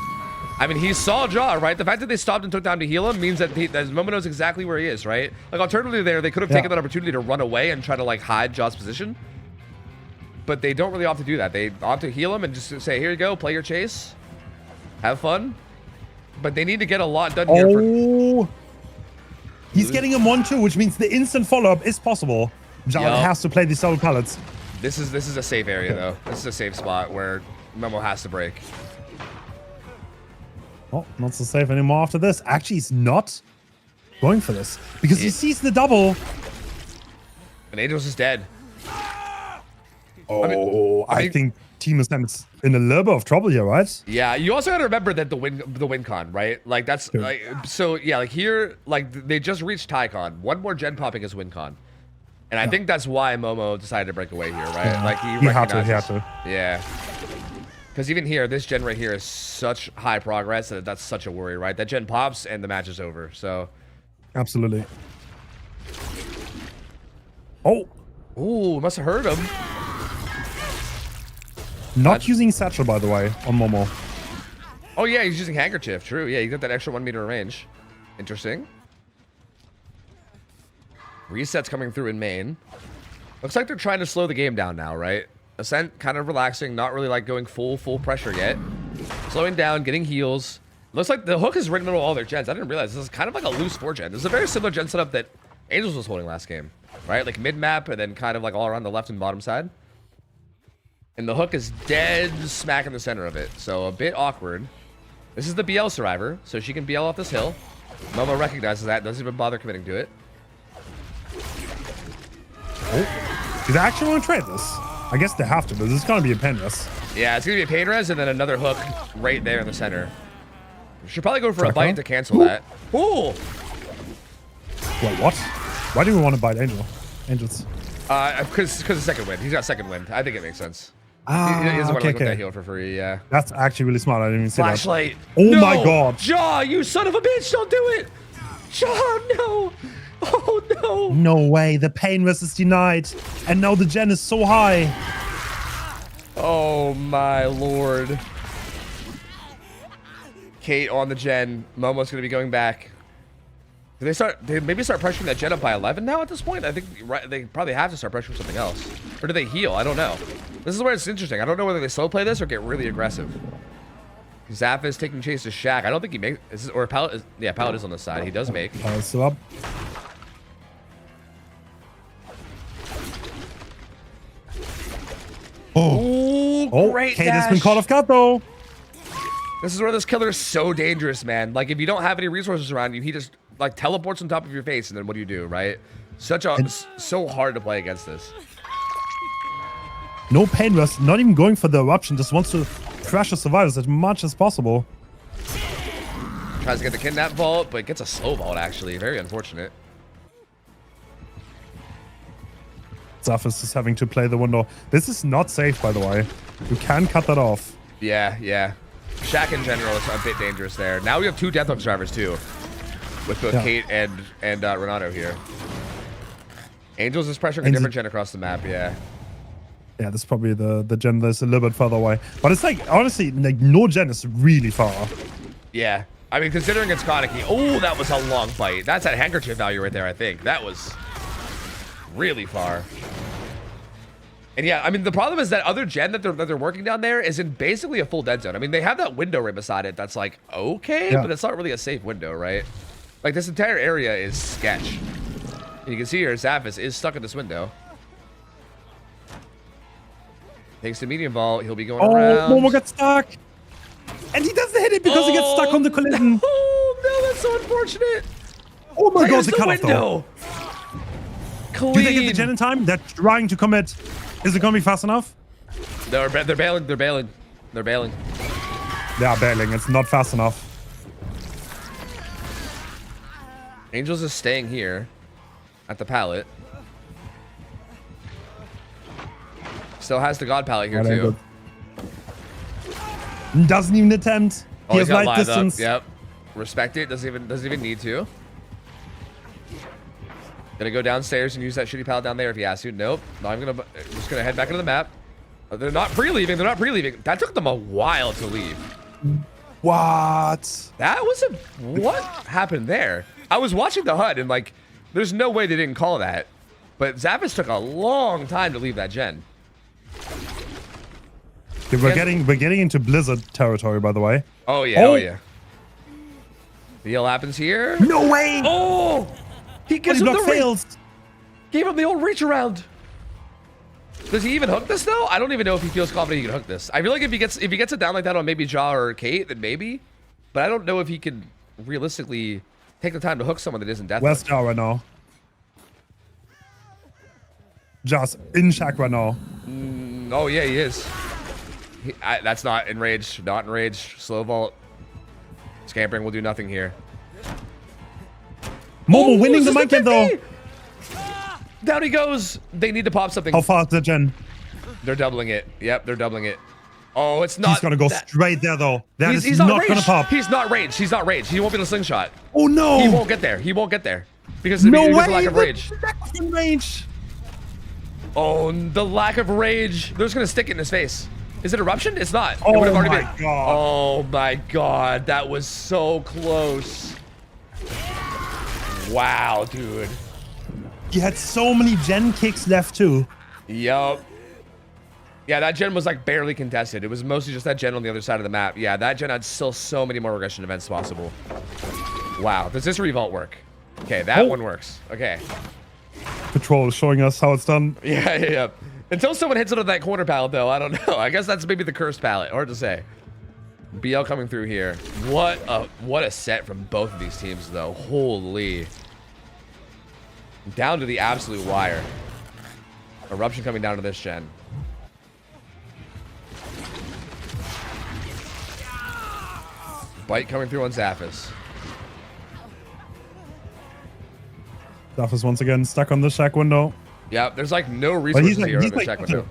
I mean, he saw Ja, right? The fact that they stopped and took time to heal him means that Momo knows exactly where he is, right? Like, alternatively there, they could have taken that opportunity to run away and try to, like, hide Ja's position. But they don't really opt to do that. They opt to heal him and just say, here you go, play your chase. Have fun. but they need to get a lot done here. Oh, he's getting a 1-2, which means the instant follow-up is possible. John Yup. has to play these double pallets. This is a safe area though. This is a safe spot where Momo has to break. Oh, not so safe anymore after this. Actually, he's not going for this because he sees the double. And Angels is dead. Oh, I I mean- think Team is in a little bit of trouble here, right? Yeah, you also got to remember that the win con, right? Like that's Sure. like so yeah, like here like they just reached TyCon. One more gen popping is win con. And I think that's why Momo decided to break away here, right? Yeah, Like he had to, recognizes- Yeah. Cuz even here this gen right here is such high progress that that's such a worry, right? That gen pops and the match is over. So Absolutely. Oh, ooh, must have hurt him. not using Satchel, by the way, on Momo. Oh yeah, he's using handkerchief. True. Yeah, you got that extra 1 meter range. Interesting. Resets coming through in main. Looks like they're trying to slow the game down now, right? Ascent kind of relaxing, not really like going full pressure yet. Slowing down, getting heals. Looks like the hook is right in the middle of all their gens. I didn't realize this is kind of like a loose 4-gen. This is a very similar gen setup that Angels was holding last game, right? Like mid-map and then kind of like all around the left and bottom side. And the hook is dead smack in the center of it. So a bit awkward. This is the BL survivor, so she can BL off this hill. Momo recognizes that, doesn't even bother committing to it. Oh, do they actually want to trade this? I guess they have to, but this is going to be a pain res. Yeah, it's going to be a pain res and then another hook right there in the center. Should probably go for a Tracker? bite to cancel that. Ooh! Wait, what? Why do we want to bite Angels? Because of second wind. He's got second wind. I think it makes sense. Ah, He doesn't want to okay, look at that okay. heal for free, yeah. That's actually really smart. I didn't even see that. Flashlight. Oh No! my god. Jaw, you son of a bitch, don't do it! Jaw, no! Oh no! No way. The pain res is denied. And now the gen is so high. Oh my lord. Kate on the gen. Momo's gonna be going back. Do they maybe start pressuring that gen up by 11 now at this point? I think they probably have to start pressuring something else. Or do they heal? I don't know. This is where it's interesting. I don't know whether they slow play this or get really aggressive. Zaph is taking chase to Shaq. I don't think he makes this, or Pallet is, yeah, Pallet is on the side. He does make. Still up. Ooh, Oh, great Kate has been dash. caught off guard though. This is where this killer is so dangerous, man. Like, if you don't have any resources around you, he just, like, teleports on top of your face, and then what do? Right? So hard to play against this. No pain res, not even going for the eruption, just wants to crash the survivors as much as possible. Tries to get the kidnap vault, but gets a slow vault, actually. Very unfortunate. Zaphis is having to play the window. This is not safe, by the way. You can cut that off. Yeah, yeah. Shaq in general is a bit dangerous there. Now we have two Deathhook survivors, too. With both Yeah. Kate and Renato here. Angels is pressuring a And different gen across the map, yeah. Yeah, this is probably the gen that's a little bit further away. But it's like, honestly, like no gen is really far. Yeah. I mean, considering it's Kaneki. Oh, that was a long bite. That's at handkerchief value right there, I think. That was really far. And yeah, I mean, the problem is that other gen that they're working down there is in basically a full dead zone. I mean, they have that window right beside it that's like, okay, Yeah. but it's not really a safe window, right? Like, this entire area is sketch. And you can see here, Zaphis is stuck in this window. Takes the medium vault. He'll be going Oh, around. Momo got stuck. And he doesn't hit it because he gets stuck on the collision. Oh, no, that's so unfortunate. Oh my god, There's the the cutoff though. window. Clean. Do they get the gen in time? They're trying to commit. Is it going to be fast enough? They're bailing. They're bailing. They're bailing. They are bailing. It's not fast enough. Angels is staying here at the pallet. Still has the God pallet here, Right, too. Doesn't even attempt. Oh, He he's has got light live up. distance. Yep. Respect it. Doesn't even need to. Gonna go downstairs and use that shitty pallet down there if he has to. Nope. No, I'm just gonna head back into the map. They're not pre-leaving. They're not pre-leaving. That took them a while to leave. What? That was what happened there? I was watching the HUD and like, there's no way they didn't call that. But Zappos took a long time to leave that gen. Okay, we're getting into Blizzard territory, by the way. Oh yeah, Oh. oh yeah. The heal happens here. No way! Oh! He gives Body him block the fails. gave him the old reach around. Does he even hook this though? I don't even know if he feels confident he can hook this. I feel like if he gets it down like that on maybe Jaw or Kate, then maybe. But I don't know if he can realistically take the time to hook someone that isn't death. Where's Jaw right now? Jaw's in Shack right now. Oh yeah, he is. That's not enraged. Not enraged. Slow vault. Scampering will do nothing here. Momo Oh, winning the this is mind game though. 50! Down he goes. They need to pop something. How far is the Gen? They're doubling it. Yep, they're doubling it. Oh, it's not. He's gonna go that- straight there though. That is he's not ranged. gonna pop. He's not ranged. He's not ranged. He won't be able to slingshot. Oh no! He won't get there. He won't get there because No because way! of lack of rage. In range. Oh, the lack of rage. They're just gonna stick it in his face. Is it eruption? It's not. It Oh would have already my been. God. Oh my god, that was so close. Wow, dude. He had so many Gen kicks left too. Yup. Yeah, that gen was like barely contested. It was mostly just that gen on the other side of the map. Yeah, that gen had still so many more regression events possible. Wow, does this revolt work? Okay, that one works. Okay. Patrol is showing us how it's done. Yeah. Until someone hits it on that corner pallet, though, I don't know. I guess that's maybe the cursed pallet. Hard to say. BL coming through here. What a set from both of these teams, though. Holy. Down to the absolute wire. Eruption coming down to this gen. Bite coming through on Zaphis. Zaphis once again stuck on the Shack window. Yeah, there's like no But resources he's here on the like check such a, window.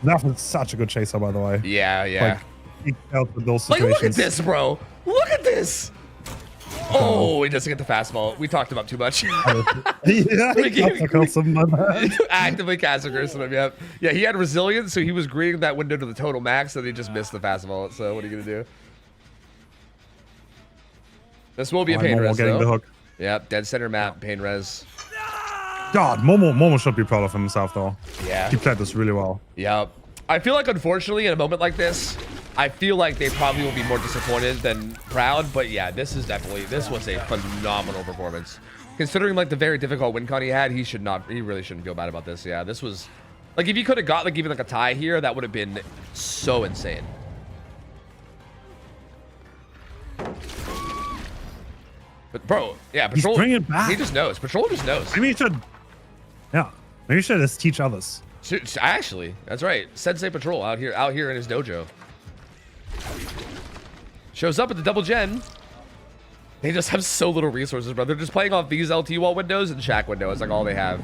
Zaphis is such a good chaser, by the way. Yeah. Like, he helped with those Like, situations. look at this, bro. Look at this. Oh, he doesn't get the fastball. We talked about too much. Yeah, he helped him, my bad. Actively castle cursing him, yep. Yeah, he had resilience, so he was greeting that window to the total max, and he just missed the fastball. So what are you gonna do? This will be a pain Momo res, getting the though. hook. Yep, dead center map, pain res. God, Momo should be proud of himself though. Yeah. He played this really well. Yep. I feel like, unfortunately, in a moment like this, I feel like they probably will be more disappointed than proud. But yeah, this was a phenomenal performance. Considering like the very difficult win con he had, he really shouldn't feel bad about this. Yeah, this was like, if he could have got like even like a tie here, that would have been so insane. But bro, yeah, Patrol. He's bringing it back. He just knows. Patrol just knows. Maybe you should. Yeah. Maybe you should just teach others. Actually, that's right. Sensei Patrol out here in his dojo. Shows up at the double gen. They just have so little resources, bro. They're just playing off these LT wall windows and Shack window. It's like all they have.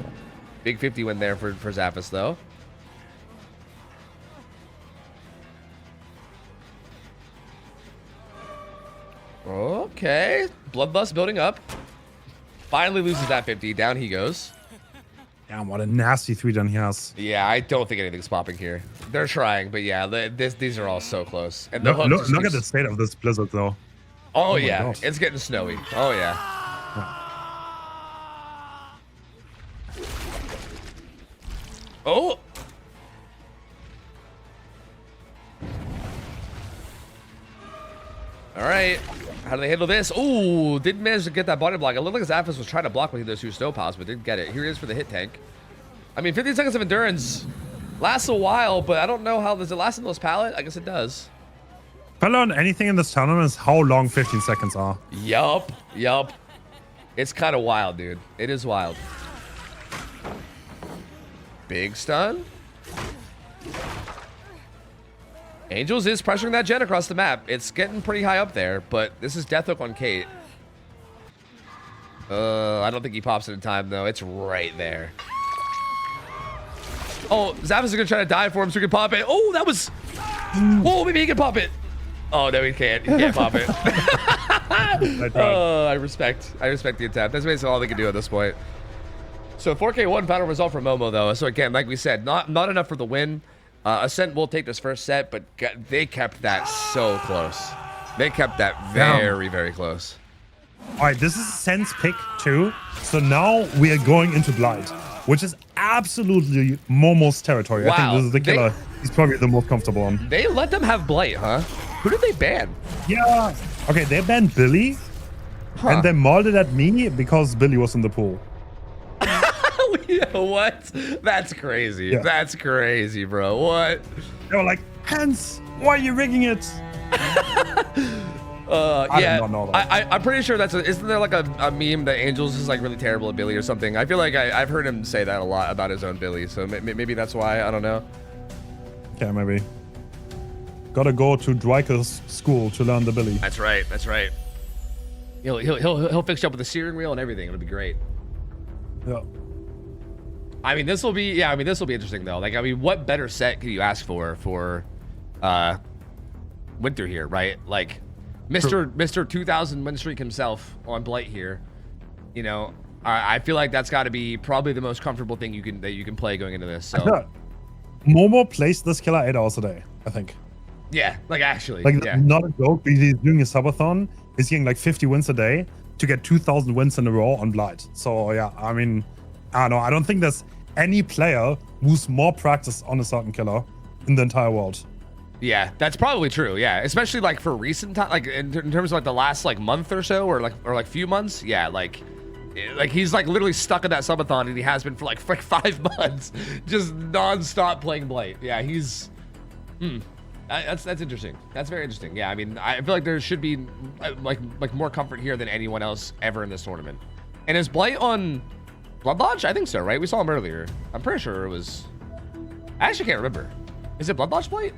Big 50 win there for Zaphis, though. Okay. Bloodlust building up. Finally loses that 50. Down he goes. Damn, what a nasty 3-gen he has. Yeah, I don't think anything's popping here. They're trying, but yeah, these are all so close. And the Look, hook look, just look at keeps- the state of this blizzard though. Oh, my yeah, gosh. it's getting snowy. Oh yeah. Oh. All right. How do they handle this? Oh, didn't manage to get that body block. It looked like Zaphis was trying to block between those two snow piles, but didn't get it. Here he is for the hit tank. I mean, 15 seconds of endurance lasts a while, but I don't know how does it last in those pallet. I guess it does. If I learned anything in this tournament is how long 15 seconds are. Yup. It's kind of wild, dude. It is wild. Big stun. Angels is pressuring that gen across the map. It's getting pretty high up there, but this is Death Hook on Kate. I don't think he pops it in time, though. It's right there. Oh, Zaphis is going to try to die for him so he can pop it. Oh, that was... Oh, maybe he can pop it. Oh, no, he can't. He can't pop it. Oh, I respect the attempt. That's basically all they can do at this point. So 4K1 final result for Momo, though. So again, like we said, not enough for the win. Ascent will take this first set, but they kept that so close. They kept that very, very close. All right, this is Sen's pick too. So now we are going into Blight, which is absolutely Momo's territory. I Wow, think this is the killer he's probably the most comfortable on. They let them have Blight, huh? Who did they ban? Yeah. Okay, they banned Billy, And they mauled it at me because Billy was in the pool. What? That's crazy. Yeah. That's crazy, bro. What? They were like, Hans, why are you rigging it? I yeah, did not know that. I'm pretty sure isn't there like a meme that Angels is like really terrible at Billy or something? I feel like I've heard him say that a lot about his own Billy, so maybe that's why, I don't know. Yeah, maybe. Gotta go to Dwyker's school to learn the Billy. That's right, that's right. He'll fix you up with the steering wheel and everything, it'll be great. Yeah. I mean, this will be interesting though. Like, I mean, what better set could you ask for Winter here, right? Like, Mr. 2000 win streak himself on Blight here. You know, I feel like that's got to be probably the most comfortable thing you can play going into this. So Momo plays this killer 8 hours a day, I think. yeah, like actually, Like, yeah. not a joke. He's doing a subathon. He's getting like 50 wins a day to get 2,000 wins in a row on Blight. So yeah, I mean, I don't know. I don't think there's any player who's more practiced on a certain killer in the entire world. Yeah, that's probably true. Yeah, especially like for recent time, like in terms of like the last like month or so, or like few months. Yeah, like he's like literally stuck in that subathon, and he has been for like 5 months, just nonstop playing Blight. Yeah, he's. That's interesting. That's very interesting. Yeah, I mean, I feel like there should be like more comfort here than anyone else ever in this tournament. And is Blight on Blood Lodge? I think so, right? We saw him earlier. I'm pretty sure it was. I actually can't remember. Is it Blood Lodge Blight?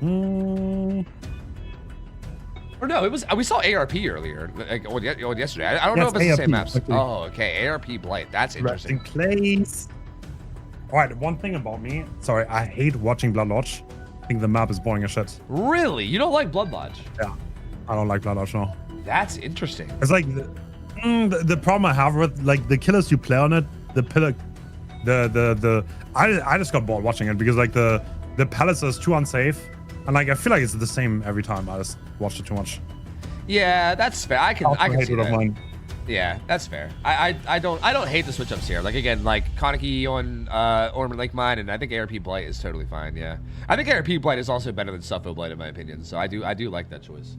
Or no, it was. We saw ARP earlier, like yesterday. I don't know if it's the same maps. Actually. Oh, okay. ARP Blight. That's interesting. Resting place. All right, one thing about me. Sorry, I hate watching Blood Lodge. I think the map is boring as shit. Really? You don't like Blood Lodge? Yeah, I don't like Blood Lodge, no. That's interesting. It's like the problem I have with like the killers you play on it, the pillar, I just got bored watching it because like the palace is too unsafe, and like I feel like it's the same every time. I just watched it too much. Yeah, that's fair. I can see of that. mine. Yeah, that's fair. I don't hate the switch ups here. Like again, like Kaneki on Ornament Lake Mine, and I think ARP Blight is totally fine. Yeah, I think ARP Blight is also better than Suffo Blight in my opinion. So I do like that choice.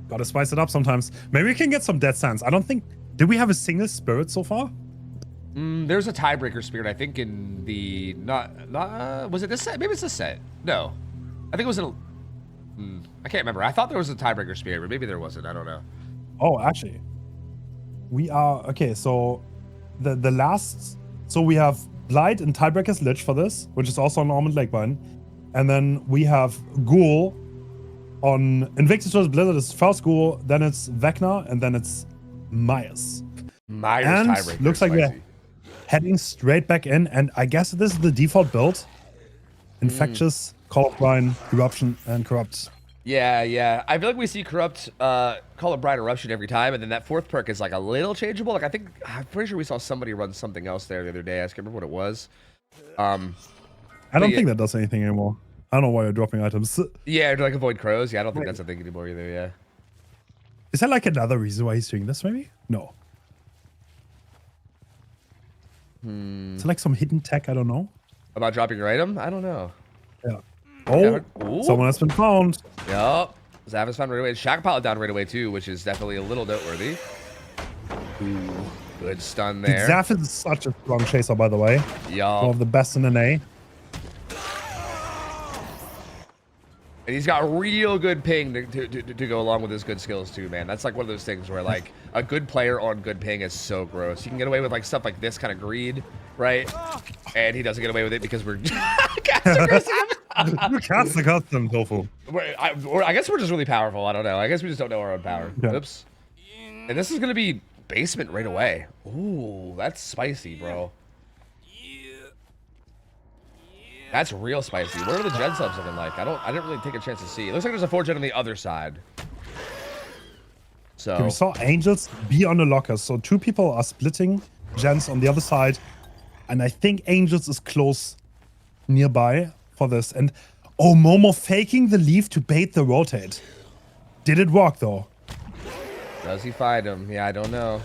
Gotta spice it up sometimes. Maybe we can get some Dead Sands. I don't think. Did we have a single spirit so far? There's a tiebreaker spirit, I think, in the not was it this set? Maybe it's this set. No, I think it was in. I can't remember. I thought there was a tiebreaker spirit, but maybe there wasn't. I don't know. Oh, actually, we are okay. So the last. So we have Blight and Tiebreaker's Lich for this, which is also on Ormond Lakebine, and then we have Ghoul on Invictus Blizzard is first Ghoul, then it's Vecna, and then it's Myers. Myers And tiebreaker. looks like spicy. we're heading straight back in, and I guess this is the default build. Infectious, Call of Brine, Eruption, and Corrupt. Yeah. I feel like we see Corrupt, Call of Brine, Eruption every time, and then that fourth perk is like a little changeable. Like I'm pretty sure we saw somebody run something else there the other day. I can't remember what it was. I don't think that does anything anymore. I don't know why you're dropping items. Yeah, to like avoid crows. Yeah, I don't think that's a thing anymore either. Yeah. Is that like another reason why he's doing this? Maybe no. Is it like some hidden tech? I don't know. About dropping your item? I don't know. Yeah. Oh, Ooh. someone has been found. Yup. Zavis found right away. Shaka Pilot down right away too, which is definitely a little noteworthy. Ooh, good stun there. Zaphis is such a strong chaser, by the way. Yup. One of the best in NA. And he's got real good ping to go along with his good skills too, man. That's like one of those things where like a good player on good ping is so gross. You can get away with like stuff like this kind of greed, right? And he doesn't get away with it because we're You cast the custom, Tofu. I guess we're just really powerful. I don't know. I guess we just don't know our own power. Yeah. Oops. And this is gonna be basement right away. Ooh, that's spicy, bro. That's real spicy. What are the gen subs looking like? I didn't really take a chance to see. It looks like there's a 4 gen on the other side. So We saw Angels be on the lockers, so 2 people are splitting gens on the other side, and I think Angels is close nearby for this. And oh, Momo faking the leave to bait the rotate. Did it work though? does he find him? Yeah, I don't know.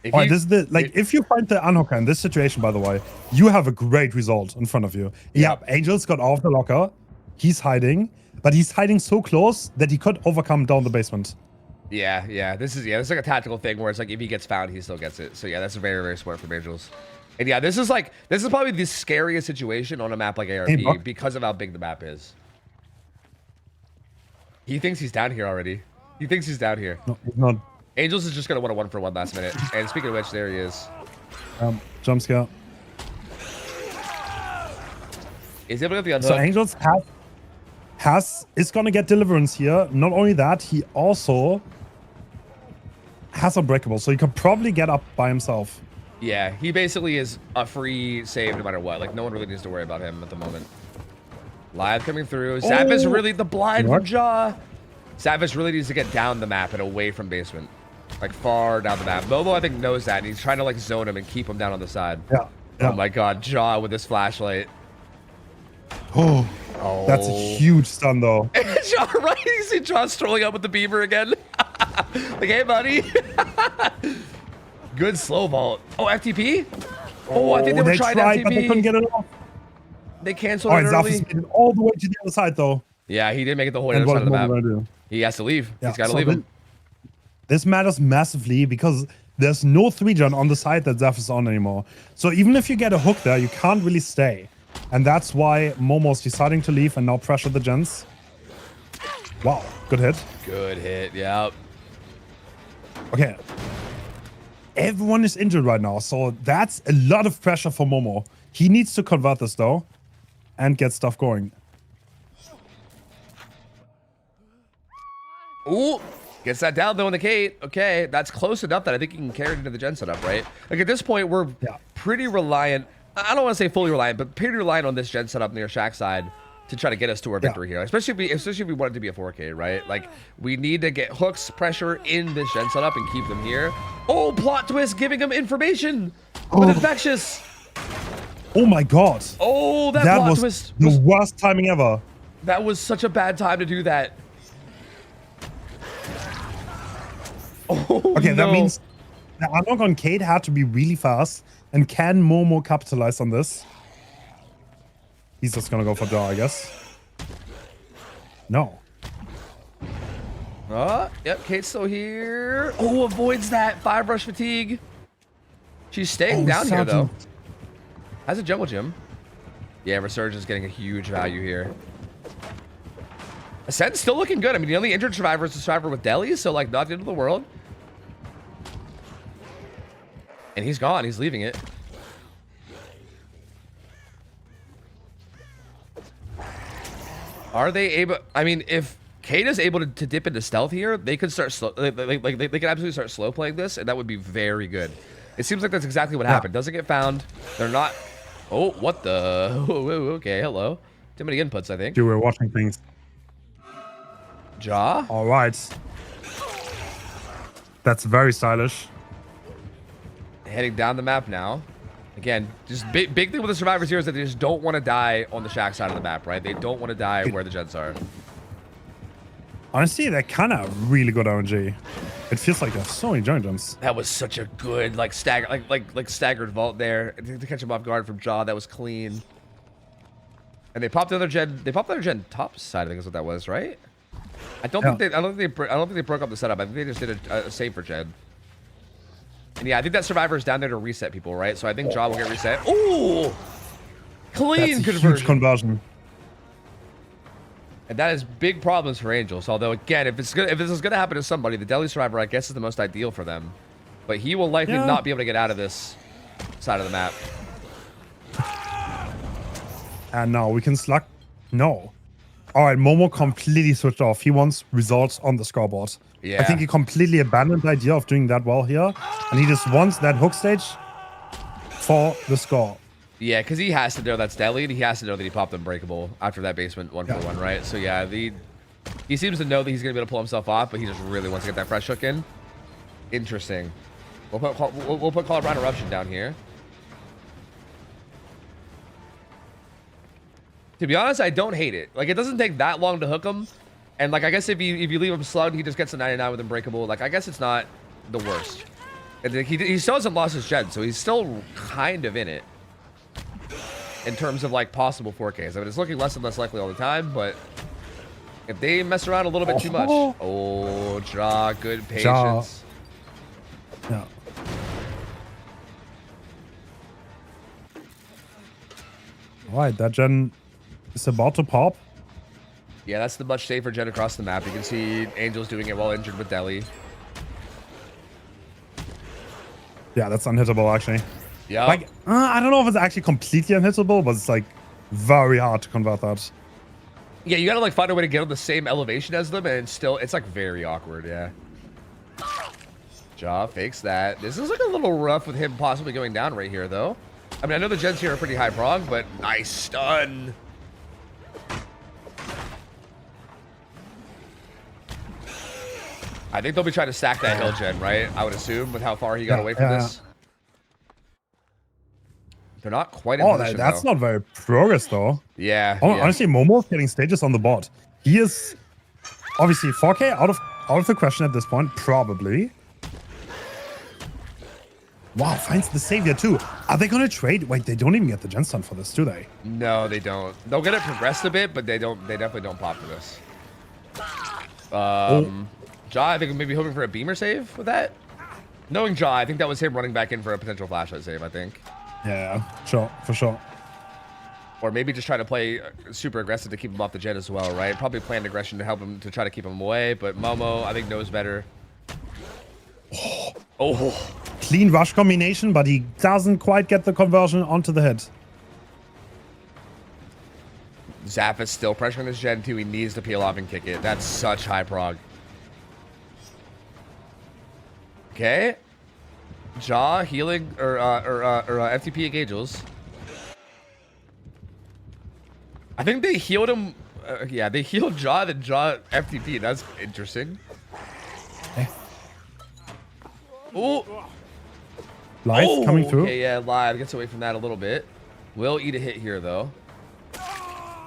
If Alright, you- this is the like if you find the unhocker in this situation, by the way, you have a great result in front of you. Yeah, Angels got off the locker. He's hiding, but he's hiding so close that he could overcome down the basement. Yeah. This is like a tactical thing where it's like if he gets found, he still gets it. So yeah, that's very, very smart from Angels. And yeah, this is probably the scariest situation on a map like ARP because of how big the map is. He thinks he's down here already. He thinks he's down here. No, he's not. Angels is just gonna want a 1-for-1 last minute. And speaking of which, there he is. Jump scare. He's able to get the unhook. So Angels is gonna get deliverance here. Not only that, he also has Unbreakable, so he can probably get up by himself. Yeah, he basically is a free save no matter what. Like, no one really needs to worry about him at the moment. Live coming through. Savage really, the blind from Jaw. Savage really needs to get down the map and away from basement. Like, far down the map. Momo, I think, knows that, and he's trying to, like, zone him and keep him down on the side. Yeah. Oh, my God. Jaw with his flashlight. Oh, that's a huge stun, though. Jaw, right? You see Jaw strolling up with the beaver again. Like, hey, buddy. Good slow vault. Oh, FTP? Oh, I think they were trying FTP. But they couldn't get it off. They canceled it early. Zafis made it all the way to the other side, though. Yeah, he didn't make it the whole other side of the map. He has to leave. Yeah, he's got to leave him. This matters massively because there's no 3-gen on the side that Zeph is on anymore. So even if you get a hook there, you can't really stay. And that's why Momo's deciding to leave and now pressure the gens. Wow, good hit. Good hit, yeah. Okay. Everyone is injured right now, so that's a lot of pressure for Momo. He needs to convert this, though, and get stuff going. Ooh, gets that down, though, in the Kate. Okay, that's close enough that I think he can carry it into the gen setup, right? Like, at this point, we're pretty reliant. I don't want to say fully reliant, but pretty reliant on this gen setup near Shaq's side to try to get us to our victory here. Especially if we want it to be a 4K, right? Like, we need to get hooks pressure in this gen setup and keep them here. Oh, plot twist, giving him information with Infectious. Oh my God. Oh, that plot was twist the worst timing ever. That was such a bad time to do that. Oh, okay, no. That means the unlock on Kate had to be really fast. And can Momo capitalize on this? He's just gonna go for draw, I guess. No. Yep, Kate's still here. Oh, avoids that 5 rush fatigue. She's staying down here, though. Has a jungle gym. Yeah, Resurgence getting a huge value here. Ascent's still looking good. I mean, the only injured survivor is the survivor with Deli, so, like, not the end of the world. And he's gone. He's leaving it. Are they able... I mean, if Kate is able to dip into stealth here, they could start slow... They could absolutely start slow playing this, and that would be very good. It seems like that's exactly what happened. Doesn't get found. They're not... Oh, what the... Oh, okay, hello. Too many inputs, I think. Dude, we're watching things. Jaw? All right. That's very stylish. Heading down the map now. Again, just big thing with the survivors here is that they just don't want to die on the Shaq side of the map, right? They don't want to die where the gens are. Honestly, they're kind of really good RNG. It feels like there's so many giant jumps. That was such a good, like, staggered vault there to catch him off guard from Jaw. That was clean. And they popped the other gen. They popped the other gen top side. I think is what that was, right? I don't think they broke up the setup. I think they just did a save for gen. And yeah, I think that survivor is down there to reset people, right? So I think Jaw will get reset. Ooh, clean That's a conversion. huge conversion. And that is big problems for Angels. Although again, if this is gonna happen to somebody, the Deli survivor, I guess, is the most ideal for them. But he will likely not be able to get out of this side of the map. And now we can slug. No. All right, Momo completely switched off. He wants results on the scoreboard. Yeah. I think he completely abandoned the idea of doing that well here. And he just wants that hook stage for the score. Yeah, because he has to know that's Deli, and he has to know that he popped Unbreakable after that basement 1-for-1, right? So yeah, he seems to know that he's going to be able to pull himself off, but he just really wants to get that fresh hook in. Interesting. We'll put Colorado Eruption down here. To be honest, I don't hate it. Like, it doesn't take that long to hook him. And, like, I guess if you leave him slugged, he just gets a 99 with Unbreakable. Like, I guess it's not the worst. And he still hasn't lost his gen, so he's still kind of in it. In terms of, like, possible 4Ks. I mean, it's looking less and less likely all the time, but If they mess around a little bit too much. Oh, Jaw, good patience. Yeah. All right, that gen is about to pop. Yeah, that's the much safer gen across the map. You can see Angel's doing it while injured with Deli. Yeah, that's unhittable actually. Yeah. Like, I don't know if it's actually completely unhittable, but it's like very hard to convert that. Yeah, you gotta like find a way to get on the same elevation as them, and still, it's like very awkward. Yeah. Jaw fakes that. This is like a little rough with him possibly going down right here, though. I mean, I know the gens here are pretty high prog, but nice stun. I think they'll be trying to stack that hill gen, right? I would assume with how far he got away from this. They're not quite in position, that's though. not very progress though. Yeah, Honestly, Momo's getting stages on the bot. He is obviously 4K out of the question at this point, probably. Wow, finds the savior too. Are they gonna trade? Wait, they don't even get the gen stun for this, do they? No, they don't. They'll get it progressed a bit, but they don't. They definitely don't pop for this. Jaw, I think maybe hoping for a beamer save with that. Knowing Jaw, I think that was him running back in for a potential flashlight save. I think. Yeah, sure, for sure. Or maybe just try to play super aggressive to keep him off the jet as well, right? Probably planned aggression to help him to try to keep him away. But Momo, I think, knows better. Oh. Clean rush combination, but he doesn't quite get the conversion onto the hit. Zap is still pressuring this gen too. He needs to peel off and kick it. That's such high prog. Okay. Jaw healing or FTP Angels. I think they healed him. Yeah, they healed Jaw, then Jaw FTP. That's interesting. Oh. Life coming through. Okay, yeah, Live gets away from that a little bit. Will eat a hit here though.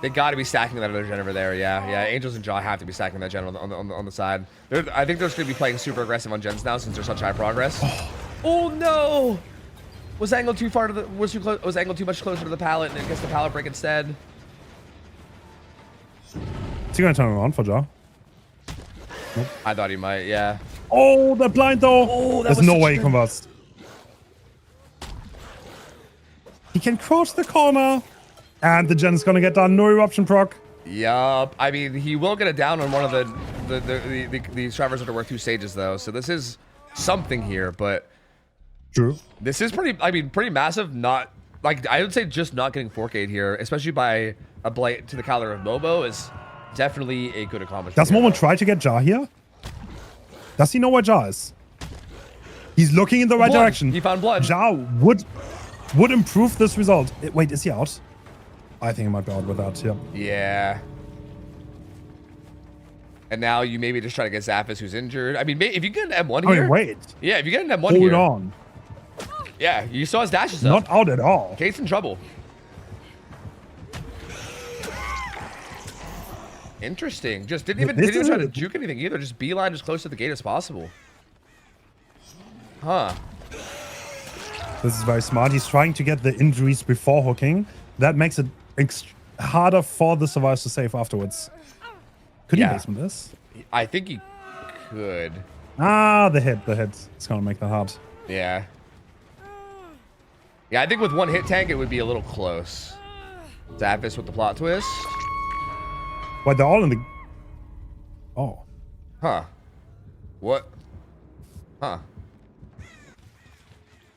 They got to be stacking that other gen over there. Yeah. Angels and Jaw have to be stacking that gen on the side. I think they're just gonna be playing super aggressive on gens now since they're such high progress. Oh no! Was Angle too far to the? Was Angle too much closer to the pallet and it gets the pallet break instead? Is he gonna turn around for Jaw? Nope. I thought he might. Yeah. Oh, the blind though. Oh, there's no way he converts. He can crouch the corner. And the gen's gonna get done. No eruption proc. Yup. I mean, he will get it down on one of the Travers that are worth 2 stages though. So this is something here, but true. This is pretty massive. Not like I would say just not getting 4K'd here, especially by a blight to the caliber of Momo, is definitely a good accomplishment. Does Momo try to get Jaw here? Does he know where Jaw is? He's looking in the right direction. He found blood. Jaw would improve this result. Wait, is he out? I think he might be out with that, yeah. Yeah. And now you maybe just try to get Zaphis, who's injured. I mean, if you get an M1 here. I mean, wait. Yeah, if you get an M1 here. Hold on. Yeah, you saw his dashes up. Not out at all. Kate's in trouble. Interesting. Just didn't even try to juke anything either. Just beeline as close to the gate as possible. Huh. This is very smart. He's trying to get the injuries before hooking. That makes it harder for the survivors to save afterwards. Could he basement this? I think he could. Ah, the hit. It's gonna make that hard. Yeah. Yeah, I think with one hit tank, it would be a little close. Zaphis with the plot twist. Wait, they're all in the... Oh. Huh. What? Huh.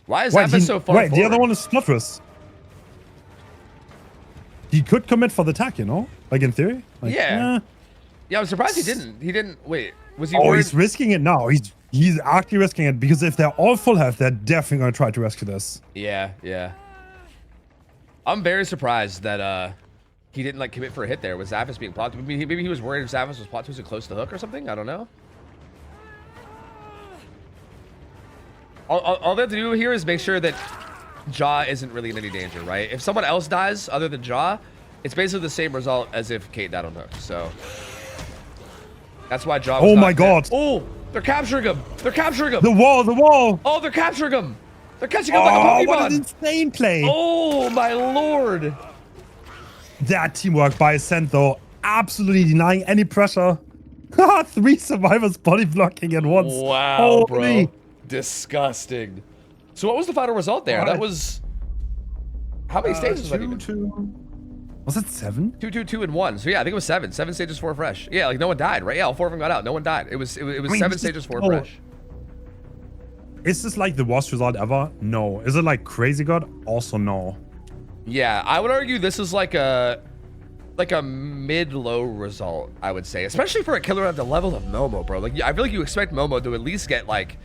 Why is Zaphis so far forward? The other one is Splutterous. He could commit for the attack, you know? Like, in theory? Like, yeah. Yeah, I'm surprised he didn't. He didn't... Wait, was he worried? He's risking it now. He's actually risking it because if they're all full health, they're definitely going to try to rescue this. Yeah. I'm very surprised that he didn't like commit for a hit there with Zaphis being plot. Maybe he was worried if Zaphis was plot twisted close to the hook or something. I don't know. All they have to do here is make sure that Jaw isn't really in any danger, right? If someone else dies other than Jaw, it's basically the same result as if Kate died on hook. So that's why Jaw was Oh my god. Oh, they're capturing him. They're capturing him. The wall. Oh, they're capturing him. They're catching him like a Pokemon. What an insane play. Oh my lord. That teamwork by Ascent though, absolutely denying any pressure. 3 survivors body blocking at once. Wow, Holy. bro. Disgusting. So what was the final result there? That was... How many stages was that even? 2. Was it 7? 2, 2, 2, and 1. So yeah, I think it was 7. 7 stages, 4 fresh. Yeah, like no one died, right? Yeah, all 4 of them got out. No one died. It was 7 stages, 4 fresh. Is this like the worst result ever? No. Is it like crazy good? Also no. Yeah, I would argue this is like a mid-low result, I would say, especially for a killer at the level of Momo, bro. Like, I feel like you expect Momo to at least get like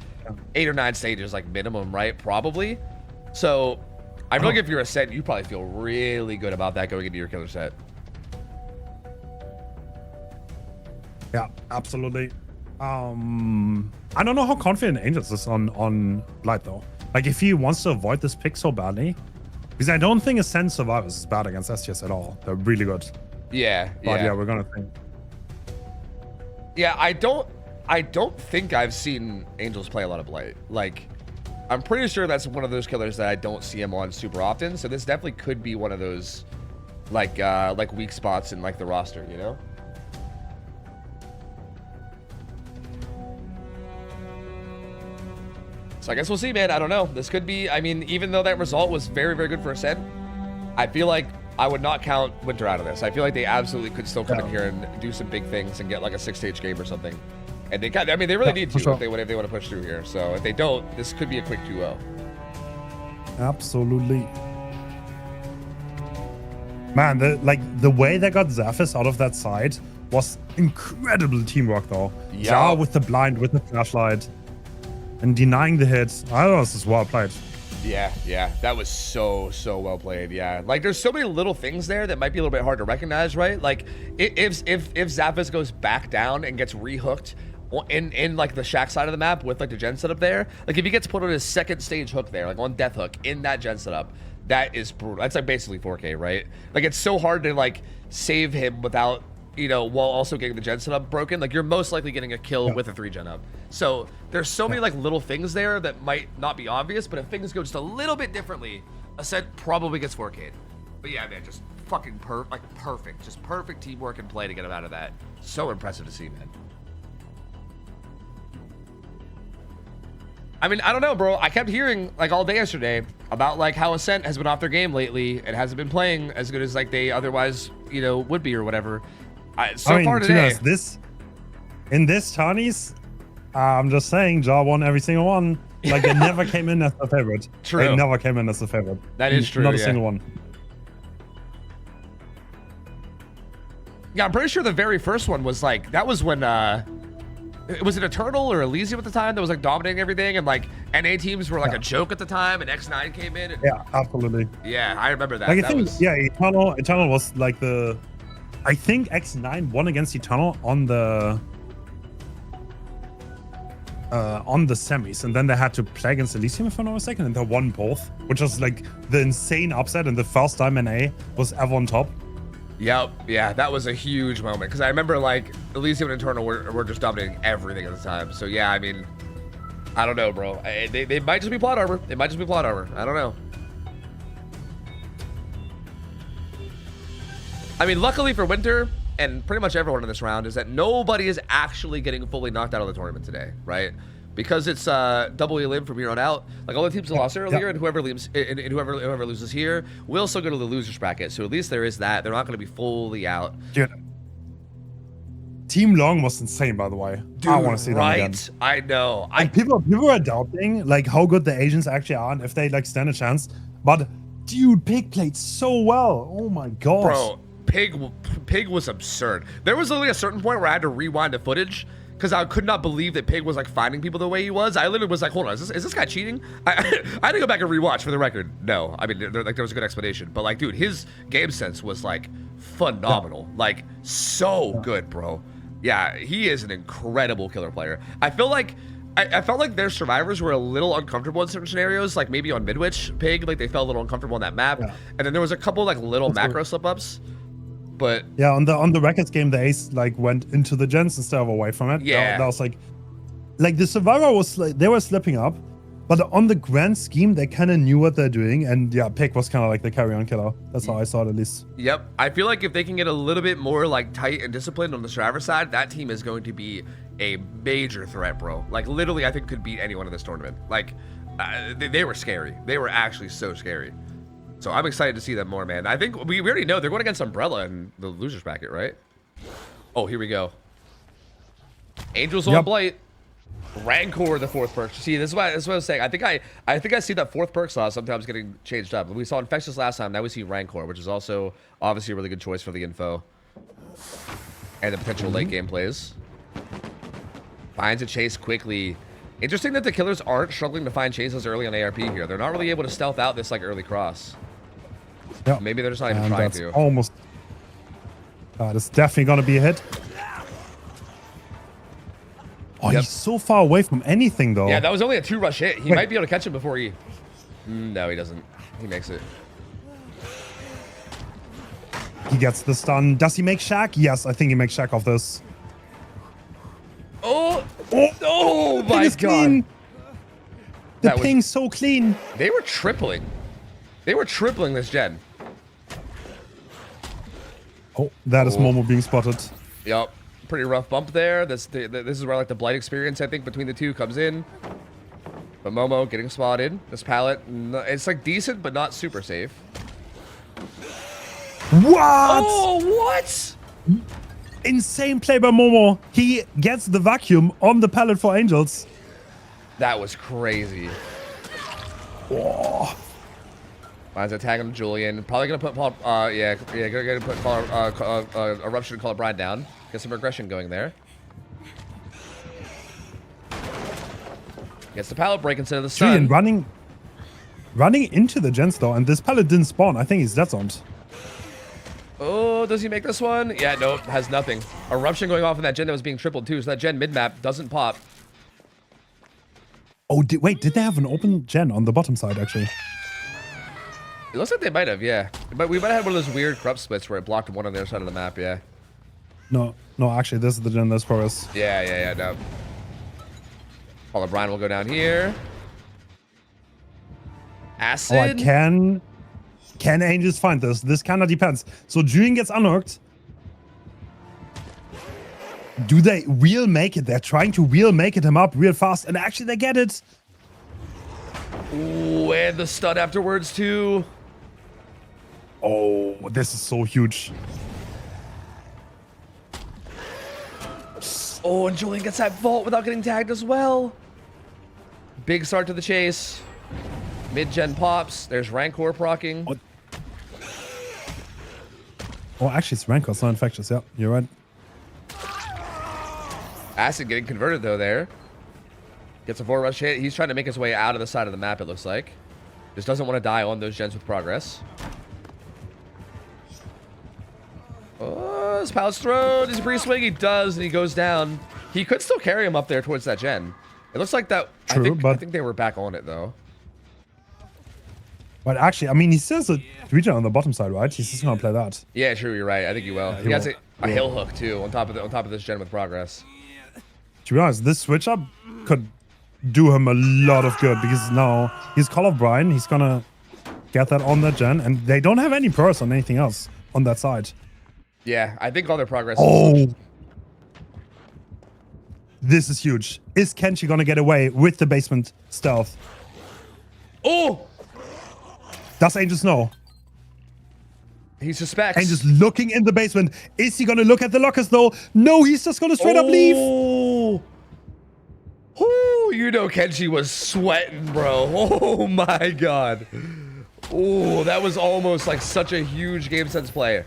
8 or 9 stages, like minimum, right? Probably. So I feel like if you're a set, you probably feel really good about that going into your killer set. Yeah, absolutely. I don't know how confident Angels is on Blight though. Like if he wants to avoid this pick so badly, because I don't think Ascend Survivors is bad against STS at all. They're really good. Yeah, But yeah, we're gonna think. Yeah, I don't think I've seen Angels play a lot of Blight. Like, I'm pretty sure that's one of those killers that I don't see him on super often. So this definitely could be one of those like weak spots in like the roster, you know? So I guess we'll see, man. I don't know. This could be, I mean, even though that result was very, very good for Ascend, I feel like I would not count Winter out of this. I feel like they absolutely could still come in here and do some big things and get like a 6-stage game or something. And they got, I mean, they really need to sure. if they want to push through here. So if they don't, this could be a quick 2-0. Absolutely. Man, the way they got Xaphis out of that side was incredible teamwork though. Ja with the blind, with the flashlight, and denying the hits. I don't know, this is well played. Yeah, that was so well played. Yeah, like there's so many little things there that might be a little bit hard to recognize, right? Like if Xaphis goes back down and gets rehooked in like the shack side of the map with like the gen setup there, like if he gets put on his 2nd stage hook there, like on death hook in that gen setup, that is brutal. That's like basically 4K, right? Like it's so hard to like save him without, you know, while also getting the gen setup broken. Like you're most likely getting a kill with a 3-gen up. So there's so many like little things there that might not be obvious, but if things go just a little bit differently, Ascent probably gets 4K'd. But yeah, man, just fucking perfect. Just perfect teamwork and play to get him out of that. So impressive to see, man. I mean, I don't know, bro. I kept hearing like all day yesterday about like how Ascent has been off their game lately and hasn't been playing as good as like they otherwise, you know, would be or whatever. So far today, in this tourneys, I'm just saying, Ja won every single one. Like they never came in as a favorite. True. They never came in as a favorite. That is true. Not a single one. Yeah, I'm pretty sure the very first one was like that was when was it Eternal or Elysium at the time that was like dominating everything, and like NA teams were like a joke at the time, and X9 came in. And, yeah, absolutely. Yeah, I remember that. Like I think, yeah, Eternal was like the. I think X9 won against Eternal on the semis, and then they had to play against Elysium if I'm not mistaken, and they won both, which was like the insane upset, and the first time NA was ever on top. Yep, yeah, that was a huge moment because I remember like Elysium and Eternal were just dominating everything at the time. So yeah, I mean, I don't know, bro. They might just be plot armor. They might just be plot armor. I don't know. I mean, luckily for Winter and pretty much everyone in this round is that nobody is actually getting fully knocked out of the tournament today, right? Because it's double elim from here on out. Like all the teams lost earlier, and whoever leaves, and whoever loses here will still go to the losers bracket. So at least there is that. They're not going to be fully out. Dude, Team Long was insane, by the way. Dude, I want to see them again. I know. And people are doubting like how good the Asians actually are and if they like stand a chance. But dude, Pig played so well. Oh my gosh. Bro, Pig was absurd. There was literally a certain point where I had to rewind the footage because I could not believe that Pig was like finding people the way he was. I literally was like, hold on, is this guy cheating? I had to go back and rewatch for the record. No, I mean, there was a good explanation, but like, dude, his game sense was like phenomenal, like so good, bro. Yeah, he is an incredible killer player. I feel like I felt like their survivors were a little uncomfortable in certain scenarios, like maybe on Midwich Pig, like they felt a little uncomfortable on that map, and then there was a couple like little macro slip ups. But yeah, on the Records game, the Ace like went into the gens instead of away from it. Yeah, that was like the Survivor was like they were slipping up, But on the grand scheme, they kind of knew what they're doing. And yeah, Pick was kind of like the carry-on killer. That's how I saw it, at least. Yep. I feel like if they can get a little bit more like tight and disciplined on the Survivor side, that team is going to be a major threat, bro. Like literally, I think could beat anyone in this tournament. Like they were scary. They were actually so scary. So I'm excited to see them more, man. I think we already know they're going against Umbrella in the losers bracket, right? Oh, here we go. Angels on Blight. Rancor, the fourth perk. See, this is what I was saying. I think I see that fourth perk slot sometimes getting changed up. We saw Infectious last time. Now we see Rancor, which is also obviously a really good choice for the info and the potential late game plays. Finds a chase quickly. Interesting that the killers aren't struggling to find chases early on ARP here. They're not really able to stealth out this like early cross. Yeah. Maybe they're just not even trying to. Almost. That's definitely gonna be a hit. Oh, he's so far away from anything, though. Yeah, that was only a 2-rush hit. He might be able to catch him before he... No, he doesn't. He makes it. He gets the stun. Does he make Shaq? Yes, I think he makes Shaq off this. Oh my God. Clean. The ping's so clean. They were tripling. They were tripling this gen. Oh, that is Momo being spotted. Yup. Pretty rough bump there. This is where like the Blight experience, I think, between the two comes in. But Momo getting spotted. This pallet, it's like decent, but not super safe. What? Oh, what? Insane play by Momo. He gets the vacuum on the pallet for Angels. That was crazy. Oh. Finds a tag on Julian. Probably gonna put Paul. Gonna put Paul, Eruption, call it Brian down. Get some regression going there. Gets the pallet break instead of the stun. Julian running into the gens though, and this pallet didn't spawn. I think he's dead zoned. Oh, does he make this one? Yeah, nope, has nothing. Eruption going off in that gen that was being tripled too, so that gen mid-map doesn't pop. Oh, wait, did they have an open gen on the bottom side, actually? It looks like they might have, yeah. But we might have had one of those weird corrupt splits where it blocked one on the other side of the map, yeah. No, actually, this is the gen that's progress. Yeah, no. Paul O'Brien will go down here. Acid. Oh, can Angels find this? This kind of depends. So Julian gets unhooked. Do they wheel make it? They're trying to wheel make it him up real fast, and actually they get it. Ooh, and the stun afterwards too. Oh, this is so huge. Oh, and Julian gets that vault without getting tagged as well. Big start to the chase. Mid-gen pops. There's Rancor procking. Oh, actually, it's Rancor, it's not Infectious. Yeah, you're right. Acid getting converted, though, there. Gets a 4-rush hit. He's trying to make his way out of the side of the map, it looks like. Just doesn't want to die on those gens with progress. Oh, his pallet's thrown. Does he pre-swing? He does, and he goes down. He could still carry him up there towards that gen. It looks like that. True, I think they were back on it, though. But actually, I mean, he says a regen on the bottom side, right? He's just gonna play that. Yeah, true. You're right. I think he will. He has a hill hook too on top of this gen with progress. To be honest, this switch up could do him a lot of good because now he's Call of Brian. He's gonna get that on that gen, and they don't have any purse on anything else on that side. Yeah, I think all their progress. Oh, this is huge. Is Kenshi gonna get away with the basement stealth? Oh. Does Angels know? He suspects. Angels looking in the basement. Is he gonna look at the lockers though? No, he's just gonna straight up leave. Oh, you know Kenshi was sweating, bro. Oh my God. Oh, that was almost like such a huge game sense play.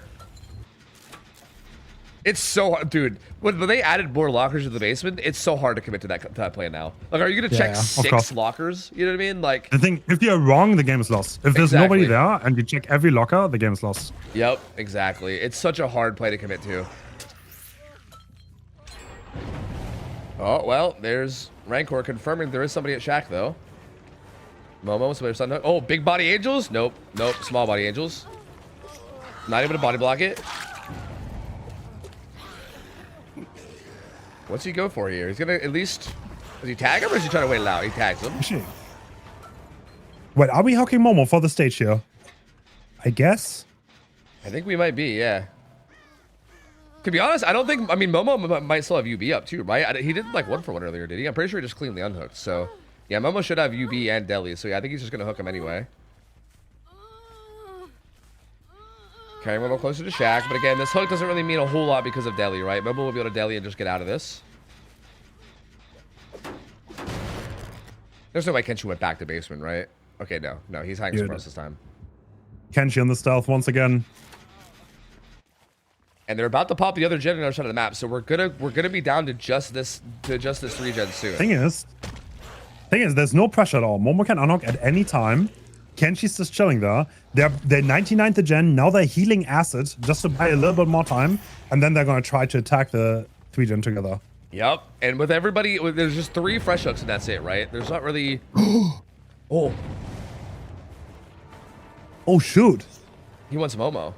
It's so hard, dude. When they added more lockers to the basement, it's so hard to commit to that play now. Like, are you gonna check 6 lockers? You know what I mean? Like, the thing, if you're wrong, the game is lost. If there's nobody there and you check every locker, the game is lost. Yep, exactly. It's such a hard play to commit to. Oh well, there's Rancor confirming there is somebody at Shack though. Momo, somebody. Oh, big body Angels? Nope, small body Angels. Not able to body block it. What's he go for here? He's gonna at least... Does he tag him or is he trying to wait it out? He tags him. Wait, are we hooking Momo for the stage here? I guess. I think we might be, yeah. To be honest, I don't think, I mean, Momo might still have UB up too, right? He didn't like 1-for-1 earlier, did he? I'm pretty sure he just cleanly unhooked. So, yeah, Momo should have UB and Deli. So, yeah, I think he's just going to hook him anyway. Carrying Momo closer to Shaq. But again, this hook doesn't really mean a whole lot because of Deli, right? Momo will be able to Deli and just get out of this. There's no way Kenshi went back to basement, right? Okay, no. No, he's hiding some this time. Kenshi on the stealth once again. And they're about to pop the other gen on the other side of the map, so we're gonna be down to just this regen soon. Thing is, there's no pressure at all. Momo can unhook at any time. Kenshi's just chilling there. They're 99th gen. Now they're healing acid just to buy a little bit more time, and then they're gonna try to attack the 3 gen together. Yep. And with everybody, there's just 3 fresh hooks, and that's it, right? There's not really. Oh. Oh shoot. He wants Momo.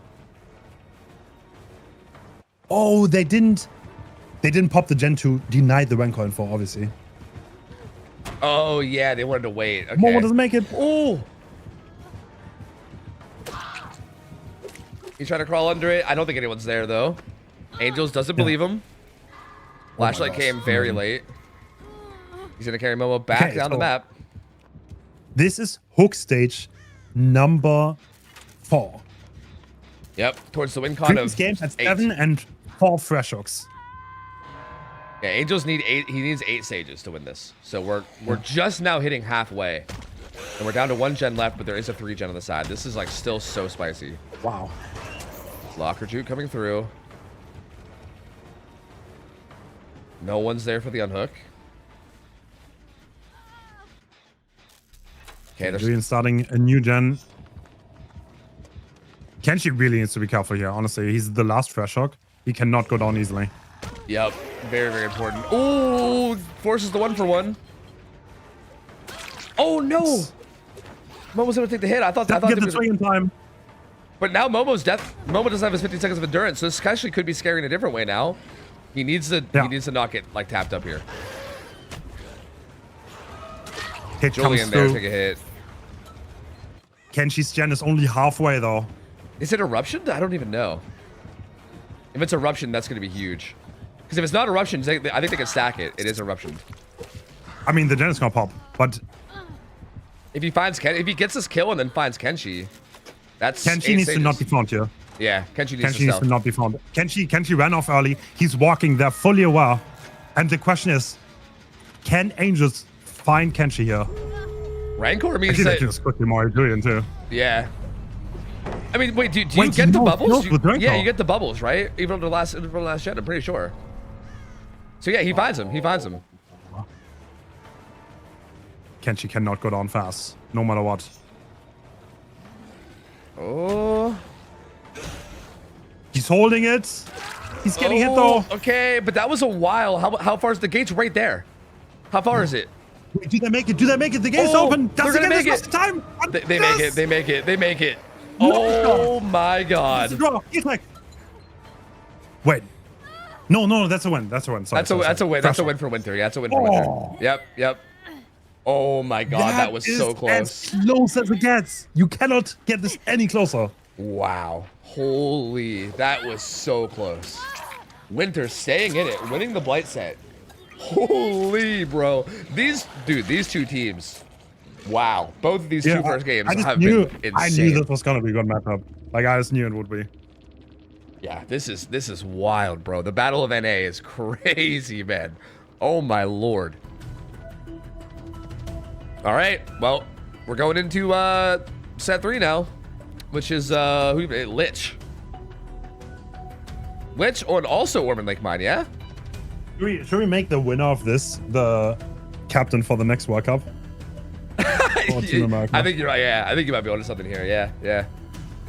Oh, they didn't pop the gen to deny the Renko info, obviously. Oh yeah, they wanted to wait. Okay. Momo doesn't make it. Oh. He's trying to crawl under it. I don't think anyone's there though. Angels doesn't believe him. Flashlight came very late. He's gonna carry Momo back down the map. This is hook stage number 4. Yep, towards the win con of games at 8. 7 and 4 fresh hooks. Yeah, Angels need 8. He needs 8 stages to win this. So we're just now hitting halfway, and we're down to 1 gen left, but there is a 3 gen on the side. This is like still so spicy. Wow. Locker juke coming through. No one's there for the unhook. Okay, there's Julian starting a new gen. Kenshi really needs to be careful here, honestly. He's the last fresh hook. He cannot go down easily. Yep, very, very important. Oh, forces the 1-for-1. Oh no! Momo's gonna take the hit. I thought Get the swing in time. But now Momo doesn't have his 15 seconds of endurance, so this actually could be scary in a different way now. He needs to not get like tapped up here. Hit Julian there, take a hit. Kenshi's gen is only halfway though. Is it eruption? I don't even know. If it's eruption, that's gonna be huge. Because if it's not eruption, I think they can stack it. It is eruption. I mean, the gen is gonna pop, but if he gets this kill and then finds Kenshi, that's Kenshi needs to not be found here. Yeah, Kenshi needs to not be found. Kenshi ran off early. He's walking there fully aware. And the question is, can Angels find Kenshi here? Rancor means that that... just quickly more Julian too. Yeah. I mean, wait, do you get the bubbles? Yeah, you get the bubbles, right? Even from the last gen, I'm pretty sure. So yeah, he finds him. He finds him. Kenshi cannot go down fast, no matter what. Oh. He's holding it. He's getting hit though. Okay, but that was a while. How far is the gate's right there? How far is it? Wait, do they make it? Do they make it? The gate's open. They're gonna make it. Time. They make it. They make it. They make it. No, oh my god. He's like, wait. No, that's a win. That's a win. Sorry, that's a win. That's a win for Winter. Yeah, that's a win for Winter. Yep. Oh my god, that was so close. As close as it gets. You cannot get this any closer. Wow. Holy, that was so close. Winter staying in it, winning the Blight set. Holy, bro. These two teams. Wow. Both of these two first games have been insane. I knew this was gonna be a good matchup. Like I just knew it would be. Yeah, this is wild, bro. The Battle of NA is crazy, man. Oh my lord. All right, well, we're going into set 3 now, which is Lich. Lich and also Orman Lake Mine, yeah? Should we make the winner of this the captain for the next World Cup? I think you're right. Yeah, I think you might be onto something here. Yeah.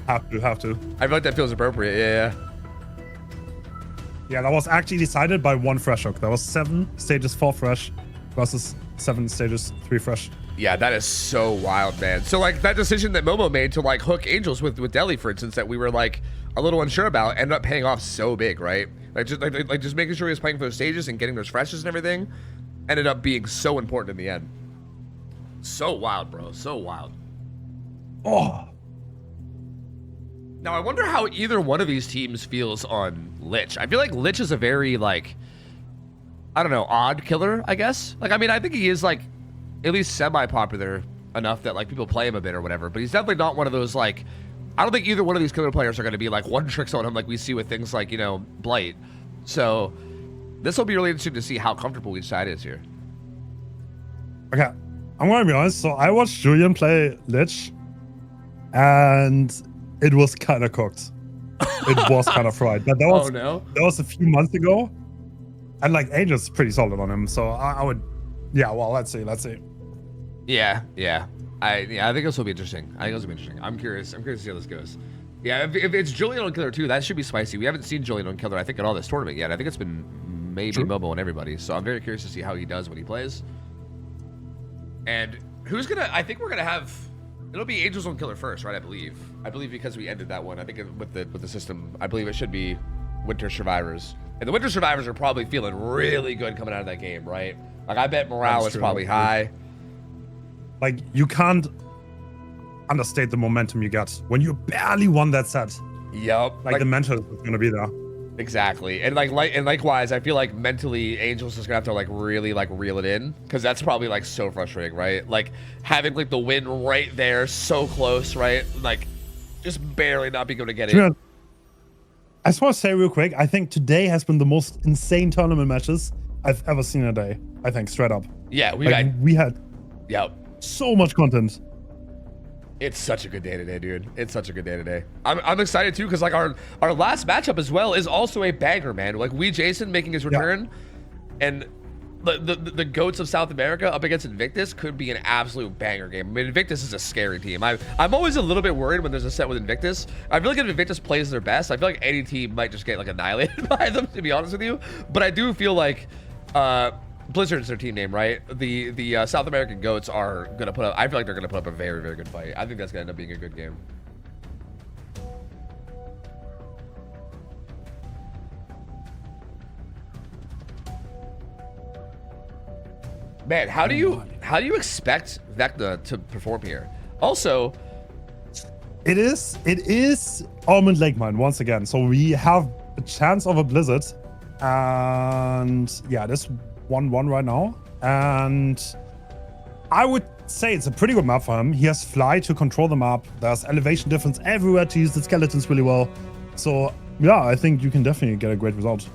Have to. I feel like that feels appropriate. Yeah. Yeah, that was actually decided by 1 fresh hook. That was 7 stages 4 fresh versus 7 stages 3 fresh. Yeah, that is so wild, man. So like that decision that Momo made to like hook Angels with Deli, for instance, that we were like a little unsure about, ended up paying off so big, right? Like just making sure he was playing for those stages and getting those freshes and everything, ended up being so important in the end. So wild, bro. So wild. Oh, Now I wonder how either one of these teams feels on Lich. I feel like Lich is a very like, I don't know, odd killer, I guess. Like, I mean, I think he is like at least semi-popular enough that like people play him a bit or whatever, but he's definitely not one of those like, I don't think either one of these killer players are going to be like one tricks on him like we see with things like, you know, Blight. So this will be really interesting to see how comfortable each side is here. okay. I'm gonna be honest. So I watched Julian play Lich, and it was kind of cooked. It was kind of fried. But that was that was a few months ago, and like Angel's pretty solid on him. So I would, yeah. Well, let's see. Yeah. I think this will be interesting. I'm curious to see how this goes. Yeah, if it's Julian on Killer too, that should be spicy. We haven't seen Julian on Killer, I think, at all this tournament yet. I think it's been maybe Momo and everybody. So I'm very curious to see how he does when he plays. And who's gonna? I think we're gonna have. It'll be Angels on Killer first, right? I believe because we ended that one. I think with the system, I believe it should be Winter Survivors. And the Winter Survivors are probably feeling really good coming out of that game, right? Like I bet morale is probably high. Like you can't understate the momentum you got when you barely won that set. Yep. Like the mental is gonna be there. Exactly. And likewise, I feel like mentally Angels is gonna have to like really like reel it in, because that's probably like so frustrating, right? Like having like the win right there, so close, right? Like just barely not being able to get it. I just want to say real quick, I think today has been the most insane tournament matches I've ever seen in a day. I think straight up. Yeah, we had so much content. It's such a good day today, dude. It's such a good day today. I'm excited too, because like our last matchup as well is also a banger, man. Like Jason making his return, and the goats of South America up against Invictus could be an absolute banger game. I mean, Invictus is a scary team. I'm always a little bit worried when there's a set with Invictus. I feel like if Invictus plays their best, I feel like any team might just get like annihilated by them, to be honest with you. But I do feel like Blizzard's their team name, right? The South American goats are gonna put up. I feel like they're gonna put up a very, very good fight. I think that's gonna end up being a good game. Man, how do you expect Vecna to perform here? Also, it is Almond Lake Mine once again. So we have a chance of a Blizzard, and yeah, this 1-1 right now. And I would say it's a pretty good map for him. He has Fly to control the map. There's elevation difference everywhere to use the skeletons really well. So yeah, I think you can definitely get a great result.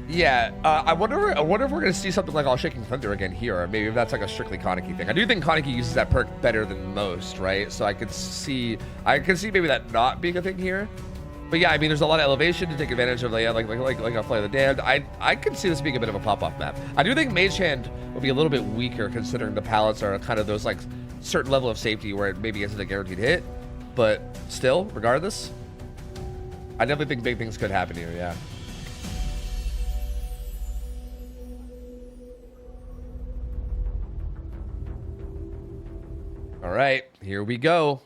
Yeah, I wonder if we're gonna see something like All Shaking Thunder again here, or maybe if that's like a strictly Kaneki thing. I do think Kaneki uses that perk better than most, right? So I can see maybe that not being a thing here. But yeah, I mean, there's a lot of elevation to take advantage of, like a Flay of the Damned. I could see this being a bit of a pop-off map. I do think Mage Hand will be a little bit weaker, considering the pallets are kind of those like certain level of safety where it maybe isn't a guaranteed hit. But still, regardless, I definitely think big things could happen here. Yeah. All right, here we go.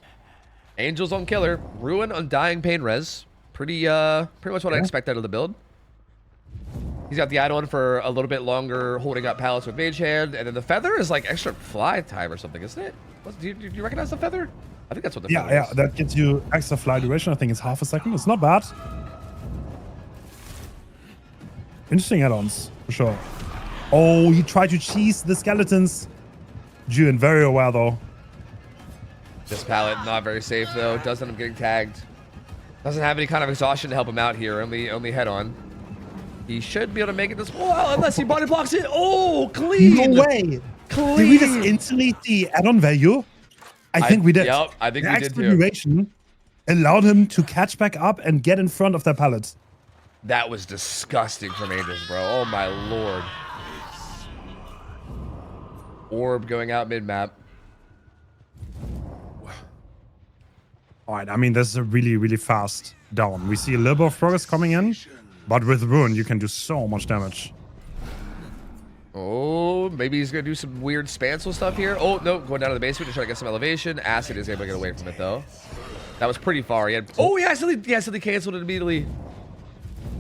Angels on Killer, Ruin on Dying Pain Res. Pretty much what I expect out of the build. He's got the add-on for a little bit longer holding up pallets with Mage Hand, and then the Feather is like extra fly time or something, isn't it? Do you recognize the Feather? I think that's what the Feather is. Yeah, that gives you extra fly duration. I think it's half a second. It's not bad. Interesting add-ons, for sure. Oh, he tried to cheese the skeletons. Julian, very aware though. This pallet not very safe though. Does end up getting tagged. Doesn't have any kind of exhaustion to help him out here. Only head on. He should be able to make it this well, unless he body blocks it. Oh, clean. No way. Clean. Did we just instantly see add-on value? I think we did. Yep, I think we did too. The duration allowed him to catch back up and get in front of that pallet. That was disgusting from Angels, bro. Oh my lord. Orb going out mid-map. All right, I mean, this is a really, really fast down. We see a little bit of progress coming in, but with Ruin, you can do so much damage. Oh, maybe he's going to do some weird spancel stuff here. Oh, no, going down to the basement to try to get some elevation. Acid is able to get away from it, though. That was pretty far. He had, oh, yeah, so they canceled it immediately.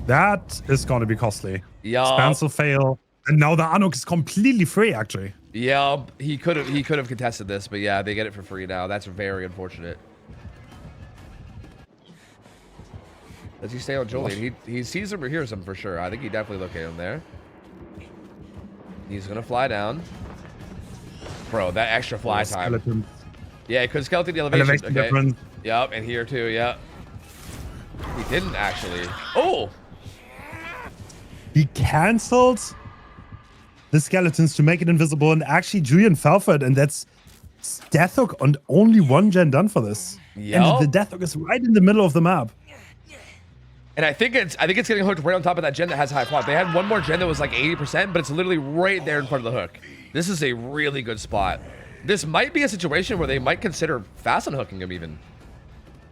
That is going to be costly. Yeah. Spancel fail. And now the Anuk is completely free, actually. Yeah, he could have contested this, but yeah, they get it for free now. That's very unfortunate. Does he stay on Julian? He sees him or hears him for sure. I think he definitely located him there. He's gonna fly down. Bro, that extra fly time. Skeleton. Yeah, because skeleton elevation. Elevation Okay. difference. Yep, and here too. Yep. He didn't actually. Oh. He cancelled the skeletons to make it invisible, and actually Julian fell for it, and that's Death Hook on only one gen done for this. Yep. And the Death Hook is right in the middle of the map. And I think it's getting hooked right on top of that gen that has high plot. They had one more gen that was like 80%, but it's literally right there in front of the hook. This is a really good spot. This might be a situation where they might consider fast unhooking him even.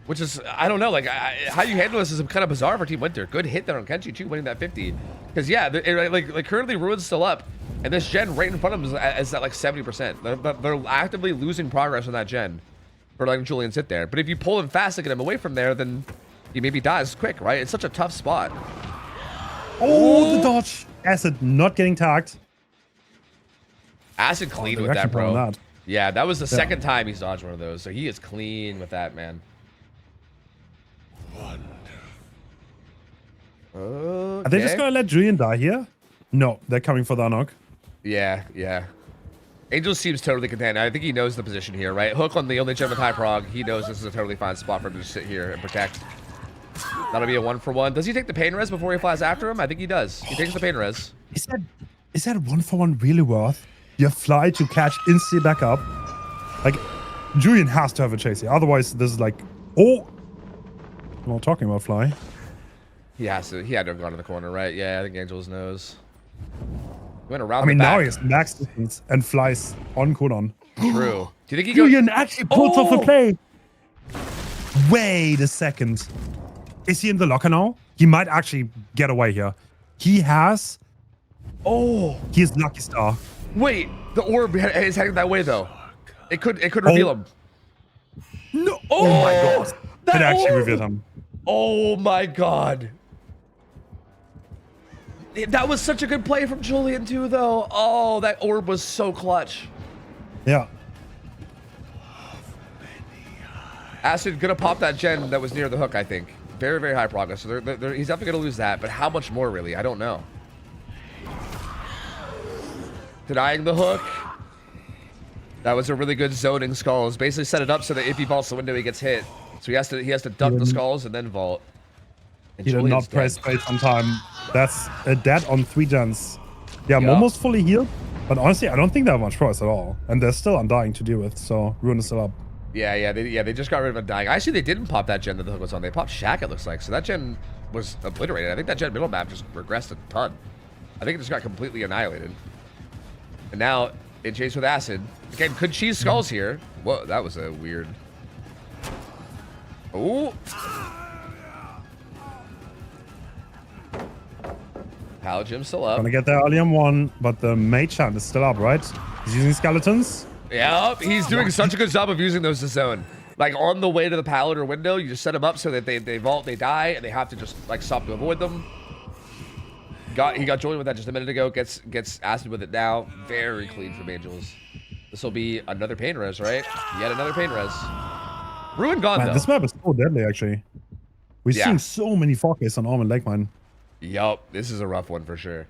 Which is, I don't know, like, how you handle this is kind of bizarre for Team Winter. Good hit there on Kenshi, too, winning that 50. Because, yeah, like currently Ruin's still up, and this gen right in front of him is at like 70%. They're actively losing progress on that gen for letting Julian sit there. But if you pull him fast to get him away from there, then he maybe dies quick, right? It's such a tough spot. Oh, the dodge. Acid not getting tagged. Acid clean with that, bro. Yeah, that was the second time he's dodged one of those, so he is clean with that, man. Okay. Are they just gonna let Julian die here? No, they're coming for the unhook. Yeah, yeah. Angel seems totally content. I think he knows the position here, right? Hook on the only gem with high prog. He knows this is a totally fine spot for him to just sit here and protect. That'll be a 1-for-1. Does he take the pain res before he flies after him? I think he does. He takes the pain res. Is that 1-for-1 really worth? You fly to catch instantly back up. Like, Julian has to have a chase here. Otherwise, this is like, oh. I'm not talking about fly. He has to. He had to have gone to the corner, right? Yeah, I think Angel's knows. He went around I mean, the now back. he has max distance and flies on cooldown. True. Do you think he Julian goes? actually pulls off the play. Wait a second. Is he in the locker now? He might actually get away here. He has. Oh. He is Lucky Star. Wait. The orb is heading that way though. It could reveal him. No. Oh my god. That It actually orb. revealed him. Oh my god. That was such a good play from Julian too, though. Oh, that orb was so clutch. Yeah. Acid gonna pop that gen that was near the hook, I think. Very, very high progress. So he's definitely gonna lose that, but how much more really? I don't know. Denying the hook. That was a really good zoning skulls. Basically set it up so that if he vaults the window, he gets hit. So he has to duck the skulls and then vault. And He did Julian's not press dead. space on time. That's a dead on 3 gens. Yeah, I'm Yeah. almost fully healed. But honestly, I don't think they have much progress at all. And they're still undying to deal with, so Ruin is still up. Yeah, they just got rid of Undying. Actually, they didn't pop that gen that the hook was on. They popped Shaq, it looks like. So that gen was obliterated. I think that gen middle map just regressed a ton. I think it just got completely annihilated. And now, in chase with Acid. Again, could cheese skulls here. Whoa, that was a weird... Oh! Pal Jim's still up. Gonna get there early on 1, but the mage hand is still up, right? He's using skeletons. Yep, he's doing such a good job of using those to zone. Like on the way to the pallet or window, you just set them up so that they vault, they die, and they have to just like stop to avoid them. He got Julian with that just a minute ago. Gets Acid with it now. Very clean from Angels. This will be another pain res, right? Yet another pain res. Ruin gone Man, though. this map is so deadly, actually. We've Yeah. seen so many 4Ks on Arm and Lake Mine. Yup, this is a rough one for sure.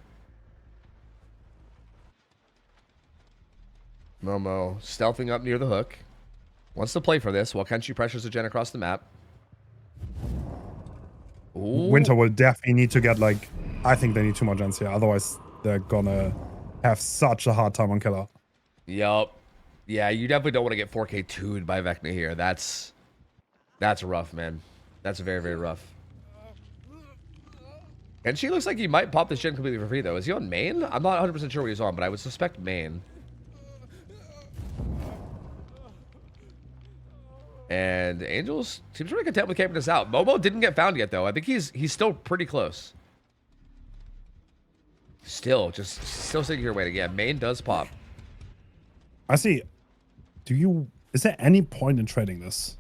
Momo stealthing up near the hook. Wants to play for this while Kenshi pressures the gen across the map. Ooh. Winter will definitely need to get, like, I think they need 2 more gens here. Otherwise, they're gonna have such a hard time on Killer. Yup. Yeah, you definitely don't want to get 4K 2'd by Vecna here. That's rough, man. That's very, very rough. And she looks like he might pop this gen completely for free, though. Is he on main? I'm not 100% sure what he's on, but I would suspect main. And Angels seems really content with camping this out. Momo didn't get found yet, though. I think he's still pretty close. Still sitting here waiting. Yeah, main does pop. I see. Is there any point in trading this?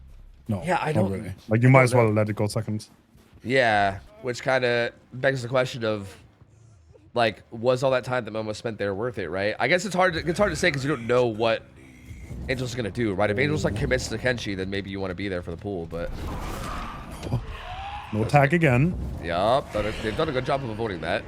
No. Yeah, I not don't- really. Like, you might as well let it go second. Yeah, which kind of begs the question of, like, was all that time that Momo spent there worth it, right? I guess it's hard to say because you don't know what Angel's gonna do, right? If Angel's like commits to Kenshi, then maybe you want to be there for the pool, but No tag again. Yup, they've done a good job of avoiding that.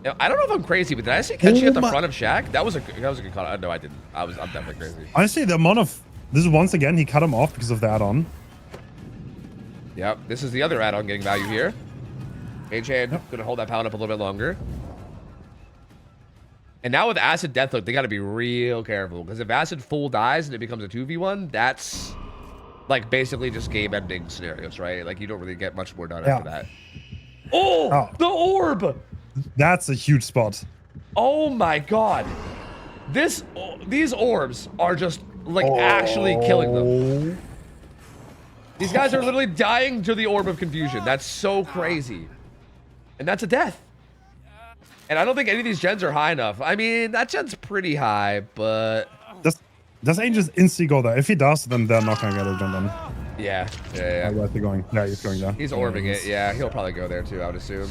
Now, I don't know if I'm crazy, but did I see Kenshi Oh at the my- front of Shaq? That was a good call. No, I didn't. I'm definitely crazy. Honestly, the amount of this is once again he cut him off because of the add-on. Yep, this is the other add-on getting value here. AJ gonna hold that pound up a little bit longer. And now with Acid Deathloop, they gotta be real careful. Because if Acid full dies and it becomes a 2v1, that's like basically just game-ending scenarios, right? Like you don't really get much more done after that. Oh, the orb! That's a huge spot. Oh my god. These orbs are just like actually killing them. These guys are literally dying to the orb of confusion. That's so crazy. And that's a death. And I don't think any of these gens are high enough. I mean, that gen's pretty high, but... Does Angel just instantly go there? If he does, then they're not gonna get it done. Yeah. Where's he going? Yeah, he's going there. He's orbing it. Yeah, he'll probably go there too, I would assume.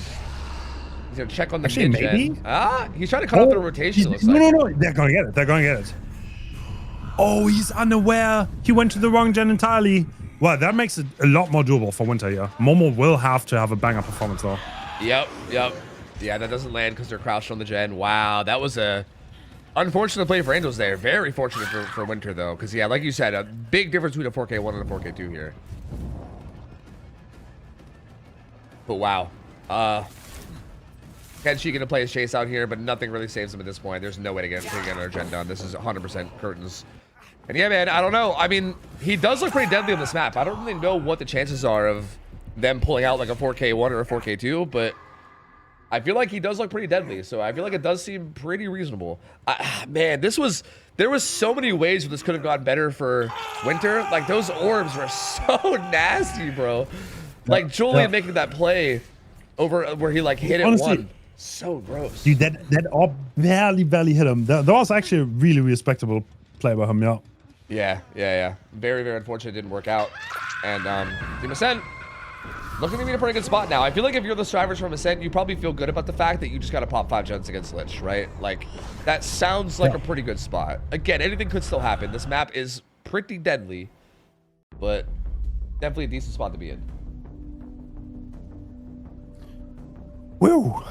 He's gonna check on the Actually, mid maybe? gen. Ah, he's trying to cut off the rotation, it looks like. No. They're gonna get it. They're gonna get it. Oh, he's unaware. He went to the wrong gen entirely. Well, that makes it a lot more doable for Winter here. Momo will have to have a banger performance though. Yep. Yeah, that doesn't land because they're crouched on the gen. Wow, that was a unfortunate play for Angels there. Very fortunate for Winter though, because yeah, like you said, a big difference between a 4K1 and a 4K2 here. But wow, Kenshi gonna play his chase out here, but nothing really saves him at this point. There's no way to get another gen done. This is 100% curtains. And yeah, man, I don't know. I mean, he does look pretty deadly on this map. I don't really know what the chances are of them pulling out like a 4K1 or a 4K2, but I feel like he does look pretty deadly. So I feel like it does seem pretty reasonable. Man, there was so many ways where this could have gone better for Winter. Like those orbs were so nasty, bro. Like Julian making that play over where he like hit it one. So gross. Dude, that orb barely hit him. That was actually a really respectable play by him, yeah. Yeah. Very, very unfortunate it didn't work out. And Team Ascent looking to be in a pretty good spot now. I feel like if you're the strivers from Ascent, you probably feel good about the fact that you just got to pop 5 gens against Lich, right? Like, that sounds like a pretty good spot. Again, anything could still happen. This map is pretty deadly, but definitely a decent spot to be in. Woo.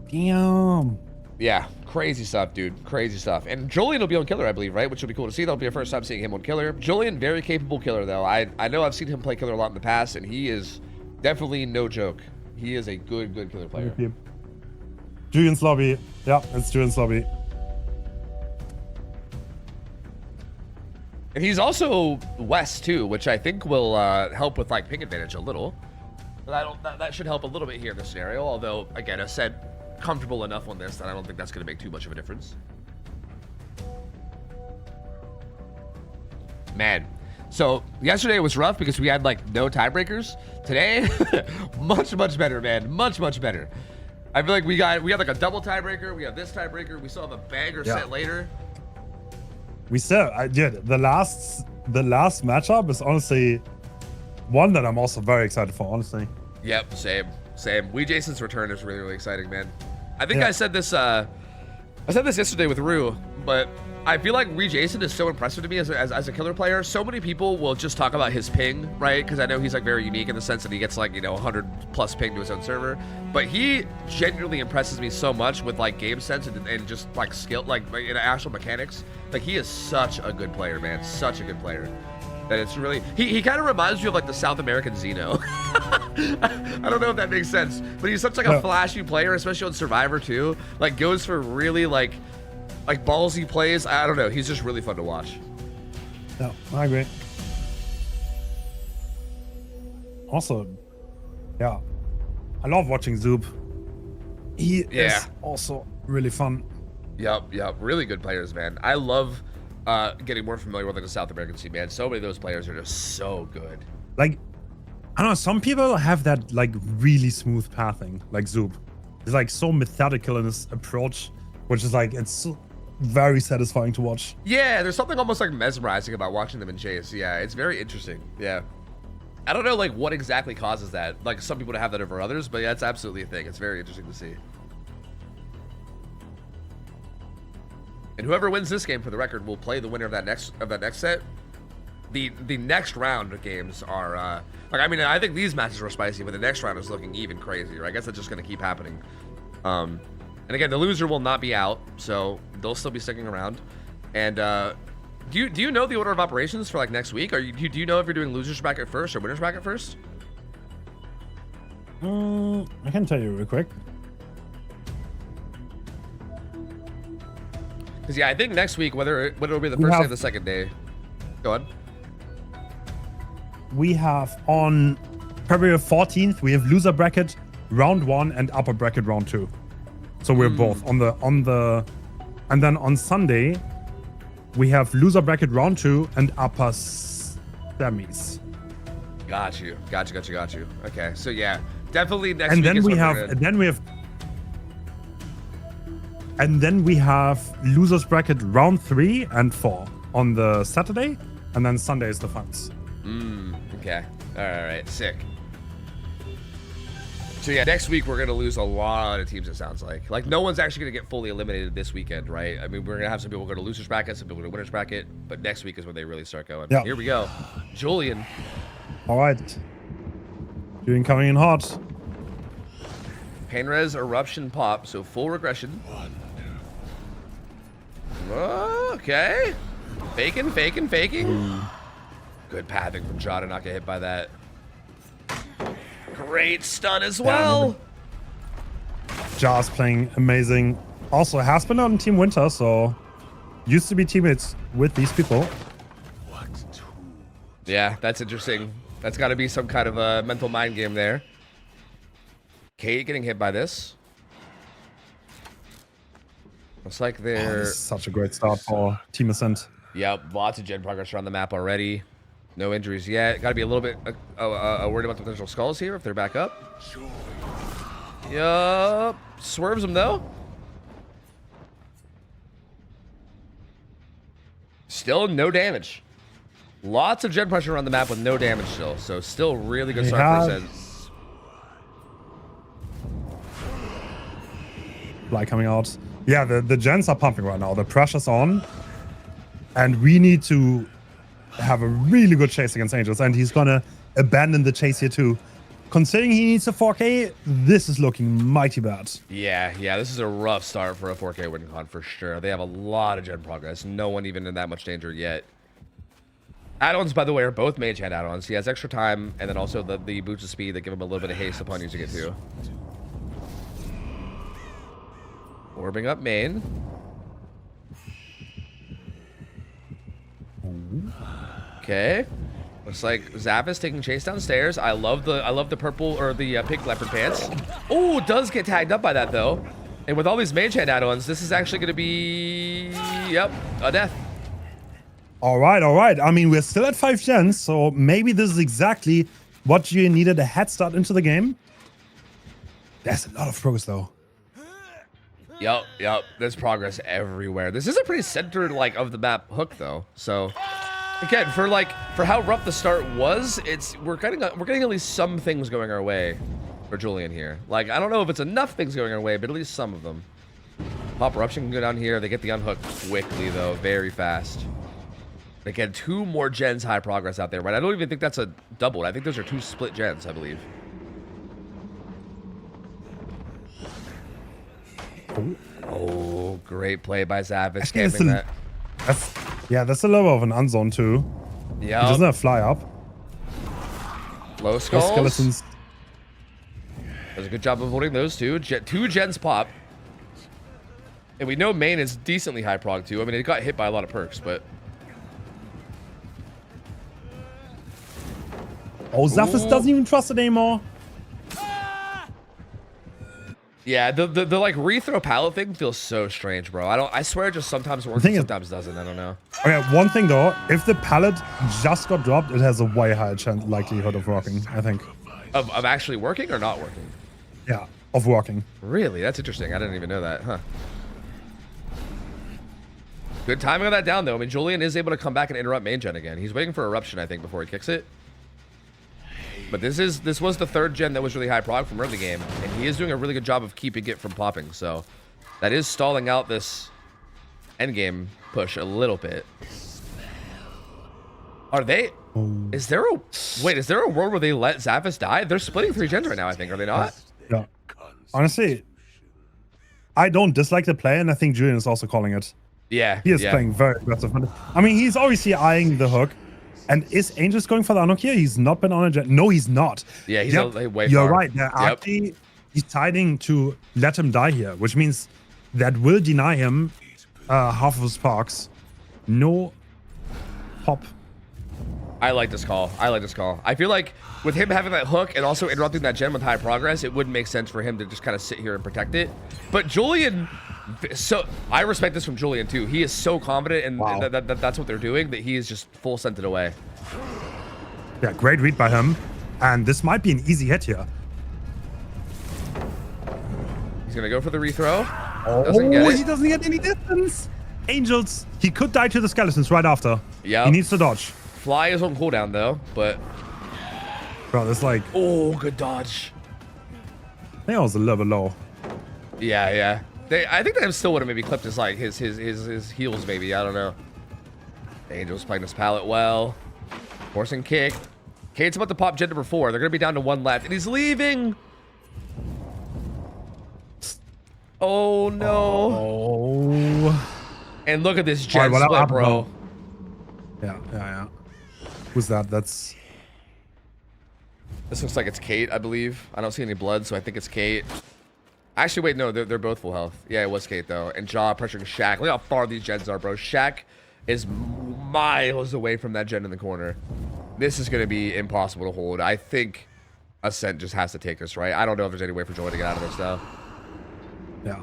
Damn. Yeah, crazy stuff, dude. Crazy stuff. And Julian will be on Killer, I believe, right? Which will be cool to see. That'll be our first time seeing him on Killer. Julian, very capable Killer, though. I know I've seen him play Killer a lot in the past, and he is definitely no joke. He is a good Killer player. Julian's lobby. Yeah, it's Julian's lobby. And he's also West, too, which I think will help with, like, ping advantage a little. But that should help a little bit here in this scenario, although, again, I said comfortable enough on this that I don't think that's going to make too much of a difference. Man, so yesterday was rough because we had like no tiebreakers. Today, much better, man. Much better. I feel like we had like a double tiebreaker. We have this tiebreaker. We still have a banger set later. We said, the last matchup is honestly one that I'm also very excited for, honestly. Yep, same. Wee Jason's return is really exciting, man. I think I said this yesterday with Rue, but I feel like Wee Jason is so impressive to me as a Killer player. So many people will just talk about his ping, right? Because I know he's like very unique in the sense that he gets like, 100 plus ping to his own server. But he genuinely impresses me so much with like game sense and just like skill, like in actual mechanics. Like he is such a good player, man. Such a good player. That it's really, he kind of reminds me of like the South American Xeno. I don't know if that makes sense, but he's such like a flashy player, especially on Survivor too. Like goes for really like ballsy plays. I don't know. He's just really fun to watch. Yeah, I agree. Also, yeah, I love watching Zoop. He is also really fun. Yep. Really good players, man. I love getting more familiar with like the South American scene, man. So many of those players are just so good. Like, I don't know, some people have that like really smooth pathing, like Zoop. He's like so methodical in his approach, which is like, it's so very satisfying to watch. Yeah, there's something almost like mesmerizing about watching them in chase. Yeah, it's very interesting. Yeah. I don't know like what exactly causes that. Like some people to have that over others, but yeah, it's absolutely a thing. It's very interesting to see. And whoever wins this game, for the record, will play the winner of that next set. the next round of games are like, I mean, I think these matches were spicy, but the next round is looking even crazier. I guess it's just gonna keep happening. And again, the loser will not be out, so they'll still be sticking around. And do you know the order of operations for like next week? Do you know if you're doing losers bracket first or winners bracket first? I can tell you real quick. Because yeah, I think next week, whether it'll be the first day or the second day. Go on. We have on February 14th, we have loser bracket round 1 and upper bracket round 2. So we're both on the, and then on Sunday, we have loser bracket round 2 and upper semis. Got you. Okay, so yeah, definitely next And week. then we have, and then we have losers bracket round 3 and 4 on the Saturday, and then Sunday is the finals. Okay. All right. Sick. So yeah, next week we're gonna lose a lot of teams. It sounds like no one's actually gonna get fully eliminated this weekend, right? I mean, we're gonna have some people go to losers bracket, some people go to winners bracket, but next week is when they really start going. Yeah. Here we go, Julian. All right. Julian coming in hot. Painres eruption pop, so full regression. Okay. Faking. Good pathing from Jaw to not get hit by that. Great stun as well. Jaw's playing amazing. Also has been on Team Winter, so used to be teammates with these people. Yeah, that's interesting. That's got to be some kind of a mental mind game there. Kate getting hit by this. Looks like they're... This is such a great start for Team Ascent. Yep, lots of gen progress around the map already. No injuries yet. Got to be a little bit worried about the potential skulls here if they're back up. Yup. Swerves them though. Still no damage. Lots of gen pressure around the map with no damage still. So still really good start for Ascent. Fly coming out. Yeah, the gens are pumping right now. The pressure's on. And we need to have a really good chase against Angels. And he's going to abandon the chase here too. Considering he needs a 4K, this is looking mighty bad. Yeah, this is a rough start for a 4K win con for sure. They have a lot of gen progress. No one even in that much danger yet. Add-ons, by the way, are both mage hand add-ons. He has extra time, and then also the boots of speed that give him a little bit of haste upon using it too. Orbing up main. Okay. Looks like Zavis taking chase downstairs. I love the purple or the pink leopard pants. Oh, does get tagged up by that though. And with all these mage hand add-ons, this is actually going to be, yep, a death. All right. I mean, we're still at 5 gens, so maybe this is exactly what you needed, a head start into the game. There's a lot of progress though. Yep. There's progress everywhere. This is a pretty centered like of the map hook though. So again, for how rough the start was, we're getting at least some things going our way for Julian here. Like, I don't know if it's enough things going our way, but at least some of them. Pop eruption can go down here. They get the unhook quickly though, very fast. Again, 2 more gens high progress out there, right? I don't even think that's a double. I think those are 2 split gens, I believe. Oh, great play by Zavis. That's a little of an unzone too. Yeah. He doesn't have fly up. Low skulls. Skeletons. Does a good job of avoiding those two. 2 gens pop. And we know main is decently high prog too. I mean, it got hit by a lot of perks, but... Oh, Zavis doesn't even trust it anymore. Yeah, the like rethrow pallet thing feels so strange, bro. I swear it just sometimes works and sometimes doesn't. I don't know. Okay, one thing though, if the pallet just got dropped, it has a way higher likelihood of working, I think. Of actually working or not working? Yeah, of working. Really? That's interesting. I didn't even know that, huh? Good timing on that down though. I mean, Julian is able to come back and interrupt main gen again. He's waiting for eruption, I think, before he kicks it. But this was the 3rd gen that was really high prog from early game, and he is doing a really good job of keeping it from popping. So that is stalling out this end game push a little bit. Are they? Is there a wait? Is there a world where they let Zaphis die? They're splitting 3 gens right now. I think. Are they not? Yeah. Honestly, I don't dislike the play, and I think Julian is also calling it. Yeah. He is yeah. playing very aggressive. I mean, he's obviously eyeing the hook. And is Angels going for the unhook here? He's not been on a jet. No, he's not. Yeah, he's way You're far. right. They're actually deciding to let him die here, which means that will deny him half of his sparks. No pop. I like this call. I like this call. I feel like with him having that hook and also interrupting that gen with high progress, it wouldn't make sense for him to just kind of sit here and protect it. But Julian, so I respect this from Julian too. He is so confident, and that's what they're doing, that he is just full sent it away. Yeah, great read by him. And this might be an easy hit here. He's going to go for the rethrow. Oh, Doesn't get it. He doesn't get any distance. Angels, he could die to the skeletons right after. Yeah. He needs to dodge. Fly is on cooldown though, but... Bro, that's like... Oh, good dodge. They was a little low. Yeah, yeah. I think they still would have maybe clipped his, like, his heels maybe. I don't know. Angel's playing this pallet well. Forcing kick. Kate's about to pop gen number 4. They're going to be down to 1 left. And he's leaving. Oh, no. Oh. And look at this gen split, bro. Yeah. Who's that? That's... This looks like it's Kate, I believe. I don't see any blood, so I think it's Kate. Actually, wait, no, they're both full health. Yeah, it was Kate, though. And Jaw pressuring Shaq. Look how far these gens are, bro. Shaq is miles away from that gen in the corner. This is going to be impossible to hold. I think Ascent just has to take this, right? I don't know if there's any way for Joy to get out of this, though. Yeah.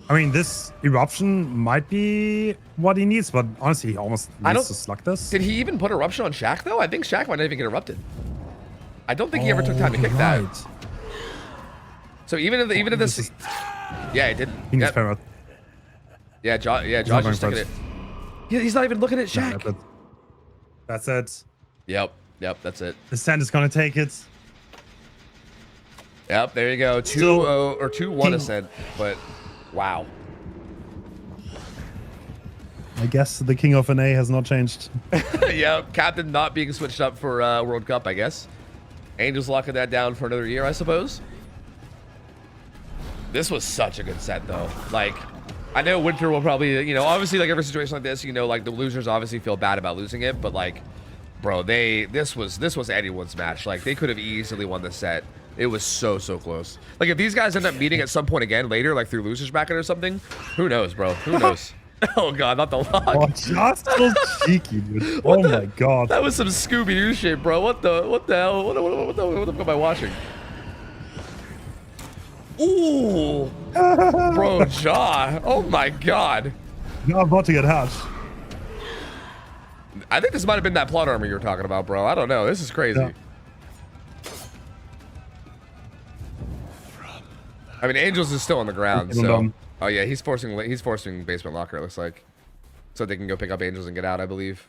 I mean, this eruption might be what he needs, but honestly, he almost needs to slug this. Did he even put eruption on Shaq, though? I think Shaq might not even get erupted. I don't think he ever took time to kick that. So even if this, yeah, it didn't. He needs parrot. Yeah, Josh just took it. Yeah, he's not even looking at Shaq. Yeah, that's it. Yep, that's it. The Sand is gonna take it. Yep, there you go. 2-0 or 2-1 Ascent, but wow. I guess the King of NA has not changed. Yep, captain not being switched up for World Cup, I guess. Angels locking that down for another year, I suppose. This was such a good set, though. Like, I know Winter will probably, you know, obviously, like every situation like this, you know, like the losers obviously feel bad about losing it, but like, bro, this was anyone's match. Like, they could have easily won this set. It was so close. Like, if these guys end up meeting at some point again later, like through losers bracket or something, who knows, bro? Who knows? Oh god, not the lock. Oh, just so cheeky, dude. Oh my god. That was some Scooby-Doo shit, bro. What the hell? What the fuck am I watching? Ooh, bro, Jaw. Oh my god. You're about to get hatched. I think this might have been that plot armor you were talking about, bro. I don't know. This is crazy. Yeah. I mean, Angels is still on the ground, so. Oh yeah, he's forcing basement locker. It looks like, so they can go pick up Angels and get out. I believe.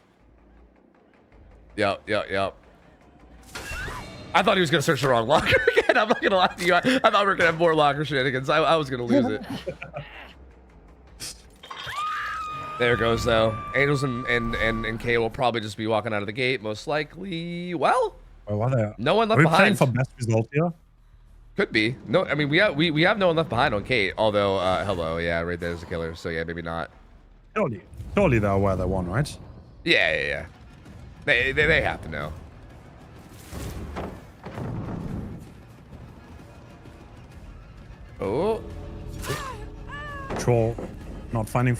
Yep. I thought he was gonna search the wrong locker again. I'm not gonna lie to you. I thought we were gonna have more locker shenanigans. I was gonna lose it. There it goes though. Angels and K will probably just be walking out of the gate, most likely. Well, no one left behind. Are we playing for best result here? Could be. No, I mean we have no one left behind on Kate. Although, hello, yeah, right there's a killer. So yeah, maybe not. Surely they're aware they won, right? Yeah. They have to know. Oh. Troll, not falling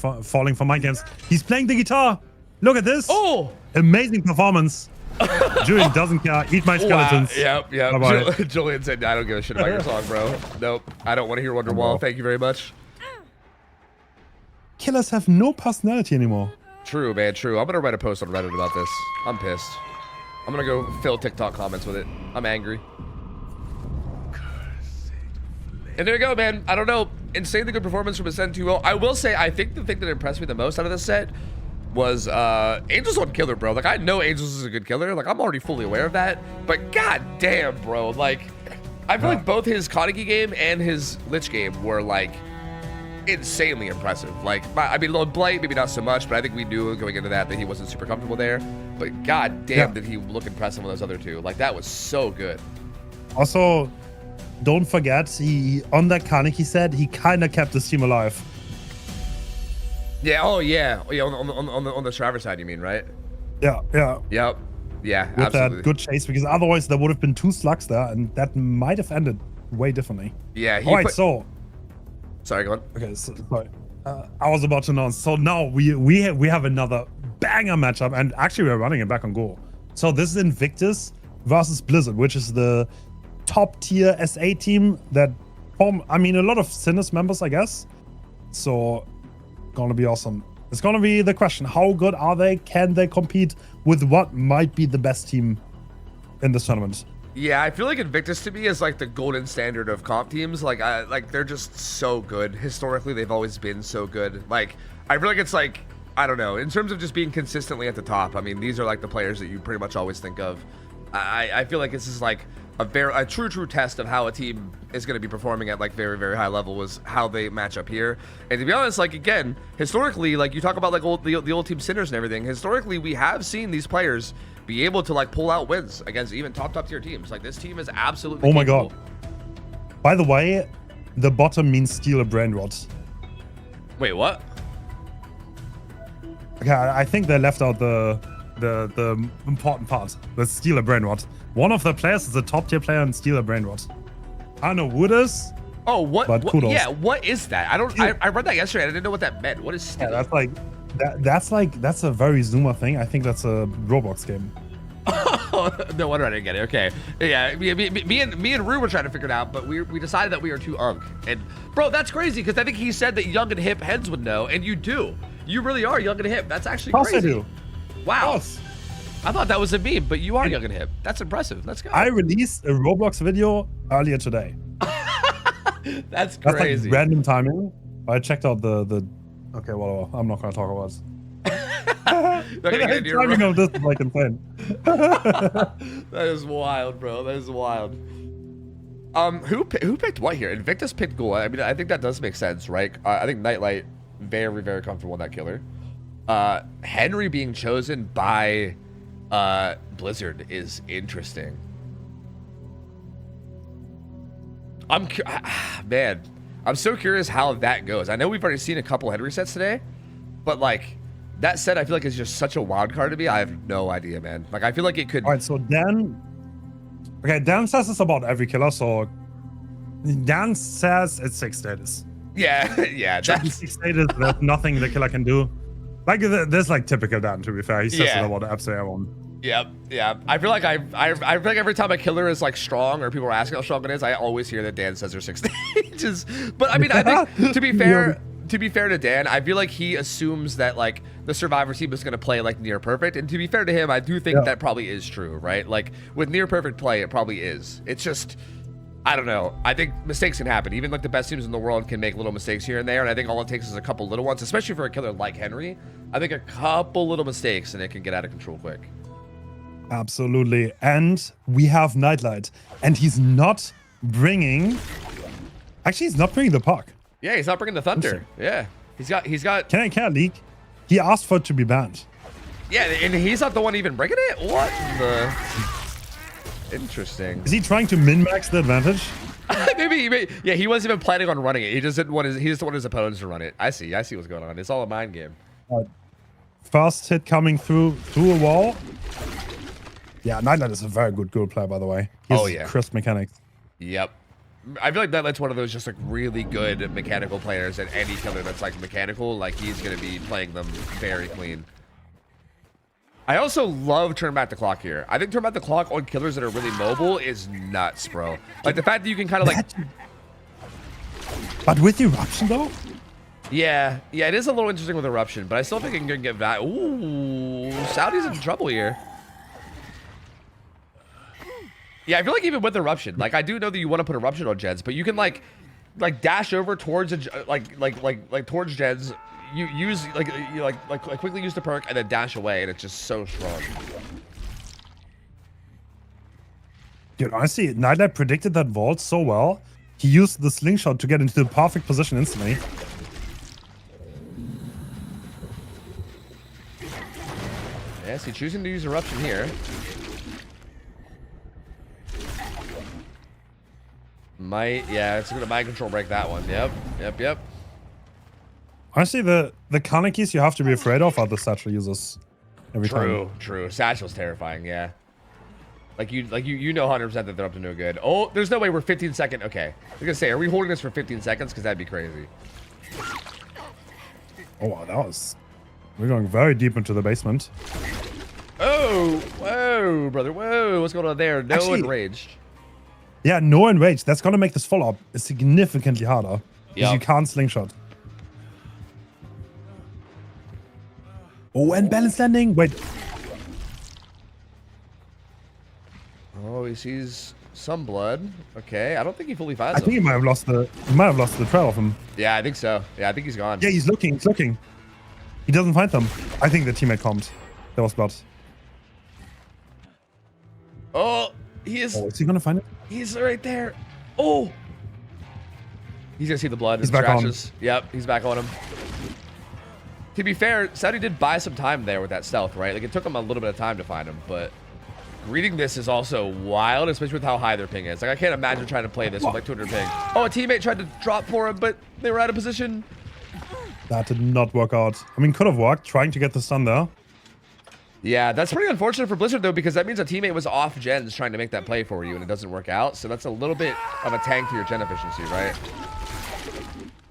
for my games. He's playing the guitar. Look at this. Oh, amazing performance. Julian doesn't care. Eat my skeletons. Wow. Yep. Julian said, I don't give a shit about your song, bro. Nope. I don't want to hear Wonderwall. Thank you very much. Killers have no personality anymore. True, man. True. I'm going to write a post on Reddit about this. I'm pissed. I'm going to go fill TikTok comments with it. I'm angry. And there you go, man. I don't know. Insanely good performance from Ascent 2-0. I will say, I think the thing that impressed me the most out of this set was Angels on killer, bro. Like, I know Angels is a good killer. Like, I'm already fully aware of that. But god damn, bro. Like, I feel like both his Kaneki game and his Lich game were, like, insanely impressive. Like, I mean, Blight maybe not so much, but I think we knew going into that he wasn't super comfortable there. But god damn, did he look impressive on those other two? Like, that was so good. Also, don't forget, he on that Kaneki set, he kind of kept his team alive. Yeah. Oh yeah. Oh, yeah. On the Shriver side, you mean, right? Yeah, yeah. Yep. Yeah. With absolutely. that good chase, because otherwise there would have been 2 slugs there, and that might have ended way differently. Yeah. All right, so. Sorry, go on. Okay, so, sorry. I was about to announce. So now we have another banger matchup, and actually we're running it back on Go. So this is Invictus versus Blizzard, which is the top tier SA team that form, I mean, a lot of Sinners members, I guess. So gonna be awesome. It's gonna be the question: how good are they? Can they compete with what might be the best team in this tournament? Yeah, I feel like Invictus to me is like the golden standard of comp teams. Like, they're just so good. Historically, they've always been so good. Like, I feel like it's like, I don't know, in terms of just being consistently at the top. I mean, these are like the players that you pretty much always think of. I feel like this is like a true test of how a team is going to be performing at like very, very high level was how they match up here. And to be honest, like, again, historically, like you talk about like the old team Sinners and everything. Historically, we have seen these players be able to like pull out wins against even top tier teams. Like, this team is absolutely my capable. God. By the way, the bottom means steal a brain rot. Wait, what? Okay, I think they left out the important part. Let's steal a brain rot. One of the players is a top tier player and steal a brain rot. I don't know who it is. Oh, what? But kudos. Yeah, what is that? I read that yesterday. I didn't know what that meant. What is stealing? Yeah, that's a very Zoomer thing. I think that's a Roblox game. No wonder I didn't get it. Okay, yeah, me and Rue were trying to figure it out, but we decided that we are too unk. And bro, that's crazy because I think he said that young and hip heads would know, and you do. You really are young and hip. That's actually crazy. Of course I do. Wow. Yes. I thought that was a meme, but you are young and hip. That's impressive. Let's go. I released a Roblox video earlier today. That's That's crazy. like random timing. I checked out the. Okay, well, I'm not gonna talk about it. The timing of this is like insane. That is wild, bro. That is wild. Who picked what here? Invictus picked Ghoul. I mean, I think that does make sense, right? I think Nightlight very, very comfortable in that killer. Henry being chosen by Blizzard is interesting. Man, I'm so curious how that goes. I know we've already seen a couple Henry sets today, but like that set, I feel like is just such a wild card to me. I have no idea, man. Like, I feel like it could. All right, so Dan. Okay, Dan says it's about every killer. So Dan says it's 6 status. Yeah, yeah. That's 6 status. There's nothing the killer can do. Like, there's like typical Dan. To be fair, he says it about absolutely everyone. Yep, yeah. I feel like I feel like every time a killer is like strong or people are asking how strong it is, I always hear that Dan says there's 6 stages. But I mean, I think to be fair to Dan, I feel like he assumes that like the Survivor team is going to play like near perfect. And to be fair to him, I do think that probably is true, right? Like with near perfect play, it probably is. It's just, I don't know. I think mistakes can happen. Even like the best teams in the world can make little mistakes here and there. And I think all it takes is a couple little ones, especially for a killer like Henry. I think a couple little mistakes and it can get out of control quick. Absolutely. And we have Nightlight. And he's not bringing... Actually, he's not bringing the puck. Yeah, he's not bringing the Thunder. Yeah. He's got... Can I leak? He asked for it to be banned. Yeah, and he's not the one even bringing it? What the... Interesting. Is he trying to min-max the advantage? maybe. Yeah, he wasn't even planning on running it. He just didn't want his opponents to run it. I see what's going on. It's all a mind game. First hit coming through a wall. Yeah, Nightlight is a very good goal player, by the way. He has crisp mechanics. Yep. I feel like Nightlight's one of those just like really good mechanical players, and any killer that's like mechanical, like he's gonna be playing them very clean. I also love turn back the clock here. I think turn back the clock on killers that are really mobile is nuts, bro. Like the fact that you can kind of like... But with Eruption though? Yeah, it is a little interesting with Eruption, but I still think it can get value. Ooh, Saudi's in trouble here. Yeah, I feel like even with Eruption, like I do know that you want to put Eruption on Jeds, but you can like dash over towards towards Jeds. You use quickly use the perk and then dash away, and it's just so strong. Dude, honestly, Nightlight predicted that vault so well. He used the slingshot to get into the perfect position instantly. I see choosing to use Eruption here. Yeah, it's gonna mind control break that one. Yep. Honestly, the Kanekis you have to be afraid of are the satchel users. Every time. True. Satchel's terrifying, yeah. Like you know 100% that they're up to no good. Oh, there's no way we're 15 second. Okay. I was gonna say, are we holding this for 15 seconds? Because that'd be crazy. Oh wow, we're going very deep into the basement. Oh, whoa, brother, whoa, what's going on there? No Actually, enraged. Yeah, no enraged. That's gonna make this follow-up significantly harder. Because Yep. you can't slingshot. Oh, and balance landing. Wait. Oh, he sees some blood. Okay, I don't think he fully I finds think he him. might have lost the trail of him. Yeah, I think so. Yeah, I think he's gone. Yeah, he's looking. He doesn't find them. I think the teammate comped. There was blood. Oh, he is. Oh, is he gonna find it? He's right there. Oh, he's gonna see the blood. He's and back on. scratches. Yep, he's back on him. To be fair, Saudi did buy some time there with that stealth, right? Like it took him a little bit of time to find him, but reading this is also wild, especially with how high their ping is. Like I can't imagine trying to play this with like 200 ping. Oh, a teammate tried to drop for him, but they were out of position. That did not work out. I mean, could have worked, trying to get the stun there. Yeah, that's pretty unfortunate for Blizzard though, because that means a teammate was off gens trying to make that play for you and it doesn't work out. So that's a little bit of a tank to your gen efficiency, right?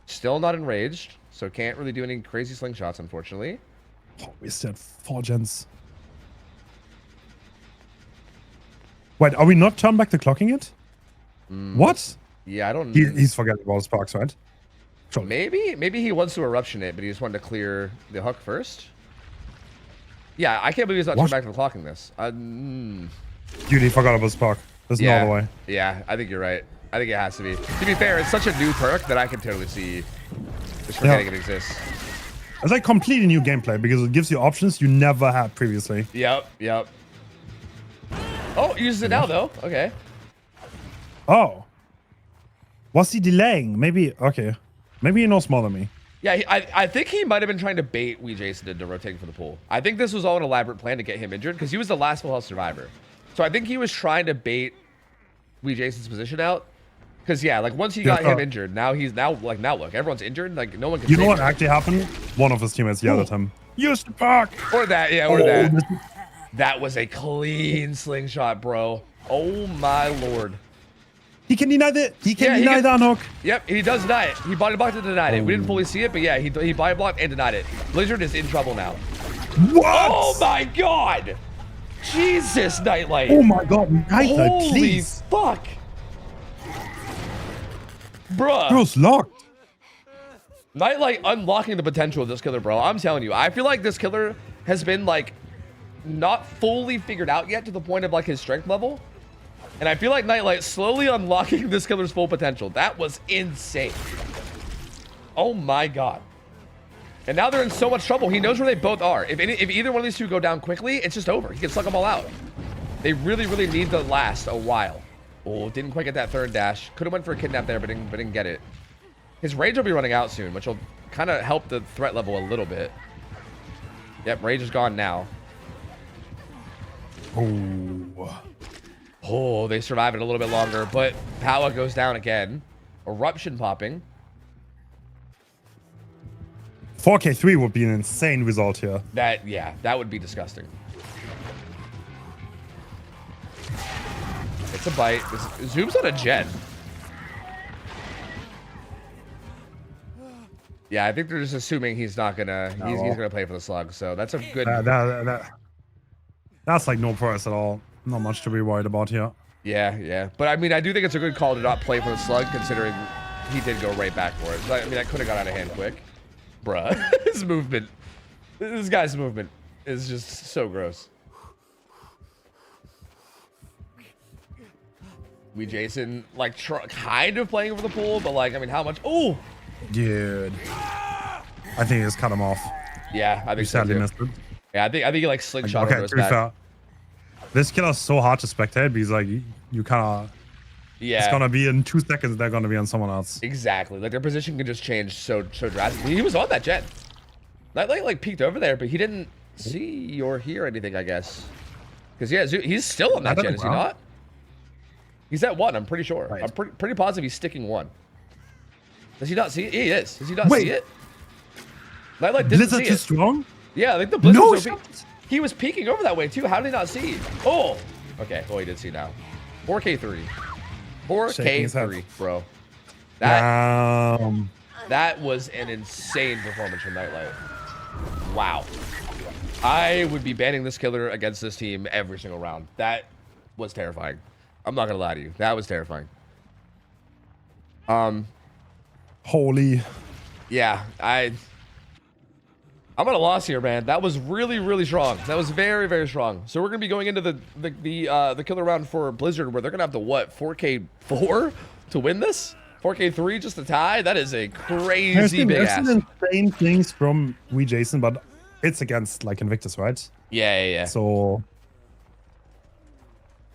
Still not enraged, so can't really do any crazy slingshots, unfortunately. Oh, we still had 4 gens. Wait, are we not turned back the clocking yet? What? Yeah, I don't. He's forgetting about sparks, right? Sure. Maybe he wants to eruption it, but he just wanted to clear the hook first. Yeah, I can't believe he's not turned back to the clocking this. Dude, he forgot about spark. There's no other way. Yeah, I think you're right. I think it has to be. To be fair, it's such a new perk that I can totally see just forgetting it exists. It's like completely new gameplay because it gives you options you never had previously. Yep. Oh, he uses it now though. Okay. Oh. Was he delaying? Maybe, okay. Maybe he knows more than me. Yeah, I think he might have been trying to bait Wee Jason into rotating for the pool. I think this was all an elaborate plan to get him injured because he was the last full health survivor. So I think he was trying to bait Wee Jason's position out. Because yeah, like once he got him injured, now look, everyone's injured. Like no one can. You know what actually happened? One of his teammates yelled at him. Use the park. Or that, yeah, or that. That was a clean slingshot, bro. Oh my lord. He can deny that. He can deny that hook. Yep, he does deny it. He body blocked and denied it. We didn't fully see it, but yeah, he body blocked and denied it. Blizzard is in trouble now. What? Oh my god! Jesus, Nightlight. Oh my god, Nightlight, Holy please. fuck. Bruh. Bro's locked. Nightlight unlocking the potential of this killer, bro. I'm telling you, I feel like this killer has been like not fully figured out yet to the point of like his strength level. And I feel like Nightlight slowly unlocking this killer's full potential. That was insane. Oh my god. And now they're in so much trouble. He knows where they both are. If either one of these two go down quickly, it's just over. He can suck them all out. They really, really need to last a while. Oh, didn't quite get that third dash. Could have went for a kidnap there, but didn't get it. His rage will be running out soon, which will kind of help the threat level a little bit. Yep, rage is gone now. Oh, they survive it a little bit longer, but Power goes down again. Eruption popping. 4K3 would be an insane result here. Yeah, that would be disgusting. It's a bite. Zoom's on a gen. Yeah, I think they're just assuming he's not gonna. He's gonna play for the slug. So that's a good. That's like no price at all. Not much to be worried about here. Yeah. But I mean, I do think it's a good call to not play for the slug, considering he did go right back for it. So, I mean, that could have got out of hand quick. Bruh, his movement. This guy's movement is just so gross. Wee Jason, like, kind of playing over the pool, but like, I mean, how much? Oh, dude. I think he just cut him off. Yeah, I think so sadly too. missed it. Yeah, I think he like slingshot over his to be back. fair, this killer's so hard to spectate because like you kind of. Yeah. It's gonna be in 2 seconds. They're gonna be on someone else. Exactly. Like their position can just change so drastically. He was on that jet. Nightlight like peeked over there, but he didn't see or hear anything, I guess. Because yeah, he's still on that Not on gen, the is he ground. not? He's at 1, I'm pretty sure. Right. I'm pretty positive he's sticking 1. Does he not see it? He is. Does he not Wait. see it? Nightlight didn't Blizzard see too it. strong? Yeah, I think the Blizzard's No OP. shot. He was peeking over that way too. How did he not see? Oh, okay. Well, he did see now. 4K3. Shaking his head. 4K3, bro. That Um, that was an insane performance from Nightlight. Wow. I would be banning this killer against this team every single round. That was terrifying. I'm not gonna lie to you. That was terrifying. holy. Yeah, I'm at a loss here, man. That was really, really strong. That was very, very strong. So we're gonna be going into the killer round for Blizzard, where they're gonna have to what 4K4 to win this? 4K3 just to tie? That is a crazy big There's ass. some insane things from we Jason, but it's against like Invictus, right? Yeah. So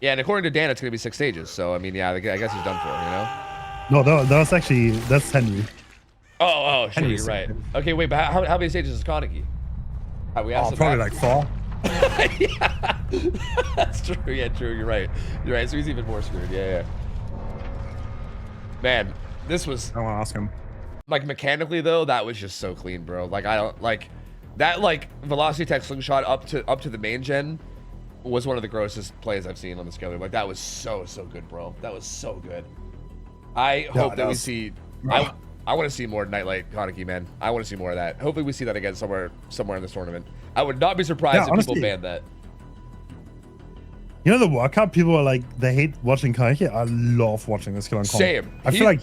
Yeah, and according to Dan, it's gonna be 6 stages. So I mean, yeah, I guess he's done for, you know. no, that was actually that's Henry. Oh, sure, Henry's you're right. second. Okay, wait, but how many stages is Kaneki? We asked Oh, him probably that. like 4. Yeah, that's true. Yeah, true. You're right. You're right. So he's even more screwed. Yeah. Man, this was I want to ask him. like mechanically though. That was just so clean, bro. Like I don't like that. Like velocity tech slingshot up to the main gen was one of the grossest plays I've seen on the killer. Like that was so good, bro. That was so good. I hope that we see. I want to see more Nightlight Kaneki, man. I want to see more of that. Hopefully we see that again somewhere in this tournament. I would not be surprised Yeah, if honestly, people banned that. You know the World Cup, people are like they hate watching Kaneki. I love watching this killer on comp. Same. I feel like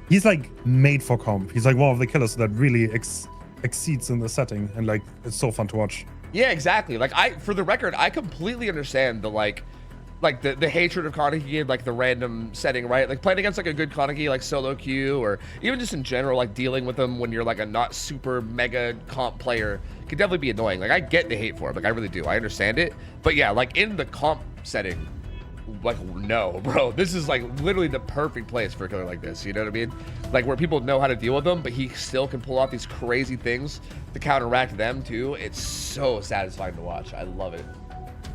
he's like made for comp. He's like one of the killers that really exceeds in the setting, and like it's so fun to watch. Yeah, exactly. Like for the record, I completely understand the like the hatred of Kaneki in like the random setting, right? Like playing against like a good Kaneki like solo queue, or even just in general, like dealing with them when you're like a not super mega comp player can definitely be annoying. Like I get the hate for it, like I really do. I understand it. But yeah, like in the comp setting, like no, bro, this is like literally the perfect place for a killer like this. You know what I mean? Like where people know how to deal with them, but he still can pull off these crazy things to counteract them too. It's so satisfying to watch. I love it.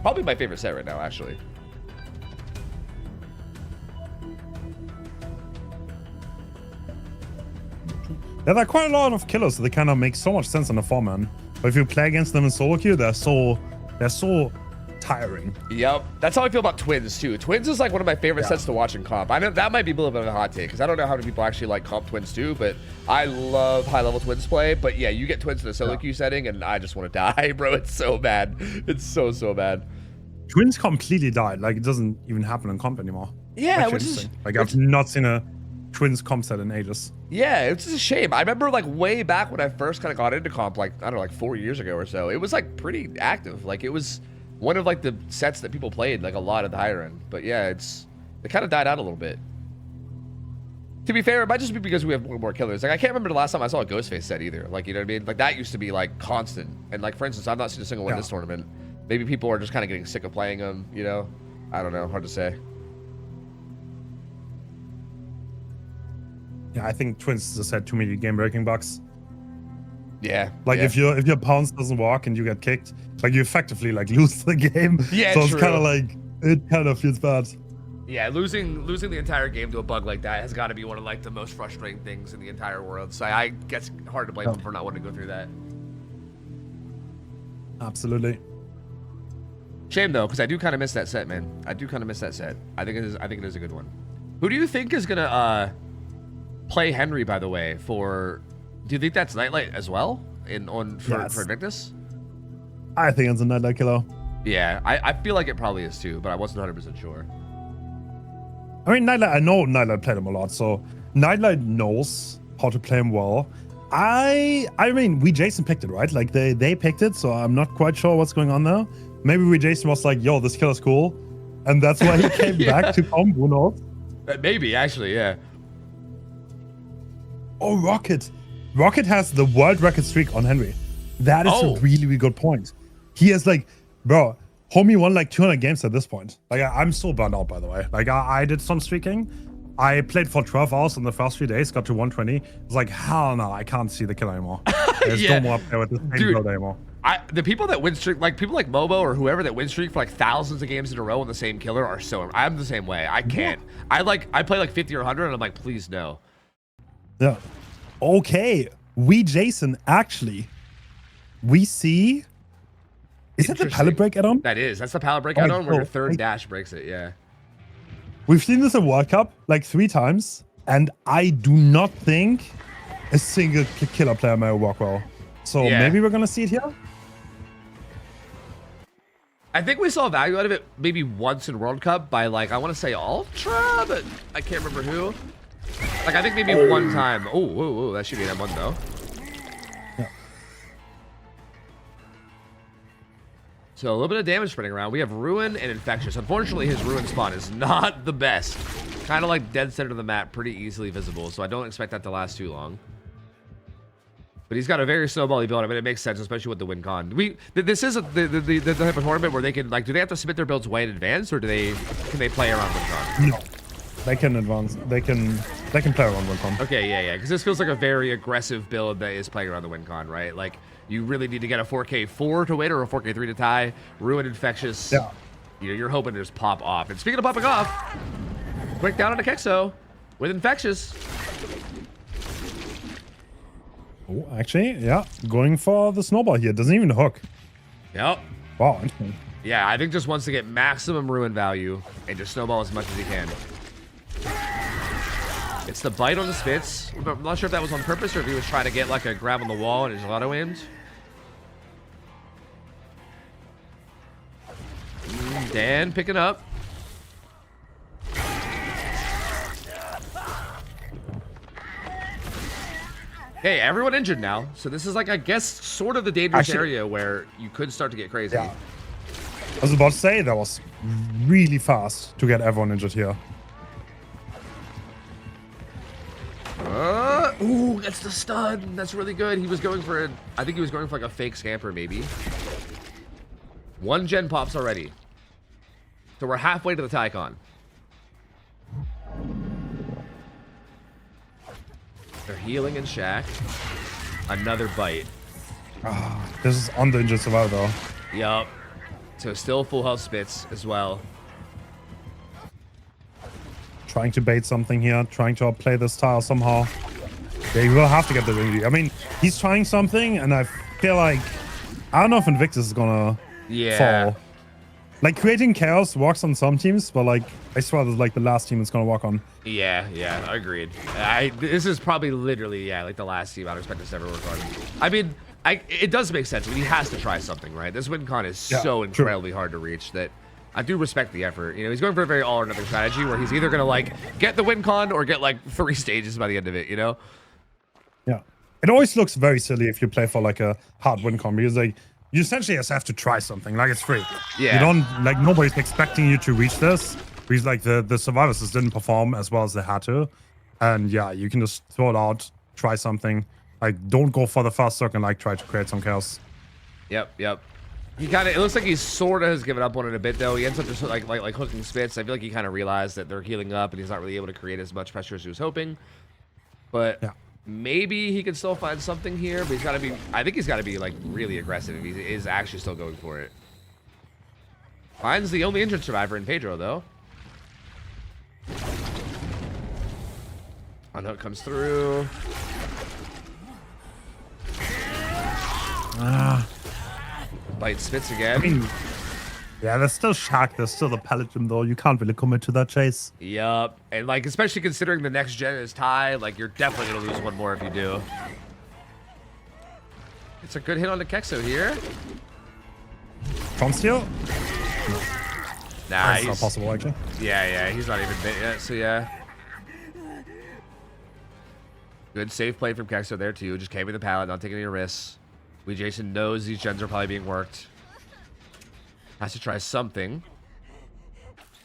Probably my favorite set right now, actually. Yeah, there are quite a lot of killers that kind of make so much sense in the 4-man. But if you play against them in solo queue, they're so tiring. Yep, that's how I feel about Twins too. Twins is like one of my favorite sets to watch in comp. I know that might be a little bit of a hot take because I don't know how many people actually like comp Twins too, but I love high level Twins play. But yeah, you get Twins in a solo queue setting and I just want to die, bro. It's so bad. It's so bad. Twins completely died. Like it doesn't even happen in comp anymore. Yeah, Actually which is interesting. Like I've not seen a Twins comp set in ages. yeah, it's just a shame. I remember like way back when I first kind of got into comp, like I don't know, like 4 years ago or so. It was like pretty active. Like it was one of like the sets that people played like a lot at the higher end. But yeah, it kind of died out a little bit. To be fair, it might just be because we have more killers. Like I can't remember the last time I saw a Ghostface set either. Like you know what I mean? Like that used to be like constant. And like for instance, I've not seen a single one this tournament. Maybe people are just kind of getting sick of playing them. You know, I don't know. Hard to say. Yeah, I think Twins just had too many game-breaking bugs. Yeah. Like yeah. if your pounce doesn't work and you get kicked, like you effectively like lose the game. Yeah, so it's true. kind of like it kind of feels bad. Yeah, losing the entire game to a bug like that has got to be one of like the most frustrating things in the entire world. So I guess hard to blame them for not wanting to go through that. Absolutely. Shame though, because I do kind of miss that set, man. I do kind of miss that set. I think it is a good one. Who do you think is gonna play Henry? By the way, do you think that's Nightlight as well for Invictus? I think it's a Nightlight killer. Yeah, I feel like it probably is too, but I wasn't 100% sure. I mean, Nightlight. I know Nightlight played him a lot, so Nightlight knows how to play him well. I mean, we Jason picked it, right? Like they picked it, so I'm not quite sure what's going on there. Maybe we Jason was like, "Yo, this killer's cool," and that's why he came back to comp. Who knows? Maybe actually, yeah. Oh, Rocket. Rocket has the world record streak on Henry. That is a really, really good point. He has like, bro, homie won like 200 games at this point. Like I'm so burned out, by the way. Like I did some streaking. I played for 12 hours in the first few days, got to 120. It's like, hell no, I can't see the killer anymore. I just don't want to play with this same build anymore. The people that win streak, like people like Mobo or whoever that win streak for like thousands of games in a row on the same killer are so. I'm the same way. I can't. I play like 50 or 100, and I'm like, please no. Yeah. Okay. We Jason actually. We see. Is that the pallet break add-on? That is. That's the pallet break add-on where your third dash breaks it. Yeah. We've seen this in World Cup like 3 times, and I do not think a single killer player may work well. So maybe we're gonna see it here. I think we saw value out of it maybe once in World Cup by like, I want to say Ultra, but I can't remember who. Like, I think maybe one time. Oh, that should be that one though. Yeah. So a little bit of damage spreading around. We have Ruin and Infectious. Unfortunately, his Ruin spawn is not the best. Kind of like dead center of the map, pretty easily visible. So I don't expect that to last too long. But he's got a very snowbally build. I mean, it makes sense, especially with the win con. This is the type of tournament where they can, like, do they have to submit their builds way in advance, or can they play around win con? No, they can advance. They can play around win con. Okay, yeah. Because this feels like a very aggressive build that is playing around the win con, right? Like, you really need to get a 4K4 to win or a 4K3 to tie. Ruin Infectious. Yeah. You're hoping to just pop off. And speaking of popping off, quick down on the Kexo with Infectious. Oh, actually, yeah, going for the snowball here. Doesn't even hook. Yep. Wow, interesting. Yeah, I think just wants to get maximum Ruin value and just snowball as much as he can. It's the bite on the spits. I'm not sure if that was on purpose or if he was trying to get like a grab on the wall and his auto aimed. Dan picking up. Hey, everyone injured now. So this is like, I guess, sort of the dangerous area where you could start to get crazy. Yeah. I was about to say that was really fast to get everyone injured here. Ooh, that's the stun. That's really good. He was going for I think he was going for like a fake scamper maybe. 1 gen pops already. So we're halfway to the Tycon. They're healing in Shack. Another bite. This is on the injured survivor. Yup. So still full health spits as well. Trying to bait something here, trying to outplay this tile somehow. They will have to get the ring. I mean, he's trying something, and I feel like I don't know if Invictus is gonna fall. Like, creating chaos works on some teams, but like I swear that's like the last team it's gonna work on. Yeah, agreed. This is probably literally, like the last team I'd expect this to ever work on. I mean, it does make sense. I mean, he has to try something, right? This win con is so incredibly hard to reach that I do respect the effort. You know, he's going for a very all or nothing strategy where he's either gonna like get the win con or get like 3 stages by the end of it, you know? Yeah. It always looks very silly if you play for like a hard win con because like you essentially just have to try something. Like, it's free. Yeah. You don't, like, nobody's expecting you to reach this. Because like the survivors just didn't perform as well as they had to. And yeah, you can just throw it out, try something. Like, don't go for the first circle and like try to create some chaos. Yep. He kind of, it looks like he sort of has given up on it a bit though. He ends up just like hooking spits. I feel like he kind of realized that they're healing up and he's not really able to create as much pressure as he was hoping. But yeah. Maybe he can still find something here, but he's got to be, I think he's got to be like really aggressive if he is actually still going for it. Finds the only injured survivor in Pedro though. Unhook comes through. Bite spits again. I mean, yeah, there's still Shack, there's still the Paladin though. You can't really commit to that chase. Yup. And like, especially considering the next gen is Ty, like you're definitely gonna lose one more if you do. It's a good hit on the Kexo here. Conceal? Nah, That's not possible actually. Yeah, he's not even bit yet, so yeah. Good safe play from Kexo there too. Just camping the pallet, not taking any risks. Jason knows these gens are probably being worked. Has to try something.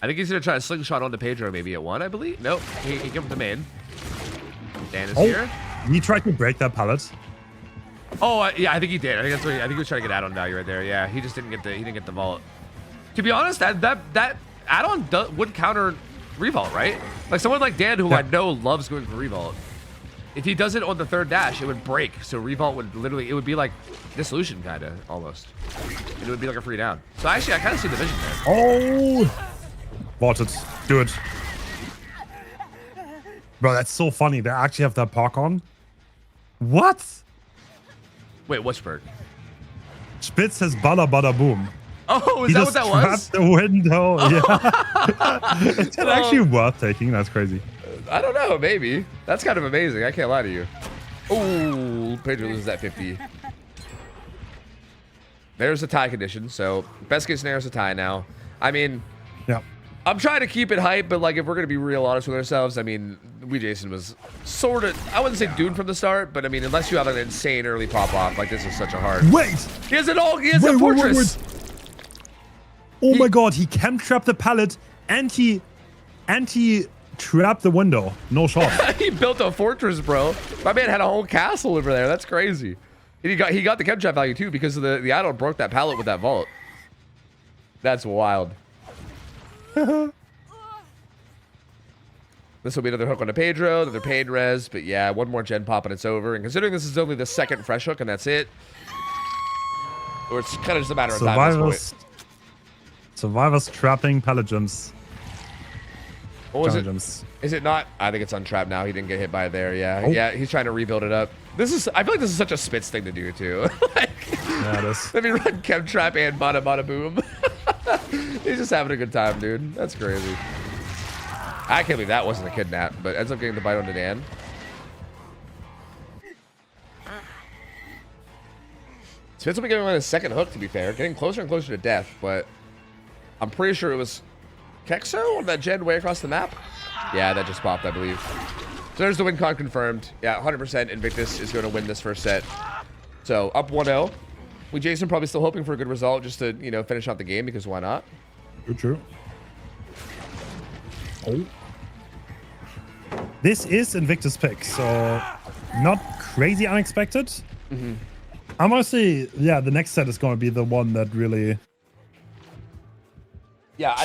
I think he's gonna try a slingshot onto Pedro maybe at 1, I believe. Nope, he gave him the main. Dan is here. He tried to break that pallet. Oh yeah, I think he did. I think that's what I think he was trying to get add-on value right there. Yeah, he just didn't get the vault. To be honest, that add-on would counter revault, right? Like someone like Dan, who I know loves going for revault. If he does it on the third dash, it would break. So revolt would literally, it would be like dissolution kind of almost. And it would be like a free down. So actually, I kind of see the vision there. Oh! Vaulted. Do it. Bro, that's so funny. They actually have that park on. What? Wait, which bird? Spitz has bada bada boom. Oh, is He that just what that was? trapped the window. Yeah. Is that actually worth taking? That's crazy. I don't know, maybe. That's kind of amazing. I can't lie to you. Oh, Pedro loses that 50. There's a tie condition, so best case scenario is a tie now. I mean, Yeah. I'm trying to keep it hype, but like if we're gonna be real honest with ourselves, I mean, Jason was sort of, I wouldn't say doomed from the start, but I mean, unless you have an insane early pop off, like this is such a hard. Wait! He has a fortress. Oh my god, he cam trapped the pallet and he trapped the window. No shot. He built a fortress, bro. My man had a whole castle over there. That's crazy. And he got the chem trap value too because of the idol broke that pallet with that vault. That's wild. This will be another hook on the Pedro, another paid res, but yeah, one more gen pop and it's over. And considering this is only the second fresh hook and that's it, or it's kind of just a matter of time at this point. Survivors trapping pallet gems. What was it? Gems. Is it not? I think it's untrapped now. He didn't get hit by it there. Yeah, yeah. He's trying to rebuild it up. This is. I feel like this is such a Spitz thing to do too. Like, Yeah, it is. let me run chem trap and bada bada boom. He's just having a good time, dude. That's crazy. I can't believe that wasn't a kidnap, but ends up getting the bite onto Dan. Spitz will be getting on his second hook, to be fair. Getting closer and closer to death, but I'm pretty sure it was Kexo on that gen way across the map. Yeah, that just popped, I believe. So there's the win con confirmed. Yeah, 100% Invictus is going to win this first set. So up 1-0. We Jason probably still hoping for a good result just to, you know, finish out the game because why not? True. Oh. This is Invictus pick, so not crazy unexpected. Mm-hmm. I'm gonna say, yeah, the next set is gonna be the one that really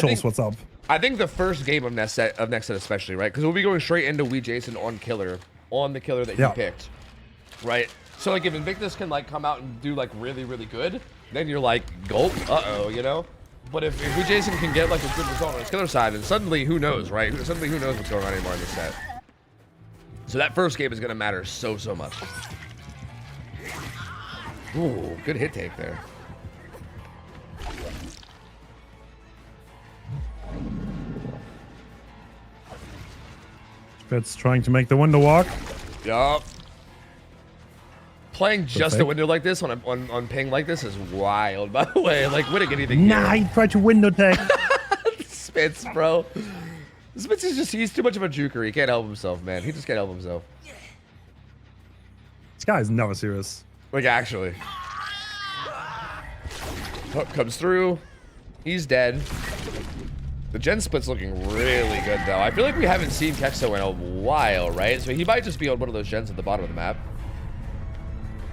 shows what's up. I think the first game of next set especially, right? Because we'll be going straight into Wee Jason on killer, on the killer that he picked, right? So like if Invictus can like come out and do like really, really good, then you're like, gulp, uh-oh, you know? But if Wee Jason can get like a good result on his killer side, and suddenly who knows, right? Suddenly who knows what's going on anymore in this set. So that first game is gonna matter so much. Ooh, good hit take there. Spitz trying to make the window walk. Yup. Playing just a window like this on ping like this is wild, by the way. Like, wouldn't get anything Nah, he tried to window tag. Spitz, bro. Spitz is just, he's too much of a juker. He can't help himself, man. He just can't help himself. This guy is never serious. Like, actually. Hook comes through. He's dead. The gen split's looking really good, though. I feel like we haven't seen Kexo in a while, right? So he might just be on one of those gens at the bottom of the map.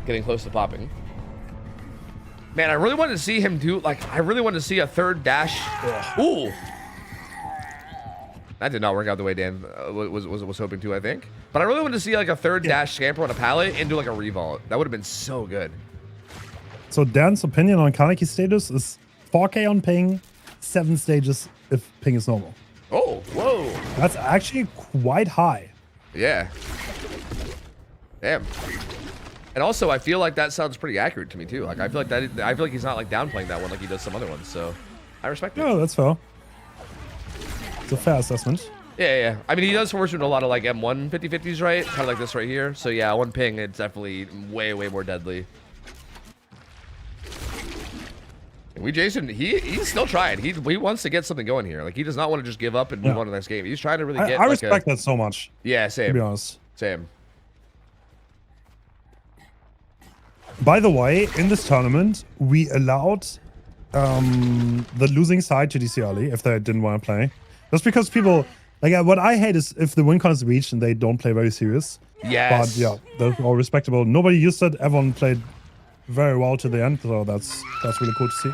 Getting close to popping. Man, I really wanted to see him do, like, I really wanted to see a third dash. Ooh. That did not work out the way Dan was hoping to, I think. But I really wanted to see, like, a third dash scamper on a pallet and do, like, a revolt. That would have been so good. So Dan's opinion on Kaneki status is 4K on ping, 7 stages if ping is normal. Oh, whoa. That's actually quite high. Yeah. Damn. And also, I feel like that sounds pretty accurate to me too. Like I feel like he's not like downplaying that one like he does some other ones. So I respect it. No, that's fair. It's a fair assessment. Yeah. I mean, he does force you into a lot of like M1 50-50s, right? Kind of like this right here. So yeah, one ping, it's definitely way more deadly. And Wee Jason, he's still trying. He wants to get something going here. Like he does not want to just give up and move on to the next game. He's trying to really get. I respect that so much. Yeah, same. To be honest. Same. By the way, in this tournament, we allowed the losing side to DC early if they didn't want to play. Just because people, like, what I hate is if the win con is reached and they don't play very serious. Yes. But yeah, they're all respectable. Nobody used it. Everyone played very well to the end, so that's really cool to see.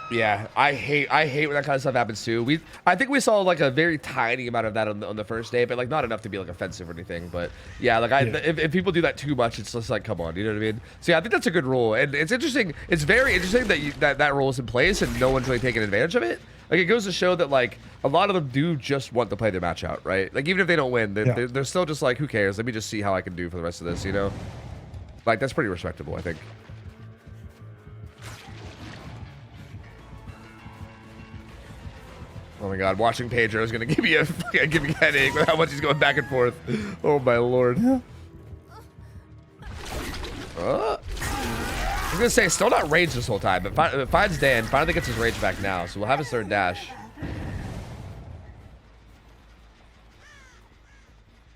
Yeah, I hate when that kind of stuff happens too. I think we saw like a very tiny amount of that on the first day, but like not enough to be like offensive or anything. But yeah, like if people do that too much, it's just like, come on, you know what I mean? So yeah, I think that's a good rule, and it's interesting. It's very interesting that that rule is in place and no one's really taking advantage of it. Like it goes to show that like a lot of them do just want to play their match out, right? Like even if they don't win, they're still just like, who cares? Let me just see how I can do for the rest of this, you know? Like that's pretty respectable, I think. Oh my god, watching Pedro is gonna give me a headache with how much he's going back and forth. Oh my lord. I was gonna say, still not rage this whole time, but finds Dan, finally gets his rage back now, so we'll have his third dash.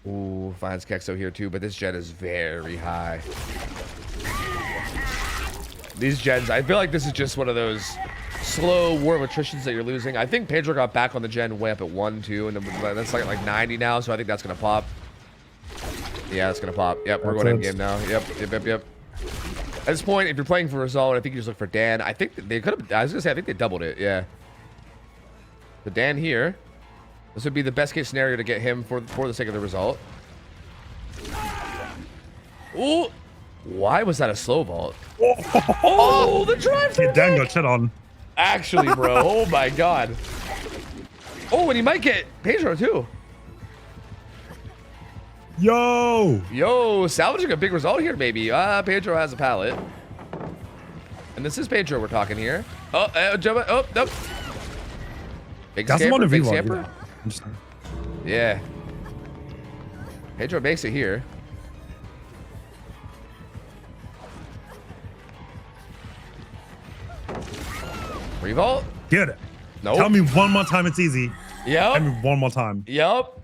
Ooh, finds Kexo here too, but this gen is very high. These gens, I feel like this is just one of those slow war of attritions that you're losing. I think Pedro got back on the gen way up at 1, 2, and then that's like 90 now, so I think that's gonna pop. Yeah, that's gonna pop. Yep, we're going in game now. Yep. At this point, if you're playing for result, I think you just look for Dan. I think they could have. I was gonna say, I think they doubled it. Yeah. The Dan here. This would be the best case scenario to get him for the sake of the result. Ooh. Why was that a slow vault? Oh, the drive through. Dan got shit on. Actually, bro. Oh my god. Oh, and he might get Pedro too. Yo, salvaging a big result here, maybe. Pedro has a pallet. And this is Pedro we're talking here. Jump. Oh, nope. Big scamper, big scamper. Yeah. Pedro makes it here. Revolt? Get it. Nope. Tell me one more time it's easy. Yep. Tell me one more time. Yep.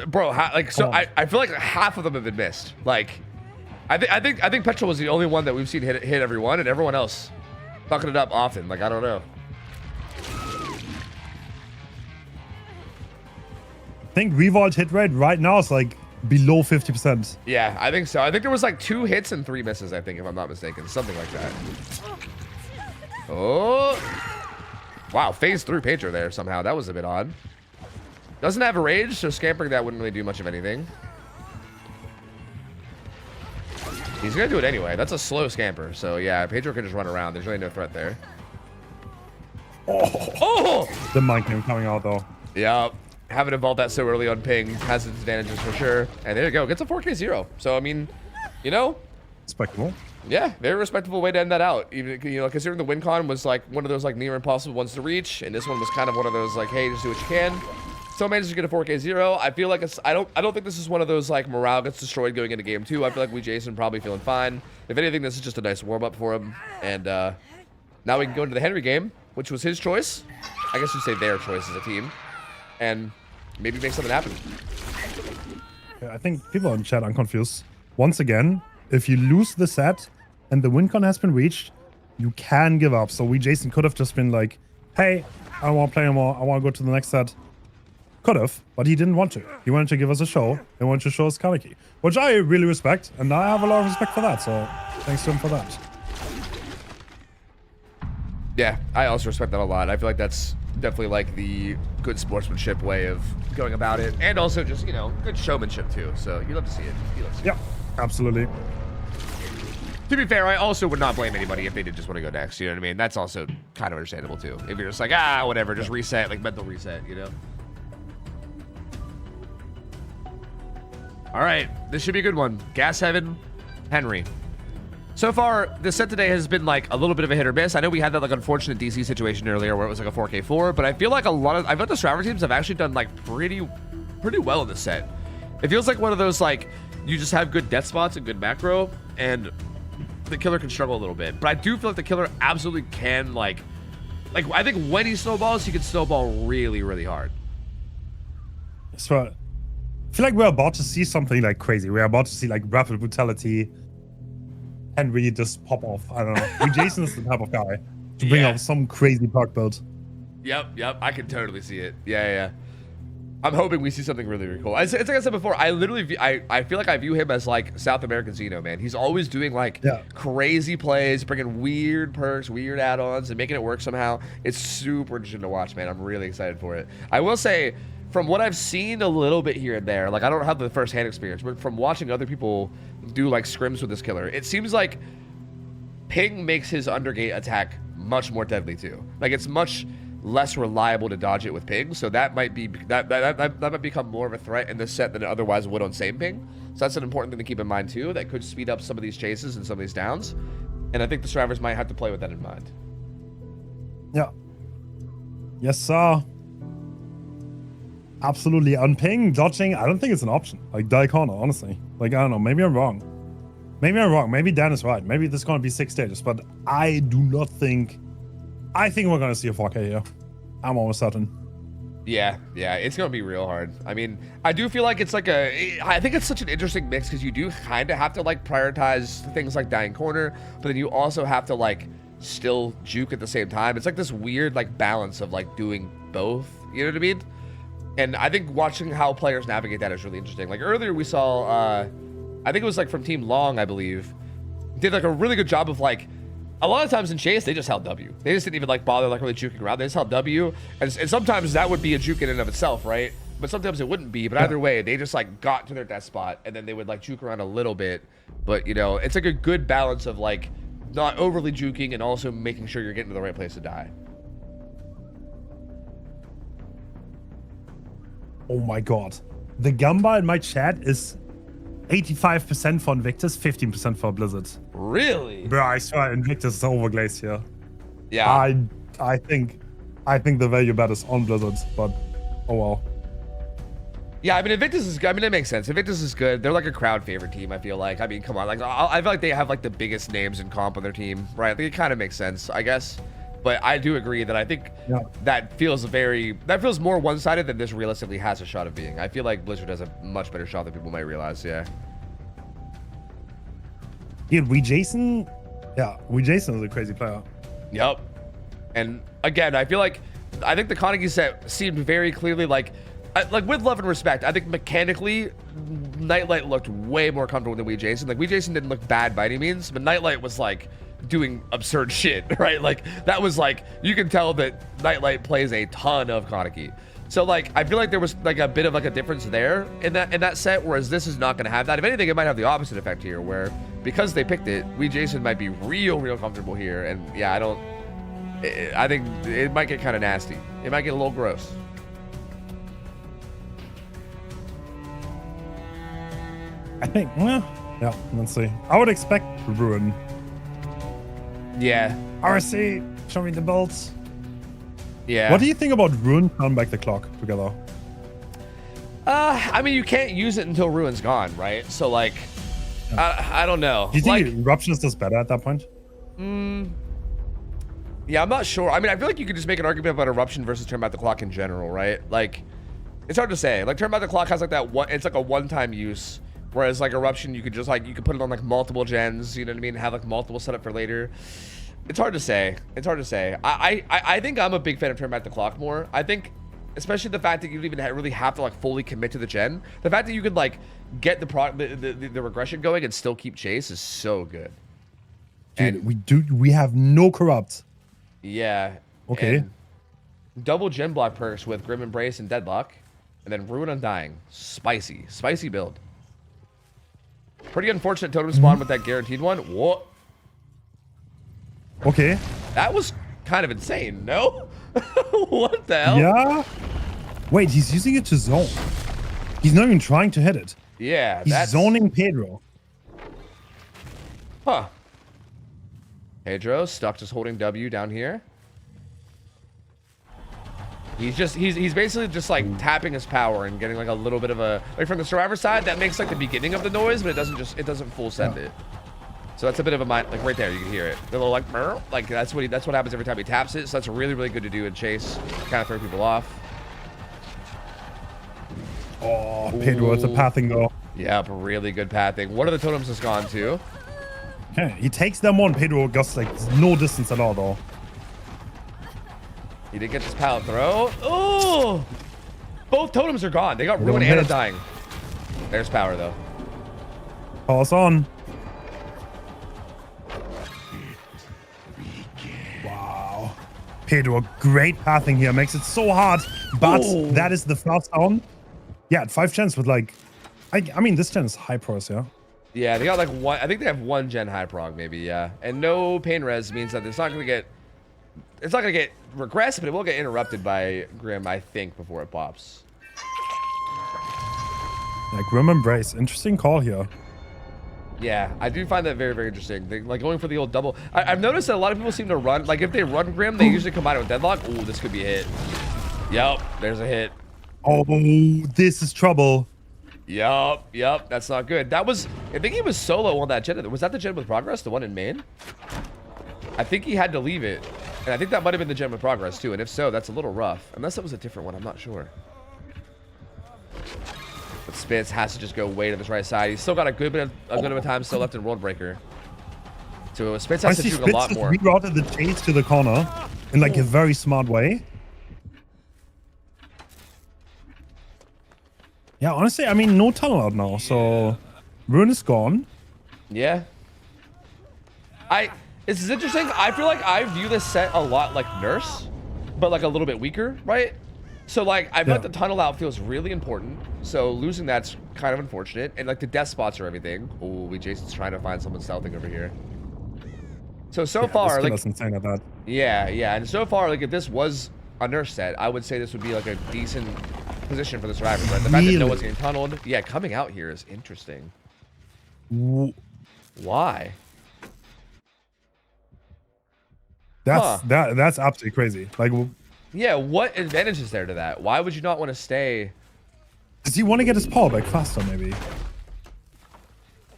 Bro, like so, I feel like half of them have been missed. Like, I think Petrol was the only one that we've seen hit everyone, and everyone else fucking it up often. Like, I don't know. I think Revolt hit rate right now is like below 50%. Yeah, I think so. I think there was like 2 hits and 3 misses, I think, if I'm not mistaken. Something like that. Oh. Wow, phase through Pedro there somehow. That was a bit odd. Doesn't have a rage, so scampering that wouldn't really do much of anything. He's gonna do it anyway. That's a slow scamper, so yeah, Pedro can just run around. There's really no threat there. Oh! The mind game coming out though. Yeah, having evolved that so early on ping has its advantages for sure. And there you go, gets a 4K0. So I mean, you know, Respectable. yeah, very respectable way to end that out. Even, you know, considering the win con was like one of those like near impossible ones to reach, and this one was kind of one of those like, hey, just do what you can. Still managed to get a 4K0. I feel like it's, I don't think this is one of those like morale gets destroyed going into game 2. I feel like we Jason probably feeling fine. If anything, this is just a nice warm up for him. And now we can go into the Henry game, which was his choice. I guess you'd say their choice as a team, and maybe make something happen. Yeah, I think people in chat are confused. Once again, if you lose the set and the win con has been reached, you can give up. So we Jason could have just been like, hey, I don't want to play anymore. I want to go to the next set. Could have, but he didn't want to. He wanted to give us a show. He wanted to show us Kaneki, which I really respect, and I have a lot of respect for that. So thanks to him for that. Yeah, I also respect that a lot. I feel like that's definitely like the good sportsmanship way of going about it, and also just, you know, good showmanship too. So you love to see it. You love to see Yeah, absolutely. To be fair, I also would not blame anybody if they did just want to go next. You know what I mean? That's also kind of understandable too. If you're just like, whatever, just reset, like mental reset, you know? All right, this should be a good one. Gas Heaven, Henry. So far, the set today has been like a little bit of a hit or miss. I know we had that like unfortunate DC situation earlier where it was like a 4K4, but I feel like I feel like the Survivor teams have actually done like pretty well in this set. It feels like one of those like you just have good death spots and good macro, and the killer can struggle a little bit. But I do feel like the killer absolutely can like I think when he snowballs, he can snowball really, really hard. So I feel like we're about to see something like crazy. We're about to see like rapid brutality and really just pop off. I don't know. Jason is the type of guy to bring out some crazy perk build. Yep. I can totally see it. Yeah. I'm hoping we see something really, really cool. It's like I said before, I literally, I feel like I view him as like South American Xeno, man. He's always doing like crazy plays, bringing weird perks, weird add-ons, and making it work somehow. It's super interesting to watch, man. I'm really excited for it. I will say, from what I've seen a little bit here and there, like I don't have the first-hand experience, but from watching other people do like scrims with this killer, it seems like Ping makes his undergate attack much more deadly too. Like it's much less reliable to dodge it with Ping, so that might be that might become more of a threat in this set than it otherwise would on same Ping. So that's an important thing to keep in mind too. That could speed up some of these chases and some of these downs, and I think the survivors might have to play with that in mind. Yeah. Yes, sir. Absolutely. On Ping, dodging, I don't think it's an option. Like Daikona, honestly. Like, I don't know. Maybe I'm wrong. Maybe Dan is right. Maybe there's going to be 6 stages, but I do not think... I think we're going to see a 4K here. I'm almost certain. Yeah, it's going to be real hard. I mean, I do feel like it's like I think it's such an interesting mix because you do kind of have to like prioritize things like Dying Corner, but then you also have to like still juke at the same time. It's like this weird like balance of like doing both, you know what I mean? And I think watching how players navigate that is really interesting. Like earlier we saw, I think it was like from Team Long, I believe, did like a really good job of like, a lot of times in Chase, they just held W. They just didn't even like bother like really juking around. They just held W. And sometimes that would be a juke in and of itself, right? But sometimes it wouldn't be. But either way, they just like got to their death spot and then they would like juke around a little bit. But you know, it's like a good balance of like not overly juking and also making sure you're getting to the right place to die. Oh my god. The Gamba in my chat is 85% for Invictus, 15% for Blizzard. Really? Bro, I swear Invictus is over Glacier. Yeah. I think the value bet is on Blizzard, but oh well. Yeah, I mean Invictus is good. I mean it makes sense. Invictus is good. They're like a crowd favorite team, I feel like. I mean, come on. Like I feel like they have like the biggest names in comp on their team, right? I think it kind of makes sense, I guess. But I do agree that I think that feels more one-sided than this realistically has a shot of being. I feel like Blizzard has a much better shot than people might realize, yeah. Dude, WeJason is a crazy player. Yep. And again, I think the Kaneki set seemed very clearly like with love and respect, I think mechanically, Nightlight looked way more comfortable than WeJason. Like WeJason didn't look bad by any means, but Nightlight was like doing absurd shit, right? Like that was like, you can tell that Nightlight plays a ton of Kaneki. So like, I feel like there was like a bit of like a difference there in that set, whereas this is not going to have that. If anything, it might have the opposite effect here, where because they picked it, WeJason might be real comfortable here. And yeah, I think it might get kind of nasty. It might get a little gross. I think, yeah, let's see. I would expect Ruin. Yeah. RC, show me the bolts. Yeah. What do you think about Ruin turn back the clock together? I mean, you can't use it until Ruin's gone, right? So like, I don't know. Do you think Eruption is just better at that point? Yeah, I'm not sure. I mean, I feel like you could just make an argument about Eruption versus turn back the clock in general, right? Like, it's hard to say. Like, turn back the clock has like that one. It's like a one-time use. Whereas like Eruption, you could just like, you could put it on like multiple gens, you know what I mean? Have like multiple set up for later. It's hard to say. I think I'm a big fan of turn back the clock more. I think, especially the fact that you don't even really have to like fully commit to the gen. The fact that you could like get the regression going and still keep chase is so good. Dude, we have no corrupt. Yeah. Okay. Double gen block perks with Grim Embrace and Deadlock, and then Ruin Undying. Spicy build. Pretty unfortunate totem spawn with that guaranteed one. What? Okay. That was kind of insane, no? What the hell? Yeah. Wait, he's using it to zone. He's not even trying to hit it. Yeah, he's zoning Pedro. Huh. Pedro stuck just holding W down here. He's basically just like tapping his power and getting like a little bit of a, like from the survivor side, that makes like the beginning of the noise, but it doesn't full send it. So that's a bit of a mind, like right there, you can hear it. The little like that's what happens every time he taps it. So that's really good to do in chase, kind of throw people off. Oh, Pedro, it's a pathing though. Yeah, but really good pathing. One of the totems has gone too. Okay, he takes them on. Pedro got like no distance at all though. He did get this pallet throw. Oh! Both totems are gone. They got ruined and dying. There's power though. Pause on. Wow. Pedro, great pathing here. Makes it so hard. But that is the first down. Yeah, 5 gens with like... I mean, this gen is high pros, yeah? Yeah, they got like one. I think they have 1 gen high prog, maybe. Yeah, and no pain res means that it's not gonna get. It's not gonna get regressed, but it will get interrupted by Grim, I think, before it pops. Yeah, Grim Embrace. Interesting call here. Yeah, I do find that very, very interesting. They, like going for the old double. I've noticed that a lot of people seem to run. Like if they run Grim, they usually combine it with Deadlock. Ooh, this could be a hit. Yep, there's a hit. Oh, this is trouble. Yup, that's not good. That was, I think he was solo on that gen. Was that the gen with progress, the one in main? I think he had to leave it. And I think that might have been the gen with progress too. And if so, that's a little rough. Unless it was a different one, I'm not sure. But Spitz has to just go way to this right side. He's still got a good bit of time still left in World Breaker. So Spitz has to do a lot more. Spitz rerouted the chase to the corner in like a very smart way. Yeah, honestly, I mean, no tunnel out now, so Ruin is gone. Yeah. This is interesting. I feel like I view this set a lot like Nurse, but like a little bit weaker, right? So like, I bet the tunnel out feels really important. So losing that's kind of unfortunate. And like the death spots or everything. Oh, Jason's trying to find someone stealthing over here. So far, like, insane at that. Yeah, and so far, like if this was a Nurse set, I would say this would be like a decent position for the survivors, right? The fact that no one's getting tunneled. Yeah, coming out here is interesting. Why? That's absolutely crazy. Like, yeah, what advantage is there to that? Why would you not want to stay? Does he want to get his power back faster, maybe?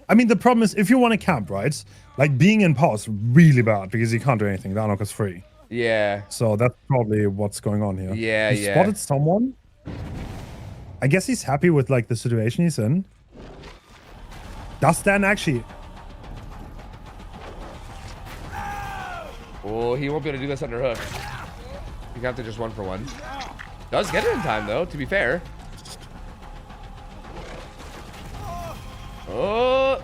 I mean, the problem is if you want to camp, right? Like being in power is really bad because you can't do anything. The unlock is free. Yeah. So that's probably what's going on here. Yeah, he spotted someone. I guess he's happy with like the situation he's in. Does Stan actually? Oh, he won't be able to do this under hook. You have to just 1-for-1. Does get it in time though, to be fair. Oh.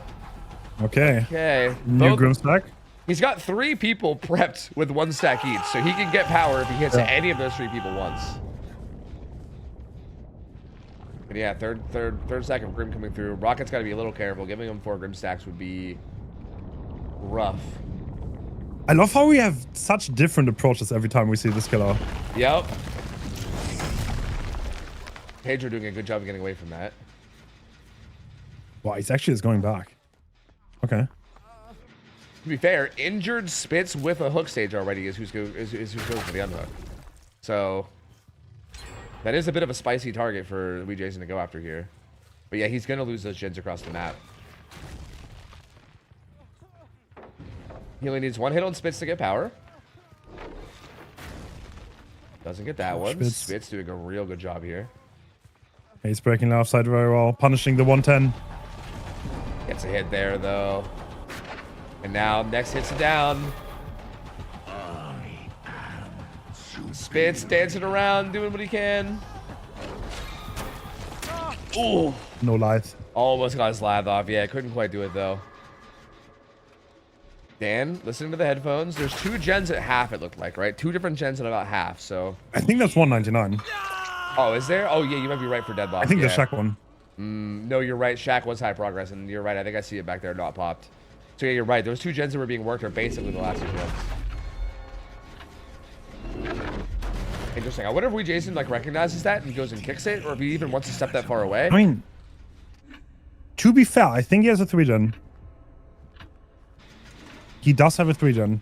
Okay. New Grim stack. He's got 3 people prepped with 1 stack each, so he can get power if he hits any of those 3 people once. But yeah, third stack of Grim coming through. Rocket's got to be a little careful. Giving him 4 Grim stacks would be rough. I love how we have such different approaches every time we see this killer. Yep. Pedro doing a good job of getting away from that. Wow, he's actually just going back. Okay. To be fair, injured Spitz with a hook stage already is who's going for the unhook. So that is a bit of a spicy target for Wee Jason to go after here. But yeah, he's going to lose those gens across the map. He only needs 1 hit on Spitz to get power. Doesn't get that one. Spitz doing a real good job here. He's breaking left side very well, punishing the 110. Gets a hit there though. And now next hits it down. Spitz dancing around, doing what he can. Ooh. No life. Almost got his lath off. Yeah, couldn't quite do it though. Dan, listening to the headphones. There's 2 gens at half, it looked like, right? 2 different gens at about half, so. I think that's 199. Oh, is there? Oh, yeah, you might be right for Deadlock. I think the Shaq one. No, you're right. Shaq was high progress, and you're right. I think I see it back there, not popped. So yeah, you're right. Those 2 gens that were being worked are basically the last 2 gens. Interesting. I wonder if Wee Jason like recognizes that and goes and kicks it, or if he even wants to step that far away. I mean, to be fair, I think he has a 3 gen. He does have a 3 gen.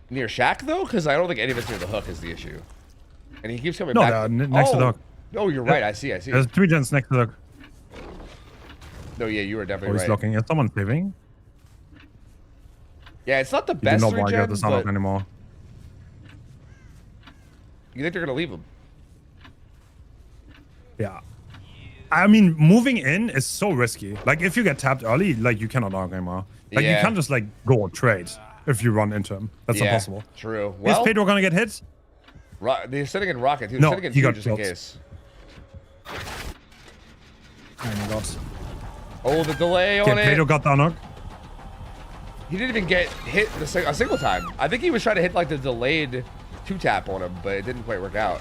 Near Shaq though, because I don't think any of it's near the hook is the issue. And he keeps coming back. No, next to the hook. Oh, you're right. I see. There's 3 gens next to the hook. No, yeah, you were definitely right. He's looking. Is someone saving? Yeah, it's not the best 3 gen, get the sound off anymore. You think they're gonna leave him? Yeah. I mean, moving in is so risky. Like, if you get tapped early, like, you cannot arc anymore. Like, you can't just, like, go trade if you run into him. That's impossible. True. Well, is Pedro gonna get hit? They're sitting in rocket, too. They're No, sitting in he two got just in killed. case. Oh my god. Oh, the delay Okay, on Pedro it. got the knock. He didn't even get hit a single time. I think he was trying to hit like the delayed 2-tap on him, but it didn't quite work out.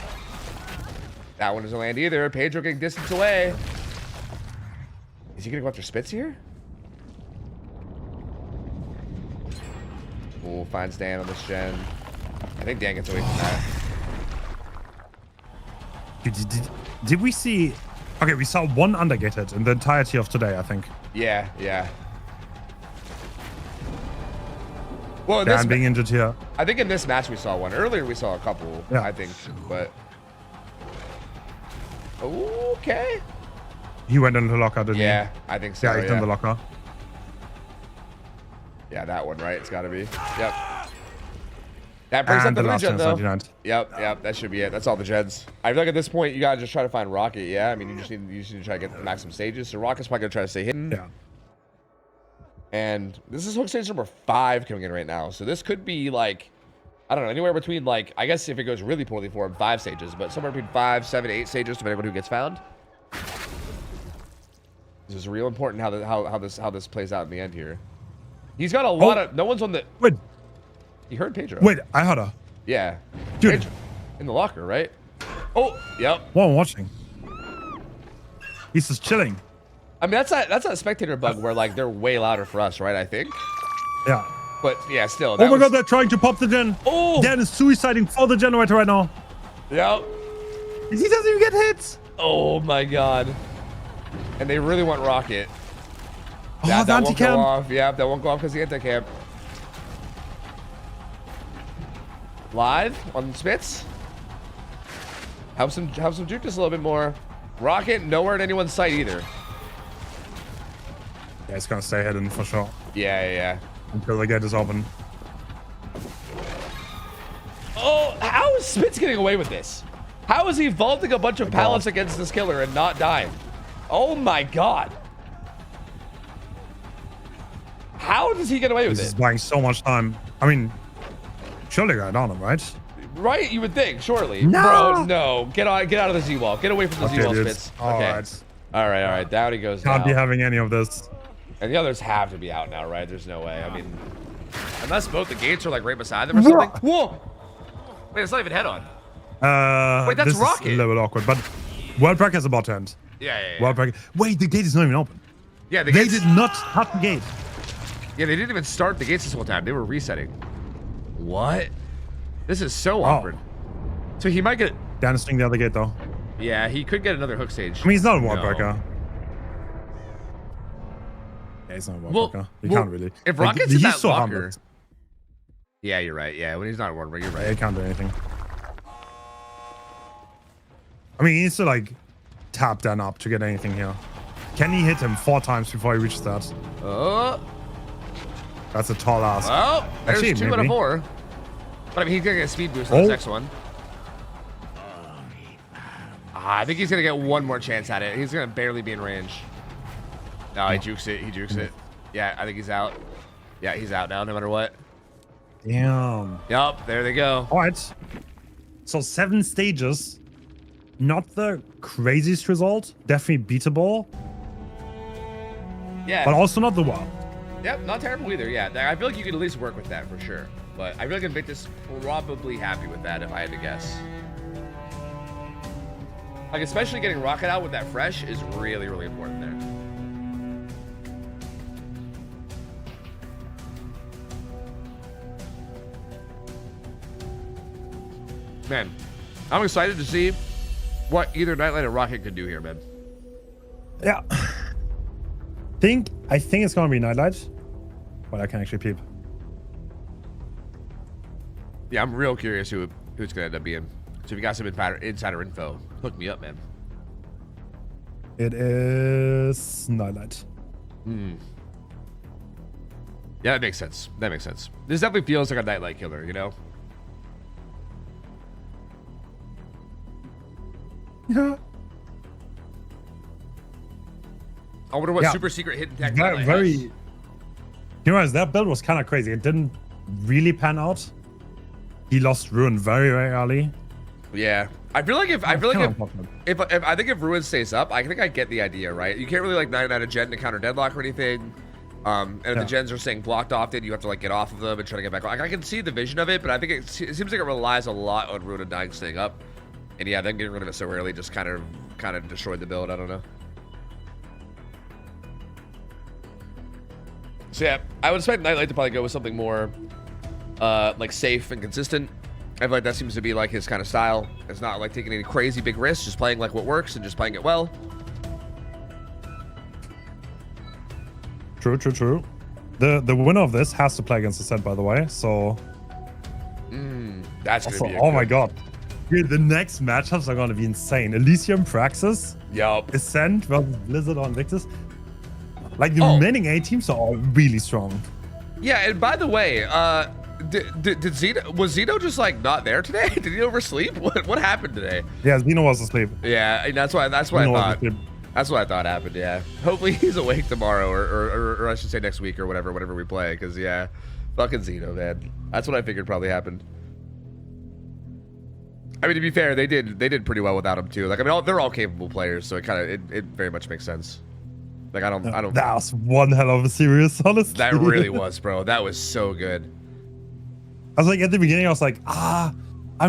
That one doesn't land either. Pedro getting distance away. Is he gonna go after Spitz here? Oh, finds Dan on this gen. I think Dan gets away from that. Did we see? Okay, we saw one undergate hit in the entirety of today, I think. Yeah, yeah. Well, in this Dan being injured here. I think in this match we saw one. Earlier we saw a couple, Yeah. I think, but... Okay. He went into the locker, didn't Yeah, I think so, he? Yeah, he's in the locker. Yeah, that one, right? It's gotta be. Yep. That brings And up the the last regen, one is though. 99. Yep, that should be it. That's all the gens. I feel like at this point, you gotta just try to find Rocket, yeah? I mean, you just need to try to get maximum stages. So Rocket's probably gonna try to stay hidden. Yeah. And this is hook stage number 5 coming in right now. So this could be like, I don't know, anywhere between like, I guess if it goes really poorly for him, 5 stages, but somewhere between 5, 7, 8 stages, depending on who gets found. This is real important how this plays out in the end here. He's got a lot of, no one's on the, Wait, you heard Pedro. wait, I heard her. Yeah. Dude. Pedro, in the locker, right? Oh, yep. What I'm watching. He's just chilling. I mean, that's a spectator bug where like they're way louder for us, right? I think. Yeah. But yeah, still. Oh my god, they're trying to pop the gen. Oh. Dan is suiciding for the generator right now. Yep. He doesn't even get hits. Oh my god. And they really want Rocket. Oh, Yeah, the that won't go anti-cam. off. Yeah, that won't go off because the anti-cam. Live on Spitz. Have some juke this a little bit more. Rocket nowhere in anyone's sight either. Yeah, he's gonna stay hidden for sure Yeah. until the gate is open. Oh, how is Spitz getting away with this? How is he vaulting a bunch of pallets against this killer and not dying? Oh my god. How does he get away with This is it? buying so much time. I mean, surely got on him, right? Right, you would think, surely. No! Bro, no. Get out of the Z-wall. Get away from the Z-wall, dude. Spitz. All Okay. right. All right. Down he goes Can't now. be having any of this. And the others have to be out now, right? There's no way. I mean, unless both the gates are like right beside them or something. Whoa! Wait, it's not even head on. Wait, that's this Rocket. is a little bit awkward, but World Bracket is about to end. Yeah. World Bracket. Wait, the gate is not even open. Yeah, the They gates, did not touch the gate. yeah, they didn't even start the gates this whole time. They were resetting. What? This is so Oh. awkward. So he might get. Dan is staying the other gate though. Yeah, he could get another hook stage. I mean, he's not a World No. Breaker. Yeah, he's not a World Well- Breaker. He well, can't really. if Like, Rocket's in he's that so locker- harmless. Yeah, you're right. Yeah, when he's not a World Breaker, you're Yeah, he right. can't do anything. I mean, he needs to like tap Dan up to get anything here. Can he hit him 4 times before he reaches that? Oh, That's a tall ass. well, there's Actually, 2 out of maybe. 4. But I mean, he's gonna get a speed boost on this Oh. next one. I think he's gonna get one more chance at it. He's gonna barely be in range. No, he jukes it. He jukes it. Yeah, I think he's out. Yeah, he's out now, no matter what. Damn. Yup, there they go. All right. So 7 stages. Not the craziest result. Definitely beatable, Yeah. but also not the worst. Yep, not terrible either. Yeah, I feel like you could at least work with that for sure. But I feel like Invictus probably happy with that if I had to guess. Like, especially getting Rocket out with that fresh is really, really important there. Man, I'm excited to see what either Nightlight or Rocket could do here, man. Yeah. I think it's gonna be Nightlight, but I can actually peep. Yeah, I'm real curious who it's gonna end up being. So if you got some insider info, hook me up, man. It is Nightlight. Yeah, that makes sense. That makes sense. This definitely feels like a Nightlight killer, you know? Yeah. I wonder what Yeah. super secret hidden tech Very, Nightlight very. has. You know, that build was kind of crazy. It didn't really pan out. He lost Ruin very, very early. Yeah, I feel like if Kind of unfortunate. if I think if Ruin stays up, I think I get the idea, right? You can't really like 99 a gen to counter deadlock or anything. And if the gens are saying blocked off, then you have to like get off of them and try to get back on. Like, I can see the vision of it, but I think it seems like it relies a lot on Ruin and Dying staying up. And yeah, then getting rid of it so early just kind of destroyed the build. I don't know. So yeah, I would expect Nightlight to probably go with something more like safe and consistent. I feel like that seems to be like his kind of style. It's not like taking any crazy big risks, just playing like what works and just playing it well. True, true, true. The winner of this has to play against the set, by the way. So That's gonna also, be oh my god. Dude, the next matchups are gonna be insane. Elysium, Praxis, Yup. Ascent versus Blizzard or Invictus. Like the Oh. remaining 8 teams are all really strong. Yeah, and by the way, did Zeno, was Zeno just like not there today? Did he oversleep? What happened today? Yeah, Zeno was asleep. Yeah, and that's what I Zeno was thought. asleep. That's what I thought happened. Yeah. Hopefully he's awake tomorrow, or I should say next week or whatever we play. Because yeah, fucking Zeno, man. That's what I figured probably happened. I mean, to be fair, they did pretty well without him too. Like, I mean, they're all capable players, so it very much makes sense. Like, I don't. That was one hell of a series, honestly. That really was, bro. That was so good. I was like, at the beginning, I was like, I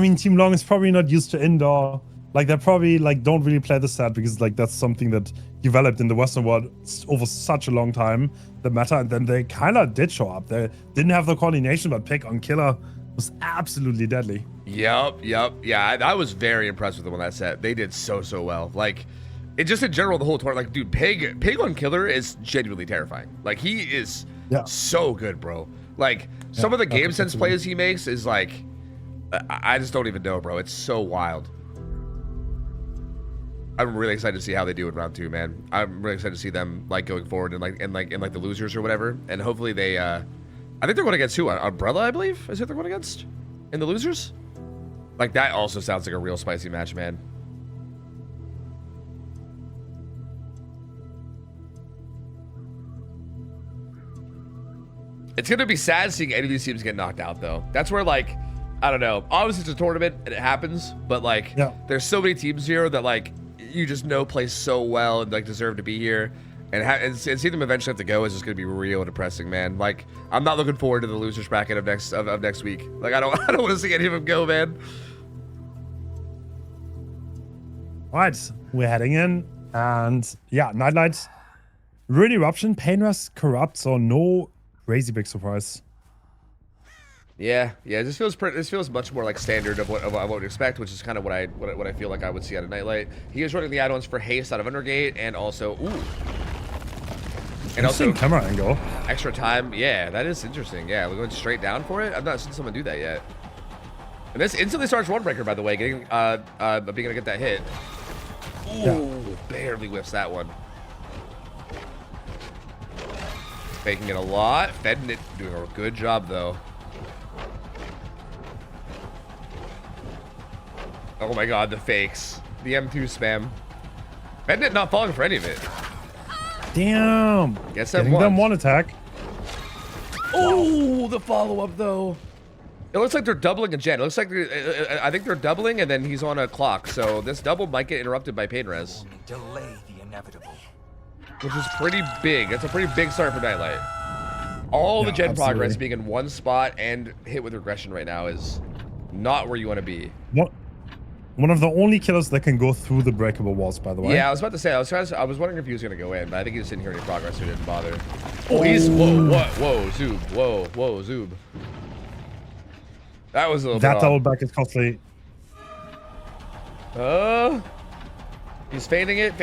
mean, Team Long is probably not used to indoor. Like, they probably like don't really play the set because like that's something that developed in the Western world over such a long time, the meta, and then they kind of did show up. They didn't have the coordination, but pick on Killer was absolutely deadly. Yup. Yeah, I was very impressed with them on that set. They did so well. Like, it just in general, the whole tournament, like, dude, Pig on Killer is genuinely terrifying. Like, he is so good, bro. Like, some of the game sense plays he makes is like, I just don't even know, bro. It's so wild. I'm really excited to see how they do in round 2, man. I'm really excited to see them like going forward and like in the losers or whatever. And hopefully they, I think they're going against who? Umbrella, I believe, is who they're going against in the losers. Like, that also sounds like a real spicy match, man. It's going to be sad seeing any of these teams get knocked out, though. That's where, like, I don't know. Obviously, it's a tournament, and it happens. But, like, there's so many teams here that, like, you just know play so well and, like, deserve to be here. And see them eventually have to go is just going to be real depressing, man. Like, I'm not looking forward to the losers bracket of next week. Like, I don't want to see any of them go, man. All right, we're heading in. And, yeah, Nightlight, Ruin Eruption, Painrest, Corrupt, so no crazy big surprise. Yeah. This feels much more like standard of what I would expect, which is kind of what I feel like I would see out of Nightlight. He is running the add-ons for haste out of Undergate, and also also camera angle. Extra time. Yeah, that is interesting. Yeah, we're going straight down for it. I've not seen someone do that yet. And this instantly starts one breaker, by the way, getting being able to get that hit. Ooh, barely whiffs that one. Faking it a lot. Fedden it, doing a good job though. Oh my god, the fakes. The M2 spam. Fedden it not falling for any of it. Damn. Gets that Getting them one attack. Oh, the follow-up though. It looks like they're doubling a gen. It looks like I think they're doubling and then he's on a clock. So this double might get interrupted by Painrest. Delay the inevitable. Which is pretty big. That's a pretty big start for Nightlight. All the gen progress being in one spot and hit with regression right now is not where you want to be. One of the only killers that can go through the breakable walls, by the way. Yeah, I was about to say, I was wondering if he was going to go in, but I think he just didn't hear any progress, so he didn't bother. Oh, he's, whoa, Zoob, whoa, Zoob. That was a little bit That double back is costly. He's fading it.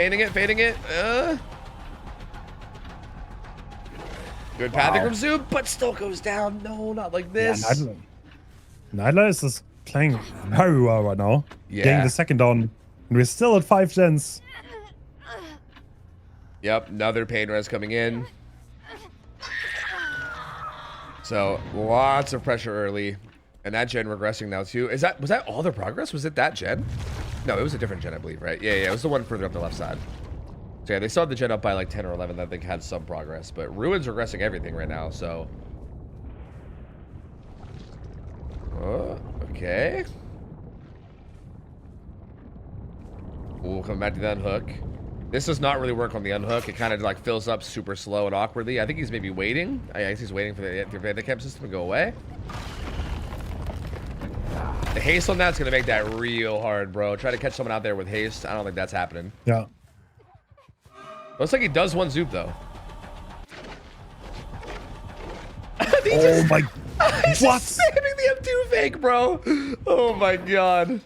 Good pathing from Zoob, but still goes down. No, not like this. Yeah, Nightlight is just playing very well right now. Yeah. Getting the second down. And we're still at 5 gens. Yep, another Painrest coming in. So lots of pressure early. And that gen regressing now too. Was that all their progress? Was it that gen? No, it was a different gen, I believe, right? Yeah, it was the one further up the left side. So yeah, they saw the gen up by like 10 or 11 that I think had some progress. But Ruin's regressing everything right now, so. Oh, okay. Ooh, coming back to the unhook. This does not really work on the unhook. It kind of like fills up super slow and awkwardly. I think he's maybe waiting. I guess he's waiting for the Vandicam system to go away. The haste on that's gonna make that real hard, bro. Try to catch someone out there with haste. I don't think that's happening. Yeah. Looks like he does one Zoop though. Oh my. He's What? just spamming the M2 fake, bro. Oh my god.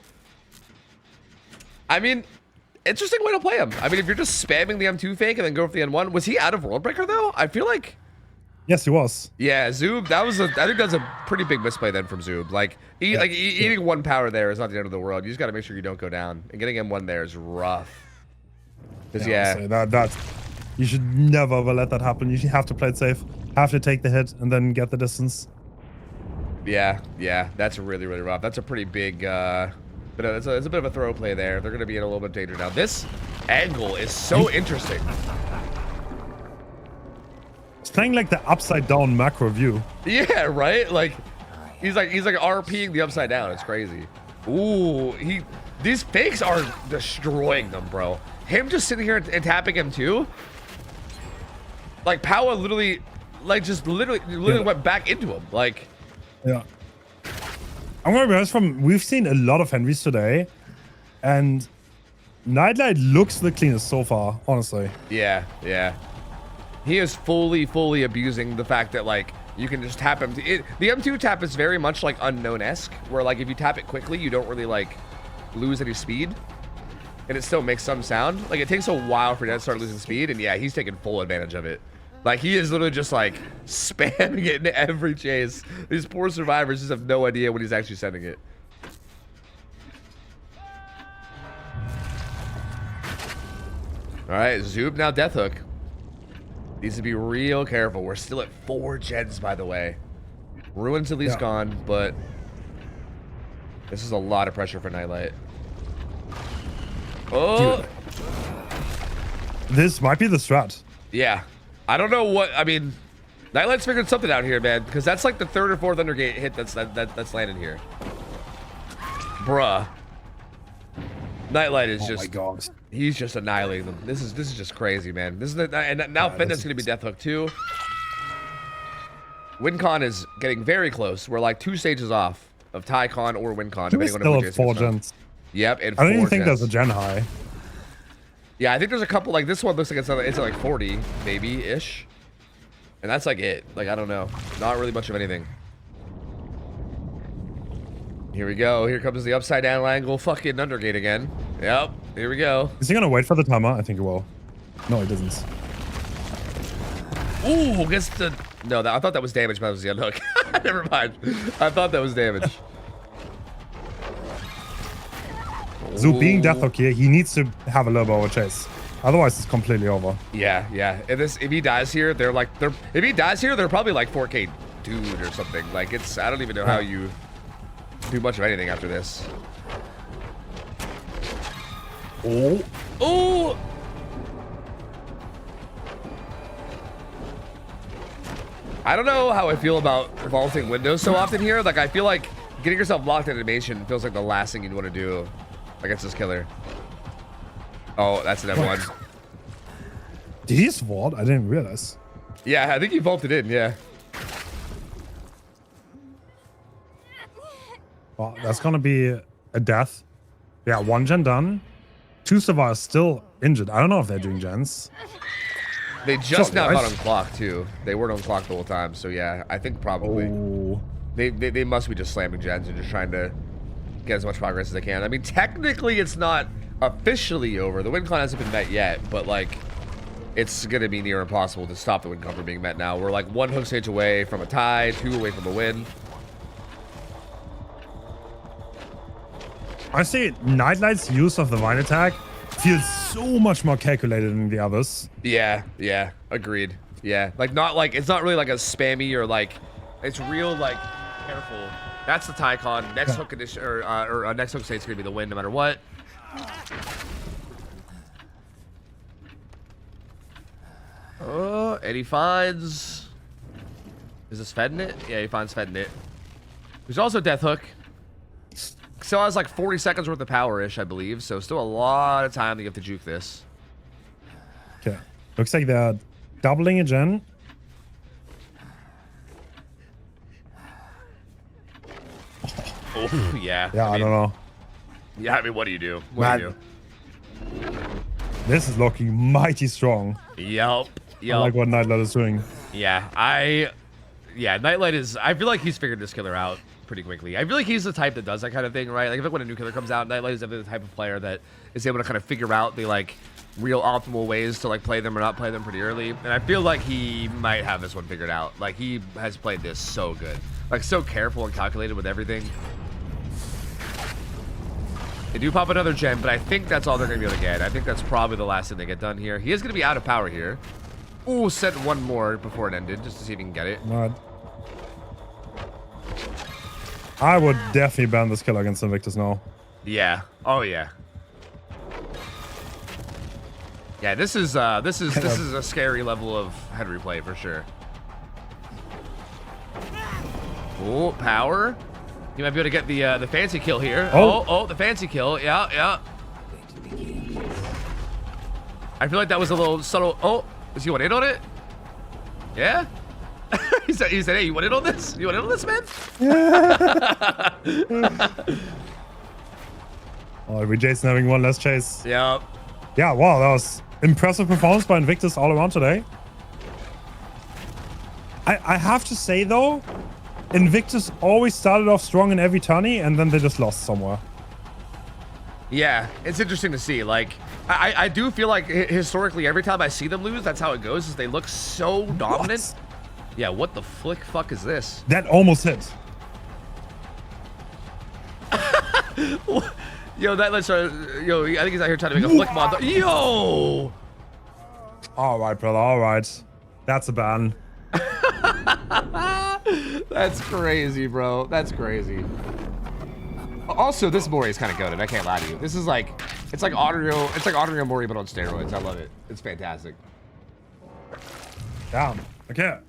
I mean, interesting way to play him. I mean, if you're just spamming the M2 fake and then go for the N1, was he out of World Breaker though? I feel like. Yes, he was. Yeah, Zoob. I think that's a pretty big misplay then from Zoob. Like, eating one power there is not the end of the world. You just got to make sure you don't go down. And getting M1 there is rough. Because Honestly, that's you should never ever let that happen. You should have to play it safe. Have to take the hit and then get the distance. Yeah, that's really, really rough. That's a pretty big, but it's a bit of a throw play there. They're going to be in a little bit of danger now. This angle is so interesting. It's playing like the upside down macro view. Yeah, right? Like, he's like RPing the upside down. It's crazy. Ooh, these fakes are destroying them, bro. Him just sitting here and tapping him too. Like, Power literally, like, just literally went back into him. Like, yeah. I'm gonna be honest, we've seen a lot of Henrys today, and Nightlight looks the cleanest so far, honestly. yeah. He is fully abusing the fact that, like, you can just tap him. The M2 tap is very much like Unknown-esque, where, like, if you tap it quickly, you don't really, like, lose any speed. And it still makes some sound. Like, it takes a while for it to start losing speed, and yeah, he's taking full advantage of it. Like, he is literally just, like, spamming it in every chase. These poor survivors just have no idea when he's actually sending it. Alright, Zoob now Death Hook. Needs to be real careful. We're still at 4 gens, by the way. Ruin's at least gone, but this is a lot of pressure for Nightlight. Oh! Dude. This might be the strat. Yeah. I don't know what, I mean, Nightlight's figured something out here, man, because that's like the 3rd or 4th Undergate hit that's landed here. Bruh. Nightlight is just, my God. He's just annihilating them. This is just crazy, man. This is and now Fitness gonna be Death Hook too. WinCon is getting very close. We're like 2 stages off of TyCon or WinCon. We're still at 4 gens. Yep, and I don't even 4 think gens. there's a gen high. Yeah, I think there's a couple, like this one looks like it's at like 40 maybe ish, and that's like it. Like, I don't know, not really much of anything. Here we go. Here comes the upside down angle fucking Undergate again. Yep, here we go. Is he gonna wait for the timer? I think he will. No, he doesn't. Ooh, gets the... No, I thought that was damage, but that was the unhook. Never mind. I thought that was damage. Zoop being Death Hook here, he needs to have a little bit of a chase. Otherwise, it's completely over. Yeah. If he dies here, if he dies here, they're probably like 4K dude or something. Like, it's... I don't even know how you do much of anything after this. Oh. Ooh! I don't know how I feel about vaulting windows so often here. Like, I feel like getting yourself locked in animation feels like the last thing you'd want to do against this killer. Oh, that's an M1. Did he just vault? I didn't realize. Yeah, I think he vaulted in, yeah. Well, that's gonna be a death. Yeah, 1 gen done. 2 survivors still injured. I don't know if they're doing gens. They just now nice. got on clock, too. They weren't on clock the whole time, so yeah, I think probably. Oh. They must be just slamming gens and just trying to get as much progress as they can. I mean, technically, it's not officially over. The win con hasn't been met yet, but, like, it's going to be near impossible to stop the win con from being met now. We're, like, 1 hook stage away from a tie, 2 away from a win. Honestly, Nightlight's use of the Vine attack feels so much more calculated than the others. Yeah, agreed. Yeah, like, it's not really like a spammy or like, it's real, like, careful. That's the TyCon. Next hook condition, or next hook state's gonna be the win no matter what. And he finds, is this Fedin it? Yeah, he finds Fedin it. There's also Death Hook. still has like 40 seconds worth of power-ish, I believe. So still a lot of time to get to juke this. Okay. Looks like they're doubling again. Oh, yeah. Yeah, I mean, don't know. Yeah, I mean, what do you do? What do you This is looking mighty strong. do? Yep. I like what Nightlight is doing. Yeah, Nightlight is, I feel like he's figured this killer out pretty quickly. I feel like he's the type that does that kind of thing, right? Like, if when a new killer comes out, Nightlight is definitely the type of player that is able to kind of figure out the, like, real optimal ways to, like, play them or not play them pretty early. And I feel like he might have this one figured out. Like, he has played this so good. Like, so careful and calculated with everything. They do pop another gem, but I think that's all they're going to be able to get. I think that's probably the last thing they get done here. He is going to be out of power here. Ooh, set one more before it ended, just to see if he can get it. Alright. I would definitely ban this killer against Invictus now. Yeah. Oh yeah. Yeah, this is a scary level of Henry play for sure. Oh, power. You might be able to get the fancy kill here. Oh, the fancy kill. Yeah, yeah. I feel like that was a little subtle. Oh, does he want in on it? Yeah. he said, hey, you want in on this? You want in on this, man? Oh, we Jason having one less chase. Yeah. Yeah, wow, that was impressive performance by Invictus all around today. I have to say though, Invictus always started off strong in every tourney and then they just lost somewhere. Yeah, it's interesting to see. Like, I do feel like historically, every time I see them lose, that's how it goes. Is they look so dominant. What? Yeah, what the fuck is this? That almost hit. Yo, that lets yo, I think he's out here trying to make a flick mod. Yo! All right, brother. All right. That's a ban. That's crazy, bro. That's crazy. Also, this Mori is kind of goated. I can't lie to you. This is like, it's like Onryo Mori, but on steroids. I love it. It's fantastic. Damn. Okay.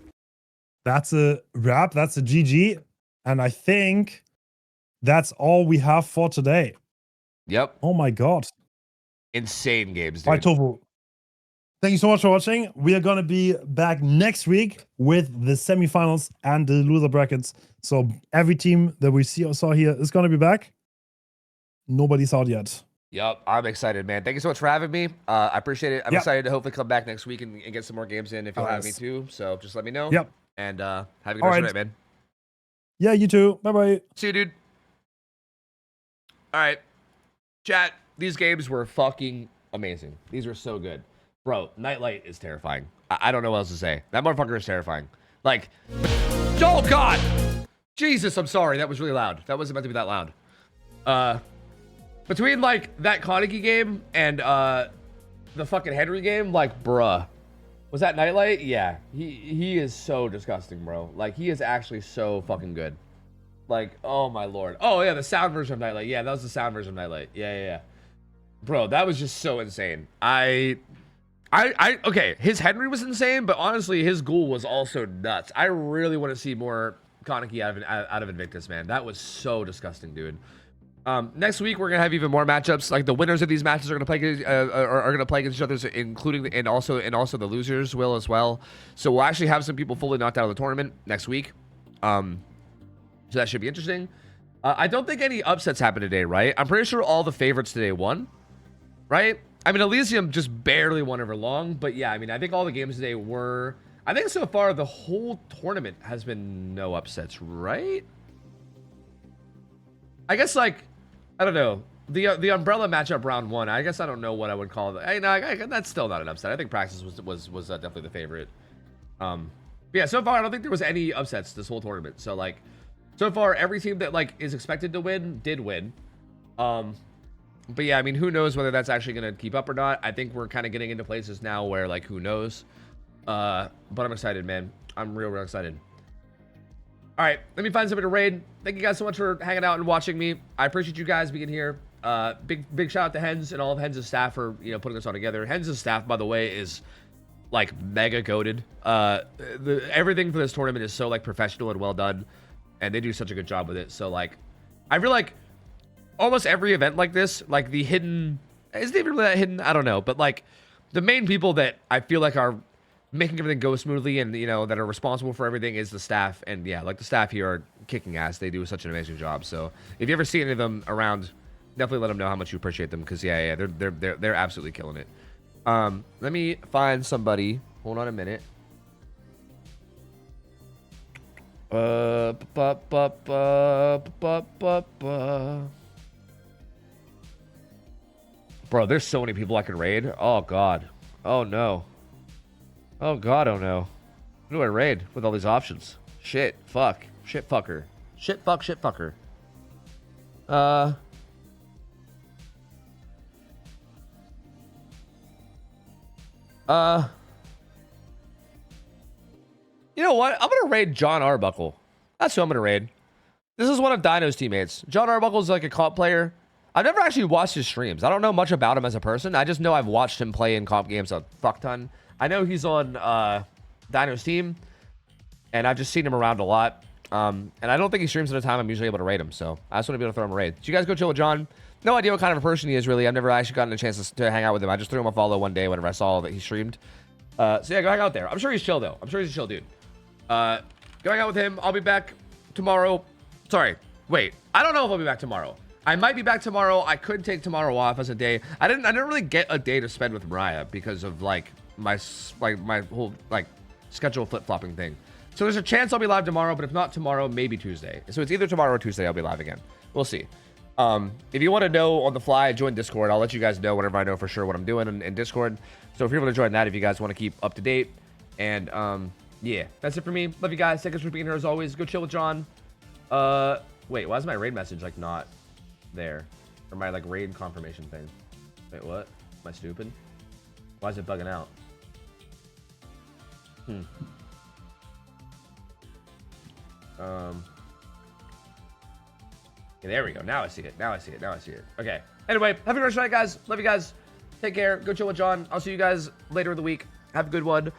That's a wrap. That's a GG. And I think that's all we have for today. Yep. Oh my God. Insane games, dude. All right, Tofu. Thank you so much for watching. We are going to be back next week with the semifinals and the loser brackets. So every team that we saw here is going to be back. Nobody's out yet. Yep, I'm excited, man. Thank you so much for having me. I appreciate it. I'm excited to hopefully come back next week and get some more games in if you'll have me too. So just let me know. Yep. And have a good rest of the night, man. Yeah, you too. Bye-bye. See you, dude. All right. Chat, these games were fucking amazing. These were so good. Bro, Nightlight is terrifying. I don't know what else to say. That motherfucker is terrifying. Like, oh God. Jesus, I'm sorry. That was really loud. That wasn't meant to be that loud. Between like that Koniki game and the fucking Henry game, like, bruh. Was that Nightlight? Yeah. He is so disgusting, bro. Like, he is actually so fucking good. Like, oh my lord. Oh yeah, the sound version of Nightlight. Yeah, that was the sound version of Nightlight. Yeah. Bro, that was just so insane. Okay, his Henry was insane, but honestly, his Ghoul was also nuts. I really want to see more Koniki out of Invictus, man. That was so disgusting, dude. Next week we're gonna have even more matchups. Like the winners of these matches are gonna play are gonna play against each other, including and also the losers will as well. So we'll actually have some people fully knocked out of the tournament next week. So that should be interesting. I don't think any upsets happened today, right? I'm pretty sure all the favorites today won, right? I mean, Elysium just barely won over long, but yeah, I mean, I think all the games today were... I think so far the whole tournament has been no upsets, right? I guess, like, I don't know. The Umbrella matchup round 1, I guess I don't know what I would call it. Hey, no, that's still not an upset. I think Praxis was definitely the favorite. But yeah, so far I don't think there was any upsets this whole tournament. So, like, so far every team that, like, is expected to win did win. But yeah, I mean, who knows whether that's actually going to keep up or not. I think we're kind of getting into places now where, like, who knows. But I'm excited, man. I'm real excited. All right, let me find something to raid. Thank you guys so much for hanging out and watching me. I appreciate you guys being here. Big shout out to Hens and all of Hens' staff for, you know, putting this all together. Hens' staff, by the way, is, like, mega goated. Everything for this tournament is so, like, professional and well done. And they do such a good job with it. So, like, I feel like almost every event like this, like the hidden, is it even really that hidden? I don't know. But like the main people that I feel like are making everything go smoothly and, you know, that are responsible for everything is the staff. And yeah, like the staff here are kicking ass. They do such an amazing job. So if you ever see any of them around, definitely let them know how much you appreciate them. Cause yeah, they're absolutely killing it. Let me find somebody. Hold on a minute. Bro, there's so many people I can raid. Oh god. Oh no. Oh god, oh no. Who do I raid with all these options? Shit, fuck. Shit fucker. Shit fuck, shit fucker. You know what? I'm gonna raid John Arbuckle. That's who I'm gonna raid. This is one of Dino's teammates. John Arbuckle is like a comp player. I've never actually watched his streams. I don't know much about him as a person. I just know I've watched him play in comp games a fuck ton. I know he's on Dino's team, and I've just seen him around a lot. And I don't think he streams at a time I'm usually able to raid him, so I just want to be able to throw him a raid. So you guys go chill with John. No idea what kind of a person he is, really. I've never actually gotten a chance to hang out with him. I just threw him a follow one day whenever I saw that he streamed. So yeah, go hang out there. I'm sure he's chill, though. I'm sure he's a chill dude. Go hang out with him. I'll be back tomorrow. Sorry. Wait. I don't know if I'll be back tomorrow. I might be back tomorrow. I could take tomorrow off as a day. I didn't really get a day to spend with Mariah because of like my whole like schedule flip-flopping thing. So there's a chance I'll be live tomorrow, but if not tomorrow, maybe Tuesday. So it's either tomorrow or Tuesday I'll be live again. We'll see. If you want to know on the fly, join Discord. I'll let you guys know whenever I know for sure what I'm doing in Discord. So if you're able to join that, if you guys want to keep up to date. And yeah, that's it for me. Love you guys. Thank you for being here as always. Go chill with John. Wait, why is my raid message like not there? Or my like raid confirmation thing? Wait, what? Am I stupid? Why is it bugging out? Yeah, there we go. Now I see it. Now I see it. Now I see it. Okay. Anyway, have a good rest of the night, guys. Love you guys. Take care. Go chill with John. I'll see you guys later in the week. Have a good one.